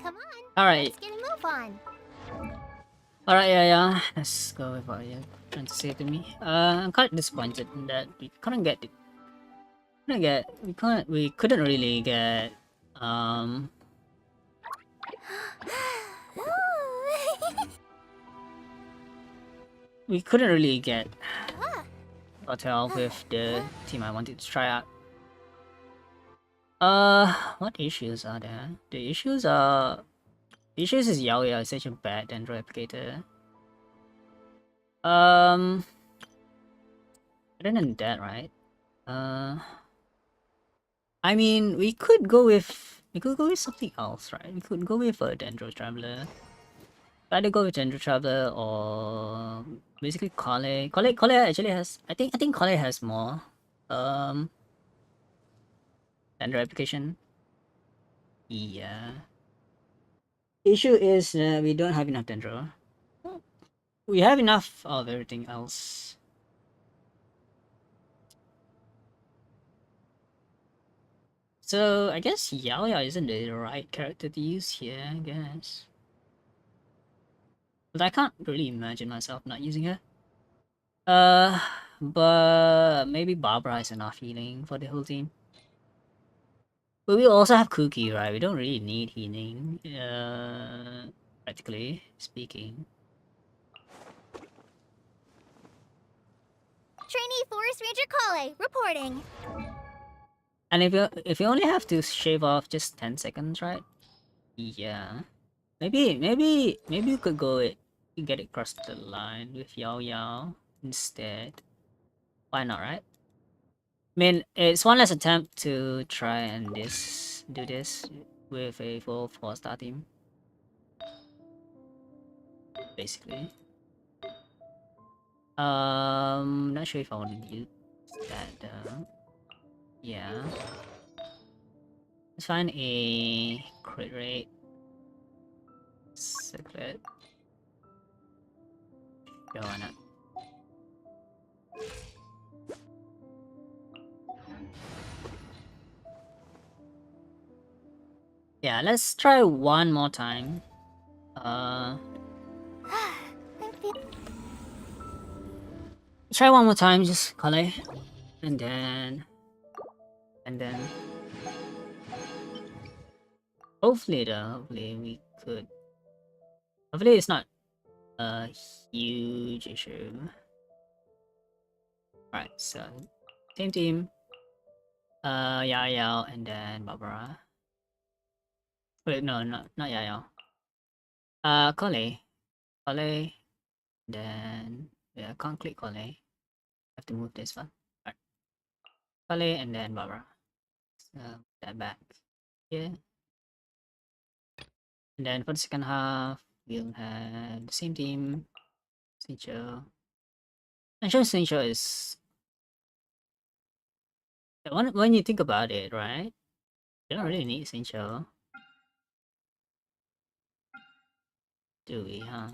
Come on. Alright. Let's get a move on. Alright, yeah. Let's go with what you're trying to say to me. I'm kind of disappointed in that we couldn't get it. We couldn't really get we couldn't really get hotel with the team I wanted to try out. What issues are there? The issues is Yao Yao is such a bad Dendro applicator. Other than that, right? I mean, we could go with something else, right? We could go with a Dendro Traveler. Either go with Dendro Traveler or basically Kale. Kale actually has, I think Kale has more Dendro application. Yeah. Issue is we don't have enough Dendro. We have enough of everything else. So I guess Yao Yao isn't the right character to use here, I guess. But I can't really imagine myself not using her. But maybe Barbara is enough healing for the whole team. But we also have Cookie, right? We don't really need healing, practically speaking. Trainee Forest Ranger Kale, reporting. And if you only have to shave off just 10 seconds, right? Yeah. Maybe we could go it get it across the line with Yao Yao instead. Why not, right? I mean, it's one less attempt to try and do this. with a full 4-star team. Basically. Not sure if I want to use that though. Yeah. Let's find a crit rate. Secret. Sure, why not? Yeah, let's try one more time. Try one more time, just Kale. And then hopefully we could, hopefully it's not a huge issue. Alright, so same team, Yao Yao and then Barbara. Wait, no, not Yao Yao. Kale, then yeah, I can't click Kale. I have to move this one. Alright, Kale and then Barbara. So that back here. And then for the second half, we'll have the same team. Sincho. I'm sure Sincho is, when you think about it, right? You don't really need Sincho. Do we, huh?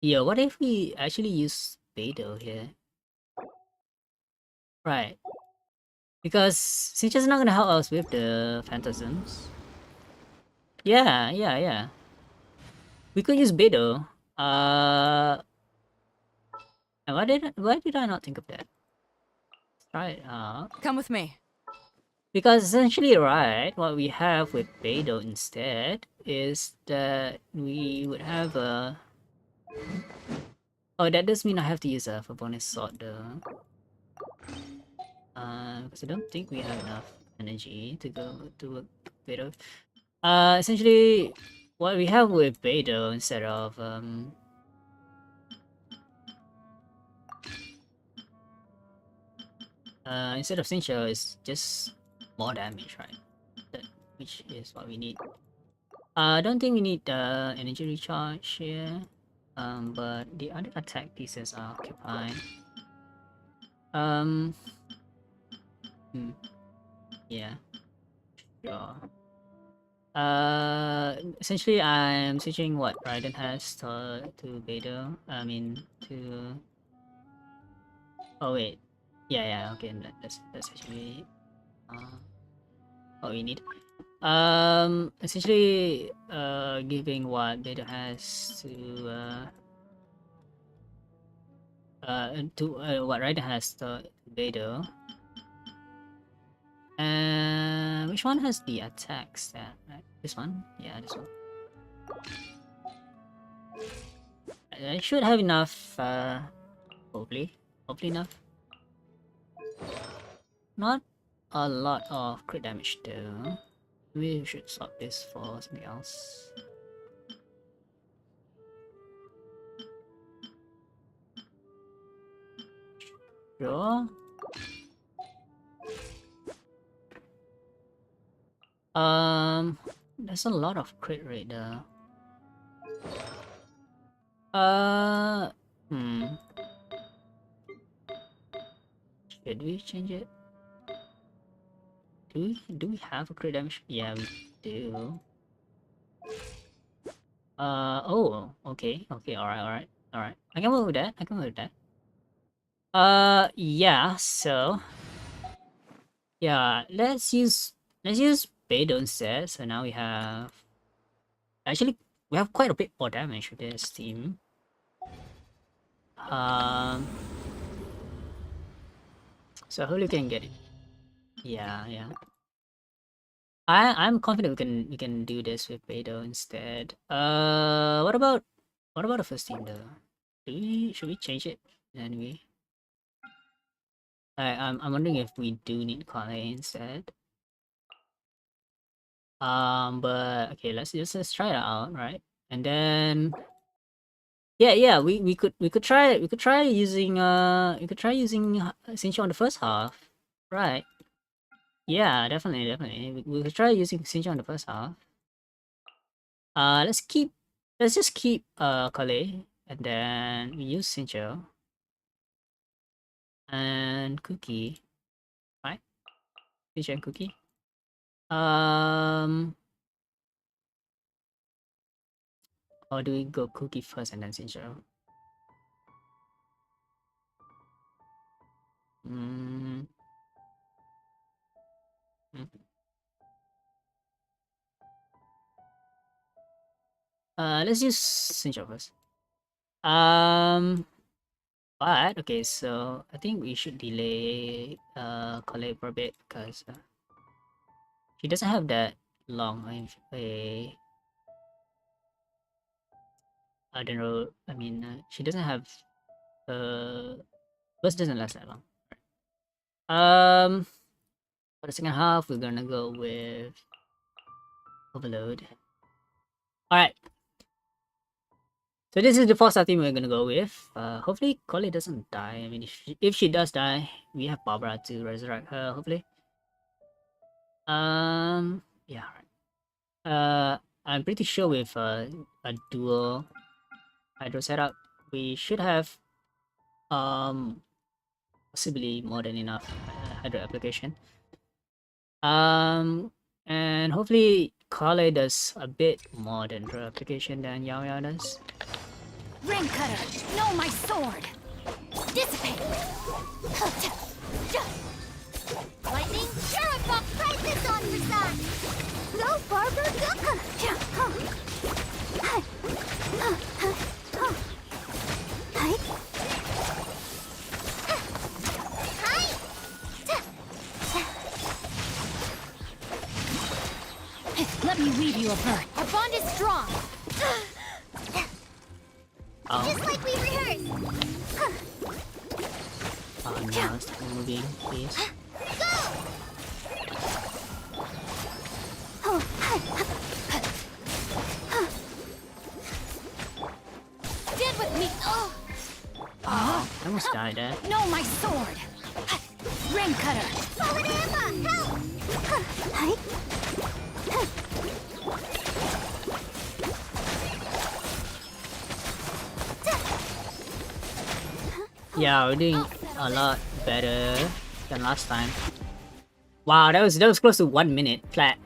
Yeah, what if we actually use Beidou here? Right. Because Sincho's not gonna help us with the Phantasms. Yeah. We could use Beidou. And why did I not think of that? Let's try it out. Come with me. Because essentially, right, what we have with Beidou instead is that we would have a... Oh, that does mean I have to use a for bonus sword though. Because I don't think we have enough energy to go to Beidou. Essentially, what we have with Beidou instead of Sincho is just more damage, right? Which is what we need. I don't think we need energy recharge here. But the other attack pieces are occupied. Yeah, sure. Essentially, I'm switching what Raiden has to Beidou. I mean, to... Oh wait, yeah. Okay, that's actually what we need. Essentially, giving what Beidou has to what Raiden has to Beidou. And which one has the attack stat? Right? This one? Yeah, this one. I should have enough, hopefully enough. Not a lot of crit damage though. We should swap this for something else. Sure. There's a lot of crit rate though. Should we change it? Do we have a crit damage? Yeah, we do. Oh, okay, alright. I can move with that. Yeah, so yeah, let's use Beidou instead. So now we have, actually we have quite a bit more damage with this team. So hopefully we can get it. Yeah. I'm confident we can do this with Beidou instead. What about the first team though? Should we change it anyway? I'm wondering if we do need Kale instead. But okay, let's try it out, right? And then yeah, we could try using Sincho on the first half, right? Yeah, definitely, definitely. We'll try using Xinjiang in the first half. Let's just keep Kale, and then we use Xinjiang and Cookie, right? Xinjiang and Cookie. Or do we go Cookie first and then Xinjiang? Mm. mm. Let's use Xinjiang first. But okay, so I think we should delay Kale for a bit because she doesn't have that long a I don't know. I mean, she doesn't have burst doesn't last that long. For the second half, we're gonna go with Overload. All right. So this is the first team we're gonna go with. Hopefully Collie doesn't die. I mean, if she does die, we have Barbara to resurrect her. Hopefully. Yeah. Right. I'm pretty sure with a dual hydro setup, we should have possibly more than enough hydro application. And hopefully Kale does a bit more than hydro application than Yao Yao does. Rain cutter, know my sword. Dissipate. Lightning, Sheriff, try this on for size. Go, Barbara, go. Let me weave you a bird. Our bond is strong. Oh, Just like we rehearsed. oh no, stop moving, please. Stand with me. Oh, I almost died there. Know my sword. Rain cutter. Fallen Emma, help! Yeah, we're doing a lot better than last time. Wow, that was close to 1 minute flat.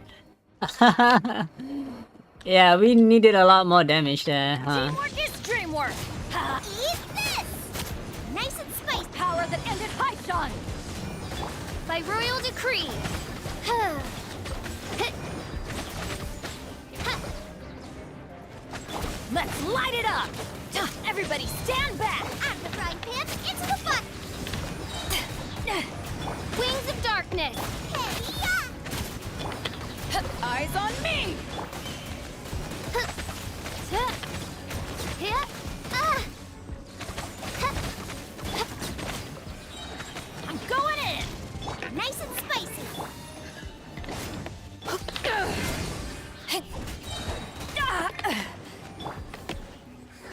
Yeah, we needed a lot more damage there, huh? Teamwork is dreamwork. Eat this! Nice and spicy. Power that ended Haishan. By royal decree. Let's light it up. Everybody stand back. Out of the frying pan, into the fire. Wings of darkness. Hey, Eyes on me. I'm going in. Nice and spicy.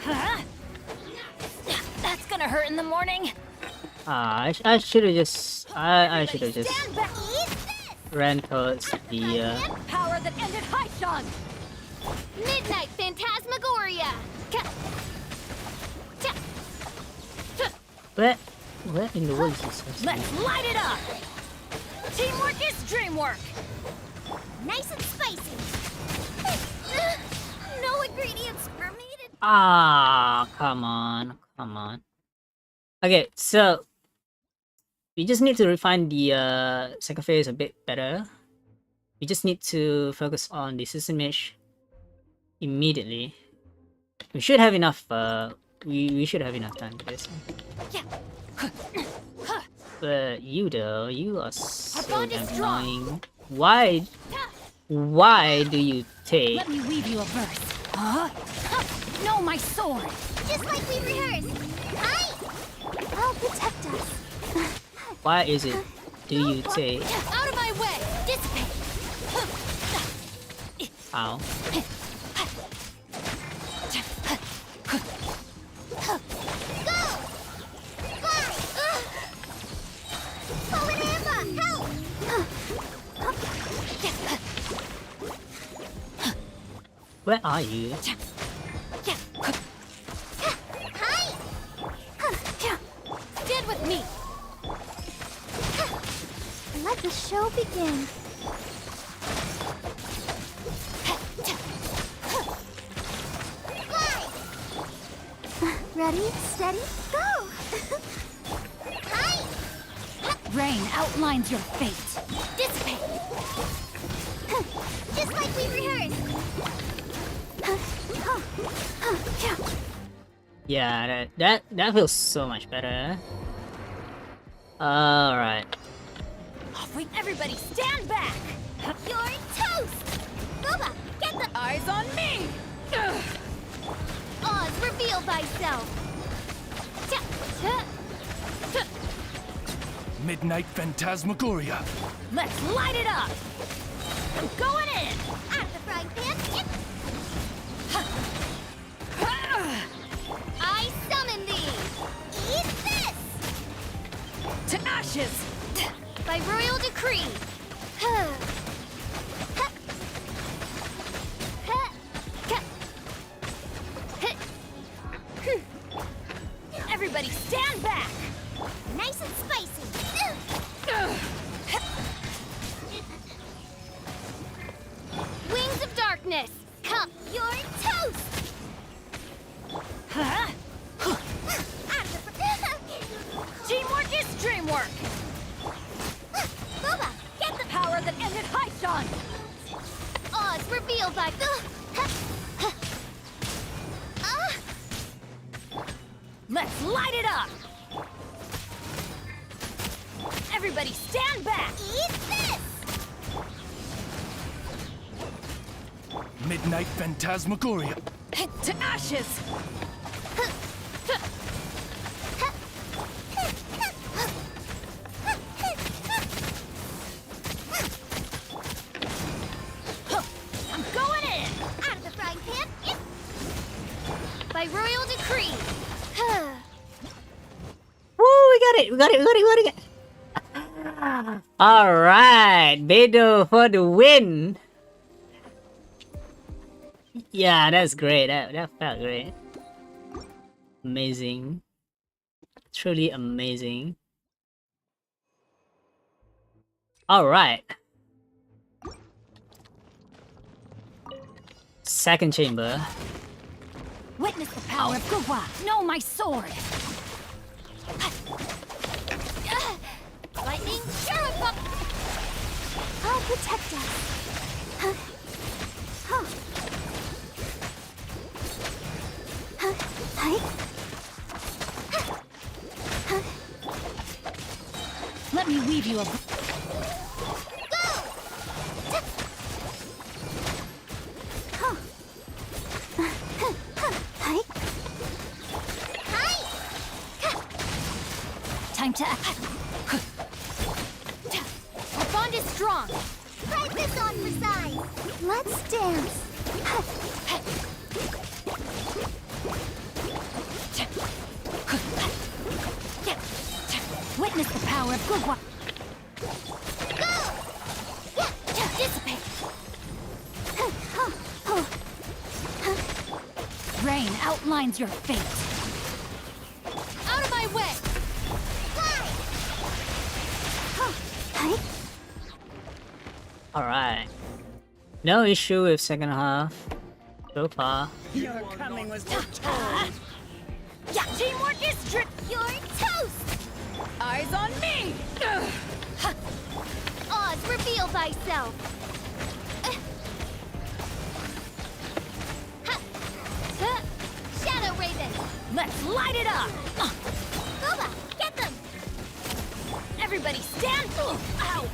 Huh? That's gonna hurt in the morning. I should have just I should have just Stand back. Eat this! ran towards the Power that ended Haishan. Midnight Phantasmagoria. where in the world is this? Let's light it up. Teamwork is dreamwork. Nice and spicy. No ingredients are needed. Ah, come on. Okay, so we just need to refine the second phase a bit better. We just need to focus on the system mesh immediately. We should have enough. We should have enough time for this. Yeah. But you though, you are so bond is strong. annoying. Why do you take? Let me weave you a verse. Huh? Know my sword. Just like we rehearsed. Aye! I'll protect us. Why is it? Do you take? Out of my way. Dissipate. Ow. Fallen Emma, help! Where are you? Hi! Stand with me. Let the show begin. Fly! Ready, steady, go! Hi! Rain outlines your fate. Dissipate. Just like we rehearsed. Yeah, that feels so much better. Alright. Wait, everybody stand back. You're toast! Boba, get the Eyes on me. Oz, reveal thyself! Midnight Phantasmagoria. Let's light it up. I'm going in. Out of the frying pan, I summon thee! Eat this! To ashes. By royal decree! Everybody stand back. Nice and spicy! Wings of darkness! Cup, you're toast! Huh? Out of the Teamwork is dreamwork. Boba, get the Power that ended Haishan. Oz, reveal thy... Let's light it up. Everybody stand back. Eat this! Midnight Phantasmagoria. To ashes. I'm going in. Out of the frying pan, by royal decree! Woo, we got it! We got it! Alright, Beidou for the win! Yeah, that's great. That felt great. Amazing. Truly amazing. Alright. Second chamber. Witness the power of Gugwa. Know my sword. Lightning, Sheriff! I'll protect us. Let me weave you a... Time to act. Our bond is strong. Fight this on for size. Let's dance. Witness the power of Gugwa. Dissipate. Rain outlines your fate. Out of my way. Alright. No issue with second half so far. Your coming was foretold. Yeah, teamwork is You're toast. eyes on me. Oz, reveal thyself. Shadow Raven. Let's light it up. Boba, get them. Everybody stand. Ow.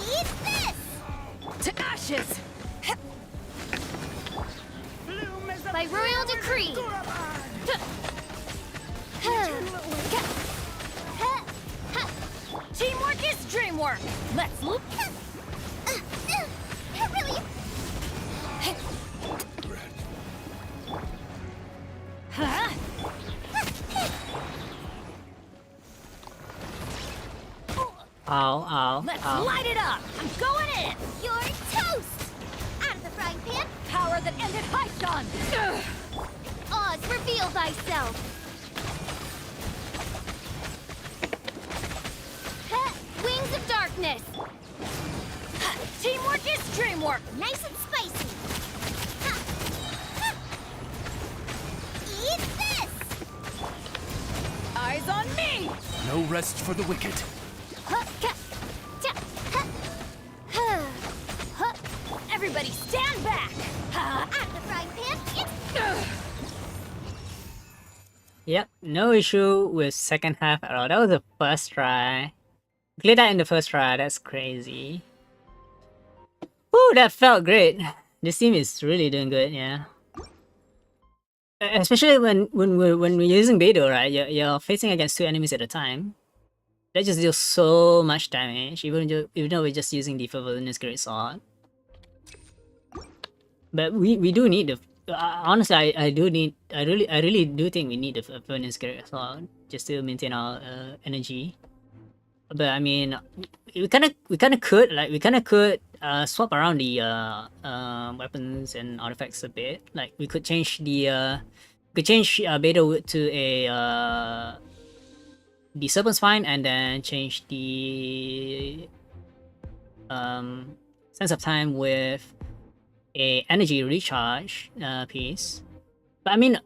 Eat this. To ashes. By royal decree. Teamwork is dreamwork. Let's look. Really? Huh? Ow, ow, Let's ow. light it up. I'm going in. You're toast. Out of the frying on! Oz, reveal thyself! Wings of darkness! Teamwork is dreamwork! Nice and spicy! Eat this! Eyes on me! No rest for the wicked. Everybody stand back! At the frying pan, it's... Yep, no issue with second half at all. That was the first try. Cleared that in the first try, that's crazy. Woo, that felt great. This team is really doing good, yeah. Especially when we're using Beidou, right? You're facing against 2 enemies at a time. That just deals so much damage, even though we're just using the Furbolina's Great Sword. But we do need the honestly I really do think we need the Furbolina's Great Sword just to maintain our energy. But I mean, we kind of could swap around the weapons and artifacts a bit. Like we could change the Beidou to the Serpent Spine, and then change the Sense of Time with a energy recharge piece. But I mean,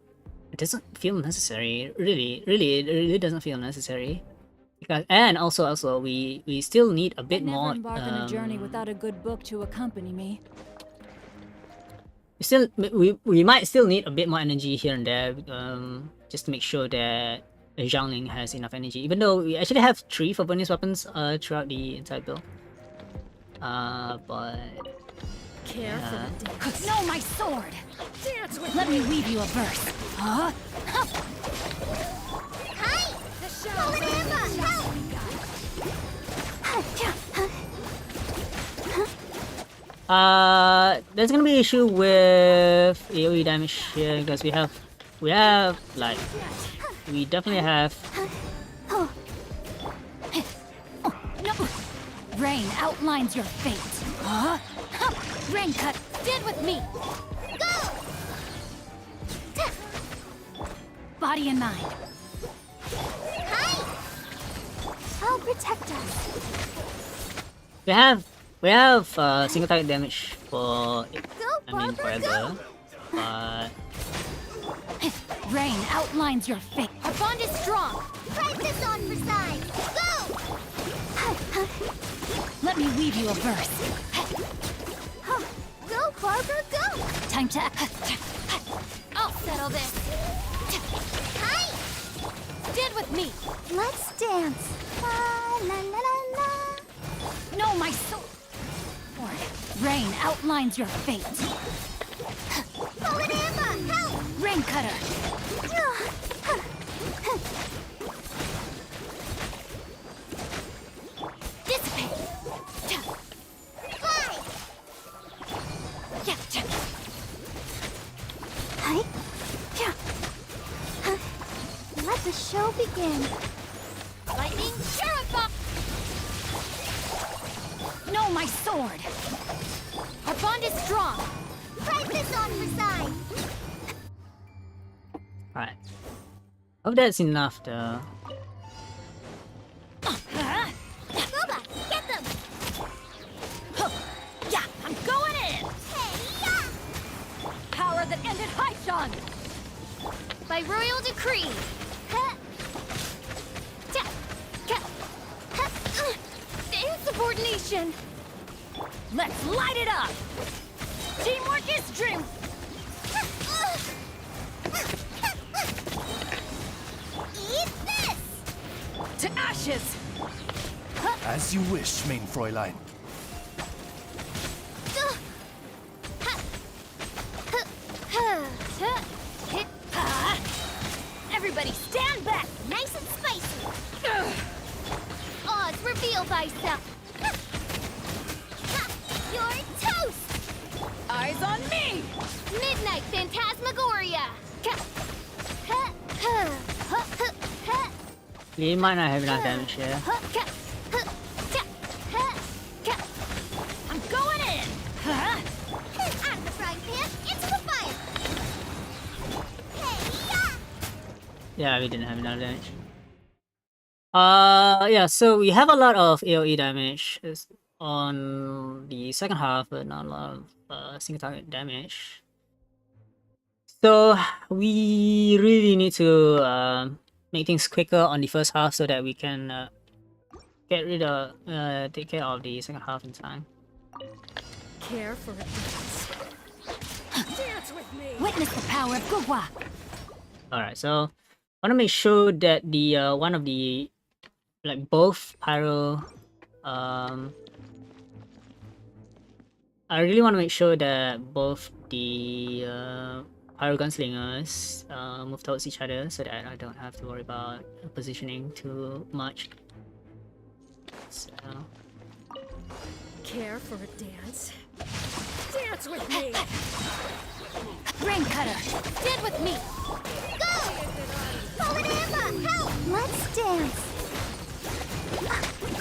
it doesn't feel necessary. It really doesn't feel necessary. Because, and also we still need a bit Never more. embark on a journey without a good book to accompany me. We might still need a bit more energy here and there, just to make sure that Zhangling has enough energy. Even though we actually have 3 for bonus weapons throughout the entire build. But Care for the day. No, my sword! Dance with Let me weave you a verse. Huh? Hi! The Holy Emma, help! there's gonna be issue with AoE damage here because we have like we definitely have. No! Rain outlines your fate. Huh? Rain cut! Stand with me! Go! Body and mind. Hi! I'll protect us. We have single target damage for Go, forever, but Rain outlines your fate. Our bond is strong. Price this on for size. Go! Let me weave you a verse. Go, Barbara, go! Time to... I'll settle this. Hi! Stand with me. Let's dance. La la la la la. No, my soul. Rain outlines your fate. Holy Emma, help! Rain cutter. Dissipate. Fly! Yeah. Hi! Let the show begin. Lightning Sheriff! No, my sword. Our bond is strong. Price this on for size. alright. Hope that's enough though. Boba, get them! Yeah, I'm going in. Hey, yeah! Power that ended Haishan. By royal decree. Insubordination. Let's light it up. Teamwork is dream. Eat this! To ashes. As you wish, main Fräulein. Everybody stand back. Nice and spicy. Oz, reveal thyself. You're toast! Eyes on me. Midnight Phantasmagoria! We might not have enough damage here. I'm going in. Huh? At the frying pan, into the fire! Yeah, we didn't have enough damage. Yeah, so we have a lot of AoE damage on the second half, but not a lot of single target damage. So we really need to make things quicker on the first half so that we can take care of the second half in time. Care for a dance. Dance with me. Witness the power of Gugwa. Alright, so I want to make sure that the one of the both pyro I really want to make sure that both the pyro gunslingers move towards each other so that I don't have to worry about positioning too much. So Care for a dance. Dance with me. Rain cutter. Stand with me. Go! Forward Emma, help! Let's dance.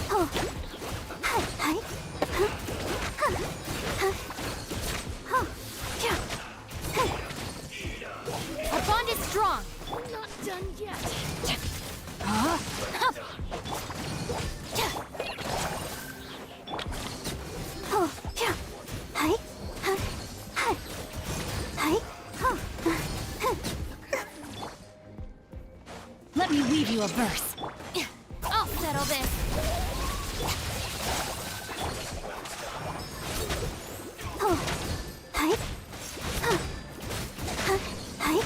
Oh. Hi, hi. Our bond is strong. Not done yet. Huh? Oh, yeah. Hi, hi, hi, hi. Oh. Let me weave you a verse. I'll settle this. Oh. Hi. Huh. Huh. Hi.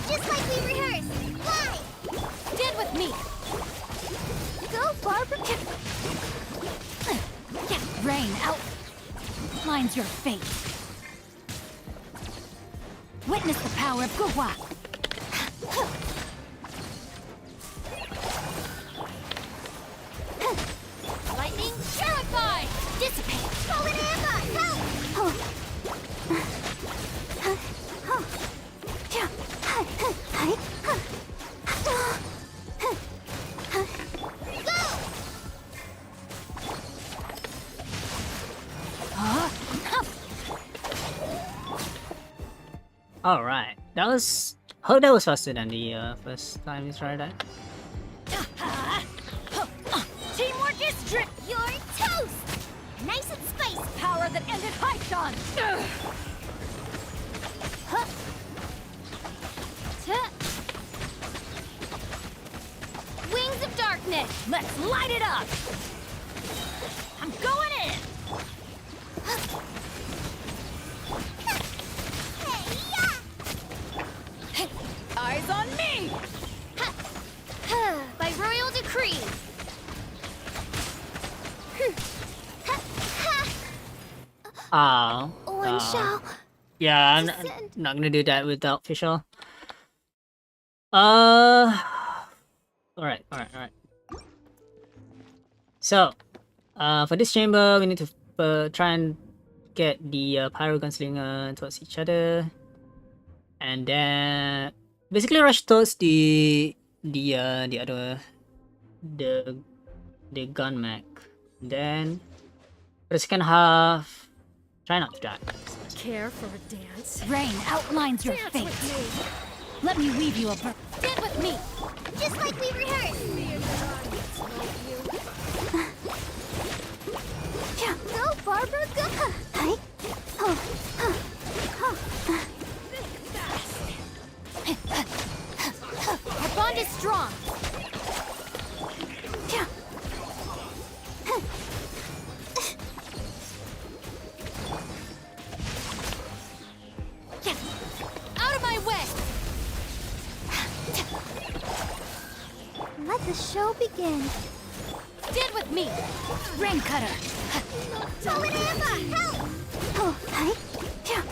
Just like we rehearsed. Fly. Stand with me. Go, Barbara. Rain out. Lines your fate. Witness the power of Gugwa. Lightning, purify! Dissipate! Forward Emma, help! Oh. Oh. Yeah. Hi. Hi. Go! alright, that was hope that was faster than the first time we tried that. Teamwork is strict! You're toast! Nice and spicy! Power that ended Haishan! Wings of darkness! Let's light it up! I'm going in! Eyes on me! By royal decree! Oh. One shall Yeah, I'm descend. not gonna do that without Fischl. Alright. So, for this chamber, we need to try and get the pyro gunslinger towards each other, and then basically rush towards the gun mech. Then for the second half, try not to die. Care for a dance? Rain outlines your fate. Let me weave you a verse. Stand with me! Just like we rehearsed! Yeah. Go, Barbara, go! Hi. Oh. Our bond is strong! Yeah. Out of my way! Let the show begin. Stand with me! Rain cutter! Forward Emma, help! Oh, hi. Yeah.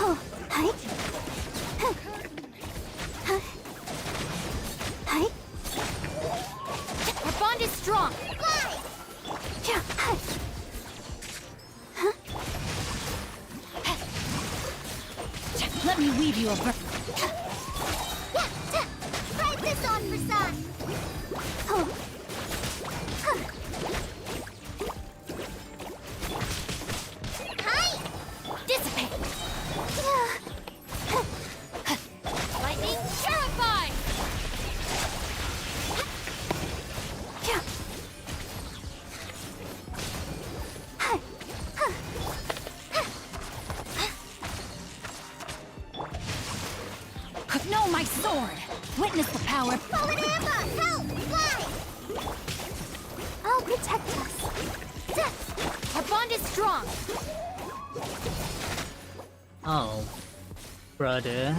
Oh, hi. Hi. Our bond is strong! Fly! Yeah. Let me weave you a verse. Try this on for sun. Oh. Hi. protect us. Our bond is strong. Oh, brother.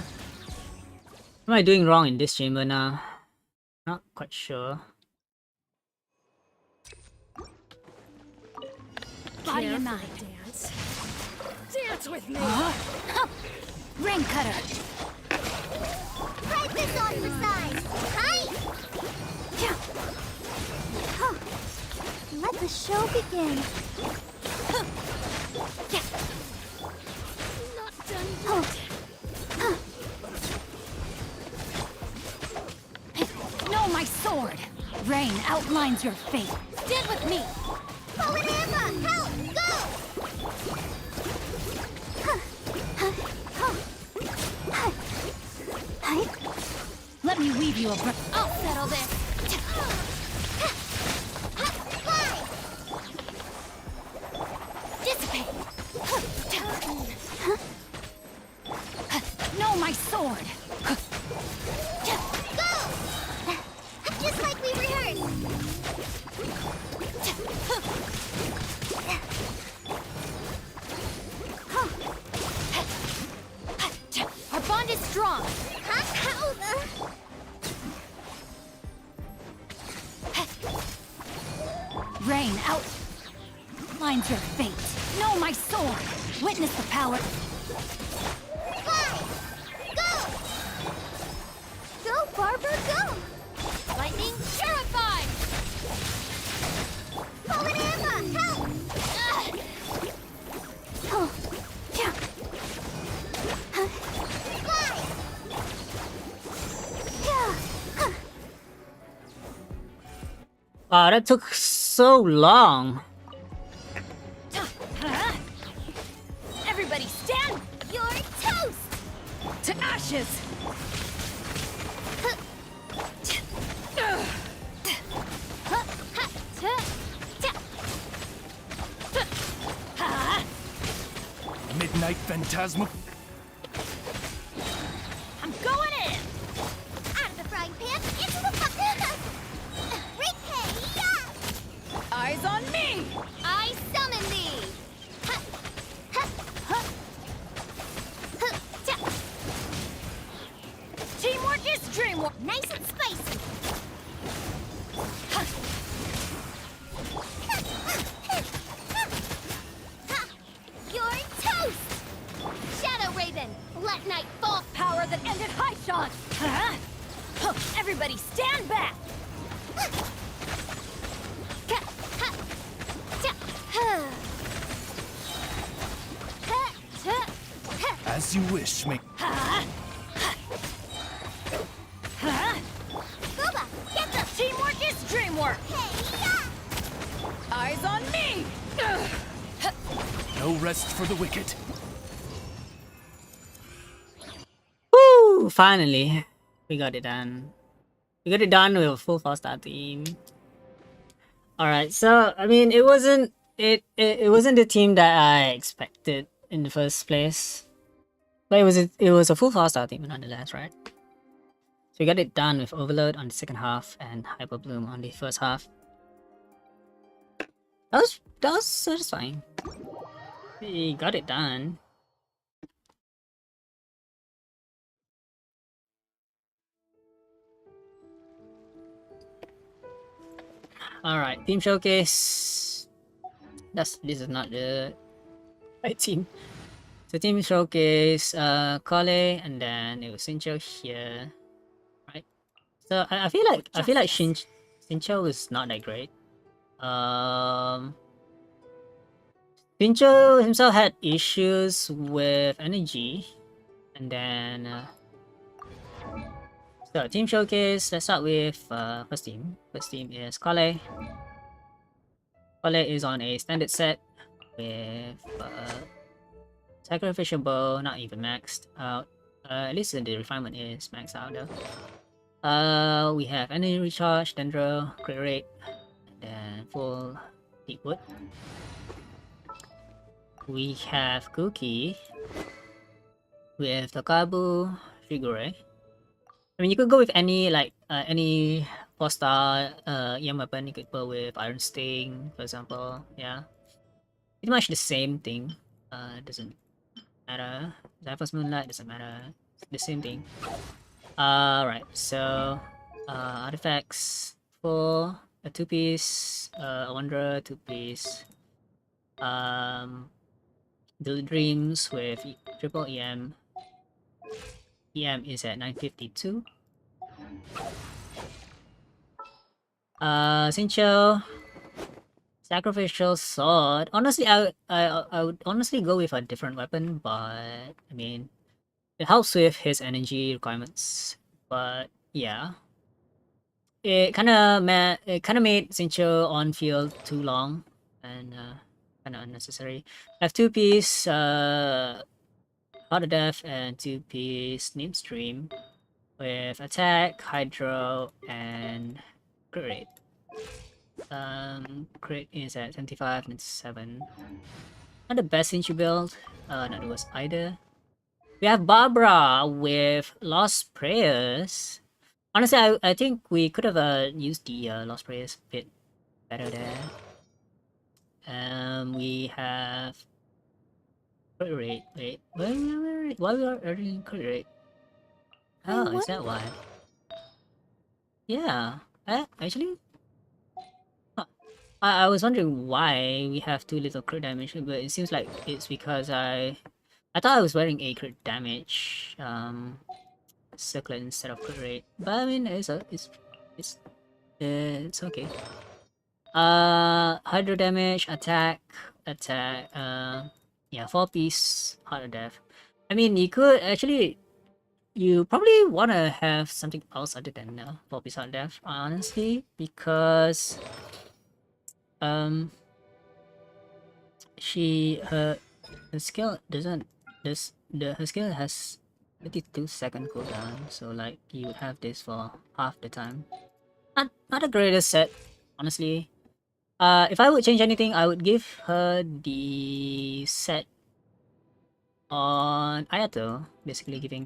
What am I doing wrong in this chamber now? Not quite sure. Body and mind. Dance. Dance with me. Ring cutter. Spread this on for size. Tight. Let the show begin. Not done yet. No, my sword. Rain outlines your fate. Stand with me. Forward Emma, help! Go! Let me weave you a I'll settle this. Fly! dissipate. No, my sword. Go! Just like we rehearsed. Our bond is strong. Rain outlines your fate. No, my sword. Witness the power. Fly! Go! Go, Barbara, go! Lightning, Terrified. forward Emma, help! Fly! Wow, that took so long. Everybody stand. You're toast! To ashes. Midnight Phantasma. I'm going in. Out of the frying pan, into the pot! Repay, yeah! Eyes on me. I summon thee! Teamwork is dreamwork. Nice and spicy! You're toast! Shadow Raven, let night fall! Power that ended high shot. Everybody stand back. As you wish, main. Booba, get the Teamwork is dreamwork. hey, yeah! Eyes on me. No rest for the wicked. Woo! Finally, we got it done. We got it done with a full 4-star team. All right, so I mean, it wasn't the team that I expected in the first place, but it was a full 4-star team nonetheless, right? So we got it done with Overload on the second half and Hyper Bloom on the first half. That was satisfying. We got it done. Alright, team showcase. This is not the right team. So team showcase, Kale, and then it was Sincho here. Right. So I feel like Sincho is not that great. Sincho himself had issues with energy, and then so team showcase. Let's start with first team. First team is Kale. Kale is on a standard set with sacrificial bow, not even maxed out. At least the refinement is maxed out though. We have energy recharge, dendro, crit rate, and then full deep wood. We have Cookie with Tokabu, Shigure. I mean, you could go with any 4-star EM weapon you could pull with Iron Sting, for example. Yeah, pretty much the same thing. Doesn't matter. Zephyrs Moonlight doesn't matter. It's the same thing. Right. So, artifacts for a 2-piece, a Wanderer 2-piece. Daily Dreams with triple EM. EM is at 952. Sincho, Sacrificial Sword. Honestly, I would honestly go with a different weapon, but I mean, it helps with his energy requirements. But yeah, it kind of made Sincho on field too long and kind of unnecessary. I have 2-piece Heart of Death and 2-piece Name Stream with attack, hydro, and crit rate. Crit is at 75 and 7. Not the best Sinchu build. Not the worst either. We have Barbara with Lost Prayers. Honestly, I think we could have used the Lost Prayers a bit better there. We have crit rate. Wait, why we are earning crit rate? Oh, is that why? Yeah, actually, huh. I was wondering why we have too little crit damage, but it seems like it's because I thought I was wearing a crit damage circlet instead of crit rate, but I mean it's okay. Hydro damage, attack, yeah, 4-piece Heart of Death. I mean, you could actually, you probably want to have something else other than 4-piece Heart of Death, honestly, because her skill doesn't her skill has 52-second cooldown, so like you would have this for half the time. Not the greatest set, honestly. If I would change anything, I would give her the set on Ayato, basically giving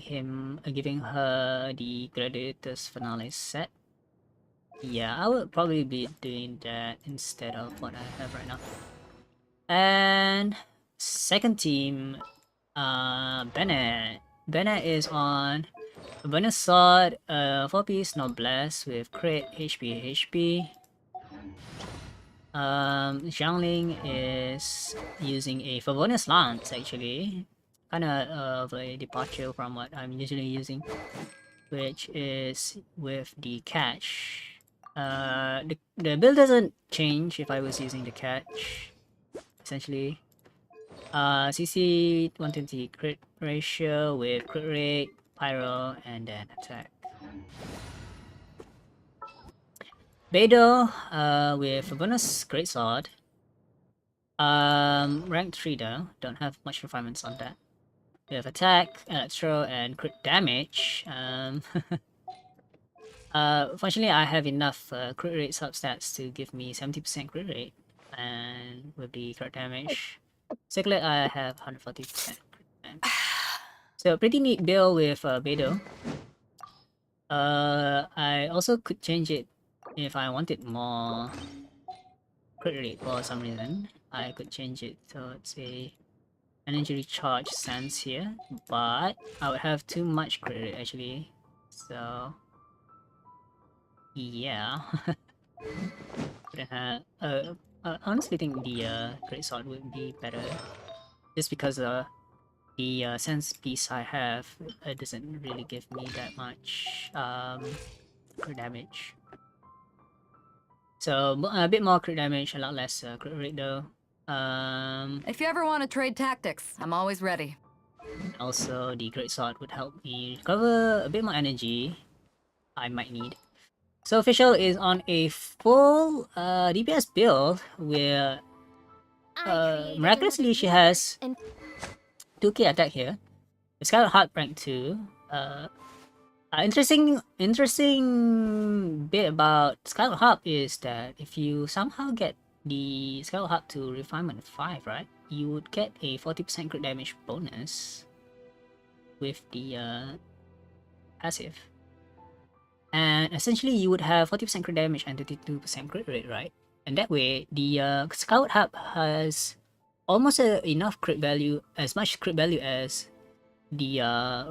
her the Gladiator's Finale set. Yeah, I would probably be doing that instead of what I have right now. And second team, Bennett. Bennett is on Bonus Sword, 4-piece Noblesse with crit HP. Xiangling is using a Favonius Lance, actually. Kinda of a departure from what I'm usually using, which is with the catch. The build doesn't change if I was using the catch, essentially. CC 120 crit ratio with crit rate, pyro, and then attack. Beidou, with a bonus greatsword. Rank 3 though, don't have much refinements on that. We have attack, electro, and crit damage. Fortunately, I have enough crit rate substats to give me 70% crit rate, and with the crit damage, Circlet I have 140% crit damage. So pretty neat build with Beidou. I also could change it if I wanted more crit rate for some reason. I could change it so it's a energy recharge sense here, but I would have too much crit rate actually. So yeah. I honestly think the great sword would be better, just because the sense piece I have doesn't really give me that much crit damage. So a bit more crit damage, a lot less crit rate though. If you ever want to trade tactics, I'm always ready. Also, the great sword would help me recover a bit more energy I might need. So official is on a full DPS build where miraculously she has 2k attack here. It's got a hard rank 2. Interesting bit about Scarlet Harp is that if you somehow get the Scarlet Harp to refinement 5, right, you would get a 40% crit damage bonus with the passive. And essentially you would have 40% crit damage and 32% crit rate, right? And that way, the Scout Hub has almost enough crit value, as much crit value as the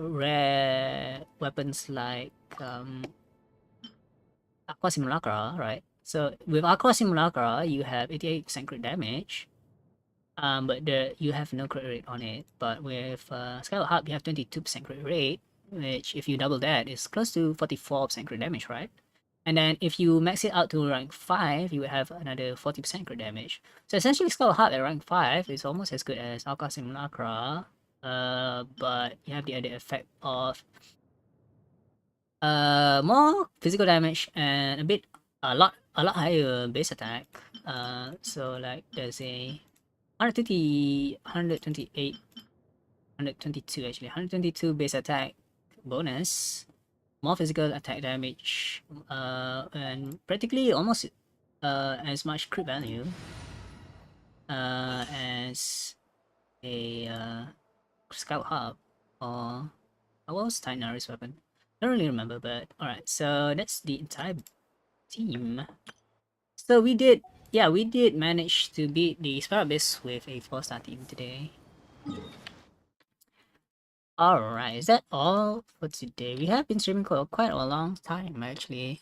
rare weapons like Aqua Simulacra, right? So with Aqua Simulacra, you have 88% crit damage, but you have no crit rate on it. But with Scout Hub, you have 22% crit rate, which if you double that, is close to 44% crit damage, right? And then if you max it out to rank 5, you would have another 40% crit damage. So essentially Skull Hub at rank 5 is almost as good as Alka Simulacra, but you have the added effect of more physical damage and a lot higher base attack. So like there's a 120, 128, 122 actually, 122 base attack bonus, more physical attack damage, and practically almost as much crit value as a Scout Hub or what was Titanari's weapon? Don't really remember, but alright, so that's the entire team. So we did manage to beat the Spirit Abyss with a 4-star team today. Alright, is that all for today? We have been streaming for quite a long time actually.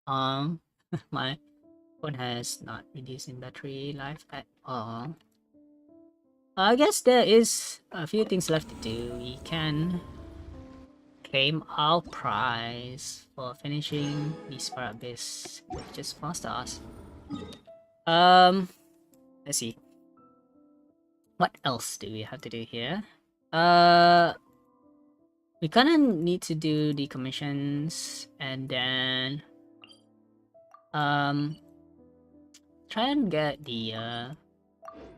My phone has not reduced in battery life at all. I guess there is a few things left to do. We can claim our prize for finishing the Spirit Abyss with just 4 stars. Let's see. What else do we have to do here? We kinda need to do the commissions and then try and get the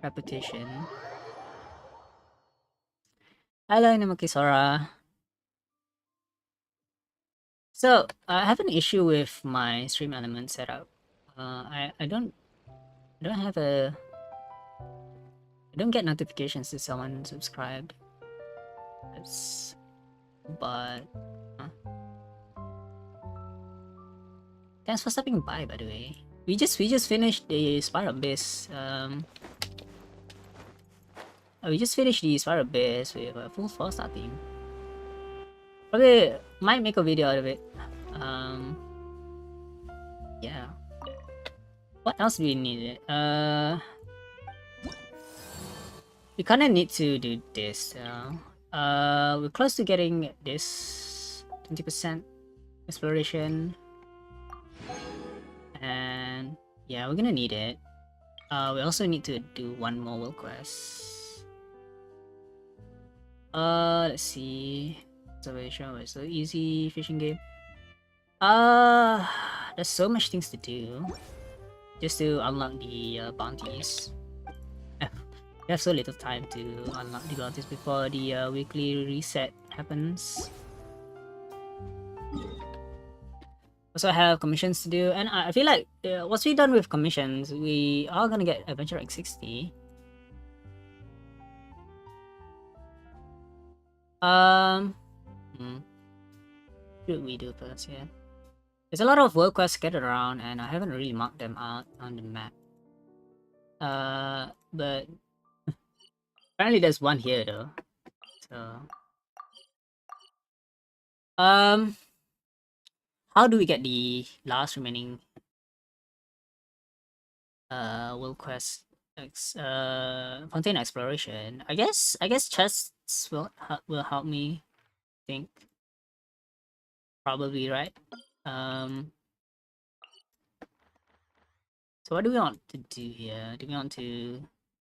reputation. Hello Namakisora. So I have an issue with my stream element setup. I don't have a I don't get notifications if someone subscribed. But thanks for stopping by, by the way. We just finished the Spiral Abyss. We just finished the Spiral Abyss with a full 4-star team. Probably might make a video out of it. Yeah. What else do we need? We kinda need to do this. We're close to getting this 20% exploration. And yeah, we're gonna need it. We also need to do one more world quest. Let's see. Observation was so easy. Fishing game. There's so much things to do just to unlock the bounties. We have so little time to unlock the bounties before the weekly reset happens. Also have commissions to do, and I feel like once we're done with commissions, we are gonna get Adventure Rank 60. Should we do first? Yeah. There's a lot of world quests scattered around, and I haven't really marked them out on the map. But apparently there's one here though. So, how do we get the last remaining world quest? Fountain exploration. I guess chests will help me think. Probably, right? So what do we want to do here? Do we want to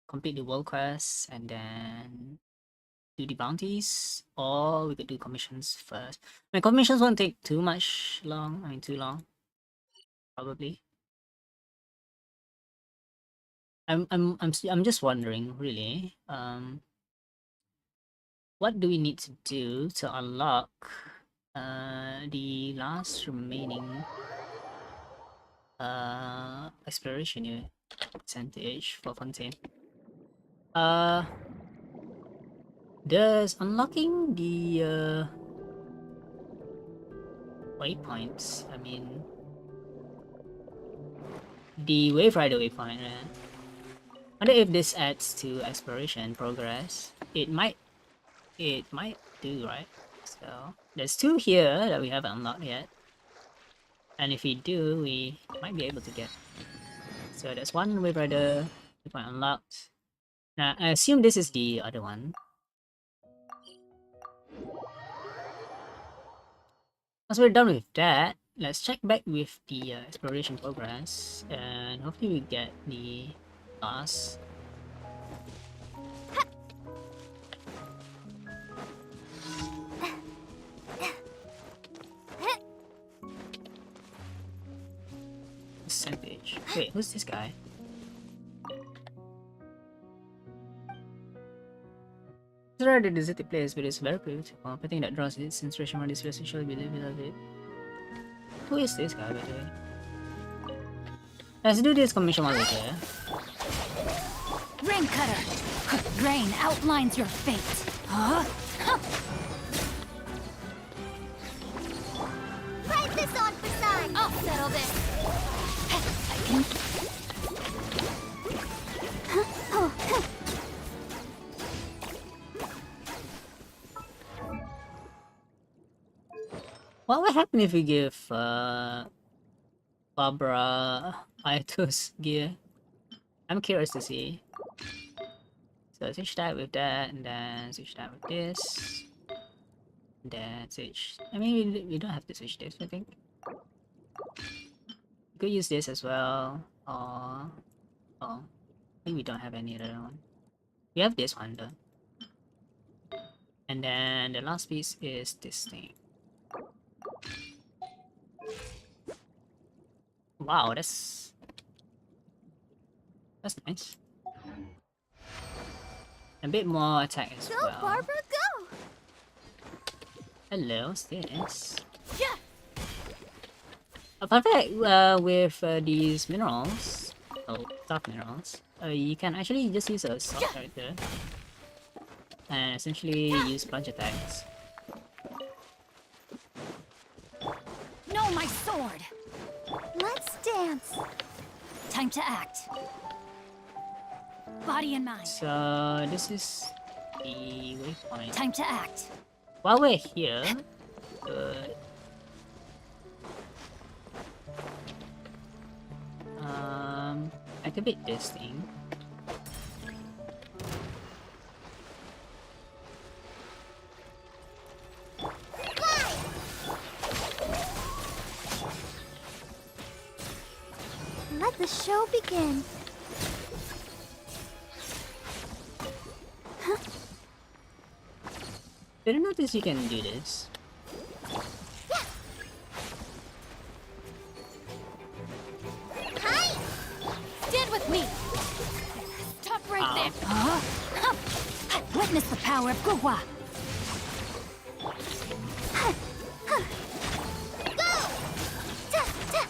complete the world quests and then do the bounties, or we could do commissions first? I mean, commissions won't take too long. Probably. I'm just wondering, really. What do we need to do to unlock the last remaining exploration here percentage for Fontaine? Does unlocking the waypoints. I mean, the Wave Rider waypoint. Wonder if this adds to exploration progress. It might. It might do, right? So there's 2 here that we haven't unlocked yet, and if we do, we might be able to get. So there's 1 Wave Rider waypoint unlocked. Now I assume this is the other one. Once we're done with that, let's check back with the exploration progress, and hopefully we get the boss. Percentage. Wait, who's this guy? It's rather deserted place, but it's very beautiful. A painting that draws its inspiration from this place usually believe it. Who is this guy, by the way? Let's do this commission while we're there. Rain cutter. Rain outlines your fate. Huh? Fight this on for Sun! I'll settle this. I can. What would happen if we give Barbara Ayatos gear? I'm curious to see. So switch that with that, and then switch that with this. And then switch. I mean, we don't have to switch this, I think. We could use this as well. Or oh, I think we don't have any other one. We have this one though. And then the last piece is this thing. Wow, that's nice. A bit more attack as Go, well. Barbara, go! Hello, what's this? Yeah. A fun fact with these minerals, soft minerals, you can actually just use a soft character and essentially use punch attacks. No, my sword. Let's dance! Time to act. Body and mind. So this is the waypoint. Time to act. While we're here, activate this thing. Let the show begin. Didn't notice you can do this. Hi! Stand with me. Stop right Ow. there. Huh? Witness the power of Gugwa. Go! Ta, ta.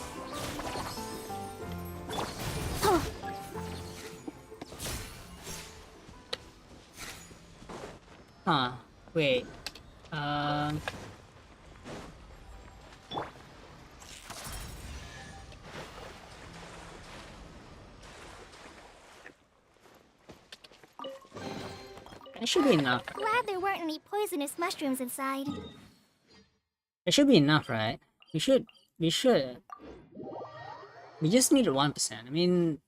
Huh. Wait. It should be enough. Glad there weren't any poisonous mushrooms inside. It should be enough, right? We should. We just need 1%. I mean,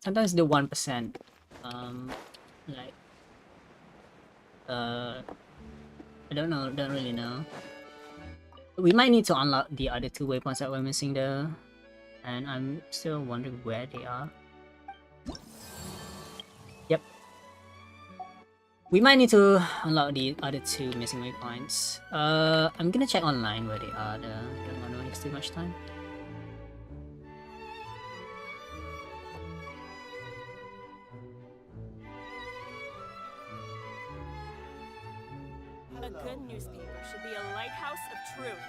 sometimes the 1%, like, I don't know, don't really know. We might need to unlock the other 2 waypoints that we're missing though, and I'm still wondering where they are. Yep. We might need to unlock the other 2 missing waypoints. I'm gonna check online where they are though. I don't wanna waste too much time. A good newspaper should be a lighthouse of truth.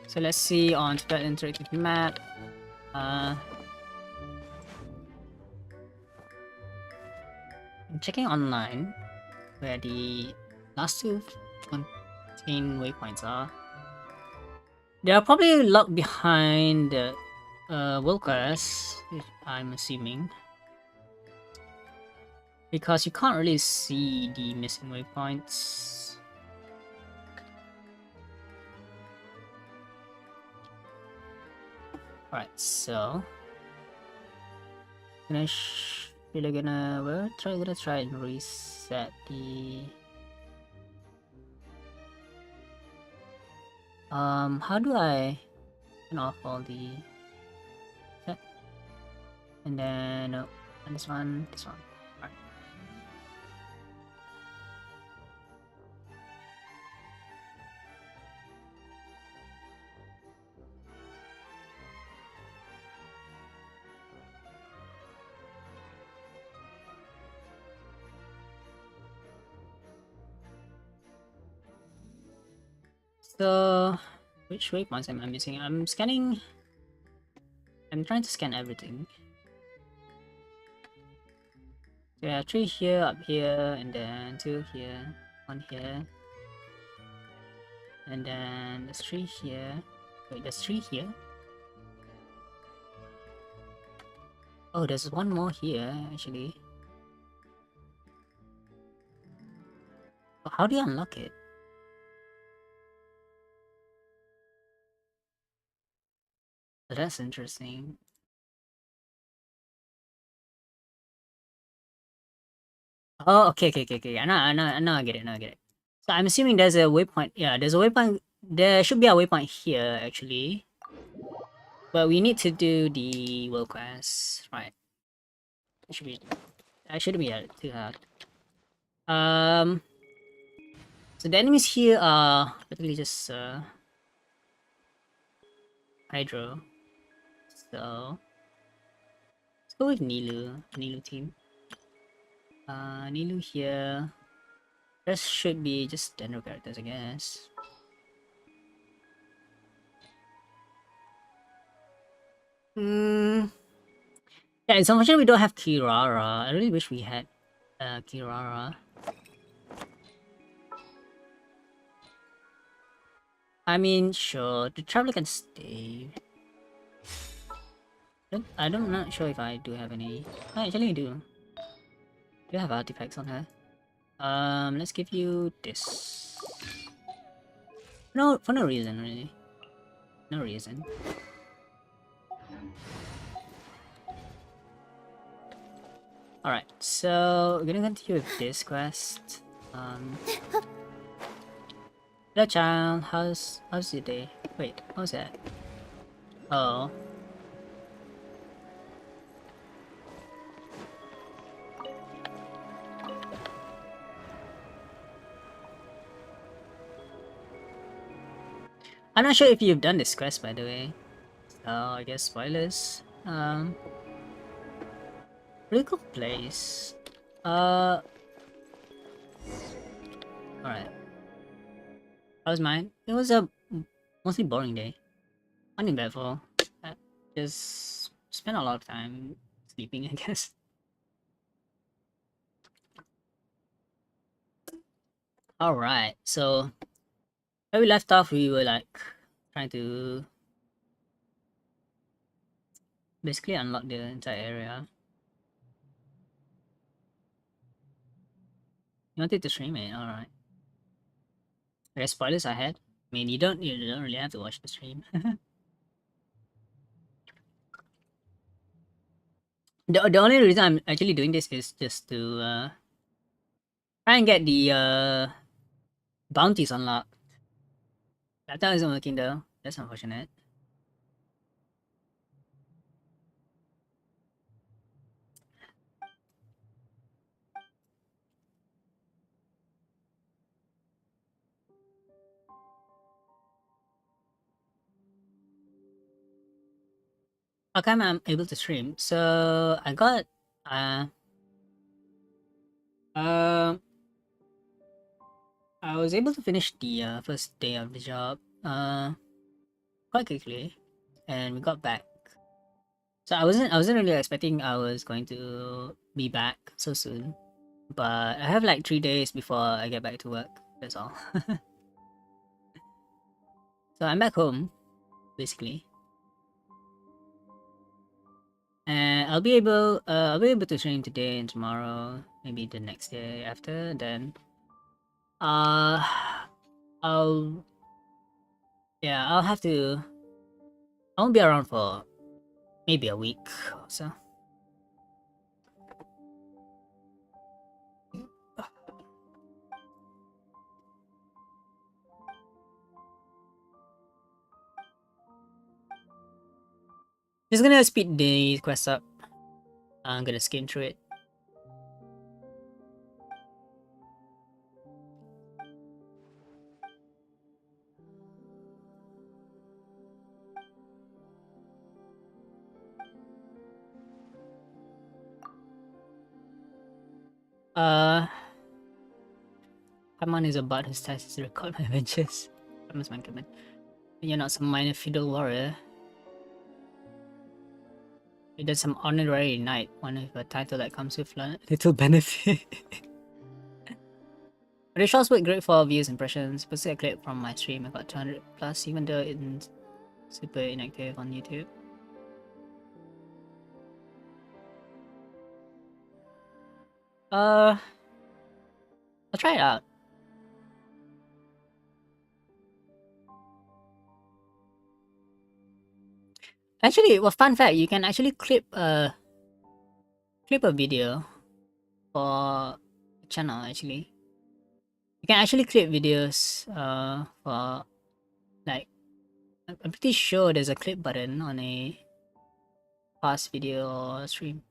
So let's see on that interactive map. I'm checking online where the last 2 10 waypoints are. They are probably locked behind the world class, I'm assuming. Because you can't really see the missing waypoints. Alright, so we're gonna try and reset the how do I turn off all the set? And then and this one. Alright. So which waypoints am I missing? I'm trying to scan everything. So yeah, 3 here, up here, and then 2 here, 1 here. And then there's 3 here. Wait, there's 3 here? Oh, there's one more here, actually. How do you unlock it? Oh, that's interesting. Oh, okay. I know, I get it. So I'm assuming there's a waypoint. Yeah, there's a waypoint. There should be a waypoint here, actually. But we need to do the world quest, right? That should be too hard. So the enemies here are literally just Hydro. So let's go with Nilu team. Nilu here. Rest should be just standard characters, I guess. Yeah, it's unfortunate we don't have Kirara. I really wish we had Kirara. I mean, sure, the traveler can stay. I'm not sure if I do have any. I actually do. Do you have artifacts on her? Let's give you this. No, for no reason, really. No reason. Alright, so we're gonna continue with this quest. Hello child, how's your day? Wait, what was that? Oh. I'm not sure if you've done this quest, by the way. So I guess spoilers. Really cool place. Alright. How was mine? It was a mostly boring day. Uneventful. I just spent a lot of time sleeping, I guess. Alright, so where we left off, we were like trying to basically unlock the entire area. You wanted to stream it, alright. I guess spoilers ahead. I mean, you don't really have to watch the stream. The only reason I'm actually doing this is just to try and get the bounties unlocked. Laptop isn't working though. That's unfortunate. How come I'm able to stream? So I got I was able to finish the first day of the job quite quickly, and we got back. So I wasn't really expecting I was going to be back so soon, but I have like 3 days before I get back to work. That's all. So I'm back home, basically. And I'll be able to stream today and tomorrow, maybe the next day after. Then, uh, I'll yeah, I'll have to. I won't be around for maybe a week or so. Just gonna speed the quest up. I'm gonna skim through it. Uh, Paimon is a bard whose task is to record my adventures. That must mind comment. You're not some minor feudal warrior. You're just some honorary knight, one with a title that comes with little benefit. But the shots were great for views impressions. Posted a clip from my stream. I got 200 plus, even though it's super inactive on YouTube. I'll try it out. Actually, well, fun fact, you can actually clip a video for a channel. Actually, you can actually clip videos for like I'm pretty sure there's a clip button on a past video or stream.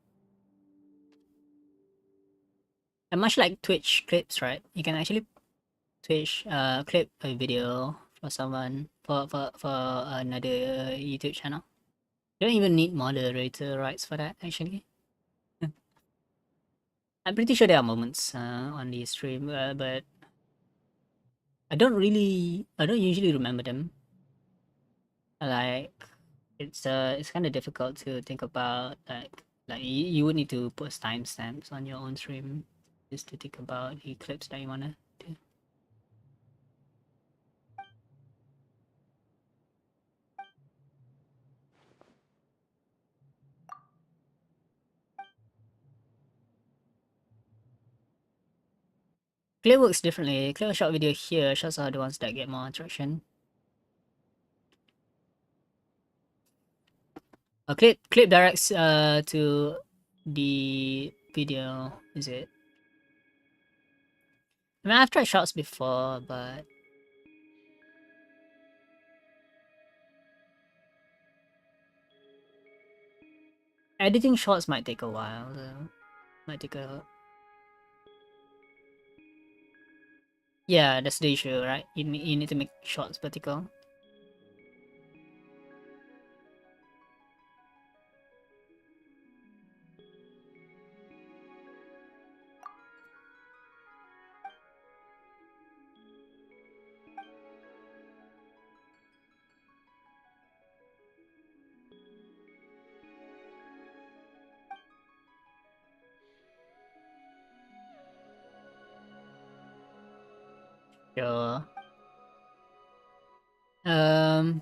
And much like Twitch clips, right? You can actually Twitch clip a video for someone for another YouTube channel. You don't even need moderator rights for that actually. I'm pretty sure there are moments on the stream, but I don't usually remember them. Like it's kind of difficult to think about like you would need to post timestamps on your own stream just to think about the clips that you wanna do. Clip works differently. Clip a short video here, shots are the ones that get more traction. A clip directs to the video, is it? I mean, I've tried shots before, but editing shots might take a while though. Might take a Yeah, that's the issue, right? You need to make shots vertical. Sure. Um.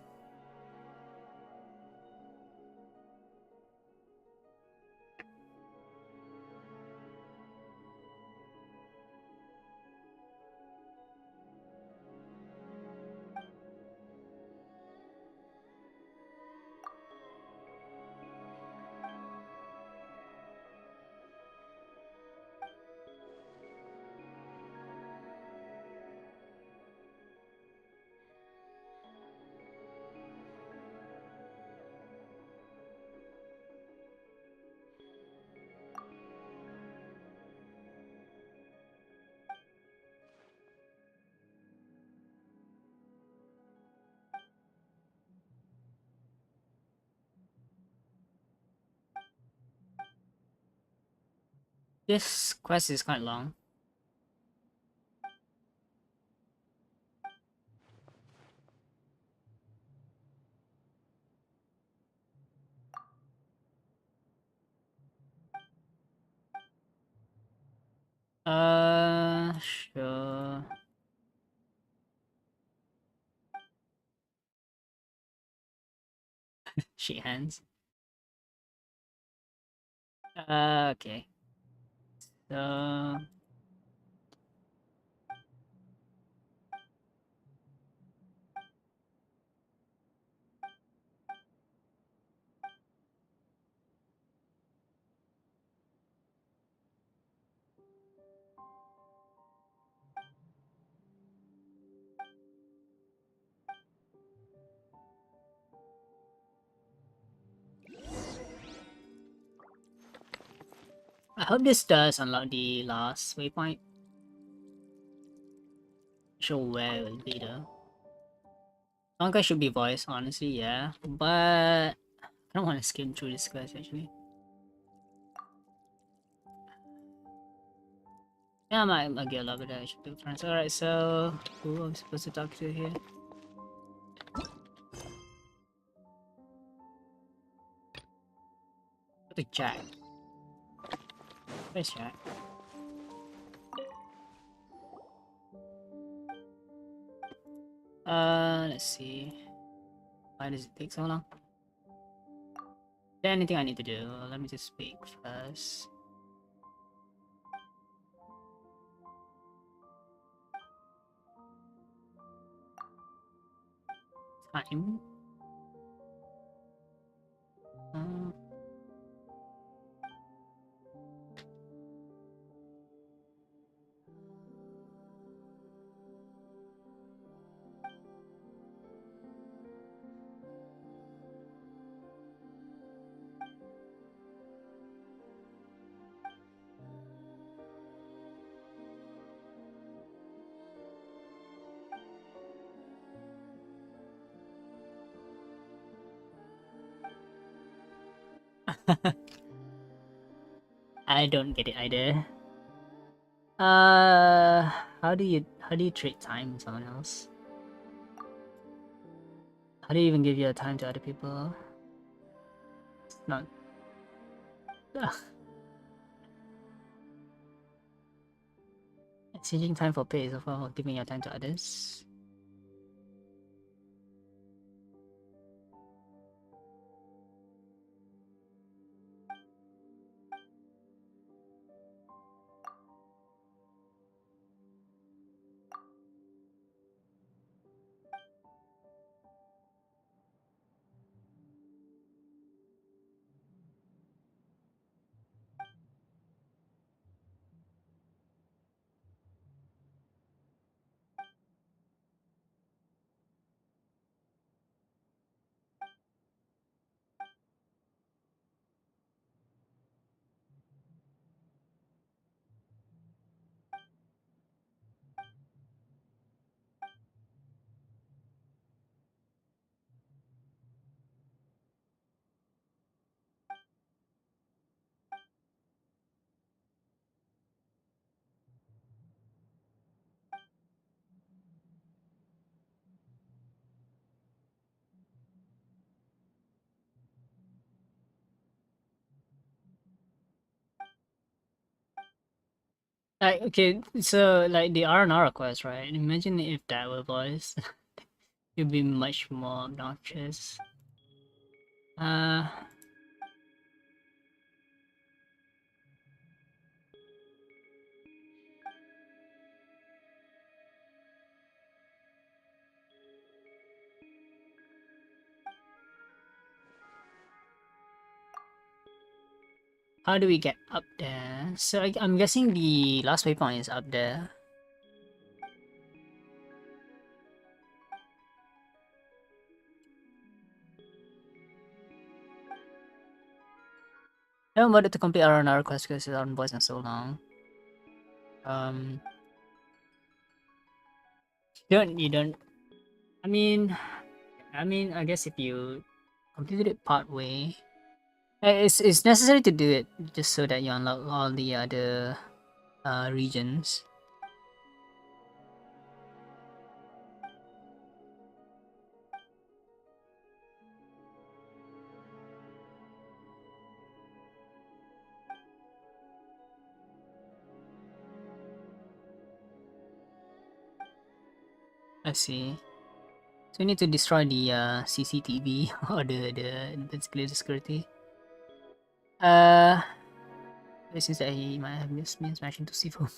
This quest is quite long. Sure. Shake hands. Okay. So I hope this does unlock the last waypoint. Not sure where it will be though. One guy should be voiced, honestly, yeah. But I don't want to skim through this guys actually. Yeah, I might get a lot of that. I should be friends. Alright, so who am I supposed to talk to here? Go to Jack. Where's Jack? Let's see. Why does it take so long? Is there anything I need to do? Let me just speak first. Time. Uh, I don't get it either. How do you trade time with someone else? How do you even give your time to other people? It's not. Ugh. Exchanging time for pay is for giving your time to others. Like, okay, so like the R&R request, right? Imagine if that were voice. It'd be much more obnoxious. Uh, how do we get up there? So I'm guessing the last waypoint is up there. I haven't bothered to complete R&R request because it's on voice and so long. Um, you don't. I mean, I guess if you completed it part way, it's necessary to do it just so that you unlock all the other regions. I see. So we need to destroy the CCTV or basically the security. It seems that he might have missed me smashing to Sifu.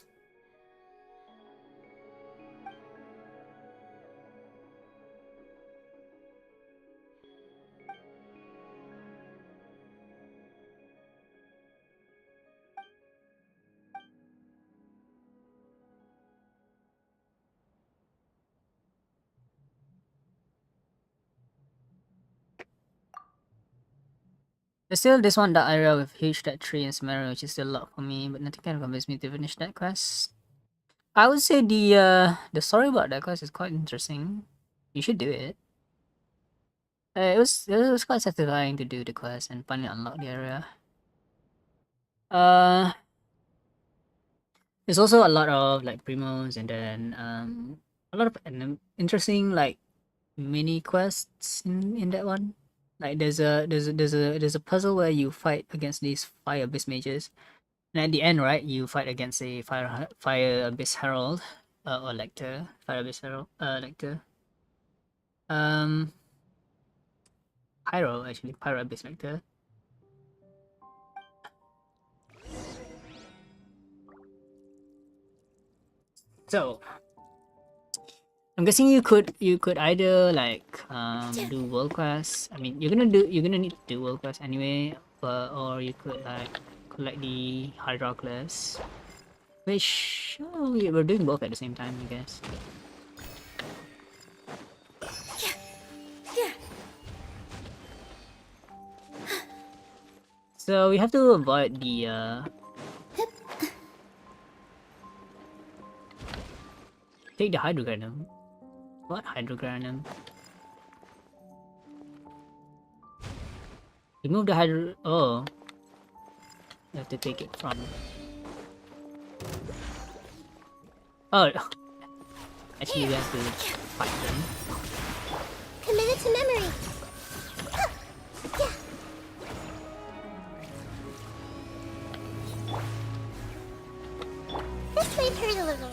There's still this one dark area with huge that tree and Samara, which is still locked for me, but nothing can convince me to finish that quest. I would say the story about that quest is quite interesting. You should do it. It was quite satisfying to do the quest and finally unlock the area. There's also a lot of like primos and then a lot of interesting like mini quests in that one. Like there's a puzzle where you fight against these fire abyss mages, and at the end, right, you fight against a fire abyss herald, or lector, fire abyss herald, lector. Um, pyro actually, pyro abyss lector. So I'm guessing you could either like do world quests. I mean, you're gonna need to do world quests anyway, but or you could like collect the Hydroclus, which we're doing both at the same time, I guess. So we have to avoid the take the hydrogranum. What hydrogranum? Remove the hydro. Oh, you have to take it from. Oh, actually, we have to fight them. Committed to memory. Yeah. This might hurt a little.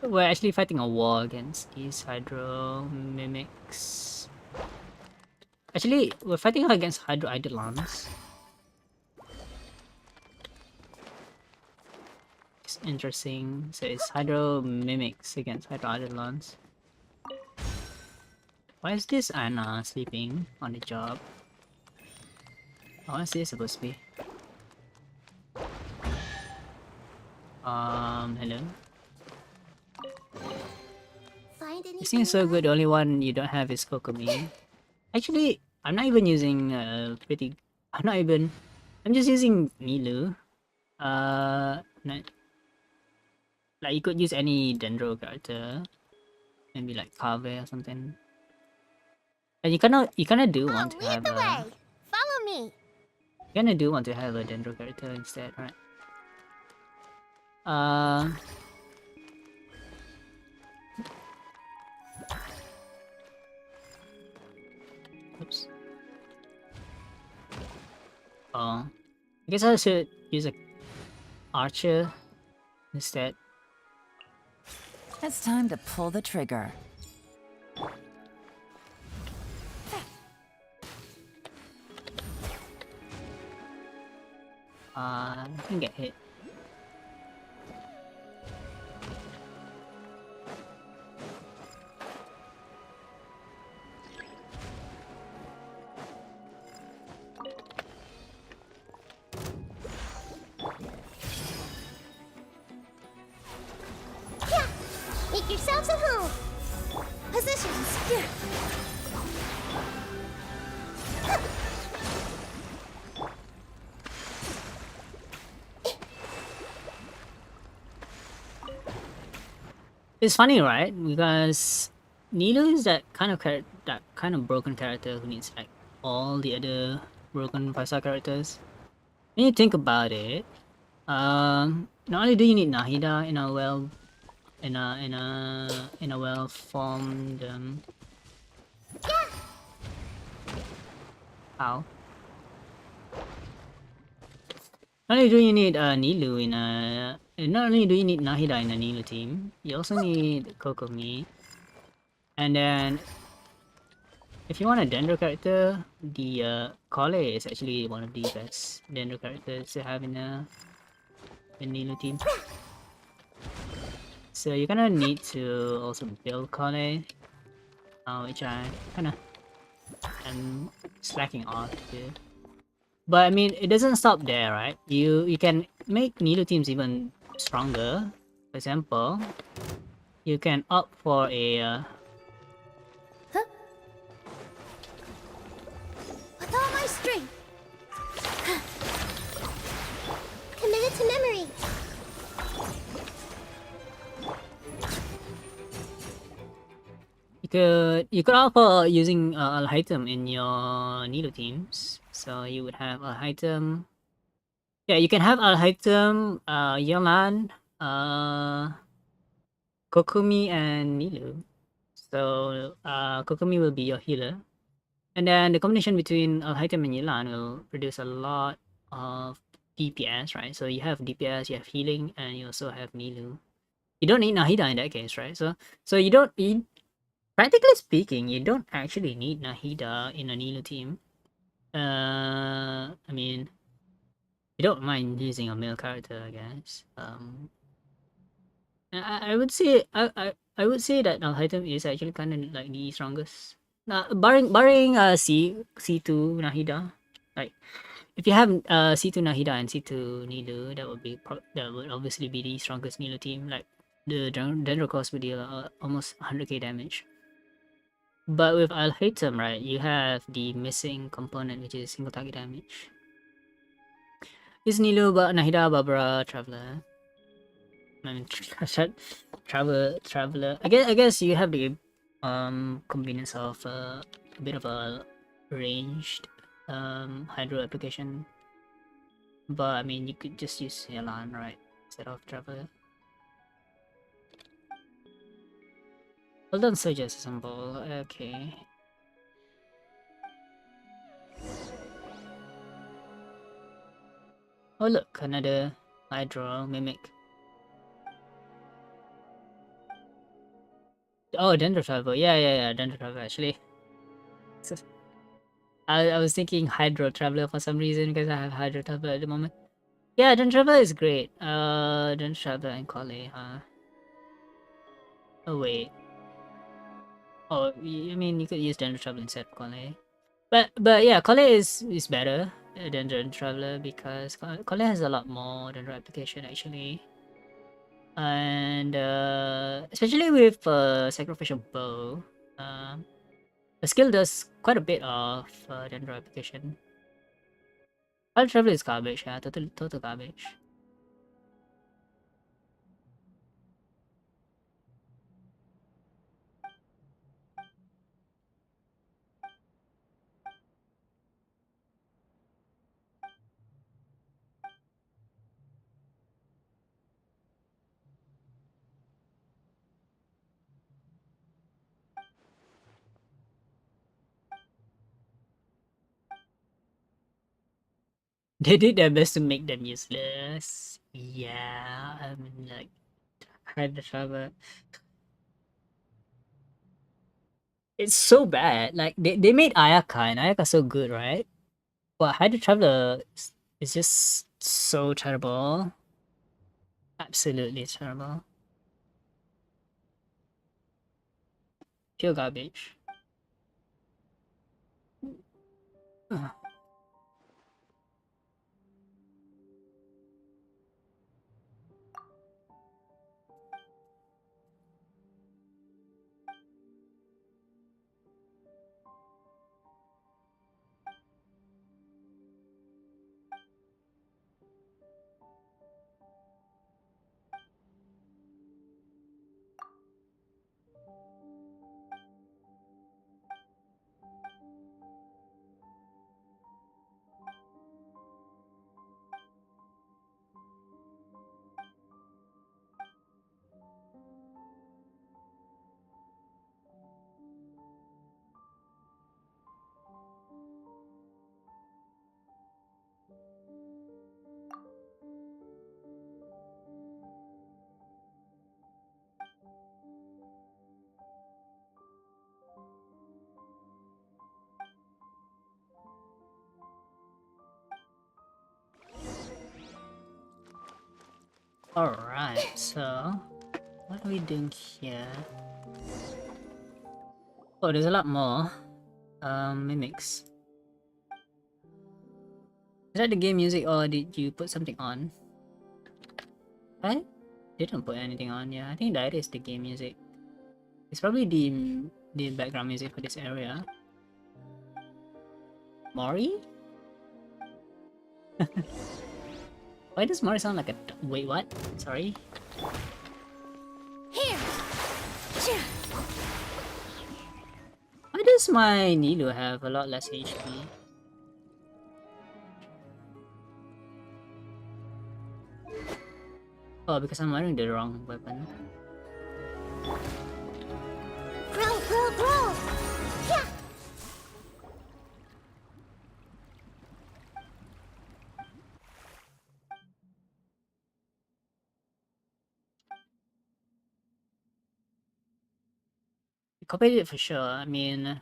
We're actually fighting a war against these hydro mimics. Actually, we're fighting against hydro eidolons. It's interesting. So it's hydro mimics against hydro eidolons. Why is this Anna sleeping on the job? What is this supposed to be? Hello? Find anything It seems so good, the only one you don't have is Kokomi. Actually, I'm not even using I'm just using Milu. Like you could use any Dendro character. Maybe like Kave or something. And you kinda do want to lead have the a way. Follow me. you kinda do want to have a Dendro character instead, right? Oops. Oh. I guess I should use a archer instead. It's time to pull the trigger. I can get hit. Yeah. Make yourselves at home. Positions. Yeah. It's funny, right? Because Nilo is that kind of broken character who needs like all the other broken 5-star characters. When you think about it, not only do you need Nahida in a well formed Ow. Not only do you need Nilu not only do you need Nahida in a Nilu team, you also need Kokomi. And then if you want a Dendro character, the Kale is actually one of the best Dendro characters to have in a Nilu team. So you're gonna need to also build Kale, which I kinda am slacking off to. But I mean, it doesn't stop there, right? You can make Nilu teams even stronger. For example, you can opt for a With all my strength. Committed to memory. you could opt for using Alhaitham in your Nilu teams. So you would have Alhaitham. Yeah, you can have Alhaitham, Yolan, Kokumi, and Nilu. So Kokumi will be your healer. And then the combination between Alhaitham and Yelan will produce a lot of DPS, right? So you have DPS, you have healing, and you also have Nilu. You don't need Nahida in that case, right? So practically speaking, you don't actually need Nahida in a Nilu team. I mean, you don't mind using a male character, I guess. I would say I would say that Alhaitham is actually kind of like the strongest. Barring C2 Nahida, like if you have C2 Nahida and C2 Nilu, that would obviously be the strongest Nilu team. Like the Dendro cost would deal almost 100k damage. But with Alhaitham, right, you have the missing component, which is single target damage. Is Nilu Nahida Barbara Traveler? I mean, Traveler. I guess you have the convenience of a bit of a ranged hydro application, but I mean you could just use Elan, right, instead of Traveler. Well done, Surges Assemble. Okay. Oh look, another hydro mimic. Oh, Dendro Travel. Yeah, Dendro Travel actually. So, I was thinking Hydro Traveler for some reason because I have Hydro Traveler at the moment. Yeah, Dendro Traveler is great. Dendro Traveler and Collei, huh? Oh wait. Oh, I mean you could use Dendro Traveler instead of Collei. But yeah, Collei is better than Dendro Traveler because Collei has a lot more Dendro application actually. And especially with Sacrificial Bow, the skill does quite a bit of Dendro application. Wild Travel is garbage, yeah, total garbage. They did their best to make them useless. Yeah, I mean like Wild Travel. It's so bad. Like they made Ayaka and Ayaka so good, right? But Hydra Traveler is just so terrible. Absolutely terrible. Pure garbage. Ugh. Alright, so what are we doing here? Oh, there's a lot more. Mimics. Is that the game music or did you put something on? I didn't put anything on, yeah. I think that is the game music. It's probably the background music for this area. Mori? Why does Mori sound like a wait, what? Sorry. Here! Why does my Nilo have a lot less HP? Oh, because I'm wearing the wrong weapon. Grow, grow, grow! Yeah! We copied it for sure. I mean,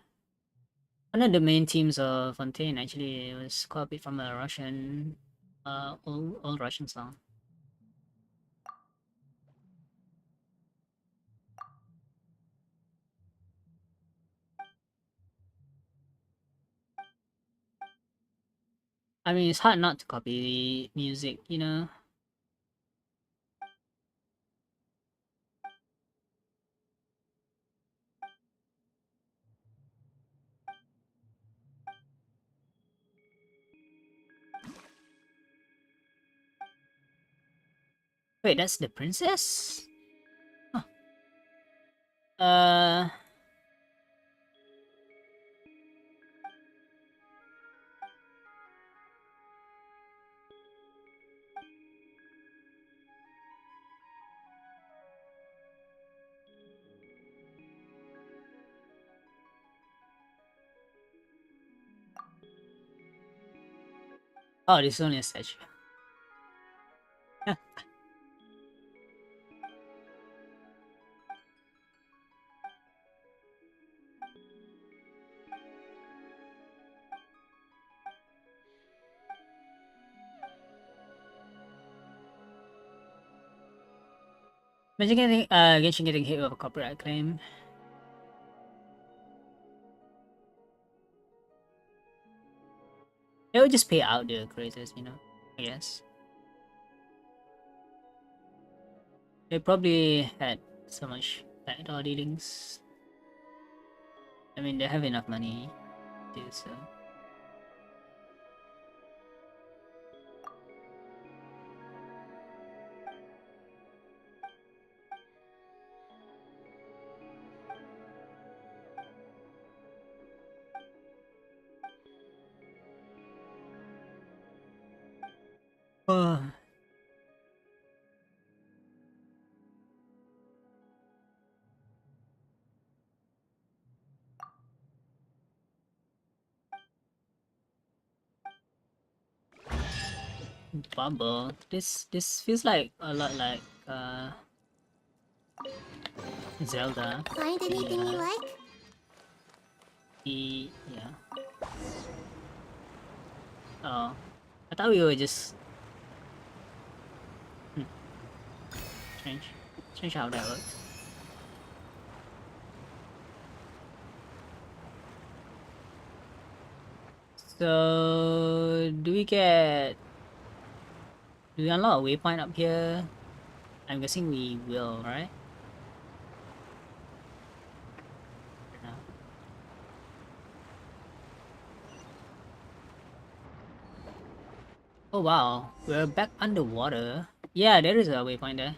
one of the main themes of Fontaine actually was copied from a Russian, old Russian song. I mean, it's hard not to copy music, you know? Wait, that's the princess? Huh. Oh, this is only a statue. Imagine getting, Genshin getting hit with a copyright claim. They would just pay out the creators, you know? I guess. They probably had so much backdoor dealings. I mean, they have enough money to do so. Oh. Bubble. This feels like a lot like Zelda. Find anything you like? Yeah. Oh, I thought we were just strange. Strange how that works. So do we unlock a waypoint up here? I'm guessing we will, right? No. Oh wow, we're back underwater. Yeah, there is a waypoint there.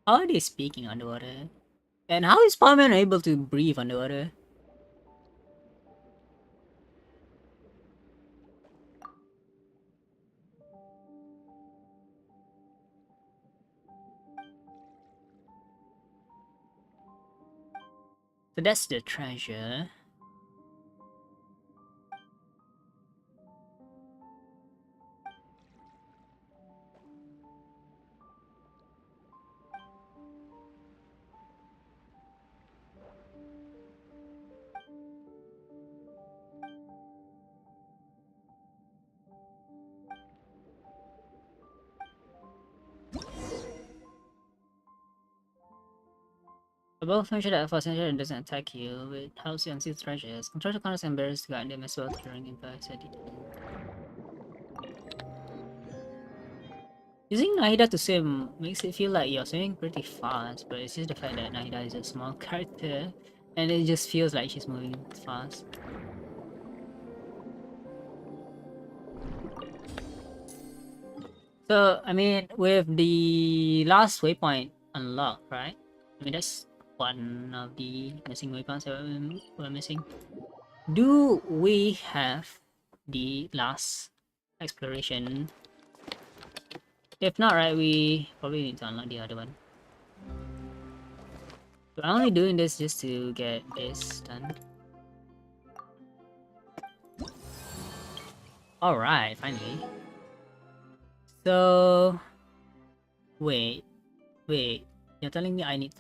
How are they speaking underwater? And how is Palman able to breathe underwater? So that's the treasure. both function that for essential doesn't attack you, it helps you unseal treasures. Control the counters and barriers to guard them as well during impact. Using Nahida to swim makes it feel like you're swimming pretty fast, but it's just the fact that Nahida is a small character and it just feels like she's moving fast. So, I mean, with the last waypoint unlocked, right? I mean, that's one of the missing waypoints that we're missing. Do we have the last exploration? If not, right, we probably need to unlock the other one. So I'm only doing this just to get this done. Alright, finally. So... Wait. You're telling me I need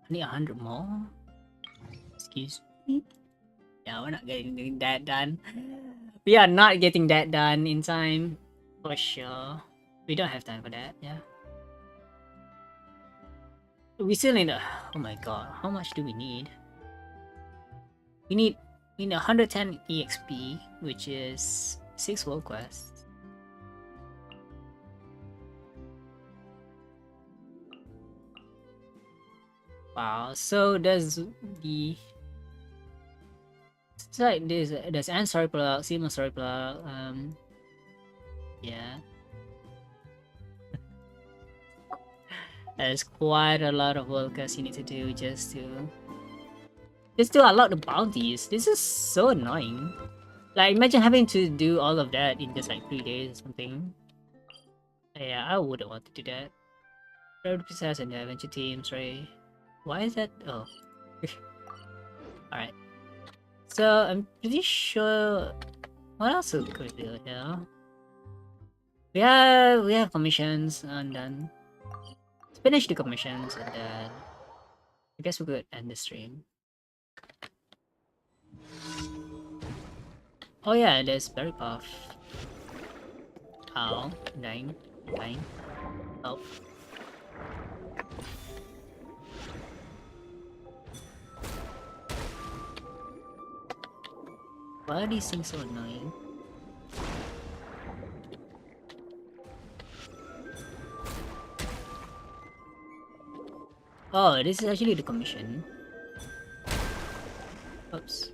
100 more? Excuse me? Yeah, we're not getting that done. We are not getting that done in time. For sure. We don't have time for that, yeah. We still need a... Oh my god, how much do we need? We need 110 EXP, which is 6 world quests. Wow, so there's the... It's like there's Ant Story Plug, Seaman Story Plug, yeah. There's quite a lot of world quests you need to do just to unlock the bounties. This is so annoying. Like, imagine having to do all of that in just like 3 days or something. Yeah, I wouldn't want to do that. Road Princess and the adventure teams, right? Why is that? Oh. Alright. So, I'm pretty sure... What else could we do here? We have commissions undone. Let's finish the commissions and then... I guess we could end the stream. Oh yeah, there's Berry Puff. Ow. Dying. Oh. Why are these things so annoying? Oh, this is actually the commission. Oops.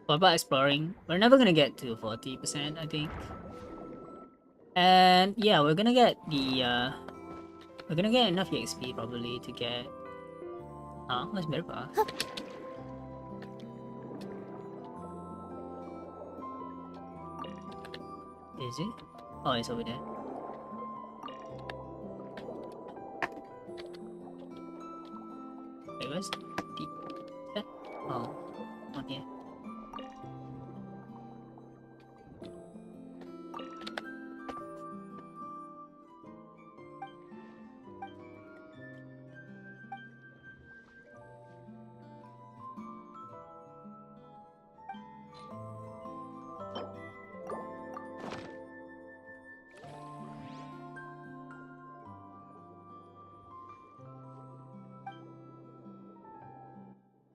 What about exploring? We're never gonna get to 40%, I think. And yeah, we're gonna get the we're gonna get enough EXP probably to get... what's Merpa? Is it? Oh, it's over there. Wait, where's the... that? Oh, not here.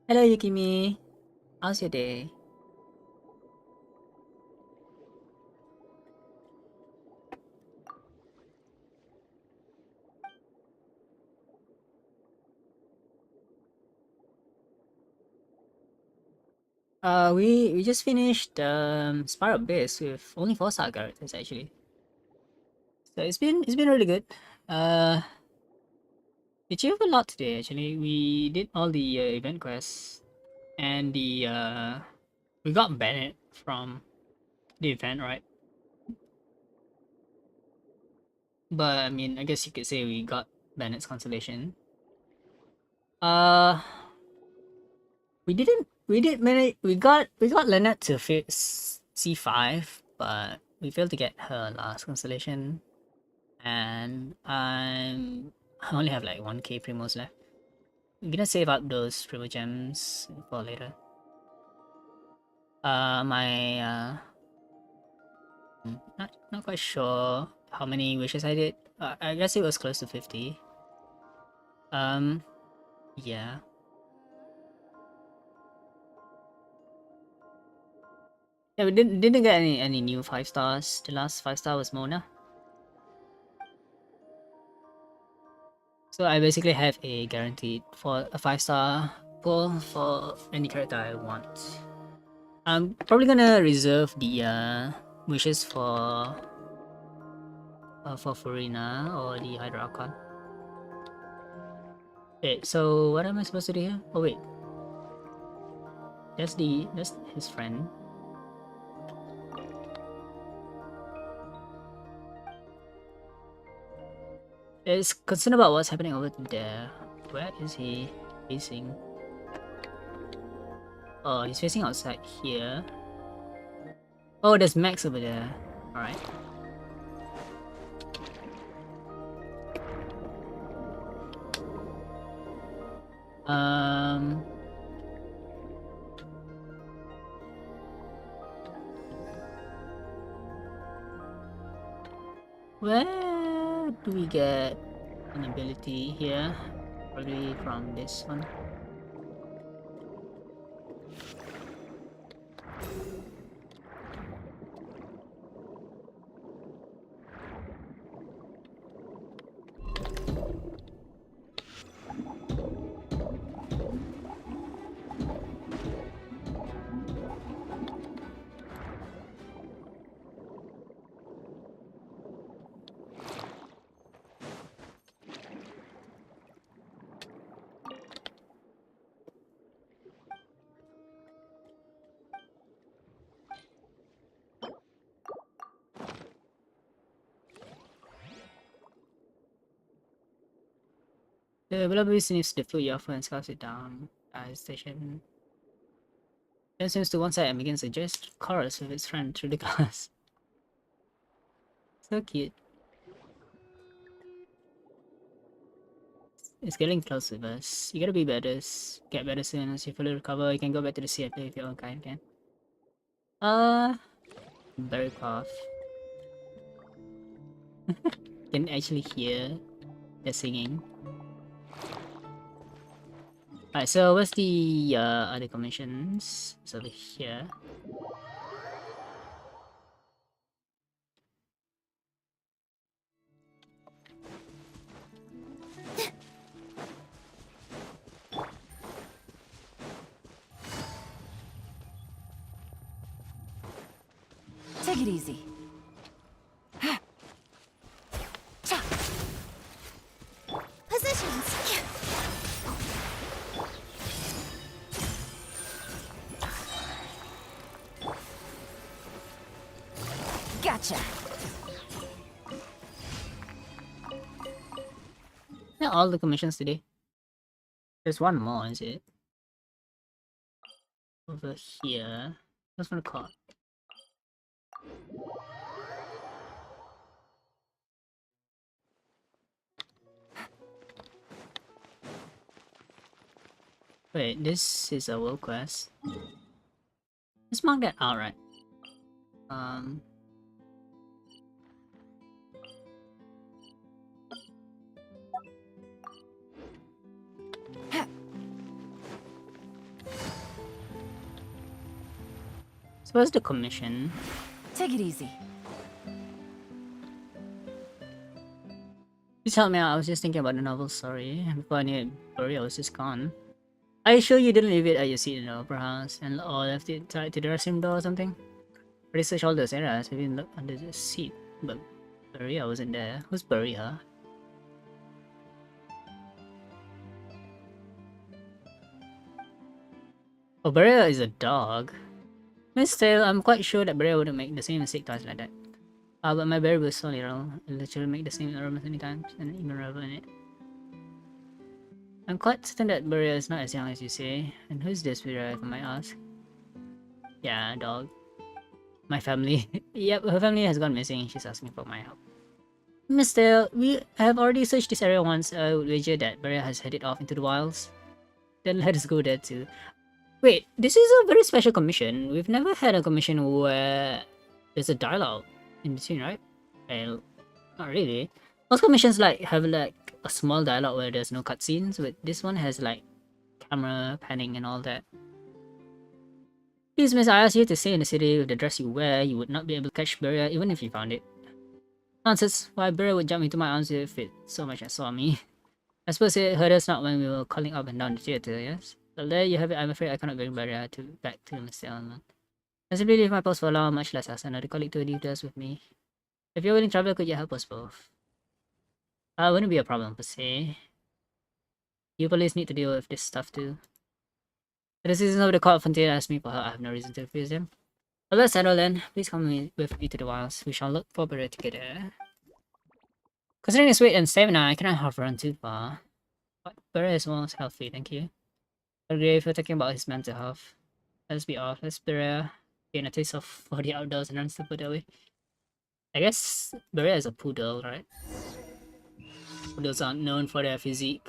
Hello, Yukimi. How's your day? We just finished Spiral Abyss with only 4 star characters actually. So it's been really good. We achieved a lot today actually. We did all the event quests and the we got Bennett from the event, right? But I mean, I guess you could say we got Bennett's consolation. We didn't. We did manage. We got Lynette to fit C5, but we failed to get her last constellation, and I only have like 1k primos left. I'm gonna save up those primo gems for later. My not quite sure how many wishes I did. I guess it was close to 50. Yeah. Yeah, we didn't get any new 5 stars. The last 5 star was Mona. So I basically have a guaranteed for a 5 star pull for any character I want. I'm probably gonna reserve the wishes for Furina or the Hydra Archon. Wait, so what am I supposed to do here? Oh wait, that's his friend. Is concerned about what's happening over there. Where is he facing? Oh, he's facing outside here. Oh, there's Max over there. Alright. Where do we get an ability here? Probably from this one. The Willoughby needs to defeat your friend and scarves it down. Station. Then swims to one side and begins a just chorus with its friend through the glass. So cute. It's getting close with us. You gotta be better. Get better soon. As you fully recover, you can go back to the sea and play with your own kind again. Berry Path. Can actually hear the singing. Alright, so what's the other commissions? It's over here. Take it easy. Positions. Gotcha. Yeah, all the commissions today. There's one more, is it? Over here. What's one called? Wait, this is a world quest. Let's mark that out, right? So what's the commission? Take it easy. Please help me out. I was just thinking about the novel story. Before I knew it, Burial was just gone. Are you sure you didn't leave it at your seat in the opera house and or left it tied to the restroom door or something? Research all those areas. Maybe look under the seat, but Beria wasn't there. Who's Beria? Oh, Beria is a dog. Miss Tail, I'm quite sure that Beria wouldn't make the same mistake twice like that. But my berry was so little, it literally make the same error many times and even revel in it. I'm quite certain that Beria is not as young as you say. And who's this Beria, if I might ask? Yeah, dog. My family. Yep, her family has gone missing. She's asking for my help. Miss Tail, we have already searched this area once. I would wager that Beria has headed off into the wilds. Then let us go there too. Wait, this is a very special commission. We've never had a commission where there's a dialogue in between, right? Well, not really. Most commissions like have like a small dialogue where there's no cutscenes, but this one has like camera panning and all that. Please, miss, I asked you to stay in the city with the dress you wear. You would not be able to catch Beria even if you found it. Nonsense. Why Beria would jump into my arms if it so much as saw me? I suppose it hurt us not when we were calling up and down the theater, yes? Well, there you have it. I'm afraid I cannot bring Beria back to Mr. Elman. I simply leave my post for long, much less ask another colleague to leave theirs with me. If you're willing to travel, could you help us both? Wouldn't be a problem per se. You police need to deal with this stuff too. The citizens of the Court of Frontier asked me for help. I have no reason to refuse them. Well, let's settle then. Please come with me to the wilds. We shall look for Beria together. Considering his weight and stamina, I cannot have run too far. But Beria is almost healthy, thank you. I agree if you're talking about his mental health. Let's be off. Let's Beria gain a taste of for the outdoors and run stupid away. I guess Beria is a poodle, right? Poodles aren't known for their physique.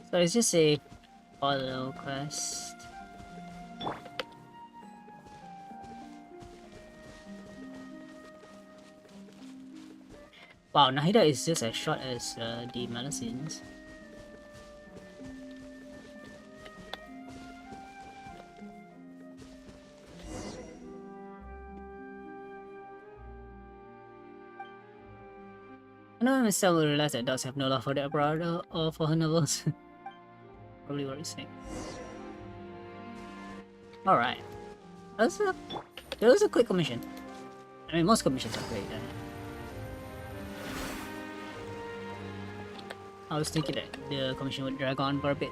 So it's just a follow quest. Wow, Nahida is just as short as the Melusines. I know Mr. will realize that dogs have no love for their brother or for her novels. Probably what he's saying. Alright. That was a quick commission. I mean, most commissions are quick. I was thinking that the commission would drag on for a bit.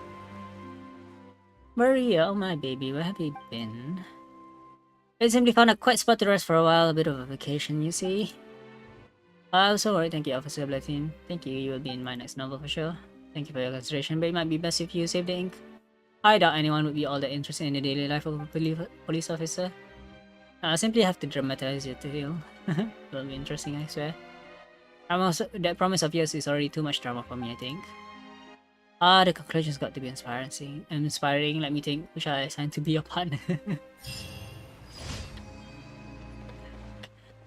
Maria, oh my baby, where have you been? I simply found a quiet spot to rest for a while, a bit of a vacation, you see. I was so worried, thank you, Officer Blatin. Thank you, you will be in my next novel for sure. Thank you for your consideration, but it might be best if you save the ink. I doubt anyone would be all that interested in the daily life of a police officer. I simply have to dramatize it to feel. It'll be interesting, I swear. That promise of yours is already too much drama for me, I think. The conclusion's got to be inspiring. Let me think. Who shall I assign to be your partner?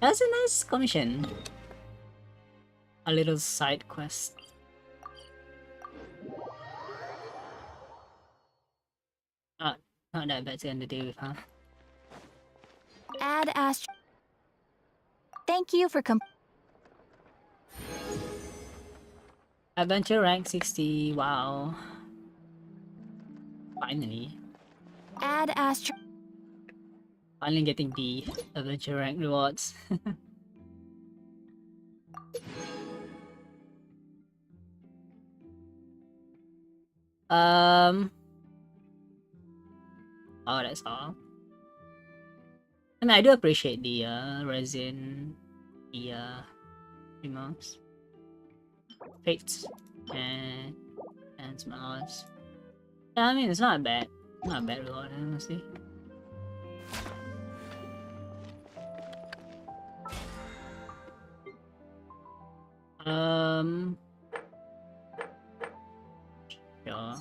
That's a nice commission. A little side quest. Not that bad to end the day with, huh? Ad Ast. Thank you for Adventure rank 60. Wow. Finally. Ad Astra. Finally getting the adventure rank rewards. Oh, that's all. I mean, I do appreciate the resin, the remotes, fates, and some others. Yeah, I mean, it's not bad. Not a bad reward, honestly. Sure.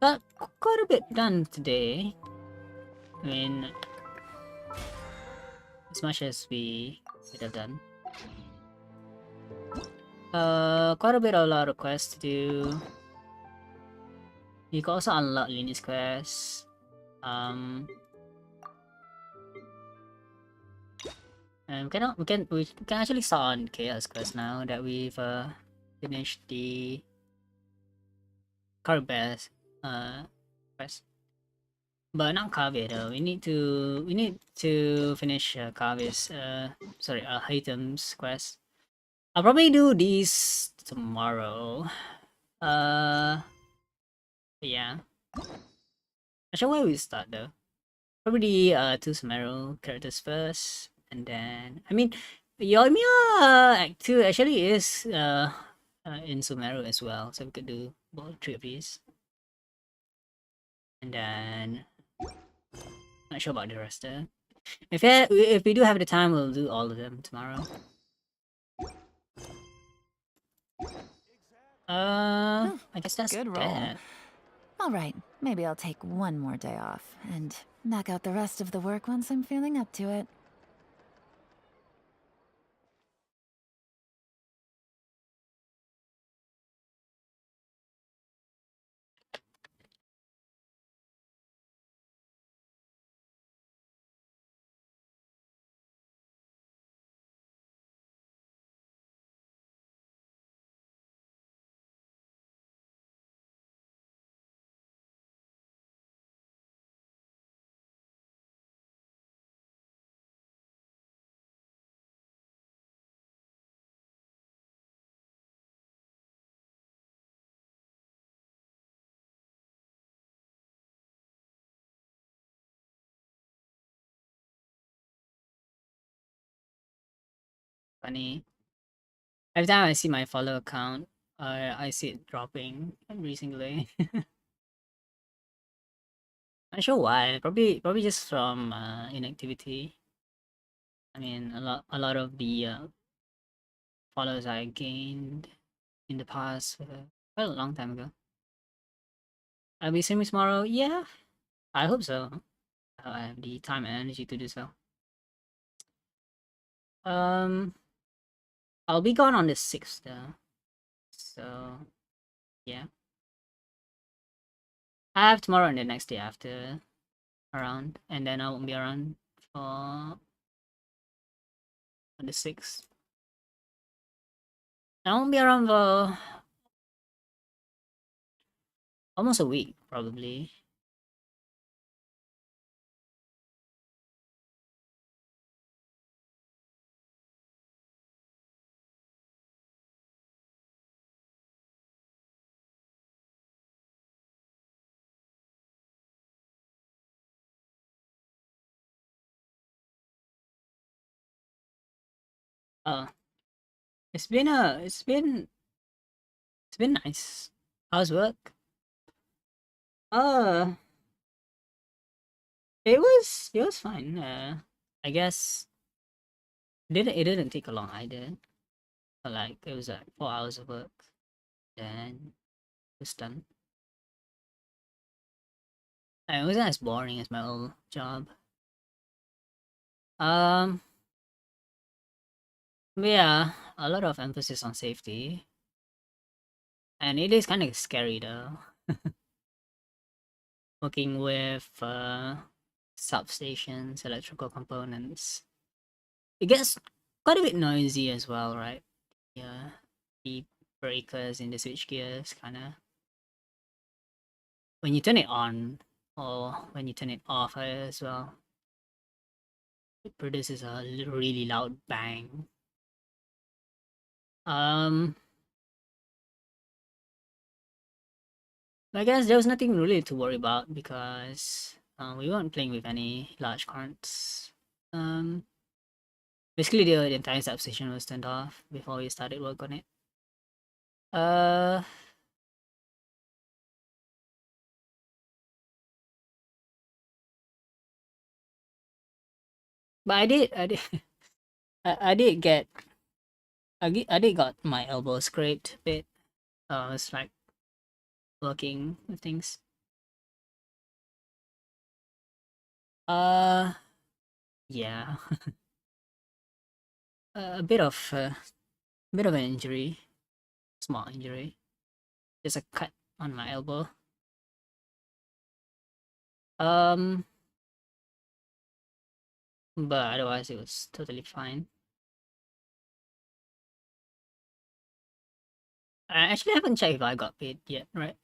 Got quite a bit done today. I mean, as much as we could have done. Quite a bit of a lot of quests to do. You can also unlock Linus quests. And we can actually start on Chaos quest now that we've finished the Carbas quest. But not Kaveh though. We need to finish Kaveh's Hatem's quest. I'll probably do these tomorrow. Yeah. Actually, where we start though? Probably two Sumeru characters first, And then, I mean, Yoimiya Act 2 actually is in Sumeru as well, so we could do both 3 of these. And then, not sure about the rest there. If we do have the time, we'll do all of them tomorrow. I guess that's Good roll. that. All right, maybe I'll take one more day off and knock out the rest of the work once I'm feeling up to it. Funny. Every time I see my follow account, I see it dropping recently. Not sure why. Probably just from inactivity. I mean, a lot of the followers I gained in the past, quite a long time ago. I'll be streaming tomorrow. Yeah, I hope so. I have the time and energy to do so. Um, I'll be gone on the 6th though. So, yeah. I have tomorrow and the next day after around, and then I won't be around for on the 6th. I won't be around for almost a week, probably. Uh, it's been nice. How's work? Uh, it was fine. I guess it didn't take a long either. Like it was like 4 hours of work, then it's done. And it wasn't as boring as my old job. Um, but yeah, a lot of emphasis on safety, and it is kind of scary though. Working with substations, electrical components. It gets quite a bit noisy as well, right? Yeah, the breakers in the switch gears kind of when you turn it on or when you turn it off as well, it produces a really loud bang. Um, I guess there was nothing really to worry about because we weren't playing with any large currents. Basically the entire substation was turned off before we started work on it. Uh, but I did, I did get, I did got my elbow scraped a bit. It's like working with things. Uh, yeah, a bit of an injury, small injury, just a cut on my elbow. Um, but otherwise it was totally fine. I actually haven't checked if I got paid yet, right?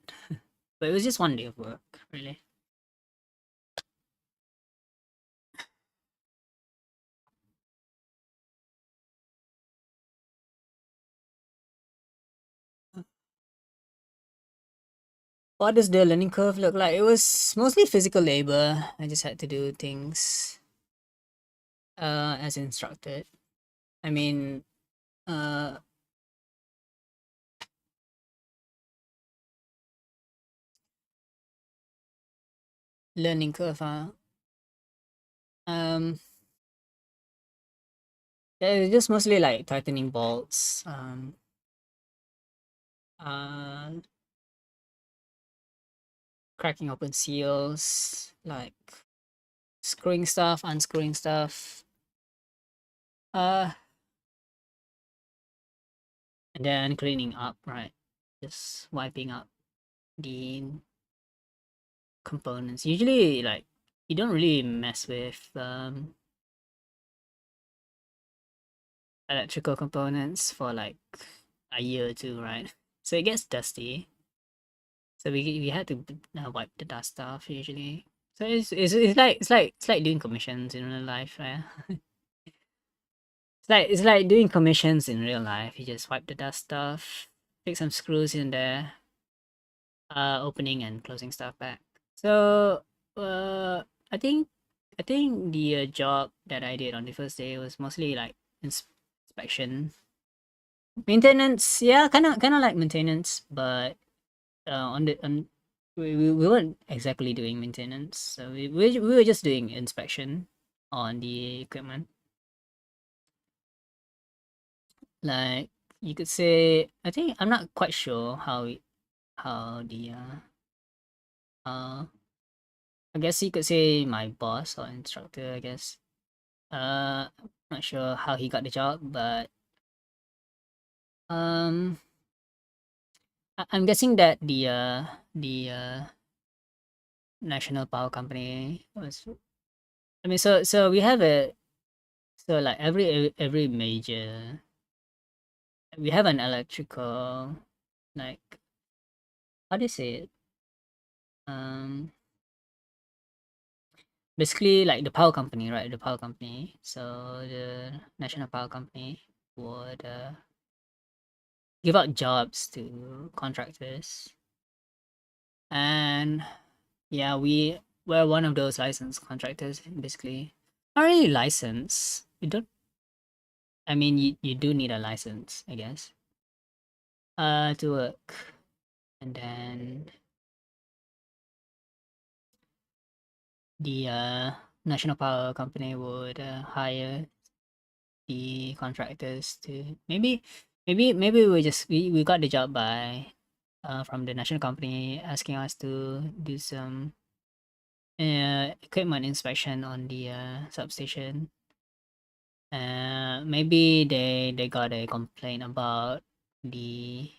But it was just one day of work, really. What does the learning curve look like? It was mostly physical labor. I just had to do things as instructed. I mean, uh, learning curve. Um, yeah, it's just mostly like tightening bolts. Uh, Cracking open seals, like screwing stuff, unscrewing stuff. Uh, and then cleaning up, right? Just wiping up the components. Usually, like, you don't really mess with electrical components for like a year or two, right? So it gets dusty. So we had to wipe the dust off usually. So it's like doing commissions in real life, right? It's like doing commissions in real life. You just wipe the dust off, fix some screws in there, opening and closing stuff back. So uh, I think I think the job that I did on the first day was mostly like inspection, maintenance. Yeah, kind of like maintenance, but on the on we weren't exactly doing maintenance. So we were just doing inspection on the equipment. Like you could say, I think I'm not quite sure how the uh I guess you could say my boss or instructor, I guess. Not sure how he got the job, but um I'm guessing that the national power company was, I mean, so we have a, so like every major, we have an electrical, like, how do you say it? Um Basically like the power company, right? The power company. So the national power company would give out jobs to contractors. And yeah, we're one of those licensed contractors, basically. Not really licensed. You don't, I mean, you do need a license, I guess. To work. And then the national power company would hire the contractors to, maybe we got the job by from the national company asking us to do some equipment inspection on the substation. Maybe they got a complaint about the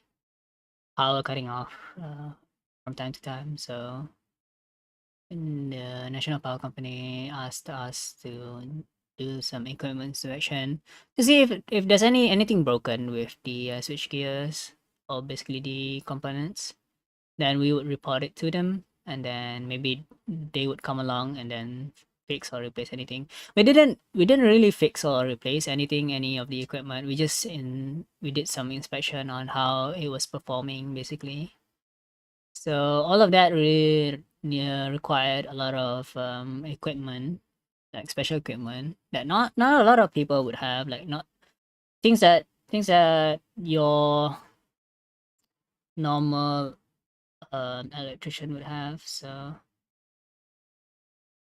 power cutting off from time to time. So the national power company asked us to do some equipment inspection to see if there's anything broken with the switch gears or basically the components. Then we would report it to them, and then maybe they would come along and then fix or replace anything. We didn't really fix or replace any of the equipment. We did some inspection on how it was performing, basically. So all of that really, yeah, required a lot of equipment, like special equipment that not a lot of people would have, like not things that your normal electrician would have. So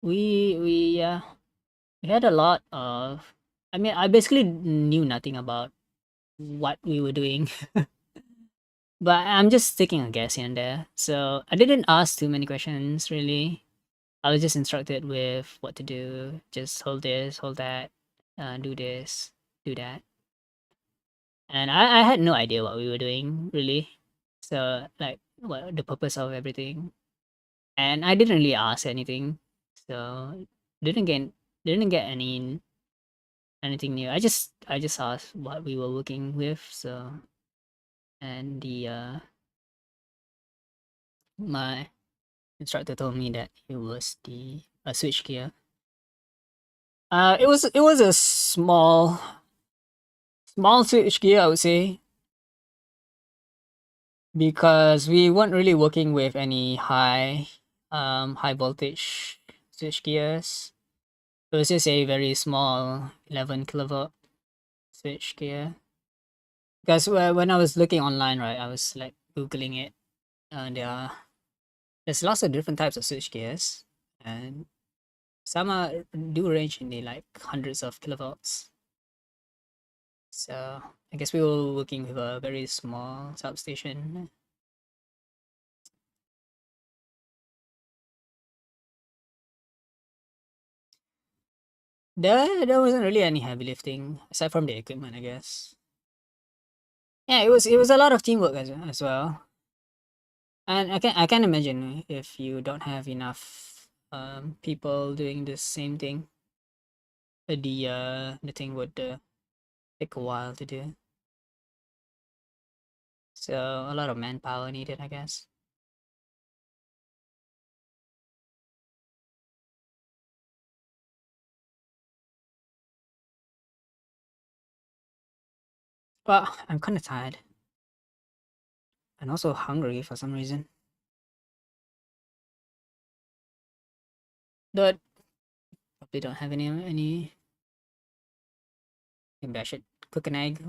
we we had a lot of, I mean, I basically knew nothing about what we were doing. But I'm just taking a guess here and there. So I didn't ask too many questions really. I was just instructed with what to do. Just hold this, hold that, do this, do that. And I had no idea what we were doing really. So like what the purpose of everything. And I didn't really ask anything. So didn't get didn't get anything new. I just asked what we were working with. So, and the my instructor told me that it was the switch gear. It was a small switch gear, I would say, because we weren't really working with any high voltage switch gears. It was just a very small 11 kilovolt switch gear. Because when I was looking online, right, I was like googling it, and there's lots of different types of switch gears, and some do range in the like hundreds of kilovolts. So I guess we were working with a very small substation. There wasn't really any heavy lifting aside from the equipment, I guess. Yeah, it was a lot of teamwork as well. And I can imagine if you don't have enough people doing the same thing, the thing would take a while to do. So a lot of manpower needed, I guess. But I'm kind of tired and also hungry for some reason. But probably don't have any. Maybe I should cook an egg.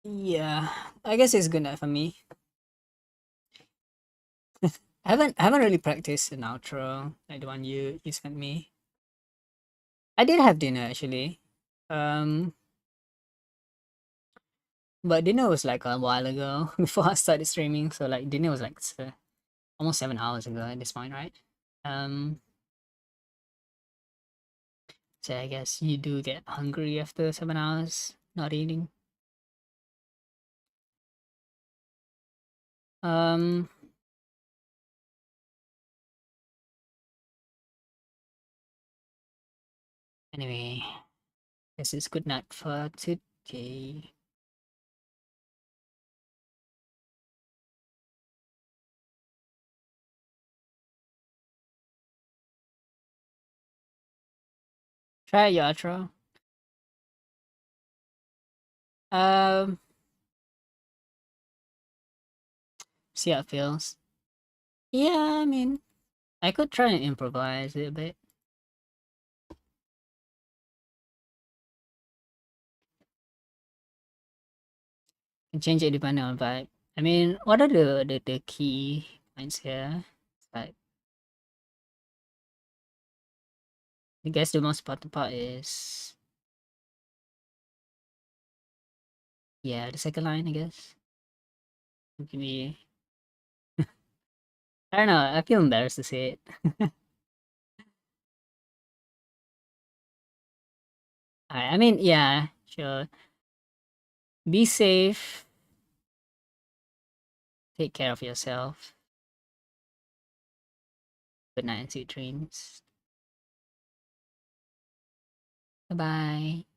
Yeah, I guess it's good enough for me. I haven't really practiced an outro like the one you sent me. I did have dinner actually. Um, but dinner was like a while ago before I started streaming. So like dinner was like almost 7 hours ago at this point, right? Um, so I guess you do get hungry after 7 hours not eating. Um, anyway, this is good night for today. Try your outro. Um, see how it feels. Yeah, I mean, I could try and improvise it a bit. And change it depending on vibe. I mean, what are the key points here? Like, I guess the most important part is, yeah, the second line, I guess. Give me, I don't know, I feel embarrassed to say it. I mean, yeah, sure. Be safe. Take care of yourself. Good night and sweet dreams. Bye bye.